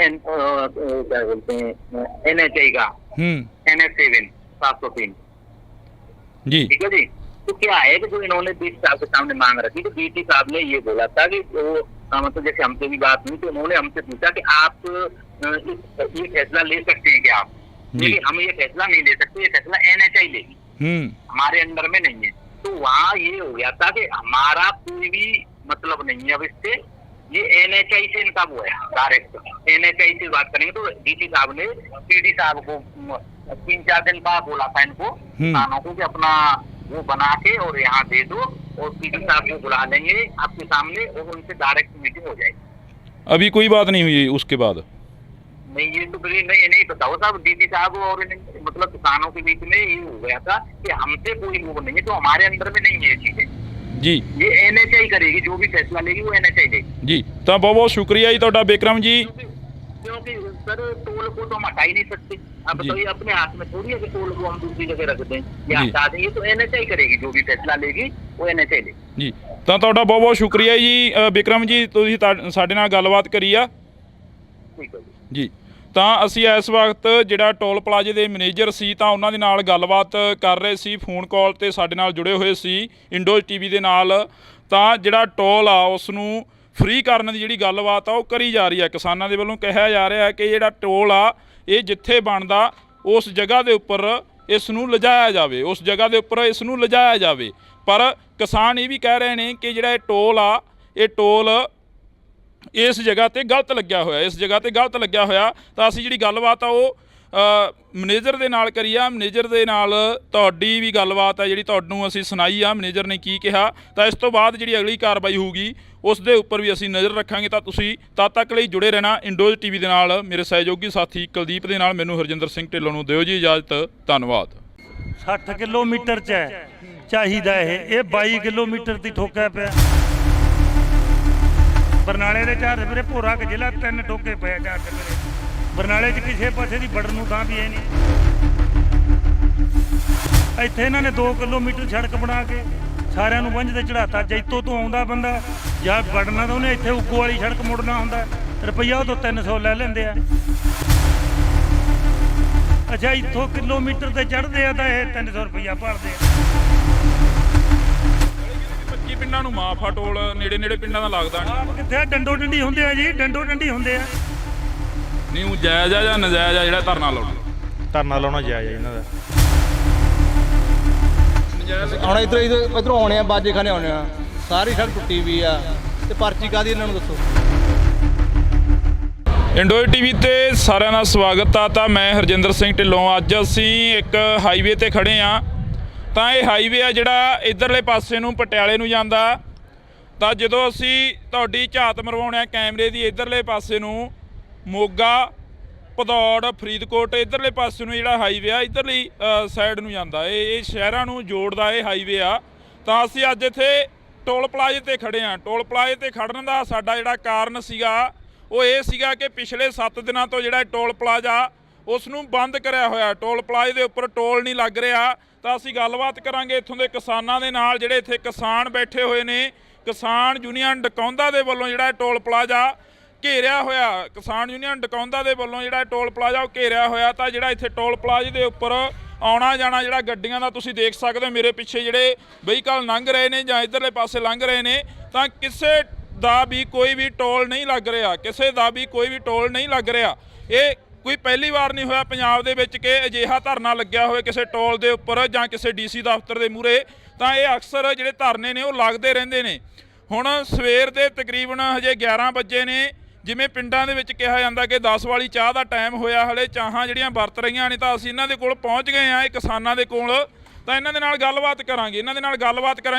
NHI का NH7 703 जी, ठीक है जी। तो क्या है कि जो इन्होंने डीसी साहब के सामने मांग रखी, तो डीसी साहब ने ये बोला था कि वो मतलब जैसे हमसे भी बात हुई तो उन्होंने हमसे पूछा कि आप ये फैसला ले सकते हैं क्या आप? लेकिन हम ये फैसला नहीं ले सकते, ये फैसला NHI लेगी, हमारे अंडर में नहीं है। तो वहाँ ये हो गया था कि हमारा कोई भी मतलब नहीं है अब इससे, ये NHI से इनका वो है डायरेक्ट, NHI से बात करेंगे। तो डीसी साहब ने PD साहब को 3-4 दिन बाद बोला था इनको किसानों को कि अपना वो बना के और यहाँ दे दो, और PD साहब को बुला लेंगे आपके सामने और उनसे डायरेक्ट मीटिंग हो जाएगी। अभी कोई बात नहीं हुई उसके बाद? नहीं ये तो नहीं पता हो साहब, डीसी साहब और मतलब किसानों के बीच में ये हो गया था कि हमसे कोई वो नहीं है, तो हमारे अंदर में नहीं है ये चीजें जी। ये NHI करेगी, जो भी फैसला लेगी वो NHI लेगी जी। तो बहुत बहुत शुक्रिया जी ਤੁਹਾਡਾ बिक्रम जी। क्योंकि सर टोल को तो हम हटा ही नहीं सकते, अब तो ये अपने हाथ में थोड़ी है कि टोल को हम दूसरी जगह रख दें या हटा दें, ये तो NHI करेगी, जो भी फैसला लेगी वो NHI लेगी जी। ਤਾਂ ਤੁਹਾਡਾ ਬਹੁਤ ਬਹੁਤ ਸ਼ੁਕਰੀਆ ਜੀ ਬਿਕਰਮ ਜੀ, ਤੁਸੀਂ ਸਾਡੇ ਨਾਲ ਗੱਲਬਾਤ ਕਰੀ ਆ। ਠੀਕ ਹੈ ਜੀ। ਤਾਂ ਅਸੀਂ ਇਸ ਵਕਤ ਜਿਹੜਾ ਟੋਲ ਪਲਾਜ਼ੇ ਦੇ ਮੈਨੇਜਰ ਸੀ ਤਾਂ ਉਹਨਾਂ ਦੇ ਨਾਲ ਗੱਲਬਾਤ ਕਰ ਰਹੇ ਸੀ, ਫੋਨ ਕਾਲ ਤੇ ਸਾਡੇ ਨਾਲ ਜੁੜੇ ਹੋਏ ਸੀ ਇੰਡੋਜ਼ TV ਦੇ ਨਾਲ। ਤਾਂ ਜਿਹੜਾ ਟੋਲ ਆ ਉਸ ਨੂੰ ਫ੍ਰੀ ਕਰਨ ਦੀ ਜਿਹੜੀ ਗੱਲਬਾਤ ਆ ਉਹ ਕਰੀ ਜਾ ਰਹੀ ਹੈ, ਕਿਸਾਨਾਂ ਦੇ ਵੱਲੋਂ ਕਿਹਾ ਜਾ ਰਿਹਾ ਕਿ ਜਿਹੜਾ ਟੋਲ ਆ ਇਹ ਜਿੱਥੇ ਬਣਦਾ ਉਸ ਜਗ੍ਹਾ ਦੇ ਉੱਪਰ ਇਸ ਨੂੰ ਲਿਜਾਇਆ ਜਾਵੇ, ਉਸ ਜਗ੍ਹਾ ਦੇ ਉੱਪਰ ਇਸ ਨੂੰ ਲਿਜਾਇਆ ਜਾਵੇ। ਪਰ ਕਿਸਾਨ ਇਹ ਵੀ ਕਹਿ ਰਹੇ ਨੇ ਕਿ ਜਿਹੜਾ ਇਹ ਟੋਲ ਆ ਇਹ ਟੋਲ ਇਸ ਜਗ੍ਹਾ ਤੇ ਗਲਤ ਲੱਗਿਆ ਹੋਇਆ ਤਾਂ ਅਸੀਂ ਜਿਹੜੀ ਗੱਲਬਾਤ ਆ ਉਹ ਮੈਨੇਜਰ ਦੇ ਨਾਲ ਕਰੀ ਆ। ਮੈਨੇਜਰ ਦੇ ਨਾਲ ਤੁਹਾਡੀ ਵੀ ਗੱਲਬਾਤ ਆ ਜਿਹੜੀ ਤੁਹਾਨੂੰ ਅਸੀਂ ਸੁਣਾਈ ਆ, ਮੈਨੇਜਰ ਨੇ ਕੀ ਕਿਹਾ। ਤਾਂ ਇਸ ਤੋਂ ਬਾਅਦ ਜਿਹੜੀ ਅਗਲੀ ਕਾਰਵਾਈ ਹੋਊਗੀ ਉਸ ਦੇ ਉੱਪਰ ਵੀ ਅਸੀਂ ਨਜ਼ਰ ਰੱਖਾਂਗੇ। ਤਾਂ ਤੁਸੀਂ ਤਦ ਤੱਕ ਲਈ ਜੁੜੇ ਰਹਿਣਾ ਇੰਡੋਜ਼ ਟੀਵੀ ਦੇ ਨਾਲ। ਮੇਰੇ ਸਹਿਯੋਗੀ ਸਾਥੀ ਕੁਲਦੀਪ ਦੇ ਨਾਲ ਮੈਨੂੰ ਹਰਜਿੰਦਰ ਸਿੰਘ ਢਿੱਲੋਂ ਨੂੰ ਦਿਓ ਜੀ ਇਜਾਜ਼ਤ। ਧੰਨਵਾਦ। 60 ਕਿਲੋਮੀਟਰ 'ਚ ਹੈ ਚਾਹੀਦਾ ਇਹ 22 ਕਿਲੋਮੀਟਰ ਦੀ ਠੋਕਿਆ ਪਿਆ। ਬਰਨਾਲੇ ਦੇ ਚਾਰ ਸਵੇਰੇ ਭੋਰਾ ਕੇ ਜ਼ਿਲ੍ਹਾ 3 ਠੋਕੇ ਪਿਆ ਚਾਰ ਸਵੇਰੇ। ਬਰਨਾਲੇ 'ਚ ਕਿਸੇ ਪਾਸੇ ਦੀ ਵੜਨ ਨੂੰ ਥਾਂ ਵੀ ਹੈ ਨਹੀਂ। ਇੱਥੇ ਇਹਨਾਂ ਨੇ 2 ਕਿਲੋਮੀਟਰ ਸੜਕ ਬਣਾ ਕੇ ਸਾਰਿਆਂ ਨੂੰ ਵੰਝ ਤੇ ਚੜਾਤਾ। ਜੈਤੋ ਤੋਂ ਆਉਂਦਾ ਬੰਦਾ ਜਾਂ ਵੜਨਾ ਤਾਂ ਉਹਨੇ ਇੱਥੇ ਉੱਗੋ ਵਾਲੀ ਸੜਕ ਮੁੜਨਾ ਹੁੰਦਾ, ਰੁਪਈਆ ਉਹ ਤੋਂ 300 ਲੈ ਲੈਂਦੇ ਆ। ਅੱਛਾ ਇੱਥੋਂ ਕਿਲੋਮੀਟਰ ਤੇ ਚੜ੍ਹਦੇ ਆ ਤਾਂ ਇਹ 300 ਰੁਪਈਆ ਭਰਦੇ ਆ। 25 ਪਿੰਡਾਂ ਨੂੰ ਮਾਫ ਆ ਟੋਲ, ਨੇੜੇ ਪਿੰਡਾਂ ਦਾ ਲੱਗਦਾ ਨਹੀਂ। ਆਪ ਕਿੱਥੇ ਡੰਡੋ ਡੰਡੀ ਹੁੰਦੇ ਆ ਜੀ, ਡੰਡੋ ਡੰਡੀ ਹੁੰਦੇ ਆ। ਨਹੀਂ ਉਹ ਜਾਇਜ਼ ਆ ਜਾਂ ਨਜਾਇਜ਼ ਆ ਜਿਹੜਾ ਧਰਨਾ ਲਾਉਣਾ ਜਾਇਜ਼ ਆ ਇਹਨਾਂ ਦਾ। ਹੁਣ ਇੱਧਰੋਂ ਆਉਣੇ ਆ, ਬਾਜੇ ਖਾਨੇ ਆਉਣੇ ਆ, ਸਾਰੀ ਸੜਕ ਟੁੱਟੀ ਵੀ ਆ ਤੇ ਪਰਚੀ ਕਾਹਦੀ ਇਹਨਾਂ ਨੂੰ ਦੱਸੋ। ਇੰਡੋਜ਼ ਟੀਵੀ ਤੇ ਸਾਰਿਆਂ ਦਾ ਸਵਾਗਤ ਆ। ਤਾਂ ਮੈਂ ਹਰਜਿੰਦਰ ਸਿੰਘ ਢਿੱਲੋਂ। ਅੱਜ ਅਸੀਂ ਇੱਕ ਹਾਈਵੇ ਤੇ ਖੜੇ ਆ। ਤਾਂ ਇਹ ਹਾਈਵੇ ਆ ਜਿਹੜਾ ਇਧਰਲੇ ਪਾਸੇ ਨੂੰ ਪਟਿਆਲੇ ਨੂੰ ਜਾਂਦਾ। ਤਾਂ ਜਦੋਂ ਅਸੀਂ ਤੁਹਾਡੀ ਝਾਤ ਮਰਵਾਉਣੇ ਆ ਕੈਮਰੇ ਦੀ ਇਧਰਲੇ ਪਾਸੇ ਨੂੰ ਮੋਗਾ, ਭਦੌੜ, ਫਰੀਦਕੋਟ ਇਧਰਲੇ ਪਾਸੇ ਨੂੰ ਜਿਹੜਾ ਹਾਈਵੇ ਆ ਇਧਰਲੀ ਸਾਈਡ ਨੂੰ ਜਾਂਦਾ। ਇਹ ਸ਼ਹਿਰਾਂ ਨੂੰ ਜੋੜਦਾ ਇਹ ਹਾਈਵੇ ਆ। ਤਾਂ ਅਸੀਂ ਅੱਜ ਇੱਥੇ ਟੋਲ ਪਲਾਜ਼ੇ ਤੇ ਖੜੇ ਆ। ਟੋਲ ਪਲਾਜ਼ੇ ਤੇ ਖੜਨ ਦਾ ਸਾਡਾ ਜਿਹੜਾ ਕਾਰਨ ਸੀਗਾ ਉਹ ਇਹ ਸੀਗਾ ਕਿ ਪਿਛਲੇ 7 ਦਿਨਾਂ ਤੋਂ ਜਿਹੜਾ ਟੋਲ ਪਲਾਜ਼ਾ ਉਸ ਨੂੰ ਬੰਦ ਕਰਿਆ ਹੋਇਆ। ਟੋਲ ਪਲਾਜ਼ੇ ਦੇ ਉੱਪਰ ਟੋਲ ਨਹੀਂ ਲੱਗ ਰਿਹਾ। ਤਾਂ ਅਸੀਂ ਗੱਲਬਾਤ ਕਰਾਂਗੇ ਇੱਥੋਂ ਦੇ ਕਿਸਾਨਾਂ ਦੇ ਨਾਲ, ਜਿਹੜੇ ਇੱਥੇ ਕਿਸਾਨ ਬੈਠੇ ਹੋਏ ਨੇ। ਕਿਸਾਨ ਯੂਨੀਅਨ ਡਕੌਂਦਾ ਦੇ ਵੱਲੋਂ ਜਿਹੜਾ ਟੋਲ ਪਲਾਜ਼ਾ ਘੇਰਿਆ ਹੋਇਆ, ਕਿਸਾਨ ਯੂਨੀਅਨ ਡਕੌਂਦਾ ਦੇ ਵੱਲੋਂ ਜਿਹੜਾ ਟੋਲ ਪਲਾਜ਼ਾ ਉਹ ਘੇਰਿਆ ਹੋਇਆ। ਤਾਂ ਜਿਹੜਾ ਇੱਥੇ ਟੋਲ ਪਲਾਜ਼ੇ ਦੇ ਉੱਪਰ ਆਉਣਾ ਜਾਣਾ ਜਿਹੜਾ ਗੱਡੀਆਂ ਦਾ ਤੁਸੀਂ ਦੇਖ ਸਕਦੇ ਹੋ, ਮੇਰੇ ਪਿੱਛੇ ਜਿਹੜੇ ਵਹੀਕਲ ਲੰਘ ਰਹੇ ਨੇ ਜਾਂ ਇੱਧਰਲੇ ਪਾਸੇ ਲੰਘ ਰਹੇ ਨੇ, ਤਾਂ ਕਿਸੇ ਦਾ ਵੀ ਕੋਈ ਵੀ ਟੋਲ ਨਹੀਂ ਲੱਗ ਰਿਹਾ। ਇਹ ਕੋਈ ਪਹਿਲੀ ਵਾਰ ਨਹੀਂ ਹੋਇਆ ਪੰਜਾਬ ਦੇ ਵਿੱਚ ਕਿ ਅਜਿਹਾ ਧਰਨਾ ਲੱਗਿਆ ਹੋਵੇ ਕਿਸੇ ਟੋਲ ਦੇ ਉੱਪਰ ਜਾਂ ਕਿਸੇ ਡੀਸੀ ਦਫ਼ਤਰ ਦੇ ਮੂਹਰੇ। ਤਾਂ ਇਹ ਅਕਸਰ ਜਿਹੜੇ ਧਰਨੇ ਨੇ ਉਹ ਲੱਗਦੇ ਰਹਿੰਦੇ ਨੇ। ਹੁਣ ਸਵੇਰ ਦੇ ਤਕਰੀਬਨ ਹਜੇ 11 ਵਜੇ ਨੇ। ਜਿਵੇਂ ਪਿੰਡਾਂ ਦੇ ਵਿੱਚ ਕਿਹਾ ਜਾਂਦਾ ਕਿ 10 ਵਾਲੀ ਚਾਹ ਦਾ ਟਾਈਮ ਹੋਇਆ, ਹਲੇ ਚਾਹਾਂ ਜਿਹੜੀਆਂ ਵਰਤ ਰਹੀਆਂ ਨੇ। ਤਾਂ ਅਸੀਂ ਇਹਨਾਂ ਦੇ ਕੋਲ ਪਹੁੰਚ ਗਏ ਆ, ਇਹ ਕਿਸਾਨਾਂ ਦੇ ਕੋਲ। ਤਾਂ ਇਹਨਾਂ ਦੇ ਨਾਲ ਗੱਲਬਾਤ ਕਰਾਂਗੇ।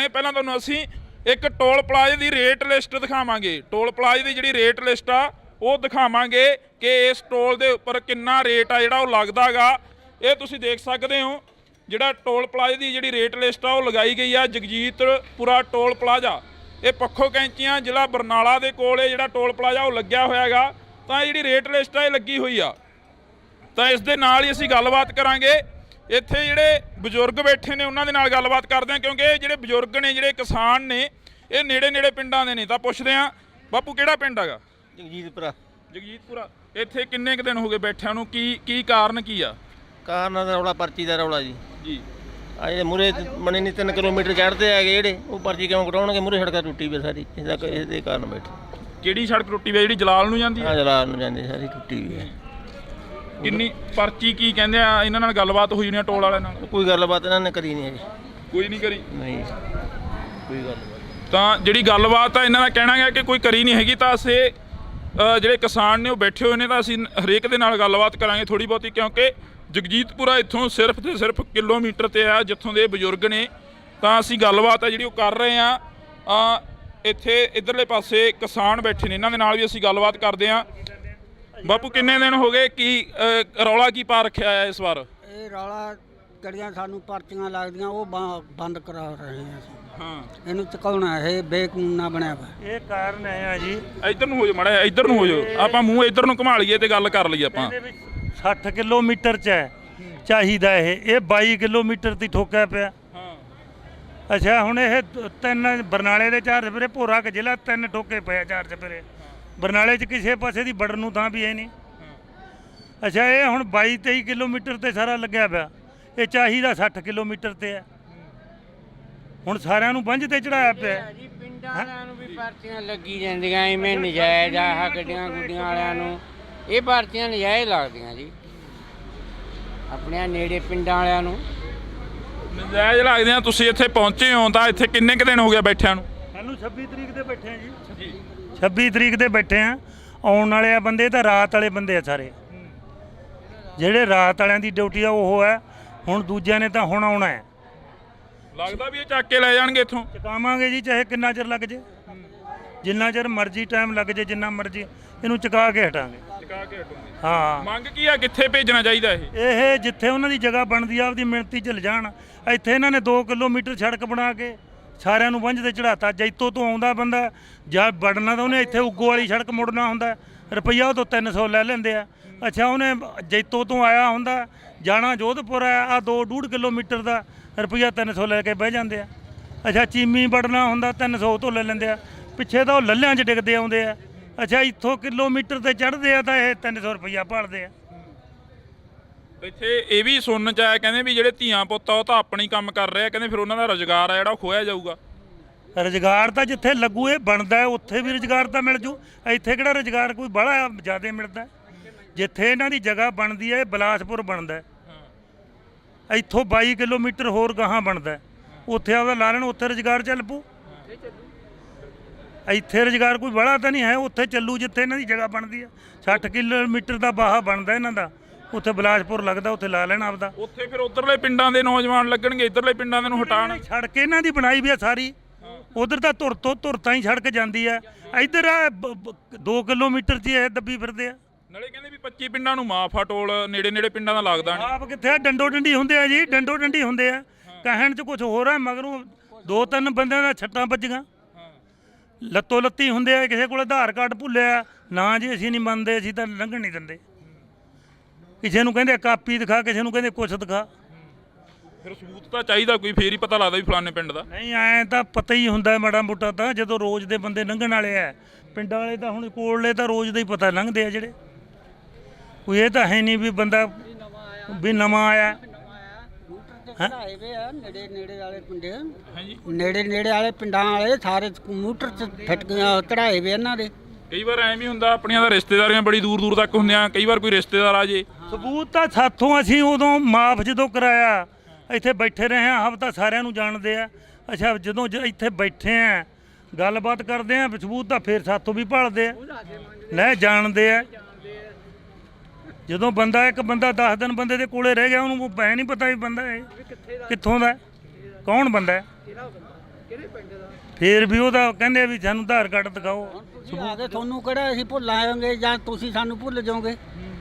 ਪਹਿਲਾਂ ਤੁਹਾਨੂੰ ਅਸੀਂ ਇੱਕ ਟੋਲ ਪਲਾਜ਼ੇ ਦੀ ਰੇਟ ਲਿਸਟ ਦਿਖਾਵਾਂਗੇ। ਟੋਲ ਪਲਾਜ਼ੇ ਦੀ ਜਿਹੜੀ ਰੇਟ ਲਿਸਟ ਆ ਉਹ ਦਿਖਾਵਾਂਗੇ ਕਿ ਇਸ ਟੋਲ ਦੇ ਉੱਪਰ ਕਿੰਨਾ ਰੇਟ ਆ ਜਿਹੜਾ ਉਹ ਲੱਗਦਾ ਗਾ। ਇਹ ਤੁਸੀਂ ਦੇਖ ਸਕਦੇ ਹੋ ਜਿਹੜਾ ਟੋਲ ਪਲਾਜ਼ੇ ਦੀ ਜਿਹੜੀ ਰੇਟ ਲਿਸਟ ਆ ਉਹ ਲਗਾਈ ਗਈ ਆ। ਜਗਜੀਤਪੁਰਾ ਟੋਲ ਪਲਾਜ਼ਾ, ਇਹ ਪੱਖੋ ਕੈਂਚੀਆਂ ਜ਼ਿਲ੍ਹਾ ਬਰਨਾਲਾ ਦੇ ਕੋਲ ਇਹ ਜਿਹੜਾ ਟੋਲ ਪਲਾਜ਼ਾ ਉਹ ਲੱਗਿਆ ਹੋਇਆ ਗਾ। ਤਾਂ ਇਹ ਜਿਹੜੀ ਰੇਟ ਲਿਸਟ ਆ ਇਹ ਲੱਗੀ ਹੋਈ ਆ। ਤਾਂ ਇਸ ਦੇ ਨਾਲ ਹੀ ਅਸੀਂ ਗੱਲਬਾਤ ਕਰਾਂਗੇ। ਇੱਥੇ ਜਿਹੜੇ ਬਜ਼ੁਰਗ ਬੈਠੇ ਨੇ ਉਹਨਾਂ ਦੇ ਨਾਲ ਗੱਲਬਾਤ ਕਰਦੇ ਹਾਂ, ਕਿਉਂਕਿ ਇਹ ਜਿਹੜੇ ਬਜ਼ੁਰਗ ਨੇ, ਜਿਹੜੇ ਕਿਸਾਨ ਨੇ, ਇਹ ਨੇੜੇ ਪਿੰਡਾਂ ਦੇ ਨੇ। ਤਾਂ ਪੁੱਛਦੇ ਹਾਂ, ਬਾਪੂ ਕਿਹੜਾ ਪਿੰਡ ਹੈਗਾ? ਜਗਜੀਤਪੁਰਾ। ਇੱਥੇ ਕਿੰਨੇ ਕੁ ਦਿਨ ਹੋ ਗਏ ਬੈਠਿਆਂ ਨੂੰ? ਕੀ ਕਾਰਨ ਕੀ ਆ? ਕਾਰਨ ਦਾ ਰੌਲਾ, ਪਰਚੀ ਦਾ ਰੌਲਾ ਜੀ। ਆ ਜਿਹੜੇ ਮੂਰੇ ਬਣੇ ਨਹੀਂ 3 ਕਿਲੋਮੀਟਰ ਚੜ੍ਹਦੇ ਹੈਗੇ ਜਿਹੜੇ, ਉਹ ਪਰਚੀ ਕਿਉਂ ਕਟਾਉਣਗੇ? ਮੂਰੇ ਸੜਕਾਂ ਟੁੱਟੀ ਵੀ ਸਾਰੀ, ਇਹਦੇ ਕਾਰਨ ਬੈਠੇ। ਕਿਹੜੀ ਸੜਕ ਟੁੱਟੀ ਵੀ? ਜਿਹੜੀ ਜਲਾਲ ਨੂੰ ਜਾਂਦੀ ਹੈ? ਜਲਾਲ ਨੂੰ ਜਾਂਦੀ ਸਾਰੀ ਟੁੱਟੀ ਵੀ ਹੈ। ਕਿੰਨੀ ਪਰਚੀ ਕੀ ਕਹਿੰਦੇ ਆ? ਇਹਨਾਂ ਨਾਲ ਗੱਲਬਾਤ ਹੋਈ ਨਹੀਂ ਟੋਲ ਵਾਲਿਆਂ ਨਾਲ? ਕੋਈ ਗੱਲਬਾਤ ਇਹਨਾਂ ਨੇ ਕਰੀ ਨਹੀਂ ਜੀ। ਕੋਈ ਨਹੀਂ ਕਰੀ? ਨਹੀਂ ਕੋਈ ਗੱਲਬਾਤ। ਤਾਂ ਜਿਹੜੀ ਗੱਲਬਾਤ ਆ ਇਹਨਾਂ ਦਾ ਕਹਿਣਾ ਹੈ ਕਿ ਕੋਈ ਕਰੀ ਨਹੀਂ ਹੈਗੀ। ਤਾਂ ਅਸੀਂ ਜਿਹੜੇ ਕਿਸਾਨ ਨੇ ਉਹ ਬੈਠੇ ਹੋਏ ਨੇ। ਤਾਂ ਅਸੀਂ ਹਰੇਕ ਦੇ ਨਾਲ ਗੱਲਬਾਤ ਕਰਾਂਗੇ ਥੋੜ੍ਹੀ ਬਹੁਤੀ, ਕਿਉਂਕਿ ਜਗਜੀਤਪੁਰਾ ਇੱਥੋਂ ਸਿਰਫ ਤੇ ਸਿਰਫ ਕਿਲੋਮੀਟਰ ਤੇ ਆ ਜਿੱਥੋਂ ਦੇ ਬਜ਼ੁਰਗ ਨੇ। ਤਾਂ ਅਸੀਂ ਗੱਲਬਾਤ ਆ ਜਿਹੜੀ ਉਹ ਕਰ ਰਹੇ ਆ। ਇੱਥੇ ਇੱਧਰਲੇ ਪਾਸੇ ਕਿਸਾਨ ਬੈਠੇ ਨੇ, ਇਹਨਾਂ ਦੇ ਨਾਲ ਵੀ ਅਸੀਂ ਗੱਲਬਾਤ ਕਰਦੇ ਹਾਂ। ਬਾਪੂ ਕਿੰਨੇ ਦਿਨ ਹੋ ਗਏ? ਕੀ ਰੌਲਾ ਕੀ ਪਾ ਰੱਖਿਆ ਹੈ ਇਸ ਵਾਰ? ਇਹ ਰੌਲਾ ਜਿਹੜੀਆਂ ਸਾਨੂੰ ਪਰਚੀਆਂ ਲੱਗਦੀਆਂ ਉਹ ਬੰਦ ਕਰਾ ਰਹੇ ਹਾਂ। ਹਾਂ, ਇਹਨੂੰ ਚੁਕਾਉਣਾ ਇਹ ਬੇਕਾਨੂੰਨਾ ਬਣਿਆ ਵਾ। ਇਹ ਕਾਰਨ ਹੈ ਆ ਜੀ। ਇੱਧਰ ਨੂੰ ਹੋ ਜਾਓ ਮਾੜਾ ਜਿਹਾ, ਇੱਧਰ ਨੂੰ ਹੋ ਜਾਓ। ਆਪਾਂ ਮੂੰਹ ਇੱਧਰ ਨੂੰ ਘੁਮਾ ਲਈਏ ਤੇ ਗੱਲ ਕਰ ਲਈਏ ਆਪਾਂ। 60 ਕਿਲੋਮੀਟਰ 'ਚ ਹੈ ਚਾਹੀਦਾ ਇਹ 22 ਕਿਲੋਮੀਟਰ ਦੀ ਠੋਕਿਆ ਪਿਆ। ਅੱਛਾ ਹੁਣ ਇਹ 3 ਬਰਨਾਲੇ ਦੇ ਚਾਰ ਸਵੇਰੇ ਭੋਰਾ ਕੇ ਜ਼ਿਲ੍ਹਾ 3 ਠੋਕੇ ਪਿਆ ਚਾਰ ਸਵੇਰੇ। ਬਰਨਾਲੇ 'ਚ ਕਿਸੇ ਪਾਸੇ ਦੀ ਵੜਨ ਨੂੰ ਥਾਂ ਵੀ ਹੈ ਨਹੀਂ। ਅੱਛਾ ਇਹ ਹੁਣ 22-23 ਕਿਲੋਮੀਟਰ ਤੇ ਸਾਰਾ ਲੱਗਿਆ ਪਿਆ। ਇਹ ਚਾਹੀਦਾ 60 ਕਿਲੋਮੀਟਰ ਤੇ ਹੈ। ਹੁਣ ਸਾਰਿਆਂ ਨੂੰ ਵੰਝ ਤੇ ਚੜਾਇਆ ਪਿਆ ਜੀ। ਪਿੰਡਾਂ ਵਾਲਿਆਂ ਨੂੰ ਵੀ ਪਰਚੀਆਂ ਲੱਗੀ ਜਾਂਦੀਆਂ ਐਵੇਂ ਨਜਾਇਜ਼ ਆ। ਗੱਡੀਆਂ ਗੁੱਡੀਆਂ ਵਾਲਿਆਂ ਨੂੰ ਇਹ ਪਰਚੀਆਂ ਨਜਾਇਜ਼ ਲੱਗਦੀਆਂ ਜੀ। ਆਪਣੇ ਨੇੜੇ ਪਿੰਡਾਂ ਵਾਲਿਆਂ ਨੂੰ ਨਜਾਇਜ਼ ਲੱਗਦੇ ਆ। ਤੁਸੀਂ ਇੱਥੇ ਪਹੁੰਚੇ ਹੋ ਤਾਂ ਇੱਥੇ ਕਿੰਨੇ ਕੁ ਦਿਨ ਹੋ ਗਏ ਬੈਠਿਆਂ ਨੂੰ? ਸਾਨੂੰ 26 ਤਰੀਕ ਦੇ ਬੈਠੇ ਆ ਜੀ। 26 ਤਰੀਕ ਦੇ ਬੈਠੇ ਆ। ਆਉਣ ਵਾਲੇ ਆ ਬੰਦੇ ਤਾਂ ਰਾਤ ਵਾਲੇ ਬੰਦੇ ਆ ਸਾਰੇ, ਜਿਹੜੇ ਰਾਤ ਵਾਲਿਆਂ ਦੀ ਡਿਊਟੀ ਆ ਉਹ ਹੈ। ਹੁਣ ਦੂਜਿਆਂ ਨੇ ਤਾਂ ਹੁਣ ਆਉਣਾ ਹੈ। ਲੱਗਦਾ ਵੀ ਇਹ ਚੱਕ ਕੇ ਲੈ ਜਾਣਗੇ ਇੱਥੋਂ। ਚੁਕਾਵਾਂਗੇ ਜੀ, ਚਾਹੇ ਕਿੰਨਾ ਚਿਰ ਲੱਗ ਜੇ, ਜਿੰਨਾ ਚਿਰ ਮਰਜ਼ੀ ਟਾਈਮ ਲੱਗ ਜੇ, ਜਿੰਨਾ ਮਰਜ਼ੀ ਇਹਨੂੰ ਚੁਕਾ ਕੇ ਹਟਾਂਗੇ। ਚੁਕਾ ਕੇ ਹਟੂਗੇ। ਹਾਂ, ਮੰਗ ਕੀ ਆ, ਕਿੱਥੇ ਭੇਜਣਾ ਚਾਹੀਦਾ ਇਹ ਜਿੱਥੇ ਉਹਨਾਂ ਦੀ ਜਗ੍ਹਾ ਬਣਦੀ ਆ ਆਪਦੀ ਮਿਹਨਤੀ ਚ ਲਿਜਾਣ। ਇੱਥੇ ਇਹਨਾਂ ਨੇ 2 ਕਿਲੋਮੀਟਰ ਸੜਕ ਬਣਾ ਕੇ ਸਾਰਿਆਂ ਨੂੰ ਵੰਝ ਤੇ ਚੜਾਤਾ। ਜੈਤੋ ਤੋਂ ਆਉਂਦਾ ਬੰਦਾ ਜਾਂ ਵੜਨਾ ਤਾਂ ਉਹਨੇ ਇੱਥੇ ਉੱਗੋ ਵਾਲੀ ਸੜਕ ਮੁੜਨਾ ਹੁੰਦਾ, ਰੁਪਈਆ ਉਹ ਤੋਂ 300 ਲੈ ਲੈਂਦੇ ਆ। ਅੱਛਾ, ਉਹਨੇ ਜੈਤੋ ਤੋਂ ਆਇਆ ਹੁੰਦਾ, ਜਾਣਾ ਜੋਧਪੁਰ ਆ 2.5 ਕਿਲੋਮੀਟਰ ਦਾ, ਰੁਪਈਆ 300 ਲੈ ਕੇ ਬਹਿ ਜਾਂਦੇ ਆ। ਅੱਛਾ, ਚੀਮੀ ਵੜਨਾ ਹੁੰਦਾ 300 ਤੋਂ ਲੈ ਲੈਂਦੇ ਆ। ਪਿੱਛੇ ਤਾਂ ਉਹ ਲੱਲਿਆਂ 'ਚ ਡਿੱਗਦੇ ਆਉਂਦੇ ਆ। ਅੱਛਾ, ਇੱਥੋਂ ਕਿਲੋਮੀਟਰ ਤੇ ਚੜ੍ਹਦੇ ਆ ਤਾਂ ਇਹ 300 ਰੁਪਈਆ ਭਾਲਦੇ ਆ। ਇੱਥੇ ਇਹ ਵੀ ਸੁਣਨ ਚ ਆਇਆ, ਕਹਿੰਦੇ ਵੀ ਜਿਹੜੇ ਧੀਆਂ ਪੁੱਤ ਆ ਉਹ ਤਾਂ ਆਪਣਾ ਹੀ ਕੰਮ ਕਰ ਰਹੇ ਆ, ਕਹਿੰਦੇ ਫਿਰ ਉਹਨਾਂ ਦਾ ਰੁਜ਼ਗਾਰ ਆ ਜਿਹੜਾ ਉਹ ਖੋਇਆ ਜਾਊਗਾ। ਰੁਜ਼ਗਾਰ ਤਾਂ ਜਿੱਥੇ ਲੱਗੂ ਇਹ ਬਣਦਾ ਹੈ, ਉੱਥੇ ਵੀ ਰੁਜ਼ਗਾਰ ਤਾਂ ਮਿਲ ਜੂ। ਇੱਥੇ ਕਿਹੜਾ ਰੁਜ਼ਗਾਰ ਕੋਈ ਬੜਾ ਜ਼ਿਆਦਾ ਮਿਲਦਾ। ਜਿੱਥੇ ਇਹਨਾਂ ਦੀ ਜਗ੍ਹਾ ਬਣਦੀ ਹੈ, ਇਹ ਬਿਲਾਸਪੁਰ ਬਣਦਾ, ਇੱਥੋਂ 22 ਕਿਲੋਮੀਟਰ ਹੋਰ ਗਾਹਾਂ ਬਣਦਾ, ਉੱਥੇ ਆਪਦਾ ਲਾ ਲੈਣ, ਉੱਥੇ ਰੁਜ਼ਗਾਰ ਚੱਲ ਪੂ। ਇੱਥੇ ਰੁਜ਼ਗਾਰ ਕੋਈ ਬੜਾ ਤਾਂ ਨਹੀਂ ਹੈ, ਉੱਥੇ ਚੱਲੂ ਜਿੱਥੇ ਇਹਨਾਂ ਦੀ ਜਗ੍ਹਾ ਬਣਦੀ ਹੈ। 60 ਕਿਲੋਮੀਟਰ ਦਾ ਬਾਹਾ ਬਣਦਾ ਇਹਨਾਂ ਦਾ, ਉੱਥੇ ਬਿਲਾਸਪੁਰ ਲੱਗਦਾ, ਉੱਥੇ ਲਾ ਲੈਣਾ ਆਪਦਾ। ਉੱਥੇ ਫਿਰ ਉਧਰਲੇ ਪਿੰਡਾਂ ਦੇ ਨੌਜਵਾਨ ਲੱਗਣਗੇ, ਇੱਧਰਲੇ ਪਿੰਡਾਂ ਦੇ ਨੂੰ ਹਟਾਉਣ। ਸੜਕ ਇਹਨਾਂ ਦੀ ਬਣਾਈ ਵੀ ਆ ਸਾਰੀ, ਉਧਰ ਤਾਂ ਧੁਰ ਤਾਂ ਹੀ ਸੜਕ ਜਾਂਦੀ ਆ। ਇੱਧਰ ਆ 2 ਕਿਲੋਮੀਟਰ 'ਚ ਇਹ ਦੱਬੀ ਫਿਰਦੇ ਆ। ਨਾਲੇ ਕਹਿੰਦੇ ਵੀ 25 ਪਿੰਡਾਂ ਨੂੰ ਮਾਫ ਆ ਟੋਲ, ਨੇੜੇ ਪਿੰਡਾਂ ਦਾ ਲੱਗਦਾ ਨਹੀਂ। ਆਪ ਕਿੱਥੇ ਆ, ਡੰਡੋ ਡੰਡੀ ਹੁੰਦੇ ਆ ਜੀ, ਡੰਡੋ ਡੰਡੀ ਹੁੰਦੇ ਆ। ਕਹਿਣ 'ਚ ਕੁਝ ਹੋਰ ਆ, ਮਗਰੋਂ 2-3 ਬੰਦਿਆਂ ਦਾ ਛੱਟਾਂ ਵੱਜੀਆਂ, ਲੱਤੋਂ ਲੱਤੀ ਹੁੰਦੇ ਆ। ਕਿਸੇ ਕੋਲ ਆਧਾਰ ਕਾਰਡ ਭੁੱਲਿਆ ਨਾ ਜੀ, ਅਸੀਂ ਨਹੀਂ ਮੰਨਦੇ, ਅਸੀਂ ਤਾਂ ਲੰਘਣ ਨਹੀਂ ਦਿੰਦੇ। ਕਿਸੇ ਨੂੰ ਕਹਿੰਦੇ ਕਾਪੀ ਦਿਖਾ, ਕਿਸੇ ਨੂੰ ਕਹਿੰਦੇ ਕੁਛ ਦਿਖਾ। ਫਿਰ ਸਬੂਤ ਤਾਂ ਚਾਹੀਦਾ ਕੋਈ, ਫੇਰ ਹੀ ਪਤਾ ਲੱਗਦਾ ਵੀ ਫਲਾਣੇ ਪਿੰਡ ਦਾ। ਨਹੀਂ, ਐਂ ਤਾਂ ਪਤਾ ਹੀ ਹੁੰਦਾ ਮਾੜਾ ਮੋਟਾ ਤਾਂ, ਜਦੋਂ ਰੋਜ਼ ਦੇ ਬੰਦੇ ਲੰਘਣ ਵਾਲੇ ਆ। ਪਿੰਡਾਂ ਵਾਲੇ ਤਾਂ ਹੁਣ ਕੋਲਲੇ ਤਾਂ ਰੋਜ਼ ਦਾ ਹੀ ਪਤਾ ਲੰਘਦੇ ਆ ਜਿਹੜੇ। ਕੋਈ ਇਹ ਤਾਂ ਹੈ ਨਹੀਂ ਵੀ ਬੰਦਾ ਵੀ ਨਵਾਂ ਆਇਆ। ਚੜਾਏ ਵੇ ਆ ਨੇੜੇ ਵਾਲੇ ਪਿੰਡ, ਨੇੜੇ ਵਾਲੇ ਪਿੰਡਾਂ ਵਾਲੇ ਸਾਰੇ ਕੰਪਿਊਟਰ 'ਚ ਫਿੱਟ ਚੜਾਏ ਵੇ ਇਹਨਾਂ ਦੇ। ਕਈ ਵਾਰ ਐਵੇਂ ਵੀ ਹੁੰਦਾ, ਆਪਣੀਆਂ ਤਾਂ ਰਿਸ਼ਤੇਦਾਰੀਆਂ ਬੜੀ ਦੂਰ ਤੱਕ ਹੁੰਦੀਆਂ, ਕਈ ਵਾਰ ਕੋਈ ਰਿਸ਼ਤੇਦਾਰ ਆ ਜੇ। ਸਬੂਤ ਤਾਂ ਸਾਥੋਂ ਅਸੀਂ ਉਦੋਂ ਮਾਫ ਜਦੋਂ ਕਰਾਇਆ, ਇੱਥੇ ਬੈਠੇ ਰਹੇ ਆ, ਹਫ਼ਤਾ ਸਾਰਿਆਂ ਨੂੰ ਜਾਣਦੇ ਆ। ਅੱਛਾ, ਜਦੋਂ ਇੱਥੇ ਬੈਠੇ ਆ ਗੱਲਬਾਤ ਕਰਦੇ ਆ, ਸਬੂਤ ਤਾਂ ਫਿਰ ਸਾਥੋਂ ਵੀ ਭਾਲਦੇ ਆ, ਲੈ ਜਾਣਦੇ ਆ। ਜਦੋਂ ਬੰਦਾ ਇੱਕ ਬੰਦਾ 10 ਦਿਨ ਬੰਦੇ ਦੇ ਕੋਲੇ ਰਹਿ ਗਿਆ, ਉਹਨੂੰ ਪੈ ਨਹੀਂ ਪਤਾ ਵੀ ਬੰਦਾ ਇਹ ਕਿੱਥੋਂ ਦਾ, ਕੌਣ ਬੰਦਾ। ਫਿਰ ਵੀ ਉਹਦਾ ਕਹਿੰਦੇ ਵੀ ਸਾਨੂੰ ਆਧਾਰ ਕਾਰਡ ਦਿਖਾਓ। ਤੁਸੀਂ ਆ ਕੇ ਤੁਹਾਨੂੰ ਕਿਹੜਾ ਅਸੀਂ ਭੁੱਲ ਆਵਾਂਗੇ ਜਾਂ ਤੁਸੀਂ ਸਾਨੂੰ ਭੁੱਲ ਜਾਓਗੇ,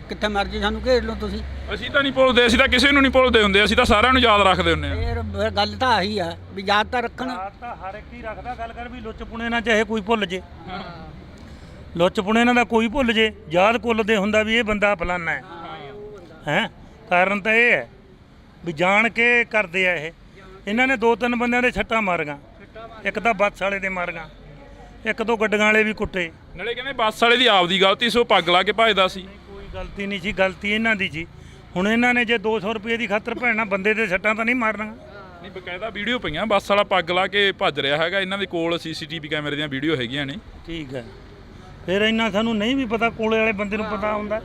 ਕਿੱਥੇ ਮਰਜੀ ਸਾਨੂੰ ਘੇਰ ਲਓ ਤੁਸੀਂ। ਅਸੀਂ ਤਾਂ ਨਹੀਂ ਭੁੱਲਦੇ, ਅਸੀਂ ਤਾਂ ਕਿਸੇ ਨੂੰ ਨਹੀਂ ਭੁੱਲਦੇ ਹੁੰਦੇ, ਅਸੀਂ ਤਾਂ ਸਾਰਿਆਂ ਨੂੰ ਯਾਦ ਰੱਖਦੇ ਹੁੰਦੇ ਆ। ਫਿਰ ਗੱਲ ਤਾਂ ਆਹੀ ਆ ਵੀ ਯਾਦ ਤਾਂ ਰੱਖਣ। ਯਾਦ ਤਾਂ ਹਰ ਇੱਕ ਹੀ ਰੱਖਦਾ। ਗੱਲ ਕਰ ਵੀ ਲੁੱਚ ਪੁਣੇ ਨਾ ਚਾਹੇ ਕੋਈ ਭੁੱਲ ਜੇ, ਲੁੱਚ ਪੁਣੇ ਇਹਨਾਂ ਦਾ ਕੋਈ ਭੁੱਲ ਜੇ, ਯਾਦ ਕੁੱਲਦੇ ਹੁੰਦਾ ਵੀ ਇਹ ਬੰਦਾ ਫਲਾਨਾ ਹੈ। ਕਾਰਨ ਤਾਂ ਇਹ ਹੈ ਵੀ ਜਾਣ ਕੇ ਕਰਦੇ ਆ ਇਹ। ਇਹਨਾਂ ਨੇ 2-3 ਬੰਦਿਆਂ ਦੇ ਛੱਟਾਂ ਮਾਰੀਆਂ, ਇੱਕ ਤਾਂ ਬੱਸ ਵਾਲੇ ਦੇ ਮਾਰੀਆਂ, 1-2 ਗੱਡੀਆਂ ਵਾਲੇ ਵੀ ਕੁੱਟੇ। ਨਾਲੇ ਕਹਿੰਦੇ ਬੱਸ ਵਾਲੇ ਦੀ ਆਪਦੀ ਗਲਤੀ ਸੀ, ਉਹ ਪੱਗ ਲਾ ਕੇ ਭੱਜਦਾ ਸੀ। ਕੋਈ ਗਲਤੀ ਨਹੀਂ ਸੀ, ਗਲਤੀ ਇਹਨਾਂ ਦੀ ਸੀ। ਹੁਣ ਇਹਨਾਂ ਨੇ ਜੇ 200 ਰੁਪਏ ਦੀ ਖਾਤਰ ਭੈਣਾ ਬੰਦੇ ਦੇ ਛੱਟਾਂ ਤਾਂ ਨਹੀਂ ਮਾਰਨੀਆਂ। ਨਹੀਂ, ਬਕਾਇਦਾ ਵੀਡੀਓ ਪਈਆਂ, ਬੱਸ ਵਾਲਾ ਪੱਗ ਲਾ ਕੇ ਭੱਜ ਰਿਹਾ ਹੈਗਾ। ਇਹਨਾਂ ਦੇ ਕੋਲ CCTV ਕੈਮਰੇ ਦੀਆਂ ਵੀਡੀਓ ਹੈਗੀਆਂ ਨੇ। ਠੀਕ ਹੈ, ਫਿਰ ਇੰਨਾ ਸਾਨੂੰ ਨਹੀਂ ਵੀ ਪਤਾ, ਕੋਲੇ ਵਾਲੇ ਬੰਦੇ ਨੂੰ ਪਤਾ ਹੁੰਦਾ।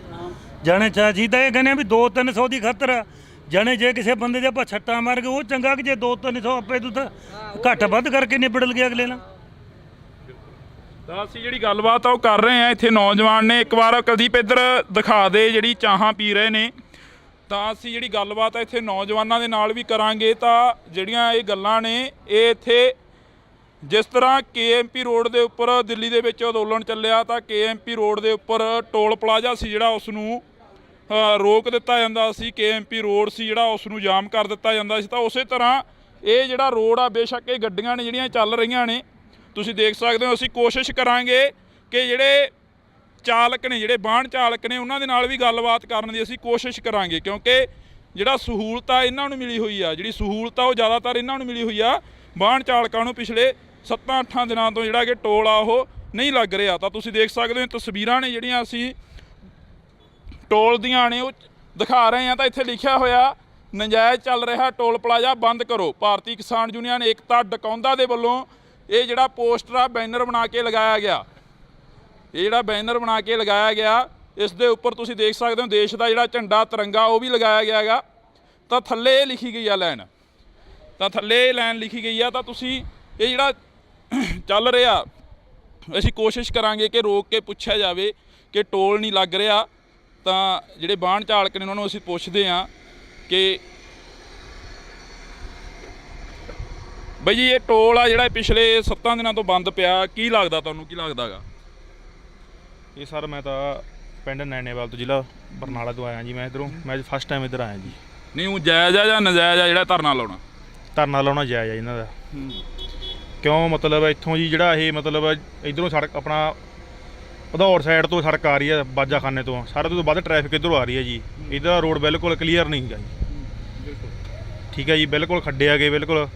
ਜਾਣੇ ਚਾਹੀ ਤਾਂ ਇਹ ਕਹਿੰਦੇ ਵੀ 200-300 ਦੀ ਖਾਤਰ ਜਾਣੇ, ਜੇ ਕਿਸੇ ਬੰਦੇ ਦੇ ਆਪਾਂ ਛੱਟਾਂ ਮਾਰ ਗਏ ਉਹ ਚੰਗਾ, ਕਿ ਜੇ 200-300 ਆਪੇ ਤੂੰ ਤਾਂ ਘੱਟ ਵੱਧ ਕਰਕੇ ਨਿਬੜ ਲਗੇ ਅਗਲੇ ਨਾਲ। ਤਾਂ ਅਸੀਂ ਜਿਹੜੀ ਗੱਲਬਾਤ ਆ ਉਹ ਕਰ ਰਹੇ ਆ। ਇੱਥੇ ਨੌਜਵਾਨ ਨੇ, ਇੱਕ ਵਾਰ ਕੁਲਦੀਪ ਇੱਧਰ ਦਿਖਾ ਦੇ, ਜਿਹੜੀ ਚਾਹਾਂ ਪੀ ਰਹੇ ਨੇ। ਤਾਂ ਅਸੀਂ ਜਿਹੜੀ ਗੱਲਬਾਤ ਆ ਇੱਥੇ ਨੌਜਵਾਨਾਂ ਦੇ ਨਾਲ ਵੀ ਕਰਾਂਗੇ। ਤਾਂ ਜਿਹੜੀਆਂ ਇਹ ਗੱਲਾਂ ਨੇ, ਇਹ ਇੱਥੇ ਜਿਸ ਤਰ੍ਹਾਂ KMP ਰੋਡ ਦੇ ਉੱਪਰ ਦਿੱਲੀ ਦੇ ਵਿੱਚ ਅੰਦੋਲਨ ਚੱਲਿਆ, ਤਾਂ KMP ਰੋਡ ਦੇ ਉੱਪਰ ਟੋਲ ਪਲਾਜ਼ਾ ਸੀ ਜਿਹੜਾ ਉਸ ਨੂੰ ਰੋਕ ਦਿੱਤਾ ਜਾਂਦਾ ਸੀ। KMP ਰੋਡ ਸੀ ਜਿਹੜਾ ਉਸ ਨੂੰ ਜਾਮ ਕਰ ਦਿੱਤਾ ਜਾਂਦਾ ਸੀ। ਤਾਂ ਉਸੇ ਤਰ੍ਹਾਂ ਇਹ ਜਿਹੜਾ ਰੋਡ ਆ, ਬੇਸ਼ੱਕ ਇਹ ਗੱਡੀਆਂ ਨੇ ਜਿਹੜੀਆਂ ਚੱਲ ਰਹੀਆਂ ਨੇ, ਤੁਸੀਂ ਦੇਖ ਸਕਦੇ ਹੋ। ਅਸੀਂ ਕੋਸ਼ਿਸ਼ ਕਰਾਂਗੇ ਕਿ ਜਿਹੜੇ ਚਾਲਕ ਨੇ, ਜਿਹੜੇ ਵਾਹਨ ਚਾਲਕ ਨੇ, ਉਹਨਾਂ ਦੇ ਨਾਲ ਵੀ ਗੱਲਬਾਤ ਕਰਨ ਦੀ ਅਸੀਂ ਕੋਸ਼ਿਸ਼ ਕਰਾਂਗੇ, ਕਿਉਂਕਿ ਜਿਹੜਾ ਸਹੂਲਤ ਆ ਇਹਨਾਂ ਨੂੰ ਮਿਲੀ ਹੋਈ ਆ, ਜਿਹੜੀ ਸਹੂਲਤ ਆ ਉਹ ਜ਼ਿਆਦਾਤਰ ਇਹਨਾਂ ਨੂੰ ਮਿਲੀ ਹੋਈ ਆ। ਵਾਹਨ ਚਾਲਕਾਂ ਨੂੰ ਪਿਛਲੇ 7-8 ਦਿਨਾਂ ਤੋਂ ਜਿਹੜਾ ਕਿ ਟੋਲ ਆ ਉਹ ਨਹੀਂ ਲੱਗ ਰਿਹਾ। ਤਾਂ ਤੁਸੀਂ ਦੇਖ ਸਕਦੇ ਹੋ ਤਸਵੀਰਾਂ ਨੇ ਜਿਹੜੀਆਂ ਅਸੀਂ ਟੋਲ ਦੀਆਂ ਨੇ ਉਹ ਦਿਖਾ ਰਹੇ ਹਾਂ। ਤਾਂ ਇੱਥੇ ਲਿਖਿਆ ਹੋਇਆ, ਨਜਾਇਜ਼ ਚੱਲ ਰਿਹਾ ਟੋਲ ਪਲਾਜ਼ਾ ਬੰਦ ਕਰੋ। ਭਾਰਤੀ ਕਿਸਾਨ ਯੂਨੀਅਨ ਏਕਤਾ ਡਕੌਂਦਾ ਦੇ ਵੱਲੋਂ ਇਹ ਜਿਹੜਾ ਪੋਸਟਰ ਆ, ਬੈਨਰ ਬਣਾ ਕੇ ਲਗਾਇਆ ਗਿਆ। ਇਹ ਜਿਹੜਾ ਬੈਨਰ ਬਣਾ ਕੇ ਲਗਾਇਆ ਗਿਆ, ਇਸ ਦੇ ਉੱਪਰ ਤੁਸੀਂ ਦੇਖ ਸਕਦੇ ਹੋ ਦੇਸ਼ ਦਾ ਜਿਹੜਾ ਝੰਡਾ ਤਿਰੰਗਾ ਉਹ ਵੀ ਲਗਾਇਆ ਗਿਆ ਹੈਗਾ। ਤਾਂ ਥੱਲੇ ਇਹ ਲਿਖੀ ਗਈ ਆ ਲਾਈਨ, ਤਾਂ ਥੱਲੇ ਇਹ ਲਾਈਨ ਲਿਖੀ ਗਈ ਆ। ਤਾਂ ਤੁਸੀਂ ਇਹ ਜਿਹੜਾ ਚੱਲ ਰਿਹਾ ਅਸੀਂ ਕੋਸ਼ਿਸ਼ ਕਰਾਂਗੇ ਕਿ ਰੋਕ ਕੇ ਪੁੱਛਿਆ ਜਾਵੇ ਕਿ ਟੋਲ ਨਹੀਂ ਲੱਗ ਰਿਹਾ। ਤਾਂ ਜਿਹੜੇ ਵਾਹਨ ਚਾਲਕ ਨੇ ਉਹਨਾਂ ਨੂੰ ਅਸੀਂ ਪੁੱਛਦੇ ਹਾਂ ਕਿ ਬਈ ਜੀ ਇਹ ਟੋਲ ਆ ਜਿਹੜਾ ਪਿਛਲੇ 7 ਦਿਨਾਂ ਤੋਂ ਬੰਦ ਪਿਆ, ਕੀ ਲੱਗਦਾ ਤੁਹਾਨੂੰ, ਕੀ ਲੱਗਦਾ ਗਾ? ਇਹ ਸਰ ਮੈਂ ਤਾਂ ਪਿੰਡ ਨੈਣੇਵਾਲ ਤੋਂ ਜ਼ਿਲ੍ਹਾ ਬਰਨਾਲਾ ਤੋਂ ਆਇਆ ਜੀ। ਮੈਂ ਇੱਧਰੋਂ ਅੱਜ ਫਸਟ ਟਾਈਮ ਇੱਧਰ ਆਇਆ ਜੀ। ਨਹੀਂ ਉਹ ਜਾਇਜ਼ ਆ ਜਾਂ ਨਜਾਇਜ਼ ਆ ਜਿਹੜਾ ਧਰਨਾ ਲਾਉਣਾ? ਧਰਨਾ ਲਾਉਣਾ ਜਾਇਜ਼ ਆ ਇਹਨਾਂ ਦਾ। ਕਿਉਂ ਮਤਲਬ ਇੱਥੋਂ ਜੀ ਜਿਹੜਾ ਇਹ ਮਤਲਬ ਇੱਧਰੋਂ ਸੜਕ ਆਪਣਾ ਭਦੌੜ ਸਾਈਡ ਤੋਂ ਸੜਕ ਆ ਰਹੀ ਹੈ ਬਾਜਾਖਾਨੇ ਤੋਂ, ਸਾਰਾ ਤੋਂ ਵੱਧ ਟ੍ਰੈਫਿਕ ਇੱਧਰੋਂ ਆ ਰਹੀ ਹੈ ਜੀ। ਇਹਦਾ ਰੋਡ ਬਿਲਕੁਲ ਕਲੀਅਰ ਨਹੀਂ ਹੈਗਾ ਜੀ। ਠੀਕ ਹੈ ਜੀ, ਬਿਲਕੁਲ ਖੱਡੇ ਆ ਗਏ ਬਿਲਕੁਲ,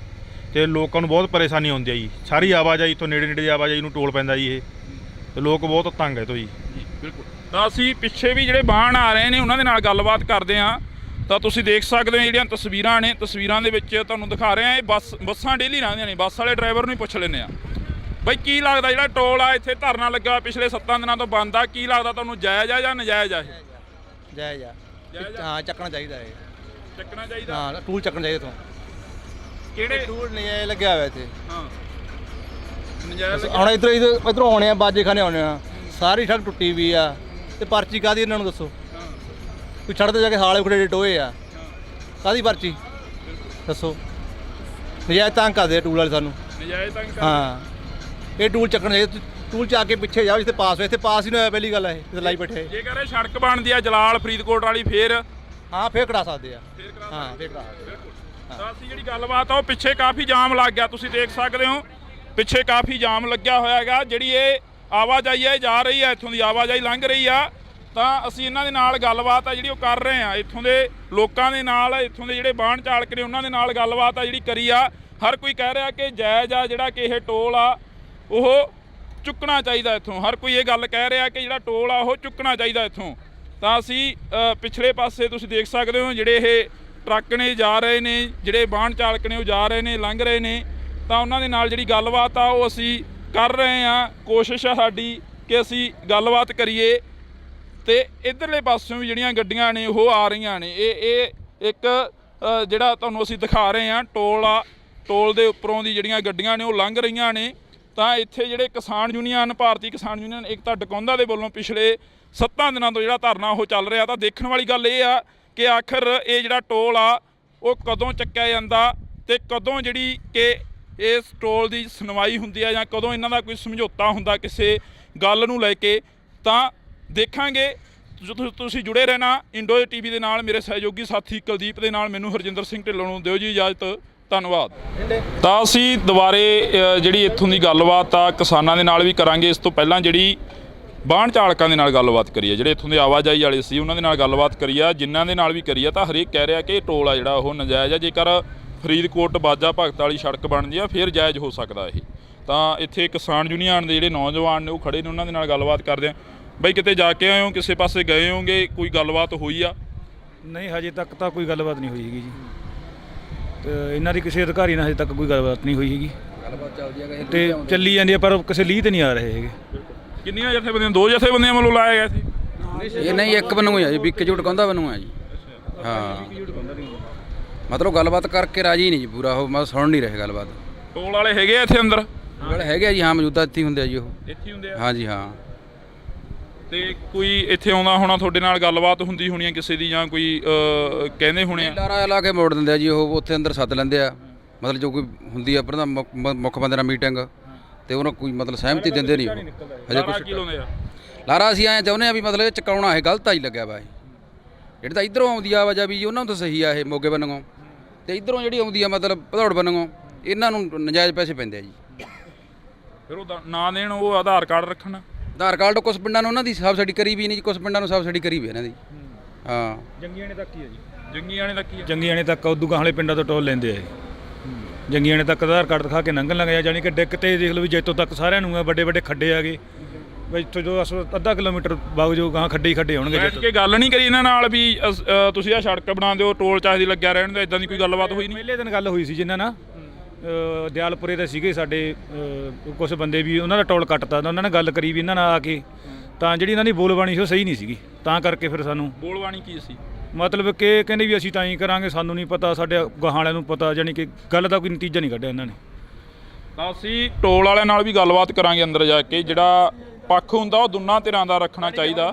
ਤੇ ਲੋਕਾਂ ਨੂੰ ਬਹੁਤ ਪਰੇਸ਼ਾਨੀ ਆਉਂਦੀ ਹੈ ਜੀ। ਸਾਰੀ ਆਵਾਜਾਈ ਇੱਥੋਂ ਨੇੜੇ ਨੇੜੇ ਦੀ ਆਵਾਜਾਈ ਨੂੰ ਟੋਲ ਪੈਂਦਾ ਜੀ ਇਹ, ਤੇ ਲੋਕ ਬਹੁਤ ਤੰਗ ਹੈ ਤੋਂ ਜੀ। ਬਿਲਕੁਲ। ਤਾਂ ਅਸੀਂ ਪਿੱਛੇ ਵੀ ਜਿਹੜੇ ਵਾਹਨ ਆ ਰਹੇ ਨੇ ਉਹਨਾਂ ਦੇ ਨਾਲ ਗੱਲਬਾਤ ਕਰਦੇ ਹਾਂ। ਤਾਂ ਤੁਸੀਂ ਦੇਖ ਸਕਦੇ ਹੋ ਜਿਹੜੀਆਂ ਤਸਵੀਰਾਂ ਨੇ, ਤਸਵੀਰਾਂ ਦੇ ਵਿੱਚ ਤੁਹਾਨੂੰ ਦਿਖਾ ਰਹੇ ਹਾਂ ਇਹ ਬੱਸਾਂ ਡੇਲੀ ਲੰਘਦੀਆਂ ਨੇ। ਬੱਸ ਵਾਲੇ ਡਰਾਈਵਰ ਨੂੰ ਹੀ ਪੁੱਛ ਲੈਂਦੇ ਆ ਬਈ ਕੀ ਲੱਗਦਾ ਜਿਹੜਾ ਟੋਲ ਆ ਇੱਥੇ ਧਰਨਾ ਲੱਗਾ ਪਿਛਲੇ 7 ਦਿਨਾਂ ਤੋਂ ਬੰਦ ਆ, ਕੀ ਲੱਗਦਾ ਤੁਹਾਨੂੰ, ਜਾਇਜ਼ ਆ ਜਾਂ ਨਜਾਇਜ਼ ਆ? ਇਹ ਜਾਇਜ਼ ਆ। ਹਾਂ, ਚੱਕਣਾ ਚਾਹੀਦਾ ਇਹ। ਚੱਕਣਾ ਚਾਹੀਦਾ। ਹਾਂ, ਟੂਲ ਚੱਕਣਾ ਚਾਹੀਦਾ ਤੋਂ। ਕਿਹੜੇ ਟੂਲ ਨਜਾਇਜ਼ ਲੱਗਿਆ ਹੋਇਆ ਇੱਥੇ। ਹਾਂ, ਨਜਾਇਜ਼ ਹੁਣ ਇੱਧਰੋਂ ਆਉਣੇ ਆ, ਬਾਜੇਖਾਨੇ ਆਉਣੇ ਆ, ਸਾਰੀ ਸੜਕ ਟੁੱਟੀ ਵੀ ਆ, ਤੇ ਪਰਚੀ ਕਾਹਦੀ ਇਹਨਾਂ ਨੂੰ ਦੱਸੋ? ਕੋਈ ਸੜਕ ਤੇ ਜਾ ਕੇ ਹਾਲੇ ਖੜੇ ਟੋਏ ਆ, ਕਾਹਦੀ ਪਰਚੀ ਦੱਸੋ? ਨਜਾਇਜ਼ ਤੰਗ ਕਰਦੇ ਆ ਟੂਲ ਵਾਲੇ ਸਾਨੂੰ। ਨਜਾਇਜ਼ ਤੰਗ ਹਾਂ, ਇਹ ਟੂਲ ਚੱਕਣਾ ਚਾਹੀਦਾ। ਟੂਲ ਚ ਆ ਕੇ ਪਿੱਛੇ ਜਾਓ ਜਿੱਥੇ ਪਾਸ ਹੋਏ। ਇੱਥੇ ਪਾਸ ਹੀ ਨਹੀਂ ਹੋਇਆ, ਪਹਿਲੀ ਗੱਲ ਹੈ ਇਹ ਲਾਈ ਬੈਠੇ। ਜੇ ਕਰੇ ਸੜਕ ਬਣਦੀ ਆ ਜਲਾਲ ਫਰੀਦਕੋਟ ਵਾਲੀ ਫੇਰ ਹਾਂ, ਫੇਰ ਕਢਾ ਸਕਦੇ ਆ। ਹਾਂ, ਫੇਰ ਕਢਾ ਸਕਦੇ। ਤਾਂ ਅਸੀਂ ਜਿਹੜੀ ਗੱਲਬਾਤ ਆ ਉਹ ਪਿੱਛੇ ਕਾਫੀ ਜਾਮ ਲੱਗ ਗਿਆ, ਤੁਸੀਂ ਦੇਖ ਸਕਦੇ ਹੋ ਪਿੱਛੇ ਕਾਫੀ ਜਾਮ ਲੱਗਿਆ ਹੋਇਆ ਹੈਗਾ। ਜਿਹੜੀ ਇਹ ਆਵਾਜਾਈ ਹੈ ਜਾ ਰਹੀ ਹੈ, ਇੱਥੋਂ ਦੀ ਆਵਾਜਾਈ ਲੰਘ ਰਹੀ ਆ। ਤਾਂ ਅਸੀਂ ਇਹਨਾਂ ਦੇ ਨਾਲ ਗੱਲਬਾਤ ਆ ਜਿਹੜੀ ਉਹ ਕਰ ਰਹੇ ਆ, ਇੱਥੋਂ ਦੇ ਲੋਕਾਂ ਦੇ ਨਾਲ, ਇੱਥੋਂ ਦੇ ਜਿਹੜੇ ਵਾਹਨ ਚਾਲਕ ਨੇ ਉਹਨਾਂ ਦੇ ਨਾਲ ਗੱਲਬਾਤ ਆ ਜਿਹੜੀ ਕਰੀ ਆ। ਹਰ ਕੋਈ ਕਹਿ ਰਿਹਾ ਕਿ ਜਾਇਜ਼ ਆ ਜਿਹੜਾ ਕਿ ਇਹ ਟੋਲ ਆ ਉਹ ਚੁੱਕਣਾ ਚਾਹੀਦਾ ਇੱਥੋਂ। ਹਰ ਕੋਈ ਇਹ ਗੱਲ ਕਹਿ ਰਿਹਾ ਕਿ ਜਿਹੜਾ ਟੋਲ ਆ ਉਹ ਚੁੱਕਣਾ ਚਾਹੀਦਾ ਇੱਥੋਂ। ਤਾਂ ਅਸੀਂ ਪਿਛਲੇ ਪਾਸੇ ਤੁਸੀਂ ਦੇਖ ਸਕਦੇ ਹੋ ਜਿਹੜੇ ਇਹ ਟਰੱਕ ਨੇ ਜਾ ਰਹੇ ਨੇ, ਜਿਹੜੇ ਵਾਹਨ ਚਾਲਕ ਨੇ ਉਹ ਜਾ ਰਹੇ ਨੇ, ਲੰਘ ਰਹੇ ਨੇ। ਤਾਂ ਉਹਨਾਂ ਦੇ ਨਾਲ ਜਿਹੜੀ ਗੱਲਬਾਤ ਆ ਉਹ ਅਸੀਂ ਕਰ ਰਹੇ ਹਾਂ। ਕੋਸ਼ਿਸ਼ ਆ ਸਾਡੀ ਕਿ ਅਸੀਂ ਗੱਲਬਾਤ ਕਰੀਏ। ਤੇ ਇਧਰਲੇ ਪਾਸਿਓਂ ਵੀ ਜਿਹੜੀਆਂ ਗੱਡੀਆਂ ਨੇ ਉਹ ਆ ਰਹੀਆਂ ਨੇ। ਇਹ ਇੱਕ ਜਿਹੜਾ ਤੁਹਾਨੂੰ ਅਸੀਂ ਦਿਖਾ ਰਹੇ ਹਾਂ ਟੋਲ ਆ, ਟੋਲ ਦੇ ਉੱਪਰੋਂ ਦੀ ਜਿਹੜੀਆਂ ਗੱਡੀਆਂ ਨੇ ਉਹ ਲੰਘ ਰਹੀਆਂ ਨੇ। ਤਾਂ ਇੱਥੇ ਜਿਹੜੇ ਕਿਸਾਨ ਯੂਨੀਅਨ, ਭਾਰਤੀ ਕਿਸਾਨ ਯੂਨੀਅਨ ਏਕਤਾ ਡਕੌਂਦਾ ਦੇ ਵੱਲੋਂ ਪਿਛਲੇ 7 ਦਿਨਾਂ ਤੋਂ ਜਿਹੜਾ ਧਰਨਾ ਉਹ ਚੱਲ ਰਿਹਾ। ਤਾਂ ਦੇਖਣ ਵਾਲੀ ਗੱਲ ਇਹ ਆ ਕਿ ਆਖਰ ਇਹ ਜਿਹੜਾ ਟੋਲ ਆ ਉਹ ਕਦੋਂ ਚੱਕਿਆ ਜਾਂਦਾ ਤੇ ਕਦੋਂ ਜਿਹੜੀ ਕਿ ਇਸ ਟੋਲ ਦੀ ਸੁਣਵਾਈ ਹੁੰਦੀ ਆ ਜਾਂ ਕਦੋਂ ਇਹਨਾਂ ਦਾ ਕੋਈ ਸਮਝੌਤਾ ਹੁੰਦਾ ਕਿਸੇ ਗੱਲ ਨੂੰ ਲੈ ਕੇ। ਤਾਂ ਦੇਖਾਂਗੇ। ਤੁਸੀਂ ਜੁੜੇ ਰਹਿਣਾ ਇੰਡੋ ਟੀਵੀ ਦੇ ਨਾਲ। ਮੇਰੇ ਸਹਿਯੋਗੀ ਸਾਥੀ ਕੁਲਦੀਪ ਦੇ ਨਾਲ ਮੈਨੂੰ ਹਰਜਿੰਦਰ ਸਿੰਘ ਢਿੱਲੋਂ ਨੂੰ ਦਿਓ ਜੀ ਇਜਾਜ਼ਤ। ਧੰਨਵਾਦ। ਤਾਂ ਅਸੀਂ ਦੁਬਾਰੇ ਜਿਹੜੀ ਇੱਥੋਂ ਦੀ ਗੱਲਬਾਤ ਆ ਕਿਸਾਨਾਂ ਦੇ ਨਾਲ ਵੀ ਕਰਾਂਗੇ। ਇਸ ਤੋਂ ਪਹਿਲਾਂ ਜਿਹੜੀ ਵਾਹਨ ਚਾਲਕਾਂ ਦੇ ਨਾਲ ਗੱਲਬਾਤ ਕਰੀਏ, ਜਿਹੜੇ ਇੱਥੋਂ ਦੇ ਆਵਾਜਾਈ ਵਾਲੇ ਸੀ ਉਹਨਾਂ ਦੇ ਨਾਲ ਗੱਲਬਾਤ ਕਰੀ ਆ, ਜਿਨ੍ਹਾਂ ਦੇ ਨਾਲ ਵੀ ਕਰੀ ਆ। ਤਾਂ ਹਰੇਕ ਕਹਿ ਰਿਹਾ ਕਿ ਇਹ ਟੋਲ ਆ ਜਿਹੜਾ ਉਹ ਨਜਾਇਜ਼ ਆ। ਜੇਕਰ ਫਰੀਦਕੋਟ ਬਾਜਾ ਭਗਤ ਵਾਲੀ ਸੜਕ ਬਣਦੀ ਆ ਫਿਰ ਜਾਇਜ਼ ਹੋ ਸਕਦਾ ਇਹ। ਤਾਂ ਇੱਥੇ ਕਿਸਾਨ ਯੂਨੀਅਨ ਦੇ ਜਿਹੜੇ ਨੌਜਵਾਨ ਨੇ ਉਹ ਖੜੇ ਨੇ, ਉਹਨਾਂ ਦੇ ਨਾਲ ਗੱਲਬਾਤ ਕਰਦੇ ਆ। ਬਈ ਕਿਤੇ ਜਾ ਕੇ ਆਏ ਹੋ, ਕਿਸੇ ਪਾਸੇ ਗਏ ਹੋਗੇ, ਕੋਈ ਗੱਲਬਾਤ ਹੋਈ ਆ? ਨਹੀਂ, ਹਜੇ ਤੱਕ ਤਾਂ ਕੋਈ ਗੱਲਬਾਤ ਨਹੀਂ ਹੋਈ ਹੈਗੀ ਜੀ। ਤੇ ਇਹਨਾਂ ਦੀ ਕਿਸੇ ਅਧਿਕਾਰੀ ਨਾਲ ਹਜੇ ਤੱਕ ਕੋਈ ਗੱਲਬਾਤ ਨਹੀਂ ਹੋਈ ਹੈਗੀ। ਗੱਲਬਾਤ ਚੱਲਦੀ ਹੈ ਤੇ ਚੱਲੀ ਜਾਂਦੀ ਹੈ ਪਰ ਕਿਸੇ ਲੀਹ ਤੇ ਨਹੀਂ ਆ ਰਹੇ ਹੈਗੇ। ਕਿੰਨੀਆਂ ਜਥੇਬੰਦੀਆਂ? 2 ਜਥੇਬੰਦੀਆਂ ਵੱਲੋਂ ਲਾਇਆ ਗਿਆ ਸੀ ਇਹ? ਨਹੀਂ, ਇੱਕ ਬੰਨੂ ਆ ਜੀ, ਵਿਕ ਜੁਟ ਕਹਿੰਦਾ ਬੰਨੂ ਆ ਜੀ। ਹਾਂ, ਮਤਲਬ ਗੱਲਬਾਤ ਕਰਕੇ ਰਾਜੀ ਨਹੀਂ ਜੀ ਪੂਰਾ, ਉਹ ਮਤਲਬ ਸੁਣ ਨਹੀਂ ਰਹੇ ਗੱਲਬਾਤ। ਟੋਲ ਵਾਲੇ ਹੈਗੇ ਆ ਇੱਥੇ ਅੰਦਰ? ਗੱਲ ਹੈਗੇ ਆ ਜੀ, ਹਾਂ, ਮੌਜੂਦਾ ਇੱਥੇ ਹੀ ਹੁੰਦੇ ਆ ਜੀ ਉਹ। ਇੱਥੇ ਹੁੰਦੇ ਆ? ਹਾਂ ਜੀ, ਹਾਂ। ਤੇ ਕੋਈ ਇੱਥੇ ਆਉਂਦਾ ਹੋਣਾ, ਤੁਹਾਡੇ ਨਾਲ ਗੱਲਬਾਤ ਹੁੰਦੀ ਹੋਣੀ ਆ ਕਿਸੇ ਦੀ, ਜਾਂ ਕੋਈ ਕਹਿੰਦੇ ਹੋਣੇ ਆ? ਲਾਰਾ ਲਾ ਕੇ ਮੋੜ ਦਿੰਦੇ ਆ ਜੀ ਉਹ, ਉੱਥੇ ਅੰਦਰ ਸੱਦ ਲੈਂਦੇ ਆ। ਮਤਲਬ ਜੋ ਕੋਈ ਹੁੰਦੀ ਆ ਪ੍ਰਧਾਨ ਮੁੱਖ ਬੰਦੇ ਨਾਲ ਮੀਟਿੰਗ, ਤੇ ਉਹਨਾਂ ਕੋਈ ਮਤਲਬ ਸਹਿਮਤੀ ਦਿੰਦੇ ਨਹੀਂ ਹਜੇ ਕੁਝ। ਕੀ ਲਾਉਂਦੇ ਆ ਲਾਰਾ? ਅਸੀਂ ਐਂ ਚਾਹੁੰਦੇ ਆ ਵੀ ਮਤਲਬ ਇਹ ਚਕਾਉਣਾ ਇਹ ਗਲਤ ਆਈ ਲੱਗਿਆ ਵਾ ਇਹ। ਜਿਹੜੀ ਤਾਂ ਇੱਧਰੋਂ ਆਉਂਦੀ ਆ ਆਵਾਜਾਈ ਵੀ ਉਹਨਾਂ ਨੂੰ ਤਾਂ ਸਹੀ ਆ ਇਹ ਮੋਗੇ ਬੰਨੋਂ, ਤੇ ਇੱਧਰੋਂ ਜਿਹੜੀ ਆਉਂਦੀ ਆ ਮਤਲਬ ਭਦੌੜ ਬੰਨੋਂ ਇਹਨਾਂ ਨੂੰ ਨਜਾਇਜ਼ ਪੈਸੇ ਪੈਂਦੇ ਆ ਜੀ। ਫਿਰ ਉਹ ਨਾ ਦੇਣ, ਉਹ ਆਧਾਰ ਕਾਰਡ ਰੱਖਣ। ਆਧਾਰ ਕਾਰਡ ਕੁਛ ਪਿੰਡਾਂ ਨੂੰ ਉਹਨਾਂ ਦੀ ਸਬਸਿਡੀ ਕਰੀ ਵੀ ਨਹੀਂ ਜੀ, ਕੁਛ ਪਿੰਡਾਂ ਨੂੰ ਸਬਸਿਡੀ ਕਰੀ ਵੀ ਇਹਨਾਂ ਦੀ। ਹਾਂ, ਜੰਗੀਆਣੇ ਤੱਕ ਹੀ ਹੈ ਜੀ। ਜੰਗੀਆਣੇ ਤੱਕ ਹੀ ਆ? ਜੰਗੀਆਣੇ ਤੱਕ ਉਦੋਂ ਗਾਹਲੇ ਪਿੰਡਾਂ ਤੋਂ ਟੋਲ ਲੈਂਦੇ ਆ ਜੀ। ਜੰਗੀਆਣੇ ਤੱਕ ਆਧਾਰ ਕਾਰਡ ਦਿਖਾ ਕੇ ਲੰਘਣ ਲੱਗ ਜਾ, ਜਾਣੀ ਕਿ ਡਿੱਕ ਤੇ ਦੇਖ ਲਓ ਵੀ ਜੈਤੋਂ ਤੱਕ ਸਾਰਿਆਂ ਨੂੰ ਆ, ਵੱਡੇ ਵੱਡੇ ਖੱਡੇ ਆ ਗਏ ਬਈ। ਇੱਥੋਂ ਜੋ ਅੱਧਾ ਕਿਲੋਮੀਟਰ ਵਗ ਜੋ ਗਾਂ ਖੱਡੇ ਹੀ ਖੱਡੇ ਹੋਣਗੇ। ਬੈਠ ਕੇ ਗੱਲ ਨਹੀਂ ਕਰੀ ਇਹਨਾਂ ਨਾਲ ਵੀ ਤੁਸੀਂ ਆਹ ਸੜਕ ਬਣਾ ਦਿਓ, ਟੋਲ ਚਾਹੀਦੀ ਲੱਗਿਆ ਰਹਿਣ ਦਿਓ, ਇਦਾਂ ਦੀ ਕੋਈ ਗੱਲਬਾਤ ਹੋਈ ਨਹੀਂ? ਪਹਿਲੇ ਦਿਨ ਗੱਲ ਹੋਈ ਸੀ ਜਿਨ੍ਹਾਂ ਨਾਲ ਦਿਆਲਪੁਰੇ ਦੇ ਸੀਗੇ ਸਾਡੇ ਕੁਝ ਬੰਦੇ ਵੀ, ਉਹਨਾਂ ਦਾ ਟੋਲ ਕੱਟਤਾ। ਉਹਨਾਂ ਨੇ ਗੱਲ ਕਰੀ ਵੀ ਇਹਨਾਂ ਨਾਲ ਆ ਕੇ, ਤਾਂ ਜਿਹੜੀ ਇਹਨਾਂ ਦੀ ਬੋਲਬਾਣੀ ਸੀ ਉਹ ਸਹੀ ਨਹੀਂ ਸੀਗੀ। ਤਾਂ ਕਰਕੇ ਫਿਰ ਸਾਨੂੰ ਬੋਲਬਾਣੀ ਕੀ ਸੀ? ਮਤਲਬ ਕਿ ਕਹਿੰਦੇ ਵੀ ਅਸੀਂ ਤਾਂ ਹੀ ਕਰਾਂਗੇ, ਸਾਨੂੰ ਨਹੀਂ ਪਤਾ, ਸਾਡੇ ਗਾਹਾਂ ਵਾਲਿਆਂ ਨੂੰ ਪਤਾ। ਜਾਣੀ ਕਿ ਗੱਲ ਦਾ ਕੋਈ ਨਤੀਜਾ ਨਹੀਂ ਕੱਢਿਆ ਇਹਨਾਂ ਨੇ। ਤਾਂ ਅਸੀਂ ਟੋਲ ਵਾਲਿਆਂ ਨਾਲ ਵੀ ਗੱਲਬਾਤ ਕਰਾਂਗੇ ਅੰਦਰ ਜਾ ਕੇ। ਜਿਹੜਾ ਪੱਖ ਹੁੰਦਾ ਉਹ ਦੋਨਾਂ ਧਿਰਾਂ ਦਾ ਰੱਖਣਾ ਚਾਹੀਦਾ।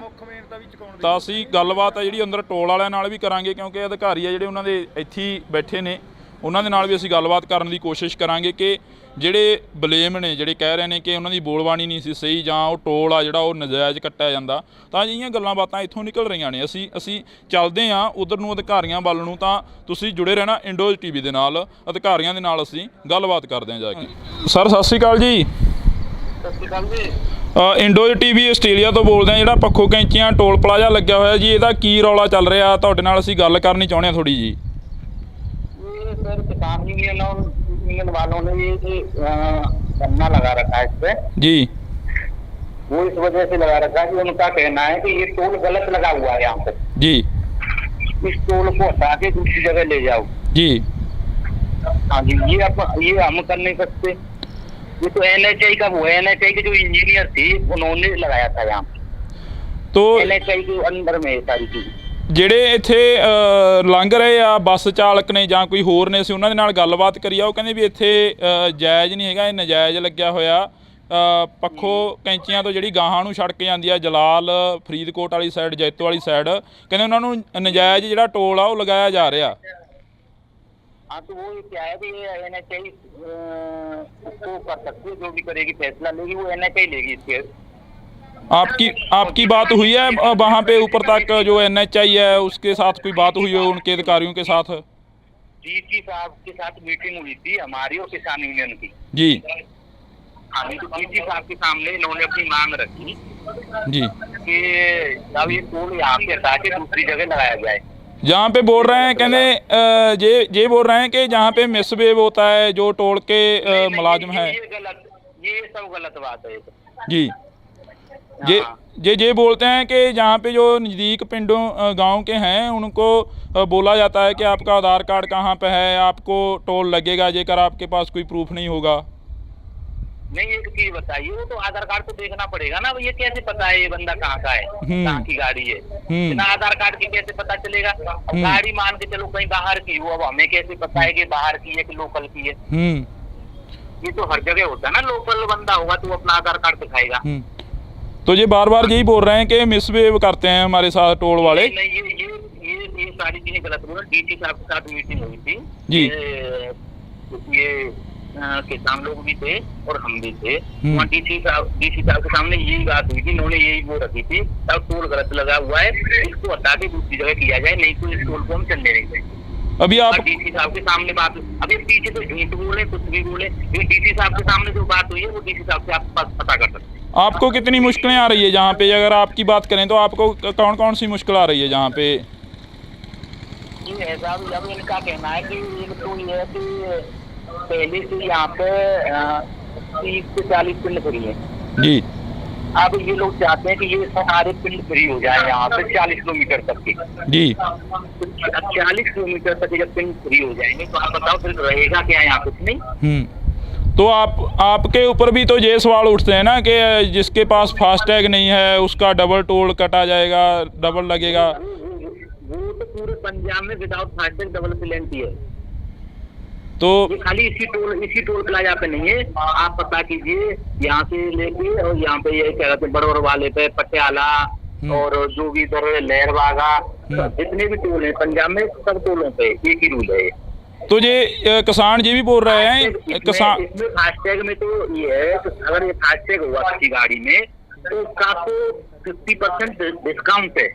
ਤਾਂ ਅਸੀਂ ਗੱਲਬਾਤ ਆ ਜਿਹੜੀ ਅੰਦਰ ਟੋਲ ਵਾਲਿਆਂ ਨਾਲ ਵੀ ਕਰਾਂਗੇ, ਕਿਉਂਕਿ ਅਧਿਕਾਰੀ ਆ ਜਿਹੜੇ ਉਹਨਾਂ ਦੇ ਇੱਥੇ ਹੀ ਬੈਠੇ ਨੇ, ਉਹਨਾਂ ਦੇ ਨਾਲ ਵੀ ਅਸੀਂ ਗੱਲਬਾਤ ਕਰਨ ਦੀ ਕੋਸ਼ਿਸ਼ ਕਰਾਂਗੇ ਕਿ ਜਿਹੜੇ ਬਲੇਮ ਨੇ, ਜਿਹੜੇ ਕਹਿ ਰਹੇ ਨੇ ਕਿ ਉਹਨਾਂ ਦੀ ਬੋਲਬਾਣੀ ਨਹੀਂ ਸੀ ਸਹੀ ਜਾਂ ਉਹ ਟੋਲ ਆ ਜਿਹੜਾ ਉਹ ਨਜਾਇਜ਼ ਕੱਟਿਆ ਜਾਂਦਾ, ਤਾਂ ਅਜਿਹੀਆਂ ਗੱਲਾਂ ਬਾਤਾਂ ਇੱਥੋਂ ਨਿਕਲ ਰਹੀਆਂ ਨੇ। ਅਸੀਂ ਚੱਲਦੇ ਹਾਂ ਉਧਰ ਨੂੰ, ਅਧਿਕਾਰੀਆਂ ਵੱਲ ਨੂੰ। ਤਾਂ ਤੁਸੀਂ ਜੁੜੇ ਰਹਿਣਾ ਇੰਡੋਜ਼ ਟੀਵੀ ਦੇ ਨਾਲ, ਅਧਿਕਾਰੀਆਂ ਦੇ ਨਾਲ ਅਸੀਂ ਗੱਲਬਾਤ ਕਰਦੇ ਹਾਂ ਜਾ ਕੇ। ਸਰ ਸਤਿ ਸ਼੍ਰੀ ਅਕਾਲ ਜੀ। ਸਤਿ ਸ਼੍ਰੀ ਅਕਾਲ ਜੀ। ਇੰਡੋਜ਼ ਟੀਵੀ ਆਸਟ੍ਰੇਲੀਆ ਤੋਂ ਬੋਲਦੇ ਹਾਂ। ਜਿਹੜਾ ਪੱਖੋ ਕੈਂਚੀਆਂ ਟੋਲ ਪਲਾਜ਼ਾ ਲੱਗਿਆ ਹੋਇਆ ਜੀ, ਇਹਦਾ ਕੀ ਰੌਲਾ ਚੱਲ ਰਿਹਾ? ਤੁਹਾਡੇ ਨਾਲ ਅਸੀਂ ਗੱਲ ਕਰਨੀ ਚਾਹੁੰਦੇ ਹਾਂ ਥੋੜੀ ਜੀ। सर किसान यूनियन वालों ने ये धरना लगा रखा है इस पे जी। वो इस वजह से लगा रखा है कि उनका कहना है कि ये टोल गलत लगा हुआ है यहाँ पे जी। इस टोल को हटा के दूसरी जगह ले जाओ जी। हाँ जी। ये हम कर नहीं सकते। ये तो NHI का वो है, NHI के जो इंजीनियर थे उन्होंने लगाया था यहाँ पे, तो NHI के अंदर में ये सारी चीज। ਜਿਹੜੇ ਇੱਥੇ ਲੰਘ ਰਹੇ ਆ ਬੱਸ ਚਾਲਕ ਨੇ ਜਾਂ ਕੋਈ ਹੋਰ ਨੇ, ਅਸੀਂ ਉਹਨਾਂ ਦੇ ਨਾਲ ਗੱਲਬਾਤ ਕਰੀ ਆ। ਉਹ ਕਹਿੰਦੇ ਵੀ ਇੱਥੇ ਜਾਇਜ਼ ਨਹੀਂ ਹੈਗਾ, ਇਹ ਨਜਾਇਜ਼ ਲੱਗਿਆ ਹੋਇਆ। ਪੱਖੋ ਕੈਂਚੀਆਂ ਤੋਂ ਜਿਹੜੀ ਗਾਹਾਂ ਨੂੰ ਸੜਕ ਜਾਂਦੀ ਆ ਜਲਾਲ ਫਰੀਦਕੋਟ ਵਾਲੀ ਸਾਈਡ, ਜੈਤੋ ਵਾਲੀ ਸਾਈਡ, ਕਹਿੰਦੇ ਉਹਨਾਂ ਨੂੰ ਨਜਾਇਜ਼ ਜਿਹੜਾ ਟੋਲ ਆ ਉਹ ਲਗਾਇਆ ਜਾ ਰਿਹਾ। हाँ तो वो क्या है कि ये NHI उसको कर सकती है, जो भी करेगी फैसला लेगी वो NHI लेगी इसके। आपकी बात हुई है वहाँ पे ऊपर तक जो NHI है उसके साथ कोई बात हुई है उनके अधिकारियों के साथ? डीसी साहब के साथ मीटिंग हुई थी हमारी और किसान यूनियन की जी। हाँ तो डीसी साहब के सामने इन्होंने अपनी मांग रखी जी कि अब ये टोल यहाँ पे हटा के दूसरी जगह लगाया जाए। जहाँ पे बोल रहे हैं, कहने ये बोल रहे हैं कि जहाँ पे मिसबिहेव होता है जो टोल के मुलाजिम है, ये सब गलत बात है जी। ये बोलते हैं कि जहाँ पे जो नज़दीक पिंडों गांव के हैं उनको बोला जाता है कि आपका आधार कार्ड कहाँ पे है, आपको टोल लगेगा जेकर आपके पास कोई प्रूफ नहीं होगा। नहीं एक चीज बताइए, वो तो आधार कार्ड तो देखना पड़ेगा ना, ये कैसे पता है ये बंदा कहाँ का है, कहाँ की गाड़ी है? बिना आधार कार्ड के कैसे पता चलेगा? गाड़ी मान के चलो कहीं बाहर की हो, अब हमें कैसे पता है कि बाहर की है कि लोकल की है? ये तो हर जगह होता है ना, लोकल बंदा होगा तो अपना आधार कार्ड दिखाएगा। तो ये बार बार यही बोल रहे हैं कि मिसबिहेव करते हैं हमारे साथ टोल वाले। नहीं ये सारी चीजें गलत बोल रहे। डीसी साहब के साथ मीटिंग हुई थी जी। ये किसान लोग भी थे और हम भी थे वहाँ। डीसी साहब के सामने यही बात हुई थी, इन्होंने यही वो रखी थी तब टोल गलत लगा हुआ है, इसको हटा के दूसरी जगह किया जाए, नहीं तो इस टोल को हम चलने नहीं देंगे। अभी आप डीसी साहब के सामने बात, अभी पीछे तो झूठ बोले कुछ भी बोले, डीसी साहब के सामने जो बात हुई है वो डीसी साहब से आप पता कर सकते हैं। आपको कितनी मुश्किलें आ रही है जहाँ पे? अगर आपकी बात करें तो आपको कौन कौन सी मुश्किल आ रही है जहाँ पे? ये ऐसा भी अब इनका कहना है कि एक तो ये है कि पहले से यहाँ पे 30 से 40 पिंड फ्री है जी। अब ये लोग चाहते हैं कि ये सारे पिंड फ्री हो जाए यहाँ पे 40 किलोमीटर तक के जी। 40 किलोमीटर तक जब पिंड फ्री हो जाएंगे तो आप बताओ फिर रहेगा क्या यहाँ? कुछ नहीं। तो आपके ऊपर भी तो ये सवाल उठते हैं ना कि जिसके पास फास्टैग नहीं है उसका डबल टोल कटा जाएगा, डबल लगेगा। वो तो पूरे पंजाब में विदाउट फास्टैग डबल पेनल्टी है। तो ये खाली इसी टोल प्लाजा पे नहीं है, आप पता कीजिए यहाँ से लेके और यहाँ पे ये क्या कहते हैं बड़ोर वाले पे पटियाला और जो भी इधर लहरबागा जितने भी टोल है पंजाब में सब टोलों पे एक ही रूल है। तो ये किसान ये भी बोल रहे हैं किसान इसमें फास्टैग में तो ये है कि अगर ये फास्टैग हुआ किसी गाड़ी में तो उसका आपको 50% डिस्काउंट है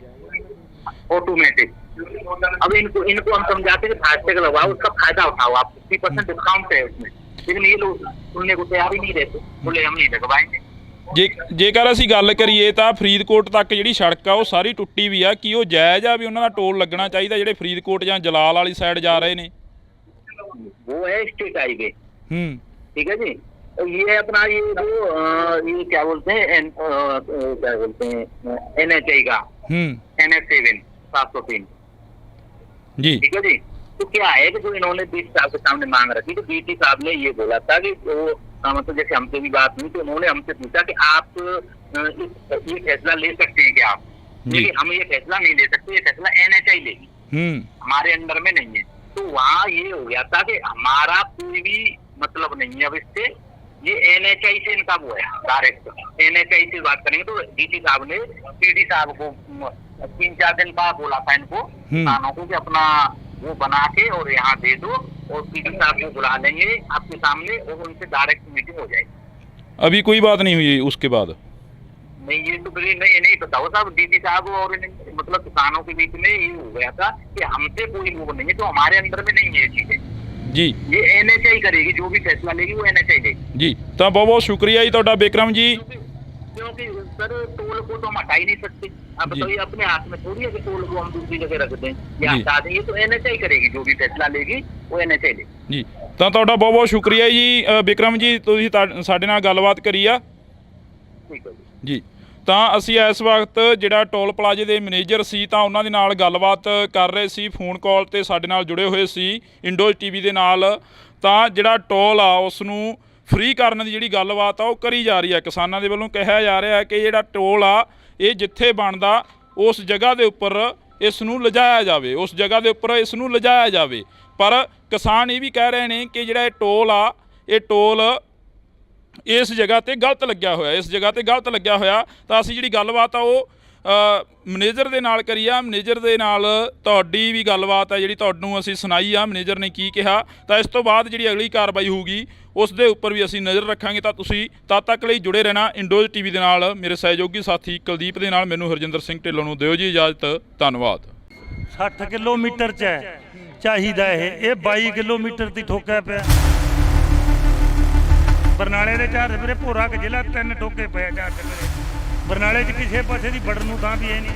ऑटोमेटिक। अब इनको हम समझाते हैं कि फास्टैग लगाओ, उसका फायदा उठाओ, आप 50% डिस्काउंट है उसमें, लेकिन ये लोग सुनने को तैयार ही नहीं रहते, बोले हम नहीं लगवाएंगे। ਜੇਕਰ ਅਸੀਂ ਗੱਲ ਕਰੀਏ ਤਾਂ ਫਰੀਦਕੋਟ ਤੱਕ ਜਿਹੜੀ ਸੜਕ ਆ ਉਹ ਸਾਰੀ ਟੁੱਟੀ ਵੀ ਆ, ਕੀ ਉਹ ਜਾਇਜ਼ ਆ ਵੀ ਉਹਨਾਂ ਦਾ ਟੋਲ ਲੱਗਣਾ ਚਾਹੀਦਾ ਜਿਹੜੇ ਫਰੀਦਕੋਟ ਜਾਂ ਜਲਾਲ ਵਾਲੀ ਸਾਈਡ ਜਾ ਰਹੇ ਨੇ? वो है स्टेट हाईवे, ठीक है जी। तो ये है अपना ये जो ये क्या बोलते हैं NHI का NH7 703 जी, ठीक है जी। तो क्या है कि जो इन्होंने डीसी साहब के सामने मांग रखी, तो डीसी साहब ने ये बोला था कि वो मतलब जैसे हमसे भी बात हुई तो उन्होंने हमसे पूछा कि आप ये फैसला ले सकते हैं क्या आप? लेकिन हम ये फैसला नहीं ले सकते, ये फैसला NHI लेगी, हमारे अंडर में नहीं है। तो वहाँ ये हो गया था कि हमारा कोई भी मतलब नहीं है अब इससे, ये NHI से इनका वो है डायरेक्ट। NHI से बात करेंगे तो डीसी साहब ने PD साहब को 3-4 दिन का बोला था इनको किसानों को कि अपना वो बना के और यहाँ दे दो, और PD साहब को बुला लेंगे आपके सामने और उनसे डायरेक्ट मीटिंग हो जाएगी। अभी कोई बात नहीं हुई उसके बाद? नहीं, ये तो नहीं पता हो साहब। डीसी साहब और मतलब किसानों के बीच में ये हो गया था कि हमसे कोई वो नहीं है, तो हमारे अंदर में नहीं है ये चीजें जी। ये NHI करेगी, जो भी फैसला लेगी वो NHI लेगी जी। तो बहुत बहुत शुक्रिया जी ਤੁਹਾਡਾ बिक्रम जी। क्योंकि सर टोल को तो हम हटा ही नहीं सकते। अब तो ये अपने हाथ में थोड़ी है कि टोल को हम दूसरी जगह रख दें या हटा दें। ये तो NHI करेगी, जो भी फैसला लेगी वो NHI लेगी ਜੀ। ਤਾਂ ਤੁਹਾਡਾ ਬਹੁਤ ਬਹੁਤ ਸ਼ੁਕਰੀਆ ਜੀ ਬਿਕਰਮ ਜੀ, ਤੁਸੀਂ ਸਾਡੇ ਨਾਲ ਗੱਲਬਾਤ ਕਰੀ ਆ ठीक है जी। ਜੀ। ਤਾਂ ਅਸੀਂ ਇਸ ਵਕਤ ਜਿਹੜਾ ਟੋਲ ਪਲਾਜ਼ੇ ਦੇ ਮੈਨੇਜਰ ਸੀ ਤਾਂ ਉਹਨਾਂ ਦੇ ਨਾਲ ਗੱਲਬਾਤ ਕਰ ਰਹੇ ਸੀ, ਫੋਨ ਕਾਲ ਤੇ ਸਾਡੇ ਨਾਲ ਜੁੜੇ ਹੋਏ ਸੀ ਇੰਡੋਜ਼ TV ਦੇ ਨਾਲ। ਤਾਂ ਜਿਹੜਾ ਟੋਲ ਆ ਉਸ ਨੂੰ ਫ੍ਰੀ ਕਰਨ ਦੀ ਜਿਹੜੀ ਗੱਲਬਾਤ ਆ ਉਹ ਕਰੀ ਜਾ ਰਹੀ ਹੈ। ਕਿਸਾਨਾਂ ਦੇ ਵੱਲੋਂ ਕਿਹਾ ਜਾ ਰਿਹਾ ਕਿ ਜਿਹੜਾ ਟੋਲ ਆ ਇਹ ਜਿੱਥੇ ਬਣਦਾ ਉਸ ਜਗ੍ਹਾ ਦੇ ਉੱਪਰ ਇਸ ਨੂੰ ਲਿਜਾਇਆ ਜਾਵੇ, ਉਸ ਜਗ੍ਹਾ ਦੇ ਉੱਪਰ ਇਸ ਨੂੰ ਲਿਜਾਇਆ ਜਾਵੇ। ਪਰ ਕਿਸਾਨ ਇਹ ਵੀ ਕਹਿ ਰਹੇ ਨੇ ਕਿ ਜਿਹੜਾ ਇਹ ਟੋਲ ਆ ਇਹ ਟੋਲ ਇਸ ਜਗ੍ਹਾ ਤੇ ਗਲਤ ਲੱਗਿਆ ਹੋਇਆ, ਇਸ ਜਗ੍ਹਾ ਤੇ ਗਲਤ ਲੱਗਿਆ ਹੋਇਆ। ਤਾਂ ਅਸੀਂ ਜਿਹੜੀ ਗੱਲਬਾਤ ਆ ਉਹ ਮੈਨੇਜਰ ਦੇ ਨਾਲ ਕਰੀ ਆ। ਮੈਨੇਜਰ ਦੇ ਨਾਲ ਤੁਹਾਡੀ ਵੀ ਗੱਲਬਾਤ ਆ ਜਿਹੜੀ ਤੁਹਾਨੂੰ ਅਸੀਂ ਸੁਣਾਈ ਆ, ਮੈਨੇਜਰ ਨੇ ਕੀ ਕਿਹਾ। ਤਾਂ ਇਸ ਤੋਂ ਬਾਅਦ ਜਿਹੜੀ ਅਗਲੀ ਕਾਰਵਾਈ ਹੋਊਗੀ ਉਸ ਦੇ ਉੱਪਰ ਵੀ ਅਸੀਂ ਨਜ਼ਰ ਰੱਖਾਂਗੇ। ਤਾਂ ਤੁਸੀਂ ਤਦ ਤੱਕ ਲਈ ਜੁੜੇ ਰਹਿਣਾ ਇੰਡੋਜ਼ TV ਦੇ ਨਾਲ। ਮੇਰੇ ਸਹਿਯੋਗੀ ਸਾਥੀ ਕੁਲਦੀਪ ਦੇ ਨਾਲ ਮੈਨੂੰ ਹਰਜਿੰਦਰ ਸਿੰਘ ਢਿੱਲੋਂ ਨੂੰ ਦਿਓ ਜੀ ਇਜਾਜ਼ਤ। ਧੰਨਵਾਦ। 60 ਕਿਲੋਮੀਟਰ ਚ ਹੈ ਚਾਹੀਦਾ ਇਹ 22 ਕਿਲੋਮੀਟਰ ਦੀ ਠੋਕਿਆ ਪਿਆ। ਬਰਨਾਲੇ ਦੇ ਚਾਰ ਸਵੇਰੇ ਭੋਰਾ ਕੇ ਜ਼ਿਲ੍ਹਾ 3 ਠੋਕੇ ਪਿਆ ਚਾਰ ਸਵੇਰੇ। ਬਰਨਾਲੇ 'ਚ ਕਿਸੇ ਪਾਸੇ ਦੀ ਵੜਨ ਨੂੰ ਥਾਂ ਵੀ ਹੈ ਨਹੀਂ।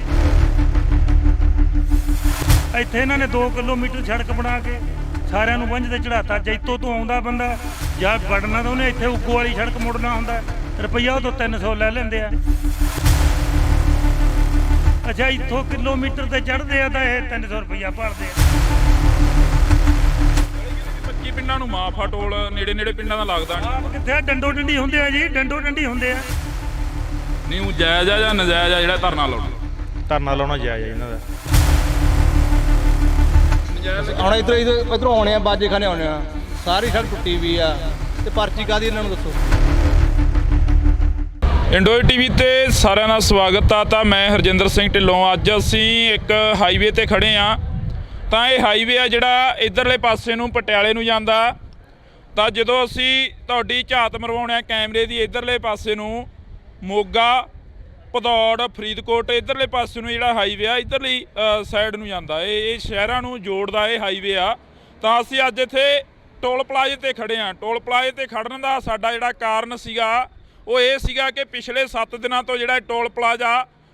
ਇੱਥੇ ਇਹਨਾਂ ਨੇ 2 ਕਿਲੋਮੀਟਰ ਸੜਕ ਬਣਾ ਕੇ ਸਾਰਿਆਂ ਨੂੰ ਵੰਝ ਤੇ ਚੜਾਤਾ। ਜੈਤੋ ਤੋਂ ਆਉਂਦਾ ਬੰਦਾ ਜਾਂ ਵੜਨਾ ਤਾਂ ਉਹਨੇ ਇੱਥੇ ਉੱਗੋ ਵਾਲੀ ਸੜਕ ਮੁੜਨਾ ਹੁੰਦਾ, ਰੁਪਈਆ ਉਹ ਤੋਂ 300 ਲੈ ਲੈਂਦੇ ਆ। ਅੱਛਾ, ਇੱਥੋਂ ਕਿਲੋਮੀਟਰ ਤੇ ਚੜ੍ਹਦੇ ਆ ਤਾਂ ਇਹ 300 ਰੁਪਈਆ ਭਰਦੇ ਆ। 25 ਪਿੰਡਾਂ ਨੂੰ ਮਾਫ ਆ ਟੋਲ, ਨੇੜੇ ਨੇੜੇ ਪਿੰਡਾਂ ਦਾ ਲੱਗਦਾ ਨਹੀਂ। ਆਪ ਕਿੱਥੇ ਡੰਡੋ ਡੰਡੀ ਹੁੰਦੇ ਆ ਜੀ, ਡੰਡੋ ਡੰਡੀ ਹੁੰਦੇ ਆ। ਨਹੀਂ ਉਹ ਜਾਇਜ਼ ਆ ਜਾਂ ਨਜਾਇਜ਼ ਆ ਜਿਹੜਾ ਧਰਨਾ ਲਾਉਣਾ? ਧਰਨਾ ਲਾਉਣਾ ਜਾਇਜ਼ ਆ ਇਹਨਾਂ ਦਾ। ਹੁਣ ਇੱਧਰੋਂ ਆਉਣੇ ਆ, ਬਾਜੇ ਖਾਨੇ ਆਉਣੇ ਆ, ਸਾਰੀ ਸੜਕ ਟੁੱਟੀ ਵੀ ਆ ਤੇ ਪਰਚੀ ਕਾਹਦੀ ਇਹਨਾਂ ਨੂੰ ਦੱਸੋ। ਇੰਡੋਜ਼ TV ਤੇ ਸਾਰਿਆਂ ਦਾ ਸਵਾਗਤ ਆ। ਤਾਂ ਮੈਂ ਹਰਜਿੰਦਰ ਸਿੰਘ ਢਿੱਲੋਂ। ਅੱਜ ਅਸੀਂ ਇੱਕ ਹਾਈਵੇ ਤੇ ਖੜੇ ਆ। ਤਾਂ ਇਹ ਹਾਈਵੇ ਆ ਜਿਹੜਾ ਇਧਰਲੇ ਪਾਸੇ ਨੂੰ ਪਟਿਆਲੇ ਨੂੰ ਜਾਂਦਾ। ਤਾਂ ਜਦੋਂ ਅਸੀਂ ਤੁਹਾਡੀ ਝਾਤ ਮਰਵਾਉਣੇ ਆ ਕੈਮਰੇ ਦੀ ਇਧਰਲੇ ਪਾਸੇ ਨੂੰ ਮੋਗਾ, ਭਦੌੜ, ਫਰੀਦਕੋਟ ਇਧਰਲੇ ਪਾਸੇ ਨੂੰ ਜਿਹੜਾ ਹਾਈਵੇ ਆ ਇਧਰਲੀ ਸਾਈਡ ਨੂੰ ਜਾਂਦਾ। ਇਹ ਸ਼ਹਿਰਾਂ ਨੂੰ ਜੋੜਦਾ ਇਹ ਹਾਈਵੇ ਆ। ਤਾਂ ਅਸੀਂ ਅੱਜ ਇੱਥੇ ਟੋਲ ਪਲਾਜ਼ੇ ਤੇ ਖੜੇ ਆ। ਟੋਲ ਪਲਾਜ਼ੇ ਤੇ ਖੜਨ ਦਾ ਸਾਡਾ ਜਿਹੜਾ ਕਾਰਨ ਸੀਗਾ ਉਹ ਇਹ ਸੀਗਾ ਕਿ ਪਿਛਲੇ 7 ਦਿਨਾਂ ਤੋਂ ਜਿਹੜਾ ਟੋਲ ਪਲਾਜ਼ਾ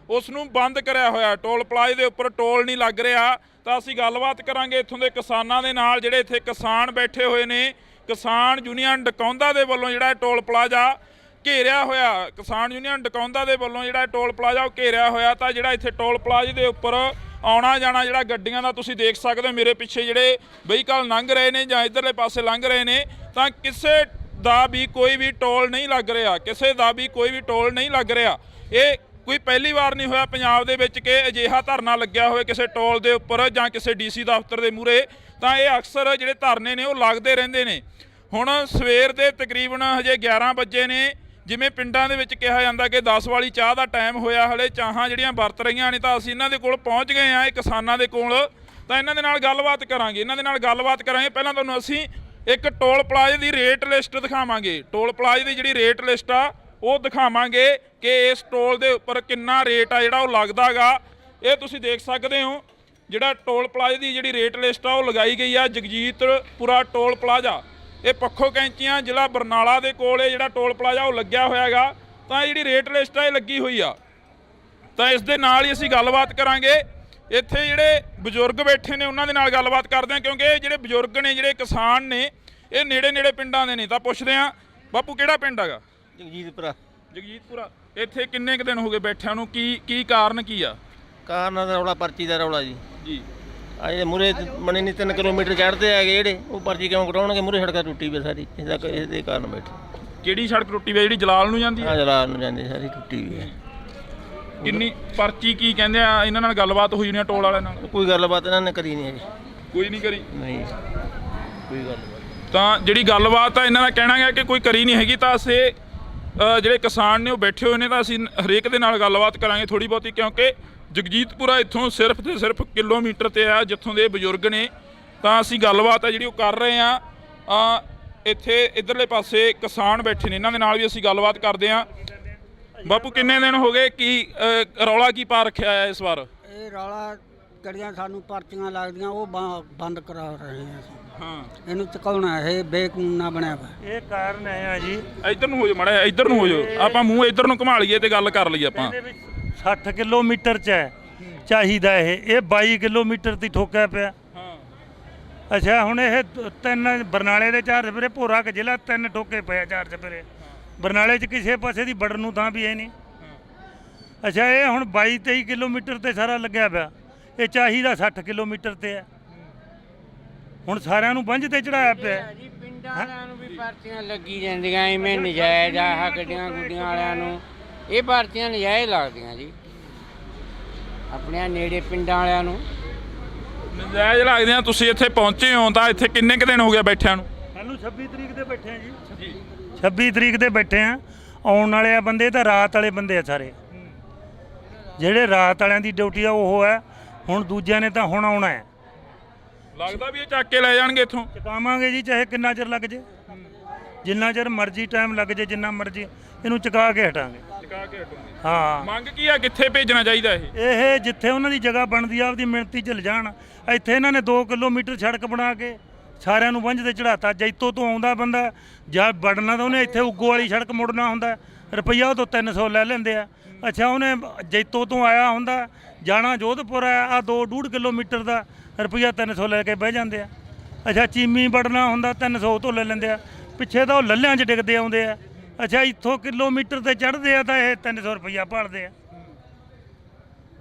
ਉਸ ਨੂੰ ਬੰਦ ਕਰਿਆ ਹੋਇਆ। ਟੋਲ ਪਲਾਜ਼ੇ ਦੇ ਉੱਪਰ ਟੋਲ ਨਹੀਂ ਲੱਗ ਰਿਹਾ। ਤਾਂ ਅਸੀਂ ਗੱਲਬਾਤ ਕਰਾਂਗੇ ਇੱਥੋਂ ਦੇ ਕਿਸਾਨਾਂ ਦੇ ਨਾਲ, ਜਿਹੜੇ ਇੱਥੇ ਕਿਸਾਨ ਬੈਠੇ ਹੋਏ ਨੇ। ਕਿਸਾਨ ਯੂਨੀਅਨ ਡਕੌਂਦਾ ਦੇ ਵੱਲੋਂ ਜਿਹੜਾ ਟੋਲ ਪਲਾਜ਼ਾ ਘੇਰਿਆ ਹੋਇਆ, ਕਿਸਾਨ ਯੂਨੀਅਨ ਡਕੌਂਦਾ ਦੇ ਵੱਲੋਂ ਜਿਹੜਾ ਟੋਲ ਪਲਾਜ਼ਾ ਉਹ ਘੇਰਿਆ ਹੋਇਆ। ਤਾਂ ਜਿਹੜਾ ਇੱਥੇ ਟੋਲ ਪਲਾਜ਼ੇ ਦੇ ਉੱਪਰ ਆਉਣਾ ਜਾਣਾ ਜਿਹੜਾ ਗੱਡੀਆਂ ਦਾ ਤੁਸੀਂ ਦੇਖ ਸਕਦੇ ਹੋ, ਮੇਰੇ ਪਿੱਛੇ ਜਿਹੜੇ ਵਹੀਕਲ ਲੰਘ ਰਹੇ ਨੇ ਜਾਂ ਇੱਧਰਲੇ ਪਾਸੇ ਲੰਘ ਰਹੇ ਨੇ, ਤਾਂ ਕਿਸੇ ਦਾ ਵੀ ਕੋਈ ਵੀ ਟੋਲ ਨਹੀਂ ਲੱਗ ਰਿਹਾ, ਕਿਸੇ ਦਾ ਵੀ ਕੋਈ ਵੀ ਟੋਲ ਨਹੀਂ ਲੱਗ ਰਿਹਾ। ਇਹ ਕੋਈ ਪਹਿਲੀ ਵਾਰ ਨਹੀਂ ਹੋਇਆ ਪੰਜਾਬ ਦੇ ਵਿੱਚ ਕਿ ਅਜਿਹਾ ਧਰਨਾ ਲੱਗਿਆ ਹੋਵੇ ਕਿਸੇ ਟੋਲ ਦੇ ਉੱਪਰ ਜਾਂ ਕਿਸੇ DC ਦਫ਼ਤਰ ਦੇ ਮੂਹਰੇ। ਤਾਂ ਇਹ ਅਕਸਰ ਜਿਹੜੇ ਧਰਨੇ ਨੇ ਉਹ ਲੱਗਦੇ ਰਹਿੰਦੇ ਨੇ। ਹੁਣ ਸਵੇਰ ਦੇ ਤਕਰੀਬਨ ਹਜੇ 11 ਵਜੇ ਨੇ। ਜਿਵੇਂ ਪਿੰਡਾਂ ਦੇ ਵਿੱਚ ਕਿਹਾ ਜਾਂਦਾ ਕਿ 10 ਵਾਲੀ ਚਾਹ ਦਾ ਟਾਈਮ ਹੋਇਆ, ਹਲੇ ਚਾਹਾਂ ਜਿਹੜੀਆਂ ਵਰਤ ਰਹੀਆਂ ਨੇ। ਤਾਂ ਅਸੀਂ ਇਹਨਾਂ ਦੇ ਕੋਲ ਪਹੁੰਚ ਗਏ ਆ, ਇਹ ਕਿਸਾਨਾਂ ਦੇ ਕੋਲ। ਤਾਂ ਇਹਨਾਂ ਦੇ ਨਾਲ ਗੱਲਬਾਤ ਕਰਾਂਗੇ, ਪਹਿਲਾਂ ਤੁਹਾਨੂੰ ਅਸੀਂ ਇੱਕ ਟੋਲ ਪਲਾਜ਼ੇ ਦੀ ਰੇਟ ਲਿਸਟ ਦਿਖਾਵਾਂਗੇ। ਟੋਲ ਪਲਾਜ਼ੇ ਦੀ ਜਿਹੜੀ ਰੇਟ ਲਿਸਟ ਆ ਉਹ ਦਿਖਾਵਾਂਗੇ ਕਿ ਇਸ ਟੋਲ ਦੇ ਉੱਪਰ ਕਿੰਨਾ ਰੇਟ ਆ ਜਿਹੜਾ ਉਹ ਲੱਗਦਾ ਗਾ। ਇਹ ਤੁਸੀਂ ਦੇਖ ਸਕਦੇ ਹੋ ਜਿਹੜਾ ਟੋਲ ਪਲਾਜ਼ੇ ਦੀ ਜਿਹੜੀ ਰੇਟ ਲਿਸਟ ਆ ਉਹ ਲਗਾਈ ਗਈ ਆ। ਜਗਜੀਤਪੁਰਾ ਟੋਲ ਪਲਾਜ਼ਾ, ਇਹ ਪੱਖੋ ਕੈਂਚੀਆਂ ਜ਼ਿਲ੍ਹਾ ਬਰਨਾਲਾ ਦੇ ਕੋਲ ਇਹ ਜਿਹੜਾ ਟੋਲ ਪਲਾਜ਼ਾ ਉਹ ਲੱਗਿਆ ਹੋਇਆ ਗਾ। ਤਾਂ ਇਹ ਜਿਹੜੀ ਰੇਟ ਲਿਸਟ ਆ ਇਹ ਲੱਗੀ ਹੋਈ ਆ। ਤਾਂ ਇਸ ਦੇ ਨਾਲ ਹੀ ਅਸੀਂ ਗੱਲਬਾਤ ਕਰਾਂਗੇ। ਇੱਥੇ ਜਿਹੜੇ ਬਜ਼ੁਰਗ ਬੈਠੇ ਨੇ ਉਹਨਾਂ ਦੇ ਨਾਲ ਗੱਲਬਾਤ ਕਰਦੇ ਹਾਂ, ਕਿਉਂਕਿ ਇਹ ਜਿਹੜੇ ਬਜ਼ੁਰਗ ਨੇ, ਜਿਹੜੇ ਕਿਸਾਨ ਨੇ, ਇਹ ਨੇੜੇ ਨੇੜੇ ਪਿੰਡਾਂ ਦੇ ਨੇ। ਤਾਂ ਪੁੱਛਦੇ ਹਾਂ, ਬਾਪੂ ਕਿਹੜਾ ਪਿੰਡ ਹੈਗਾ? ਜਗਜੀਤਪੁਰਾ। ਇੱਥੇ ਕਿੰਨੇ ਕੁ ਦਿਨ ਹੋ ਗਏ ਬੈਠਿਆਂ ਨੂੰ? ਕੀ ਕਾਰਨ ਕੀ ਆ? ਕਾਰਨ ਦਾ ਰੌਲਾ, ਪਰਚੀ ਦਾ ਰੌਲਾ ਜੀ। ਜੀ। ਆ ਜਿਹੜੇ ਮੂਹਰੇ ਬਣੇ ਨਹੀਂ 3 ਕਿਲੋਮੀਟਰ ਚੜ੍ਹਦੇ ਹੈਗੇ ਜਿਹੜੇ, ਉਹ ਪਰਚੀ ਕਿਉਂ ਕਟਾਉਣਗੇ? ਮੂਹਰੇ ਸੜਕਾਂ ਟੁੱਟੀ ਵੀ ਸਾਰੀ, ਇਹਦੇ ਕਾਰਨ ਬੈਠੇ। ਕਿਹੜੀ ਸੜਕ ਟੁੱਟੀ ਵੀ? ਜਿਹੜੀ ਜਲਾਲ ਨੂੰ ਜਾਂਦੀ ਹੈ? ਹਾਂ, ਜਲਾਲ ਨੂੰ ਜਾਂਦੀ ਸਾਰੀ ਟੁੱਟੀ ਵੀ ਹੈ। ਕਿੰਨੀ ਪਰਚੀ ਕੀ ਕਹਿੰਦੇ ਆ? ਇਹਨਾਂ ਨਾਲ ਗੱਲਬਾਤ ਹੋਈ ਨਹੀਂ ਟੋਲ ਵਾਲਿਆਂ ਨਾਲ? ਕੋਈ ਗੱਲਬਾਤ ਇਹਨਾਂ ਨੇ ਕਰੀ ਨਹੀਂ ਹੈਗੀ। ਕੋਈ ਨਹੀਂ ਕਰੀ? ਨਹੀਂ, ਕੋਈ ਗੱਲਬਾਤ। ਤਾਂ ਜਿਹੜੀ ਗੱਲਬਾਤ ਆ ਇਹਨਾਂ ਦਾ ਕਹਿਣਾ ਹੈ ਕਿ ਕੋਈ ਕਰੀ ਨਹੀਂ ਹੈਗੀ, ਤਾਂ ਅਸੀਂ ਜਿਹੜੇ ਕਿਸਾਨ ਨੇ ਉਹ ਬੈਠੇ ਹੋਏ ਨੇ, ਤਾਂ ਅਸੀਂ ਹਰੇਕ ਦੇ ਨਾਲ ਗੱਲਬਾਤ ਕਰਾਂਗੇ ਥੋੜੀ ਬਹੁਤੀ, ਕਿਉਂਕਿ ਜਗਜੀਤਪੁਰਾ ਇੱਥੋਂ ਸਿਰਫ ਤੇ ਸਿਰਫ ਕਿਲੋਮੀਟਰ ਤੇ ਆ ਜਿੱਥੋਂ ਦੇ ਬਜ਼ੁਰਗ ਨੇ। ਤਾਂ ਅਸੀਂ ਗੱਲਬਾਤ ਆ ਜਿਹੜੀ ਉਹ ਕਰ ਰਹੇ ਆ। ਇੱਥੇ ਇਧਰਲੇ ਪਾਸੇ ਕਿਸਾਨ ਬੈਠੇ ਨੇ, ਇਹਨਾਂ ਦੇ ਨਾਲ ਵੀ ਅਸੀਂ ਗੱਲਬਾਤ ਕਰਦੇ ਆ। ਬਾਪੂ ਕਿੰਨੇ ਦਿਨ ਹੋ ਗਏ, ਕੀ ਰੌਲਾ ਕੀ ਪਾ ਰੱਖਿਆ ਹੈ ਇਸ ਵਾਰ? ਇਹ ਰੌਲਾ ਜਿਹੜੀਆਂ ਸਾਨੂੰ ਪਰਚੀਆਂ ਲੱਗਦੀਆਂ ਉਹ ਬੰਦ ਕਰਾ ਰਹੇ ਹਾਂ ਅਸੀਂ। ਹਾਂ, ਇਹਨੂੰ ਚੁਕਾਉਣਾ ਇਹ ਬੇਕਾਨੂੰਨਾ ਬਣਿਆ ਵਾ। ਇਹ ਕਾਰਨ ਹੈ ਆ ਜੀ, ਇੱਧਰ ਨੂੰ ਹੋ ਜਾਓ ਮਾੜਾ, ਇੱਧਰ ਨੂੰ ਹੋ ਜਾਓ, ਆਪਾਂ ਮੂੰਹ ਇੱਧਰ ਨੂੰ ਘੁਮਾ ਲਈਏ ਤੇ ਗੱਲ ਕਰ ਲਈਏ ਆਪਾਂ। 60 ਕਿਲੋਮੀਟਰ ਚ ਹੈ ਚਾਹੀਦਾ, ਇਹ 22 ਕਿਲੋਮੀਟਰ ਤੇ ਠੋਕਿਆ ਪਿਆ। ਅੱਛਾ, ਹੁਣ ਇਹ ਤਿੰਨ ਬਰਨਾਲੇ ਦੇ 4 ਚਪੇਰੇ, ਭੋਰਾ ਕ ਜ਼ਿਲ੍ਹਾ 3 ਠੋਕੇ ਪਿਆ 4 ਚਪੇਰੇ। ਬਰਨਾਲੇ 'ਚ ਕਿਸੇ ਪਾਸੇ ਦੀ ਵੜਨ ਨੂੰ ਥਾਂ ਵੀ ਹੈ ਨਹੀਂ। ਅੱਛਾ, ਇਹ ਹੁਣ 22-23 ਕਿਲੋਮੀਟਰ ਤੇ ਸਾਰਾ ਲੱਗਿਆ ਪਿਆ, ਇਹ ਚਾਹੀਦਾ 60 ਕਿਲੋਮੀਟਰ ਤੇ ਹੈ। ਹੁਣ ਸਾਰਿਆਂ ਨੂੰ ਬੰਝ ਤੇ ਚੜਾਇਆ ਪਿਆ। ਜੀ ਪਿੰਡਾਂ ਵਾਲਿਆਂ ਨੂੰ ਵੀ ਪਰਚੀਆਂ ਲੱਗੀ ਜਾਂਦੀਆਂ ਐਵੇਂ ਨਜਾਇਜ਼ ਆਹ ਗੱਡੀਆਂ ਗੁੱਡੀਆਂ ਵਾਲਿਆਂ ਨੂੰ, ਇਹ ਪਰਚੀਆਂ ਨਜਾਇਜ਼ ਲੱਗਦੀਆਂ ਜੀ ਆਪਣੇ ਨੇੜੇ ਪਿੰਡਾਂ ਵਾਲਿਆਂ ਨੂੰ। ਨਜਾਇਜ਼ ਲੱਗਦੇ ਆ। ਤੁਸੀਂ ਇੱਥੇ ਪਹੁੰਚੇ ਹੋ ਤਾਂ ਇੱਥੇ ਕਿੰਨੇ ਕੁ ਦਿਨ ਹੋ ਗਿਆ ਬੈਠਿਆਂ ਨੂੰ? ਸਾਨੂੰ 26 ਤਰੀਕ ਦੇ ਬੈਠੇ ਆ ਜੀ, 26 ਤਰੀਕ ਦੇ ਬੈਠੇ ਆ। ਆਉਣ ਵਾਲੇ ਆ ਬੰਦੇ ਤਾਂ ਰਾਤ ਵਾਲੇ ਬੰਦੇ ਆ ਸਾਰੇ, ਜਿਹੜੇ ਰਾਤ ਵਾਲਿਆਂ ਦੀ ਡਿਊਟੀ ਆ ਉਹ ਹੈ। ਹੁਣ ਦੂਜਿਆਂ ਨੇ ਤਾਂ ਹੁਣ ਆਉਣਾ ਹੈ। ਲੱਗਦਾ ਵੀ ਇਹ ਚੱਕ ਕੇ ਲੈ ਜਾਣਗੇ ਇੱਥੋਂ? ਚੁਕਾਵਾਂਗੇ ਜੀ, ਚਾਹੇ ਕਿੰਨਾ ਚਿਰ ਲੱਗ ਜੇ, ਜਿੰਨਾ ਚਿਰ ਮਰਜ਼ੀ ਟਾਈਮ ਲੱਗ ਜੇ, ਜਿੰਨਾ ਮਰਜ਼ੀ ਇਹਨੂੰ ਚੁਕਾ ਕੇ ਹਟਾਂਗੇ। ਚੁਕਾ ਕੇ ਹਟੂਗੇ। ਹਾਂ, ਮੰਗ ਕੀ ਆ, ਕਿੱਥੇ ਭੇਜਣਾ ਚਾਹੀਦਾ ਇਹ ਜਿੱਥੇ ਉਹਨਾਂ ਦੀ ਜਗ੍ਹਾ ਬਣਦੀ ਆ ਆਪਦੀ ਮਿਹਨਤੀ ਚ ਲਿਜਾਣ। ਇੱਥੇ ਇਹਨਾਂ ਨੇ 2 ਕਿਲੋਮੀਟਰ ਸੜਕ ਬਣਾ ਕੇ ਸਾਰਿਆਂ ਨੂੰ ਬੰਝ ਤੇ ਚੜਾਤਾ। ਜੈਤੋ ਤੋਂ ਆਉਂਦਾ ਬੰਦਾ ਜਾਂ ਵੜਨਾ ਤਾਂ ਉਹਨੇ ਇੱਥੇ ਉੱਗੋ ਵਾਲੀ ਸੜਕ ਮੁੜਨਾ ਹੁੰਦਾ, ਰੁਪਈਆ ਉਹ ਤੋਂ 300 ਲੈ ਲੈਂਦੇ ਆ। ਅੱਛਾ, ਉਹਨੇ ਜੈਤੋ ਤੋਂ ਆਇਆ ਹੁੰਦਾ, ਜਾਣਾ ਜੋਧਪੁਰ ਆ 2.5 ਕਿਲੋਮੀਟਰ ਦਾ, ਰੁਪਈਆ 300 ਲੈ ਕੇ ਬਹਿ ਜਾਂਦੇ ਆ। ਅੱਛਾ, ਚੀਮੀ ਵੜਨਾ ਹੁੰਦਾ 300 ਤੋਂ ਲੈ ਲੈਂਦੇ ਆ। ਪਿੱਛੇ ਤਾਂ ਉਹ ਲੱਲਿਆਂ 'ਚ ਡਿੱਗਦੇ ਆਉਂਦੇ ਆ। ਅੱਛਾ, ਇੱਥੋਂ ਕਿਲੋਮੀਟਰ ਤੇ ਚੜ੍ਹਦੇ ਆ ਤਾਂ ਇਹ 300 ਰੁਪਈਆ ਭਾਲਦੇ ਆ।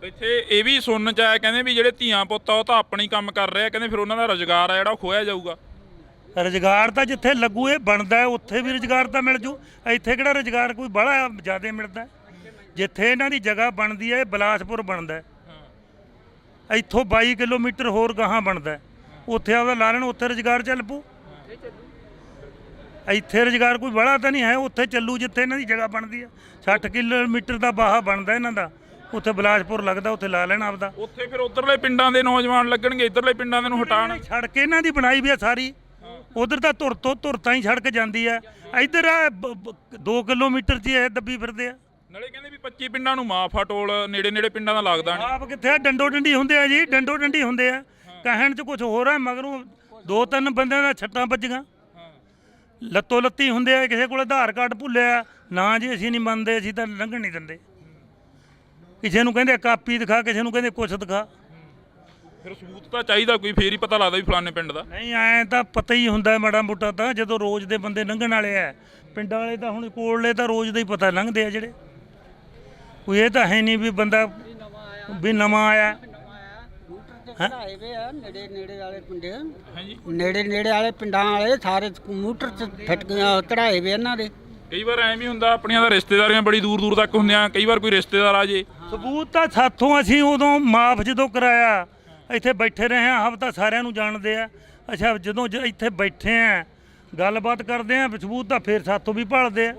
ਇੱਥੇ ਇਹ ਵੀ ਸੁਣਨ ਚ ਆਇਆ, ਕਹਿੰਦੇ ਵੀ ਜਿਹੜੇ ਧੀਆਂ ਪੁੱਤ ਆ ਉਹ ਤਾਂ ਆਪਣੀ ਕੰਮ ਕਰ ਰਹੇ ਆ, ਕਹਿੰਦੇ ਫਿਰ ਉਹਨਾਂ ਦਾ ਰੁਜ਼ਗਾਰ ਆ ਜਿਹੜਾ ਉਹ ਖੋਇਆ ਜਾਊਗਾ। ਰੁਜ਼ਗਾਰ ਤਾਂ ਜਿੱਥੇ ਲੱਗੂ ਇਹ ਬਣਦਾ ਹੈ, ਉੱਥੇ ਵੀ ਰੁਜ਼ਗਾਰ ਤਾਂ ਮਿਲ ਜੂ। ਇੱਥੇ ਕਿਹੜਾ ਰੁਜ਼ਗਾਰ ਕੋਈ ਬੜਾ ਜ਼ਿਆਦਾ ਮਿਲਦਾ? ਜਿੱਥੇ ਇਹਨਾਂ ਦੀ ਜਗ੍ਹਾ ਬਣਦੀ ਹੈ, ਇਹ ਬਿਲਾਸਪੁਰ ਬਣਦਾ, ਇੱਥੋਂ 22 ਕਿਲੋਮੀਟਰ ਹੋਰ ਗਾਹਾਂ ਬਣਦਾ, ਉੱਥੇ ਆਪਦਾ ਲਾ ਲੈਣ, ਉੱਥੇ ਰੁਜ਼ਗਾਰ ਚੱਲ ਪੂ। ਇੱਥੇ ਰੁਜ਼ਗਾਰ ਕੋਈ ਬੜਾ ਤਾਂ ਨਹੀਂ ਹੈ, ਉੱਥੇ ਚੱਲੂ ਜਿੱਥੇ ਇਹਨਾਂ ਦੀ ਜਗ੍ਹਾ ਬਣਦੀ ਹੈ। 60 ਕਿਲੋਮੀਟਰ ਦਾ ਬਾਹਾ ਬਣਦਾ ਇਹਨਾਂ ਦਾ, ਉੱਥੇ ਬਿਲਾਸਪੁਰ ਲੱਗਦਾ, ਉੱਥੇ ਲਾ ਲੈਣਾ ਆਪਦਾ। ਉੱਥੇ ਫਿਰ ਉਧਰਲੇ ਪਿੰਡਾਂ ਦੇ ਨੌਜਵਾਨ ਲੱਗਣਗੇ, ਇੱਧਰਲੇ ਪਿੰਡਾਂ ਦੇ ਨੂੰ ਹਟਾਉਣ। ਸੜਕ ਇਹਨਾਂ ਦੀ ਬਣਾਈ ਵੀ ਆ ਸਾਰੀ, ਉਧਰ ਤਾਂ ਧੁਰ ਤਾਂ ਹੀ ਸੜਕ ਜਾਂਦੀ ਆ, ਇੱਧਰ ਆ 2 ਕਿਲੋਮੀਟਰ 'ਚ ਇਹ ਦੱਬੀ ਫਿਰਦੇ ਆ। ਨਾਲੇ ਕਹਿੰਦੇ ਵੀ 25 ਪਿੰਡਾਂ ਨੂੰ ਮਾਫ ਆ ਟੋਲ, ਨੇੜੇ ਨੇੜੇ ਪਿੰਡਾਂ ਦਾ ਲੱਗਦਾ ਨਹੀਂ। ਆਪ ਕਿੱਥੇ ਆ, ਡੰਡੋ ਡੰਡੀ ਹੁੰਦੇ ਆ ਜੀ, ਡੰਡੋ ਡੰਡੀ ਹੁੰਦੇ ਆ। ਕਹਿਣ 'ਚ ਕੁਝ ਹੋਰ ਆ, ਮਗਰੋਂ 2-3 ਬੰਦਿਆਂ ਦਾ ਛੱਟਾਂ ਵੱਜੀਆਂ, ਲੱਤੋਂ ਲੱਤੀ ਹੁੰਦੇ ਆ। ਕਿਸੇ ਕੋਲ ਆਧਾਰ ਕਾਰਡ ਭੁੱਲਿਆ ਨਾ ਜੀ, ਅਸੀਂ ਨਹੀਂ ਮੰਨਦੇ, ਅਸੀਂ ਤਾਂ ਲੰਘਣ ਨਹੀਂ ਦਿੰਦੇ। ਕਿਸੇ ਨੂੰ ਕਹਿੰਦੇ ਕਾਪੀ ਦਿਖਾ, ਕਿਸੇ ਨੂੰ ਕਹਿੰਦੇ ਕੁਛ ਦਿਖਾ। ਫਿਰ ਸਬੂਤ ਤਾਂ ਚਾਹੀਦਾ ਕੋਈ, ਫੇਰ ਹੀ ਪਤਾ ਲੱਗਦਾ ਵੀ ਫਲਾਣੇ ਪਿੰਡ ਦਾ। ਨਹੀਂ, ਐਂ ਤਾਂ ਪਤਾ ਹੀ ਹੁੰਦਾ ਮਾੜਾ ਮੋਟਾ ਤਾਂ, ਜਦੋਂ ਰੋਜ਼ ਦੇ ਬੰਦੇ ਲੰਘਣ ਵਾਲੇ ਆ। ਪਿੰਡਾਂ ਵਾਲੇ ਤਾਂ ਹੁਣ ਕੋਲਲੇ ਤਾਂ ਰੋਜ਼ ਦਾ ਹੀ ਪਤਾ ਲੰਘਦੇ ਆ ਜਿਹੜੇ, ਕੋਈ ਇਹ ਤਾਂ ਹੈ ਨਹੀਂ ਵੀ ਬੰਦਾ ਵੀ ਨਵਾਂ ਆਇਆ। ਚੜਾਏ ਵੇ ਆ ਨੇੜੇ ਵਾਲੇ ਪਿੰਡ, ਨੇੜੇ ਵਾਲੇ ਪਿੰਡਾਂ ਵਾਲੇ ਸਾਰੇ ਮੋਟਰ ਚ ਚੜਾਏ ਵੇ ਇਹਨਾਂ ਦੇ। ਕਈ ਵਾਰ ਐਵੇਂ ਵੀ ਹੁੰਦਾ, ਆਪਣੀਆਂ ਤਾਂ ਰਿਸ਼ਤੇਦਾਰੀਆਂ ਬੜੀ ਦੂਰ ਦੂਰ ਤੱਕ ਹੁੰਦੀਆਂ, ਕਈ ਵਾਰ ਕੋਈ ਰਿਸ਼ਤੇਦਾਰ ਆ ਜੇ। ਸਬੂਤ ਤਾਂ ਸਾਥੋਂ ਅਸੀਂ ਉਦੋਂ ਮਾਫ ਜਦੋਂ ਕਰਾਇਆ, ਇੱਥੇ ਬੈਠੇ ਰਹੇ ਆ, ਹਫ਼ਤਾ ਸਾਰਿਆਂ ਨੂੰ ਜਾਣਦੇ ਆ। ਅੱਛਾ, ਜਦੋਂ ਇੱਥੇ ਬੈਠੇ ਆ ਗੱਲਬਾਤ ਕਰਦੇ ਆ, ਸਬੂਤ ਤਾਂ ਫਿਰ ਸਾਥੋਂ ਵੀ ਭਾਲਦੇ ਆ,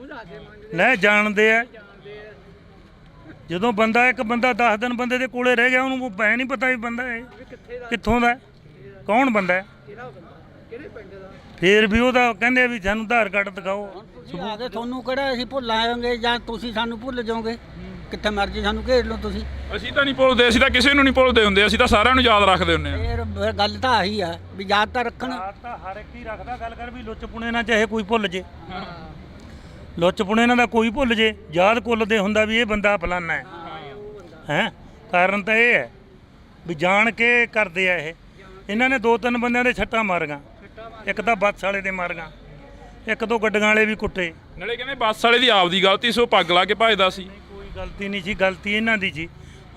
ਲੈ ਜਾਣਦੇ ਆ। ਜਦੋਂ ਬੰਦਾ ਇੱਕ ਬੰਦਾ 10 ਦਿਨ ਬੰਦੇ ਦੇ ਕੋਲੇ ਰਹਿ ਗਿਆ, ਉਹਨੂੰ ਪੈ ਨਹੀਂ ਪਤਾ ਵੀ ਬੰਦਾ ਇਹ ਕਿੱਥੋਂ ਦਾ, ਕੌਣ ਬੰਦਾ, ਫਿਰ ਵੀ ਉਹਦਾ ਕਹਿੰਦੇ ਵੀ ਸਾਨੂੰ ਆਧਾਰ ਕਾਰਡ ਦਿਖਾਓ। ਤੁਸੀਂ ਆ ਕੇ ਤੁਹਾਨੂੰ ਕਿਹੜਾ ਅਸੀਂ ਭੁੱਲ ਆਵਾਂਗੇ ਜਾਂ ਤੁਸੀਂ ਸਾਨੂੰ ਭੁੱਲ ਜਾਓਗੇ? ਕਿੱਥੇ ਮਰਜੀ ਸਾਨੂੰ ਘੇਰ ਲਓ ਤੁਸੀਂ। ਅਸੀਂ ਤਾਂ ਨਹੀਂ ਭੁੱਲਦੇ, ਅਸੀਂ ਤਾਂ ਕਿਸੇ ਨੂੰ ਨਹੀਂ ਭੁੱਲਦੇ ਹੁੰਦੇ, ਅਸੀਂ ਤਾਂ ਸਾਰਿਆਂ ਨੂੰ ਯਾਦ ਰੱਖਦੇ ਹੁੰਦੇ ਆ। ਫਿਰ ਗੱਲ ਤਾਂ ਆਹੀ ਆ ਵੀ ਯਾਦ ਤਾਂ ਰੱਖਣ। ਯਾਦ ਤਾਂ ਹਰ ਇੱਕ ਹੀ ਰੱਖਦਾ, ਗੱਲ ਕਰ ਵੀ ਲੁੱਚ ਪੁਣੇ ਨਾ ਚਾਹੇ ਕੋਈ ਭੁੱਲ ਜੇ, ਲੁੱਚ ਪੁਣੇ ਇਹਨਾਂ ਦਾ ਕੋਈ ਭੁੱਲ ਜੇ, ਯਾਦ ਕੁੱਲਦੇ ਹੁੰਦਾ ਵੀ ਇਹ ਬੰਦਾ ਫਲਾਨਾ ਹੈ। ਹੈਂ, ਕਾਰਨ ਤਾਂ ਇਹ ਹੈ ਵੀ ਜਾਣ ਕੇ ਕਰਦੇ ਆ ਇਹ। ਇਹਨਾਂ ਨੇ 2-3 ਬੰਦਿਆਂ ਦੇ ਛੱਟਾਂ ਮਾਰੀਆਂ, ਇੱਕ ਤਾਂ ਬੱਸ ਵਾਲੇ ਦੇ ਮਾਰੀਆਂ, ਇੱਕ ਦੋ ਗੱਡੀਆਂ ਵਾਲੇ ਵੀ ਕੁੱਟੇ। ਨਾਲੇ ਕਹਿੰਦੇ ਬੱਸ ਵਾਲੇ ਦੀ ਆਪਦੀ ਗਲਤੀ ਸੀ, ਉਹ ਪੱਗ ਲਾ ਕੇ ਭੱਜਦਾ ਸੀ। ਕੋਈ ਗਲਤੀ ਨਹੀਂ ਸੀ, ਗਲਤੀ ਇਹਨਾਂ ਦੀ ਸੀ।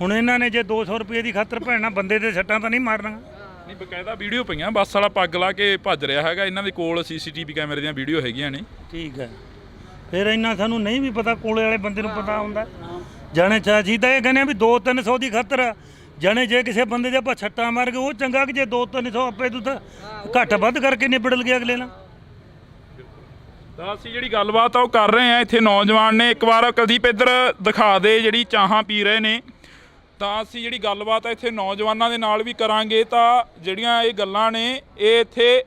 ਹੁਣ ਇਹਨਾਂ ਨੇ ਜੇ 200 ਰੁਪਏ ਦੀ ਖਾਤਰ ਭੈਣਾ ਬੰਦੇ ਦੇ ਛੱਟਾਂ ਤਾਂ ਨਹੀਂ ਮਾਰਨੀਆਂ। ਨਹੀਂ, ਬਕਾਇਦਾ ਵੀਡੀਓ ਪਈਆਂ, ਬੱਸ ਵਾਲਾ ਪੱਗ ਲਾ ਕੇ ਭੱਜ ਰਿਹਾ ਹੈਗਾ, ਇਹਨਾਂ ਦੇ ਕੋਲ CCTV ਕੈਮਰੇ ਦੀਆਂ ਵੀਡੀਓ ਹੈਗੀਆਂ ਨੇ। ਠੀਕ ਹੈ, ਫਿਰ ਇੰਨਾ ਸਾਨੂੰ ਨਹੀਂ ਵੀ ਪਤਾ, ਕੋਲੇ ਵਾਲੇ ਬੰਦੇ ਨੂੰ ਪਤਾ ਹੁੰਦਾ। ਜਾਣੇ ਚਾਹੀ ਤਾਂ ਇਹ ਕਹਿੰਦੇ ਵੀ 200-300 ਦੀ ਖਾਤਰ ਜਾਣੇ, ਜੇ ਕਿਸੇ ਬੰਦੇ ਦੇ ਆਪਾਂ ਛੱਟਾਂ ਮਾਰ ਗਏ ਉਹ ਚੰਗਾ, ਕਿ ਜੇ 200-300 ਆਪੇ ਤੂੰ ਤਾਂ ਘੱਟ ਵੱਧ ਕਰਕੇ ਨਿਬੜ ਗਿਆ ਅਗਲੇ ਨਾਲ। ਤਾਂ ਅਸੀਂ ਜਿਹੜੀ ਗੱਲਬਾਤ ਆ ਉਹ ਕਰ ਰਹੇ ਆ। ਇੱਥੇ ਨੌਜਵਾਨ ਨੇ, ਇੱਕ ਵਾਰ ਕੁਲਦੀਪ ਇੱਧਰ ਦਿਖਾ ਦੇ ਜਿਹੜੀ ਚਾਹਾਂ ਪੀ ਰਹੇ ਨੇ। ਤਾਂ ਅਸੀਂ ਜਿਹੜੀ ਗੱਲਬਾਤ ਆ ਇੱਥੇ ਨੌਜਵਾਨਾਂ ਦੇ ਨਾਲ ਵੀ ਕਰਾਂਗੇ। ਤਾਂ ਜਿਹੜੀਆਂ ਇਹ ਗੱਲਾਂ ਨੇ ਇਹ ਇੱਥੇ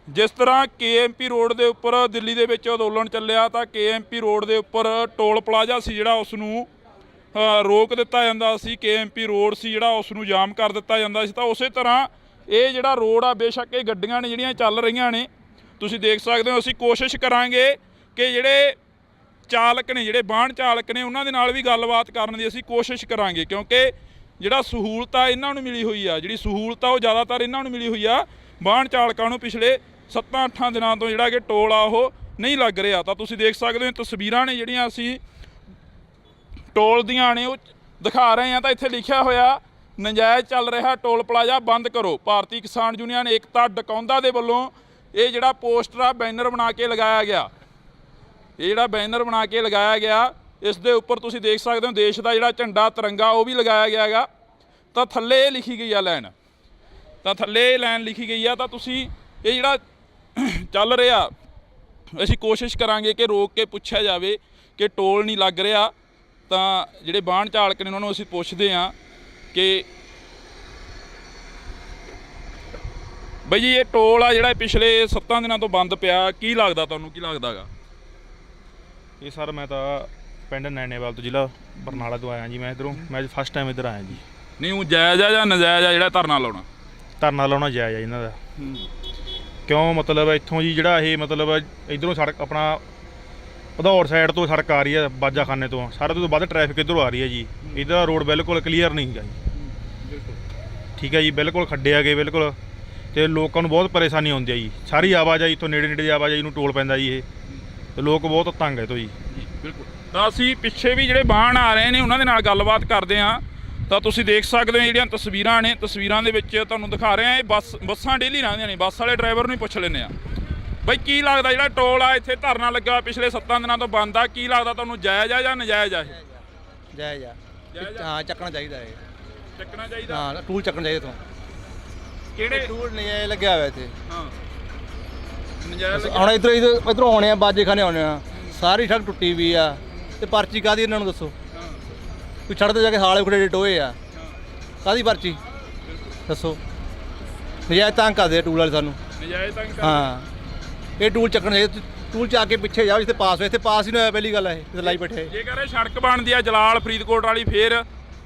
ਜਿਸ ਤਰ੍ਹਾਂ KMP ਰੋਡ ਦੇ ਉੱਪਰ ਦਿੱਲੀ ਦੇ ਵਿੱਚ ਅੰਦੋਲਨ ਚੱਲਿਆ ਤਾਂ KMP ਰੋਡ ਦੇ ਉੱਪਰ ਟੋਲ ਪਲਾਜ਼ਾ ਸੀ ਜਿਹੜਾ ਉਸ ਨੂੰ ਰੋਕ ਦਿੱਤਾ ਜਾਂਦਾ ਸੀ। KMP ਰੋਡ ਸੀ ਜਿਹੜਾ ਉਸ ਨੂੰ ਜਾਮ ਕਰ ਦਿੱਤਾ ਜਾਂਦਾ ਸੀ। ਤਾਂ ਉਸੇ ਤਰ੍ਹਾਂ ਇਹ ਜਿਹੜਾ ਰੋਡ ਆ, ਬੇਸ਼ੱਕ ਇਹ ਗੱਡੀਆਂ ਨੇ ਜਿਹੜੀਆਂ ਚੱਲ ਰਹੀਆਂ ਨੇ, ਤੁਸੀਂ ਦੇਖ ਸਕਦੇ ਹੋ। ਅਸੀਂ ਕੋਸ਼ਿਸ਼ ਕਰਾਂਗੇ ਕਿ ਜਿਹੜੇ ਚਾਲਕ ਨੇ, ਜਿਹੜੇ ਵਾਹਨ ਚਾਲਕ ਨੇ, ਉਹਨਾਂ ਦੇ ਨਾਲ ਵੀ ਗੱਲਬਾਤ ਕਰਨ ਦੀ ਅਸੀਂ ਕੋਸ਼ਿਸ਼ ਕਰਾਂਗੇ, ਕਿਉਂਕਿ ਜਿਹੜਾ ਸਹੂਲਤ ਆ ਇਹਨਾਂ ਨੂੰ ਮਿਲੀ ਹੋਈ ਆ, ਜਿਹੜੀ ਸਹੂਲਤ ਆ ਉਹ ਜ਼ਿਆਦਾਤਰ ਇਹਨਾਂ ਨੂੰ ਮਿਲੀ ਹੋਈ ਆ। ਵਾਹਨ ਚਾਲਕਾਂ ਨੂੰ ਪਿਛਲੇ 7-8 ਦਿਨਾਂ ਤੋਂ ਜਿਹੜਾ ਕਿ ਟੋਲ ਆ ਉਹ ਨਹੀਂ ਲੱਗ ਰਿਹਾ। ਤਾਂ ਤੁਸੀਂ ਦੇਖ ਸਕਦੇ ਹੋ ਤਸਵੀਰਾਂ ਨੇ ਜਿਹੜੀਆਂ ਅਸੀਂ ਟੋਲ ਦੀਆਂ ਨੇ ਉਹ ਦਿਖਾ ਰਹੇ ਹਾਂ। ਤਾਂ ਇੱਥੇ ਲਿਖਿਆ ਹੋਇਆ ਨਜਾਇਜ਼ ਚੱਲ ਰਿਹਾ ਟੋਲ ਪਲਾਜ਼ਾ ਬੰਦ ਕਰੋ। ਭਾਰਤੀ ਕਿਸਾਨ ਯੂਨੀਅਨ ਏਕਤਾ ਡਕੌਂਦਾ ਦੇ ਵੱਲੋਂ ਇਹ ਜਿਹੜਾ ਪੋਸਟਰ ਆ, ਬੈਨਰ ਬਣਾ ਕੇ ਲਗਾਇਆ ਗਿਆ। ਇਹ ਜਿਹੜਾ ਬੈਨਰ ਬਣਾ ਕੇ ਲਗਾਇਆ ਗਿਆ, ਇਸ ਦੇ ਉੱਪਰ ਤੁਸੀਂ ਦੇਖ ਸਕਦੇ ਹੋ ਦੇਸ਼ ਦਾ ਜਿਹੜਾ ਝੰਡਾ ਤਿਰੰਗਾ ਉਹ ਵੀ ਲਗਾਇਆ ਗਿਆ ਹੈਗਾ। ਤਾਂ ਥੱਲੇ ਇਹ ਲਿਖੀ ਗਈ ਆ ਲਾਈਨ, ਤਾਂ ਥੱਲੇ ਇਹ ਲਾਈਨ ਲਿਖੀ ਗਈ ਆ। ਤਾਂ ਤੁਸੀਂ ਇਹ ਜਿਹੜਾ ਚੱਲ ਰਿਹਾ, ਅਸੀਂ ਕੋਸ਼ਿਸ਼ ਕਰਾਂਗੇ ਕਿ ਰੋਕ ਕੇ ਪੁੱਛਿਆ ਜਾਵੇ ਕਿ ਟੋਲ ਨਹੀਂ ਲੱਗ ਰਿਹਾ। ਤਾਂ ਜਿਹੜੇ ਵਾਹਨ ਚਾਲਕ ਨੇ ਉਹਨਾਂ ਨੂੰ ਅਸੀਂ ਪੁੱਛਦੇ ਹਾਂ ਕਿ ਬਈ ਜੀ ਇਹ ਟੋਲ ਆ ਜਿਹੜਾ ਪਿਛਲੇ 7 ਦਿਨਾਂ ਤੋਂ ਬੰਦ ਪਿਆ, ਕੀ ਲੱਗਦਾ ਤੁਹਾਨੂੰ, ਕੀ ਲੱਗਦਾ ਗਾ? ਇਹ ਸਰ ਮੈਂ ਤਾਂ ਪਿੰਡ ਨੈਣੇਵਾਲ ਤੋਂ, ਜ਼ਿਲ੍ਹਾ ਬਰਨਾਲਾ ਤੋਂ ਆਇਆ ਜੀ। ਮੈਂ ਇੱਧਰੋਂ ਅੱਜ ਫਸਟ ਟਾਈਮ ਇੱਧਰ ਆਇਆ ਜੀ। ਨਹੀਂ ਉਹ ਜਾਇਜ਼ ਆ ਜਾਂ ਨਜਾਇਜ਼ ਆ ਜਿਹੜਾ ਧਰਨਾ ਲਾਉਣਾ? ਧਰਨਾ ਲਾਉਣਾ ਜਾਇਜ਼ ਆ ਇਹਨਾਂ ਦਾ। ਕਿਉਂ ਮਤਲਬ ਇੱਥੋਂ ਜੀ ਜਿਹੜਾ ਇਹ ਮਤਲਬ ਇੱਧਰੋਂ ਸੜਕ ਆਪਣਾ ਭਦੌੜ ਸਾਈਡ ਤੋਂ ਸੜਕ ਆ ਰਹੀ ਹੈ, ਬਾਜਾਖਾਨੇ ਤੋਂ ਸਾਰਾ ਤੋਂ ਵੱਧ ਟ੍ਰੈਫਿਕ ਇੱਧਰੋਂ ਆ ਰਹੀ ਹੈ ਜੀ। ਇਹਦਾ ਰੋਡ ਬਿਲਕੁਲ ਕਲੀਅਰ ਨਹੀਂ ਹੈਗਾ ਜੀ। ਠੀਕ ਹੈ ਜੀ, ਬਿਲਕੁਲ ਖੱਡੇ ਆ ਗਏ ਬਿਲਕੁਲ, ਅਤੇ ਲੋਕਾਂ ਨੂੰ ਬਹੁਤ ਪਰੇਸ਼ਾਨੀ ਆਉਂਦੀ ਹੈ ਜੀ। ਸਾਰੀ ਆਵਾਜਾਈ ਇੱਥੋਂ ਨੇੜੇ ਦੀ ਆਵਾਜਾਈ ਨੂੰ ਟੋਲ ਪੈਂਦਾ ਜੀ ਇਹ, ਅਤੇ ਲੋਕ ਬਹੁਤ ਤੰਗ ਹੈ ਤੋਂ ਜੀ। ਬਿਲਕੁਲ। ਤਾਂ ਅਸੀਂ ਪਿੱਛੇ ਵੀ ਜਿਹੜੇ ਵਾਹਨ ਆ ਰਹੇ ਨੇ ਉਹਨਾਂ ਦੇ ਨਾਲ ਗੱਲਬਾਤ ਕਰਦੇ ਹਾਂ। ਤਾਂ ਤੁਸੀਂ ਦੇਖ ਸਕਦੇ ਹੋ ਜਿਹੜੀਆਂ ਤਸਵੀਰਾਂ ਨੇ, ਤਸਵੀਰਾਂ ਦੇ ਵਿੱਚ ਤੁਹਾਨੂੰ ਦਿਖਾ ਰਹੇ ਹਾਂ। ਇਹ ਬੱਸਾਂ ਡੇਲੀ ਲੰਘਦੀਆਂ ਨੇ, ਬੱਸ ਵਾਲੇ ਡਰਾਈਵਰ ਨੂੰ ਹੀ ਪੁੱਛ ਲੈਂਦੇ ਹਾਂ ਬਈ ਕੀ ਲੱਗਦਾ ਜਿਹੜਾ ਟੋਲ ਆ ਇੱਥੇ ਧਰਨਾ ਲੱਗਾ ਪਿਛਲੇ 7 ਦਿਨਾਂ ਤੋਂ ਬੰਦ ਆ, ਕੀ ਲੱਗਦਾ ਤੁਹਾਨੂੰ, ਜਾਇਜ਼ ਆ ਜਾਂ ਨਜਾਇਜ਼ ਆ? ਇਹ ਜਾਇਜ਼ ਆ। ਹਾਂ, ਚੱਕਣਾ ਚਾਹੀਦਾ ਇਹ, ਚੱਕਣਾ ਚਾਹੀਦਾ। ਹਾਂ, ਟੂਲ ਚੱਕਣਾ ਚਾਹੀਦਾ ਤੋਂ। ਕਿਹੜੇ ਟੂਲ ਨਜਾਇਜ਼ ਲੱਗਿਆ ਹੋਇਆ ਇੱਥੇ? ਹਾਂ, ਨਜਾਇਜ਼ ਹੁਣ ਇੱਧਰੋਂ ਆਉਣੇ ਆ, ਬਾਜੇਖਾਨੇ ਆਉਣੇ ਆ, ਸਾਰੀ ਸੜਕ ਟੁੱਟੀ ਵੀ ਆ, ਤੇ ਪਰਚੀ ਕਾਹਦੀ ਇਹਨਾਂ ਨੂੰ ਦੱਸੋ? ਕੋਈ ਸੜਕ ਤੇ ਜਾ ਕੇ ਹਾਲੇ ਖੜੇ ਟੋਏ ਆ, ਕਾਹਦੀ ਪਰਚੀ ਦੱਸੋ? ਨਜਾਇਜ਼ ਤੰਗ ਕਰਦੇ ਆ ਟੂਲ ਵਾਲੇ ਸਾਨੂੰ। ਨਜਾਇਜ਼ ਤੰਗ ਹਾਂ, ਇਹ ਟੂਲ ਚੱਕਣਾ ਚਾਹੀਦਾ। ਟੂਲ ਚ ਆ ਕੇ ਪਿੱਛੇ ਜਾਓ ਜਿੱਥੇ ਪਾਸ ਹੋਏ, ਇੱਥੇ ਪਾਸ ਹੀ ਨਹੀਂ ਹੋਇਆ। ਪਹਿਲੀ ਗੱਲ ਹੈ ਇਹ ਲਾਈ ਬੈਠੇ। ਜੇ ਕਰੇ ਸੜਕ ਬਣਦੀ ਆ ਜਲਾਲ ਫਰੀਦਕੋਟ ਵਾਲੀ, ਫੇਰ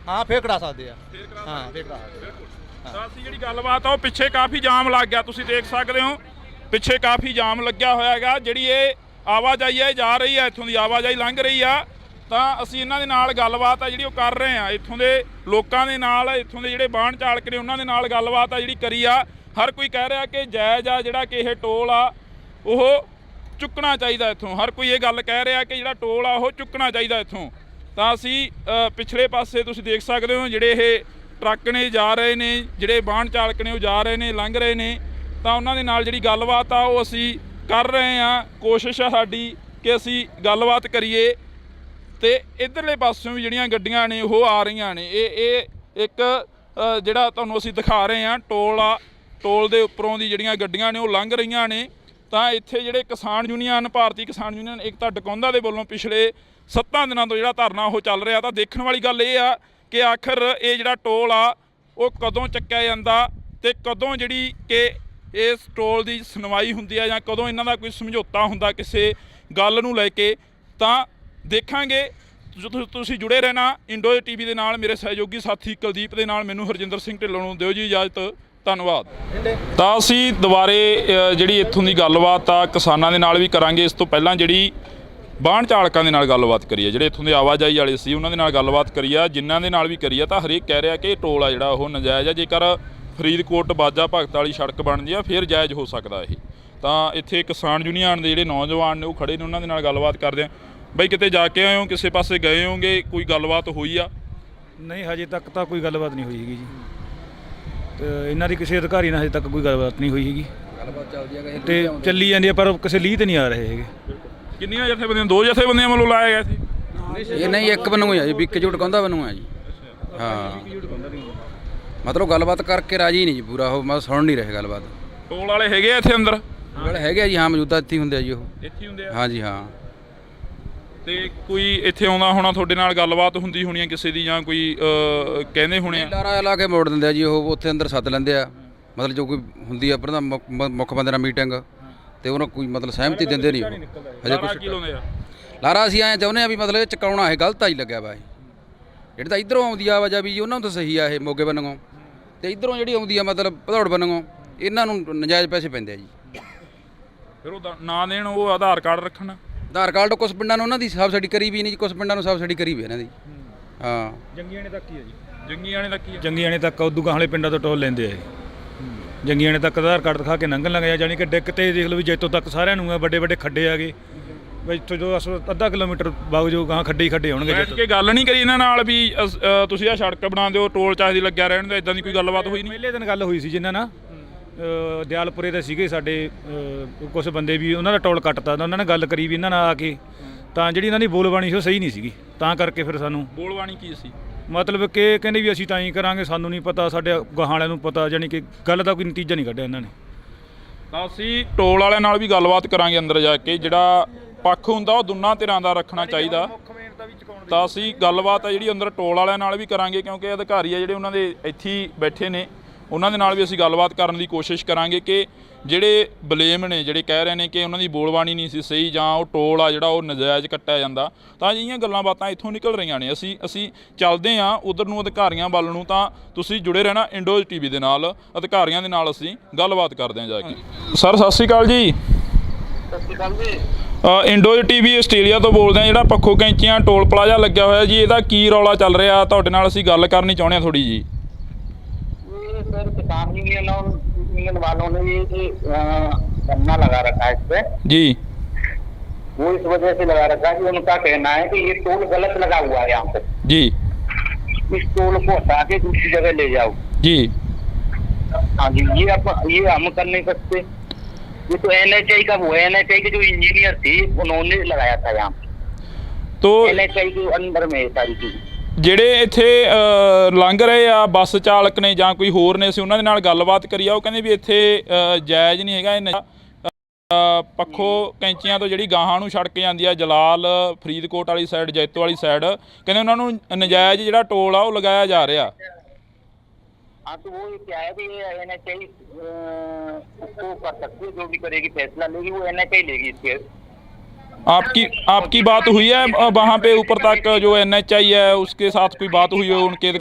ਹਾਂ ਫੇਰ ਕਰਾ ਸਕਦੇ ਆ। ਹਾਂ ਫੇਰ ਕਰਾ ਸਕਦੇ। ਤਾਂ ਅਸੀਂ ਜਿਹੜੀ ਗੱਲਬਾਤ ਆ ਉਹ ਪਿੱਛੇ ਕਾਫੀ ਜਾਮ ਲੱਗ ਗਿਆ, ਤੁਸੀਂ ਦੇਖ ਸਕਦੇ ਹੋ ਪਿੱਛੇ ਕਾਫੀ ਜਾਮ ਲੱਗਿਆ ਹੋਇਆ ਹੈਗਾ। ਜਿਹੜੀ ਇਹ ਆਵਾਜਾਈ ਹੈ ਜਾ ਰਹੀ ਹੈ, ਇੱਥੋਂ ਦੀ ਆਵਾਜਾਈ ਲੰਘ ਰਹੀ ਆ। ਤਾਂ ਅਸੀਂ ਇਹਨਾਂ ਦੇ ਨਾਲ ਗੱਲਬਾਤ ਆ ਜਿਹੜੀ ਉਹ ਕਰ ਰਹੇ ਆ, ਇੱਥੋਂ ਦੇ ਲੋਕਾਂ ਦੇ ਨਾਲ, ਇੱਥੋਂ ਦੇ ਜਿਹੜੇ ਵਾਹਨ ਚਾਲਕ ਨੇ ਉਹਨਾਂ ਦੇ ਨਾਲ ਗੱਲਬਾਤ ਆ ਜਿਹੜੀ ਕਰੀ ਆ। ਹਰ ਕੋਈ ਕਹਿ ਰਿਹਾ ਕਿ ਜਾਇਜ਼ ਆ ਜਿਹੜਾ ਕਿ ਇਹ ਟੋਲ ਆ ਉਹ ਚੁੱਕਣਾ ਚਾਹੀਦਾ ਇੱਥੋਂ। ਹਰ ਕੋਈ ਇਹ ਗੱਲ ਕਹਿ ਰਿਹਾ ਕਿ ਜਿਹੜਾ ਟੋਲ ਆ ਉਹ ਚੁੱਕਣਾ ਚਾਹੀਦਾ ਇੱਥੋਂ। ਤਾਂ ਅਸੀਂ ਪਿਛਲੇ ਪਾਸੇ ਤੁਸੀਂ ਦੇਖ ਸਕਦੇ ਹੋ ਜਿਹੜੇ ਇਹ ਟਰੱਕ ਨੇ ਜਾ ਰਹੇ ਨੇ, ਜਿਹੜੇ ਵਾਹਨ ਚਾਲਕ ਨੇ ਉਹ ਜਾ ਰਹੇ ਨੇ, ਲੰਘ ਰਹੇ ਨੇ। ਤਾਂ ਉਹਨਾਂ ਦੇ ਨਾਲ ਜਿਹੜੀ ਗੱਲਬਾਤ ਆ ਉਹ ਅਸੀਂ ਕਰ ਰਹੇ ਹਾਂ। ਕੋਸ਼ਿਸ਼ ਆ ਸਾਡੀ ਕਿ ਅਸੀਂ ਗੱਲਬਾਤ ਕਰੀਏ। ਤੇ ਇਧਰਲੇ ਪਾਸਿਓਂ ਵੀ ਜਿਹੜੀਆਂ ਗੱਡੀਆਂ ਨੇ ਉਹ ਆ ਰਹੀਆਂ ਨੇ। ਇਹ ਇੱਕ ਜਿਹੜਾ ਤੁਹਾਨੂੰ ਅਸੀਂ ਦਿਖਾ ਰਹੇ ਹਾਂ ਟੋਲ ਆ, ਟੋਲ ਦੇ ਉੱਪਰੋਂ ਦੀ ਜਿਹੜੀਆਂ ਗੱਡੀਆਂ ਨੇ ਉਹ ਲੰਘ ਰਹੀਆਂ ਨੇ। ਤਾਂ ਇੱਥੇ ਜਿਹੜੇ ਕਿਸਾਨ ਯੂਨੀਅਨ, ਭਾਰਤੀ ਕਿਸਾਨ ਯੂਨੀਅਨ ਏਕਤਾ ਡਕੌਂਦਾ ਦੇ ਵੱਲੋਂ ਪਿਛਲੇ 7 ਦਿਨਾਂ ਤੋਂ ਜਿਹੜਾ ਧਰਨਾ ਉਹ ਚੱਲ ਰਿਹਾ। ਤਾਂ ਦੇਖਣ ਵਾਲੀ ਗੱਲ ਇਹ ਆ ਕਿ ਆਖਰ ਇਹ ਜਿਹੜਾ ਟੋਲ ਆ ਉਹ ਕਦੋਂ ਚੱਕਿਆ ਜਾਂਦਾ ਤੇ ਕਦੋਂ ਜਿਹੜੀ ਕਿ ਇਸ ਟੋਲ ਦੀ ਸੁਣਵਾਈ ਹੁੰਦੀ ਆ ਜਾਂ ਕਦੋਂ ਇਹਨਾਂ ਦਾ ਕੋਈ ਸਮਝੌਤਾ ਹੁੰਦਾ ਕਿਸੇ ਗੱਲ ਨੂੰ ਲੈ ਕੇ। ਤਾਂ ਦੇਖਾਂਗੇ। ਤੁਸੀਂ ਜੁੜੇ ਰਹਿਣਾ ਇੰਡੋ TV ਦੇ ਨਾਲ। ਮੇਰੇ ਸਹਿਯੋਗੀ ਸਾਥੀ ਕੁਲਦੀਪ ਦੇ ਨਾਲ ਮੈਨੂੰ ਹਰਜਿੰਦਰ ਸਿੰਘ ਢਿੱਲੋਂ ਨੂੰ ਦਿਓ ਜੀ ਇਜਾਜ਼ਤ। ਧੰਨਵਾਦ। ਤਾਂ ਅਸੀਂ ਦੁਬਾਰੇ ਜਿਹੜੀ ਇੱਥੋਂ ਦੀ ਗੱਲਬਾਤ ਆ ਕਿਸਾਨਾਂ ਦੇ ਨਾਲ ਵੀ ਕਰਾਂਗੇ। ਇਸ ਤੋਂ ਪਹਿਲਾਂ ਜਿਹੜੀ ਵਾਹਨ ਚਾਲਕਾਂ ਦੇ ਨਾਲ ਗੱਲਬਾਤ ਕਰੀਏ, ਜਿਹੜੇ ਇੱਥੋਂ ਦੇ ਆਵਾਜਾਈ ਵਾਲੇ ਸੀ ਉਹਨਾਂ ਦੇ ਨਾਲ ਗੱਲਬਾਤ ਕਰੀ ਆ, ਜਿਨ੍ਹਾਂ ਦੇ ਨਾਲ ਵੀ ਕਰੀ ਆ। ਤਾਂ ਹਰੇਕ ਕਹਿ ਰਿਹਾ ਕਿ ਇਹ ਟੋਲ ਆ ਜਿਹੜਾ ਉਹ ਨਜਾਇਜ਼ ਆ। ਜੇਕਰ ਫਰੀਦਕੋਟ ਬਾਜਾ ਭਗਤ ਵਾਲੀ ਸੜਕ ਬਣਦੀ ਆ ਫਿਰ ਜਾਇਜ਼ ਹੋ ਸਕਦਾ ਇਹ। ਤਾਂ ਇੱਥੇ ਕਿਸਾਨ ਯੂਨੀਅਨ ਦੇ ਜਿਹੜੇ ਨੌਜਵਾਨ ਨੇ ਉਹ ਖੜੇ ਨੇ, ਉਹਨਾਂ ਦੇ ਨਾਲ ਗੱਲਬਾਤ ਕਰਦੇ ਆ। ਬਈ ਕਿਤੇ ਜਾ ਕੇ ਆਏ ਹੋ, ਕਿਸੇ ਪਾਸੇ ਗਏ ਹੋਗੇ, ਕੋਈ ਗੱਲਬਾਤ ਹੋਈ ਆ? ਨਹੀਂ, ਹਜੇ ਤੱਕ ਤਾਂ ਕੋਈ ਗੱਲਬਾਤ ਨਹੀਂ ਹੋਈ ਹੈਗੀ ਜੀ। ਤੇ ਇਹਨਾਂ ਦੀ ਕਿਸੇ ਅਧਿਕਾਰੀ ਨਾਲ ਹਜੇ ਤੱਕ ਕੋਈ ਗੱਲਬਾਤ ਨਹੀਂ ਹੋਈ ਹੈਗੀ। ਗੱਲਬਾਤ ਚੱਲਦੀ ਹੈ ਤੇ ਚੱਲੀ ਜਾਂਦੀ ਹੈ ਪਰ ਕਿਸੇ ਲੀਹ ਤੇ ਨਹੀਂ ਆ ਰਹੇ ਹੈਗੇ। ਕਿੰਨੀਆਂ ਜਥੇਬੰਦੀਆਂ? 2 ਜਥੇਬੰਦੀਆਂ ਵੱਲੋਂ ਲਾਇਆ ਗਿਆ ਸੀ। ਇਹ ਨਹੀਂ, ਇੱਕ ਬਣੂ ਆ ਜੀ, ਵਿਕ ਜੁਟ ਕਹਿੰਦਾ ਬਣੂ ਆ ਜੀ। ਹਾਂ, ਮਤਲਬ ਗੱਲਬਾਤ ਕਰਕੇ ਰਾਜੀ ਨਹੀਂ ਜੀ ਪੂਰਾ, ਉਹ ਮੈਂ ਸੁਣ ਨਹੀਂ ਰਹੇ ਗੱਲਬਾਤ। ਟੋਲ ਵਾਲੇ ਹੈਗੇ ਆ ਇੱਥੇ ਅੰਦਰ? ਗੱਲ ਹੈਗੇ ਆ ਜੀ, ਹਾਂ ਮੌਜੂਦਾ ਇੱਥੇ ਹੀ ਹੁੰਦੇ ਆ ਜੀ ਉਹ। ਇੱਥੇ ਹੀ ਹੁੰਦੇ ਆ? ਹਾਂਜੀ ਹਾਂ। ਤੇ ਕੋਈ ਇੱਥੇ ਆਉਂਦਾ ਹੋਣਾ, ਤੁਹਾਡੇ ਨਾਲ ਗੱਲਬਾਤ ਹੁੰਦੀ ਹੋਣੀ ਆ ਕਿਸੇ ਦੀ, ਜਾਂ ਕੋਈ ਕਹਿੰਦੇ ਹੋਣੇ ਆ? ਲਾਰਾ ਲਾ ਕੇ ਮੋੜ ਦਿੰਦੇ ਆ ਜੀ ਉਹ, ਉੱਥੇ ਅੰਦਰ ਸੱਦ ਲੈਂਦੇ ਆ, ਮਤਲਬ ਜੋ ਕੋਈ ਹੁੰਦੀ ਆ ਪ੍ਰਧਾਨ ਮੁੱਖ ਬੰਦੇ ਨਾਲ ਮੀਟਿੰਗ, ਤੇ ਉਹਨਾਂ ਕੋਈ ਮਤਲਬ ਸਹਿਮਤੀ ਦਿੰਦੇ ਨਹੀਂ ਉਹ ਹਜੇ ਲਾਰਾ ਕੀ ਕੁਝ। ਲਾਉਂਦੇ ਆ? ਲਾਰਾ ਅਸੀਂ ਐਂ ਚਾਹੁੰਦੇ ਆ ਵੀ ਮਤਲਬ ਇਹ ਚਕਾਉਣਾ ਇਹ ਗਲਤ ਆਈ ਲੱਗਿਆ ਵਾ ਇਹ, ਜਿਹੜੀ ਤਾਂ ਇਧਰੋਂ ਆਉਂਦੀ ਆ ਆਵਾਜਾਈ ਜੀ ਉਹਨਾਂ ਨੂੰ ਤਾਂ ਸਹੀ ਆ ਇਹ ਮੋਗੇ ਬੰਨੋਂ, ਤੇ ਇਧਰੋਂ ਜਿਹੜੀ ਆਉਂਦੀ ਆ ਮਤਲਬ ਭਦੌੜ ਬੰਨੋਂ ਇਹਨਾਂ ਨੂੰ ਨਜਾਇਜ਼ ਪੈਸੇ ਪੈਂਦੇ ਆ ਜੀ। ਫਿਰ ਉਹ ਨਾ ਦੇਣ, ਉਹ ਆਧਾਰ ਕਾਰਡ ਰੱਖਣ। ਆਧਾਰ ਕਾਰਡ ਕੁਛ ਪਿੰਡਾਂ ਨੂੰ ਉਹਨਾਂ ਦੀ ਸਬਸਿਡੀ ਕਰੀ ਵੀ ਨਹੀਂ ਜੀ, ਕੁਛ ਪਿੰਡਾਂ ਨੂੰ ਸਬਸਿਡੀ ਕਰੀ ਵੀ ਇਹਨਾਂ ਦੀ। ਹਾਂ ਜੰਗੀਆਣੇ ਤੱਕ ਹੀ ਆ ਜੀ, ਜੰਗੀਆਣੇ ਦਾ ਕੀ ਆ? ਜੰਗੀਆਣੇ ਤੱਕ ਉਦੋਂ ਗਾਹਲੇ ਪਿੰਡਾਂ ਤੋਂ ਟੋਲ ਲੈਂਦੇ ਆ ਜੀ। ਜੰਗੀਆਣੇ ਤੱਕ ਆਧਾਰ ਕਾਰਡ ਦਿਖਾ ਕੇ ਲੰਘਣ ਲੱਗ ਜਾ, ਜਾਣੀ ਕਿ ਡਿੱਕ ਤੇ ਦੇਖ ਲਓ ਵੀ ਜੈਤੋਂ ਤੱਕ ਸਾਰਿਆਂ ਨੂੰ ਆ, ਵੱਡੇ ਵੱਡੇ ਖੱਡੇ ਆ ਗਏ ਬਈ, ਇੱਥੋਂ ਜੋ ਅੱਧਾ ਕਿਲੋਮੀਟਰ ਵਗ ਜੋ ਗਾਂ ਖੱਡੇ ਹੀ ਖੱਡੇ ਹੋਣਗੇ। ਬੈਠ ਕੇ ਗੱਲ ਨਹੀਂ ਕਰੀ ਇਹਨਾਂ ਨਾਲ ਵੀ ਤੁਸੀਂ ਆ ਸੜਕ ਬਣਾ ਦਿਓ, ਟੋਲ ਚਾਹਦੀ ਲੱਗਿਆ ਰਹਿਣ ਦੇ, ਇਦਾਂ ਦੀ ਕੋਈ ਗੱਲਬਾਤ ਹੋਈ ਨਹੀਂ? ਪਹਿਲੇ ਦਿਨ ਗੱਲ ਹੋਈ ਸੀ ਜਿਨ੍ਹਾਂ ਨਾਲ ਦਿਆਲਪੁਰੇ ਦੇ ਸੀਗੇ ਸਾਡੇ ਕੁਝ ਬੰਦੇ ਵੀ, ਉਹਨਾਂ ਦਾ ਟੋਲ ਕੱਟਤਾ, ਉਹਨਾਂ ਨੇ ਗੱਲ ਕਰੀ ਵੀ ਇਹਨਾਂ ਨਾਲ ਆ ਕੇ, ਤਾਂ ਜਿਹੜੀ ਇਹਨਾਂ ਦੀ ਬੋਲਬਾਣੀ ਸੀ ਉਹ ਸਹੀ ਨਹੀਂ ਸੀਗੀ, ਤਾਂ ਕਰਕੇ ਫਿਰ ਸਾਨੂੰ ਬੋਲਬਾਣੀ ਕੀ ਸੀ? ਮਤਲਬ ਕਿ ਕਹਿੰਦੇ ਵੀ ਅਸੀਂ ਤਾਂ ਹੀ ਕਰਾਂਗੇ, ਸਾਨੂੰ ਨਹੀਂ ਪਤਾ, ਸਾਡੇ ਗਾਹਾਂ ਵਾਲਿਆਂ ਨੂੰ ਪਤਾ, ਜਾਣੀ ਕਿ ਗੱਲ ਦਾ ਕੋਈ ਨਤੀਜਾ ਨਹੀਂ ਕੱਢਿਆ ਇਹਨਾਂ ਨੇ। ਤਾਂ ਅਸੀਂ ਟੋਲ ਵਾਲਿਆਂ ਨਾਲ ਵੀ ਗੱਲਬਾਤ ਕਰਾਂਗੇ ਅੰਦਰ ਜਾ ਕੇ, ਜਿਹੜਾ ਪੱਖ ਹੁੰਦਾ ਉਹ ਦੋਨਾਂ ਧਿਰਾਂ ਦਾ ਰੱਖਣਾ ਚਾਹੀਦਾ। ਤਾਂ ਅਸੀਂ ਗੱਲਬਾਤ ਆ ਜਿਹੜੀ ਅੰਦਰ ਟੋਲ ਵਾਲਿਆਂ ਨਾਲ ਵੀ ਕਰਾਂਗੇ, ਕਿਉਂਕਿ ਅਧਿਕਾਰੀ ਆ ਜਿਹੜੇ ਉਹਨਾਂ ਦੇ ਇੱਥੇ ਹੀ ਬੈਠੇ ਨੇ, ਉਹਨਾਂ ਦੇ ਨਾਲ ਵੀ ਅਸੀਂ ਗੱਲਬਾਤ ਕਰਨ ਦੀ ਕੋਸ਼ਿਸ਼ ਕਰਾਂਗੇ ਕਿ ਜਿਹੜੇ ਬਲੇਮ ਨੇ, ਜਿਹੜੇ ਕਹਿ ਰਹੇ ਨੇ ਕਿ ਉਹਨਾਂ ਦੀ ਬੋਲਬਾਣੀ ਨਹੀਂ ਸੀ ਸਹੀ, ਜਾਂ ਉਹ ਟੋਲ ਆ ਜਿਹੜਾ ਉਹ ਨਜਾਇਜ਼ ਕੱਟਿਆ ਜਾਂਦਾ, ਤਾਂ ਅਜਿਹੀਆਂ ਗੱਲਾਂ ਬਾਤਾਂ ਇੱਥੋਂ ਨਿਕਲ ਰਹੀਆਂ ਨੇ। ਅਸੀਂ ਚੱਲਦੇ ਹਾਂ ਉਧਰ ਨੂੰ, ਅਧਿਕਾਰੀਆਂ ਵੱਲ ਨੂੰ। ਤਾਂ ਤੁਸੀਂ ਜੁੜੇ ਰਹਿਣਾ ਇੰਡੋਜ਼ ਟੀਵੀ ਦੇ ਨਾਲ, ਅਧਿਕਾਰੀਆਂ ਦੇ ਨਾਲ ਅਸੀਂ ਗੱਲਬਾਤ ਕਰਦੇ ਹਾਂ ਜਾ ਕੇ। ਸਰ ਸਤਿ ਸ਼੍ਰੀ ਅਕਾਲ ਜੀ। ਸਤਿ ਸ਼੍ਰੀ ਅਕਾਲ ਜੀ। ਇੰਡੋਜ਼ ਟੀਵੀ ਆਸਟ੍ਰੇਲੀਆ ਤੋਂ ਬੋਲਦੇ ਹਾਂ। ਜਿਹੜਾ ਪੱਖੋ ਕੈਂਚੀਆਂ ਟੋਲ ਪਲਾਜ਼ਾ ਲੱਗਿਆ ਹੋਇਆ ਜੀ, ਇਹਦਾ ਕੀ ਰੌਲਾ ਚੱਲ ਰਿਹਾ, ਤੁਹਾਡੇ ਨਾਲ ਅਸੀਂ ਗੱਲ ਕਰਨੀ ਚਾਹੁੰਦੇ ਹਾਂ ਥੋੜੀ ਜੀ। सर किसान यूनियन वालों ने ये धरना लगा रखा है इस पे जी। वो इस वजह से लगा रखा है कि उनका कहना है कि ये टोल गलत लगा हुआ है यहाँ पे जी, इस टोल को हटा के दूसरी जगह ले जाओ जी। हाँ जी, ये हम कर नहीं सकते। ये तो NHI का वो है, NHI के जो इंजीनियर थे उन्होंने लगाया था यहाँ पे, तो NHI के अंदर में ये सारी चीजें। ਜਿਹੜੇ ਇੱਥੇ ਲੰਘ ਰਹੇ ਆ ਬੱਸ ਚਾਲਕ ਨੇ ਜਾਂ ਕੋਈ ਹੋਰ ਨੇ, ਅਸੀਂ ਉਹਨਾਂ ਦੇ ਨਾਲ ਗੱਲਬਾਤ ਕਰੀ ਆ, ਉਹ ਕਹਿੰਦੇ ਵੀ ਇੱਥੇ ਜਾਇਜ਼ ਨਹੀਂ ਹੈਗਾ ਇਹ ਪੱਖੋ ਕੈਂਚੀਆਂ ਤੋਂ ਜਿਹੜੀ ਗਾਹਾਂ ਨੂੰ ਸੜਕ ਜਾਂਦੀ ਆ ਜਲਾਲ ਫਰੀਦਕੋਟ ਵਾਲੀ ਸਾਈਡ, ਜੈਤੋ ਵਾਲੀ ਸਾਈਡ, ਕਹਿੰਦੇ ਉਹਨਾਂ ਨੂੰ ਨਜਾਇਜ਼ ਜਿਹੜਾ ਟੋਲ ਆ ਉਹ ਲਗਾਇਆ ਜਾ ਰਿਹਾ। हाँ तो वो क्या है कि NHI उसको कर सकती है, जो भी करेगी फैसला लेगी वो NHI लेगी इसके। आपकी बात हुई है वहाँ पे ऊपर तक जो NHI है उसके साथ कोई बात हुई है उनके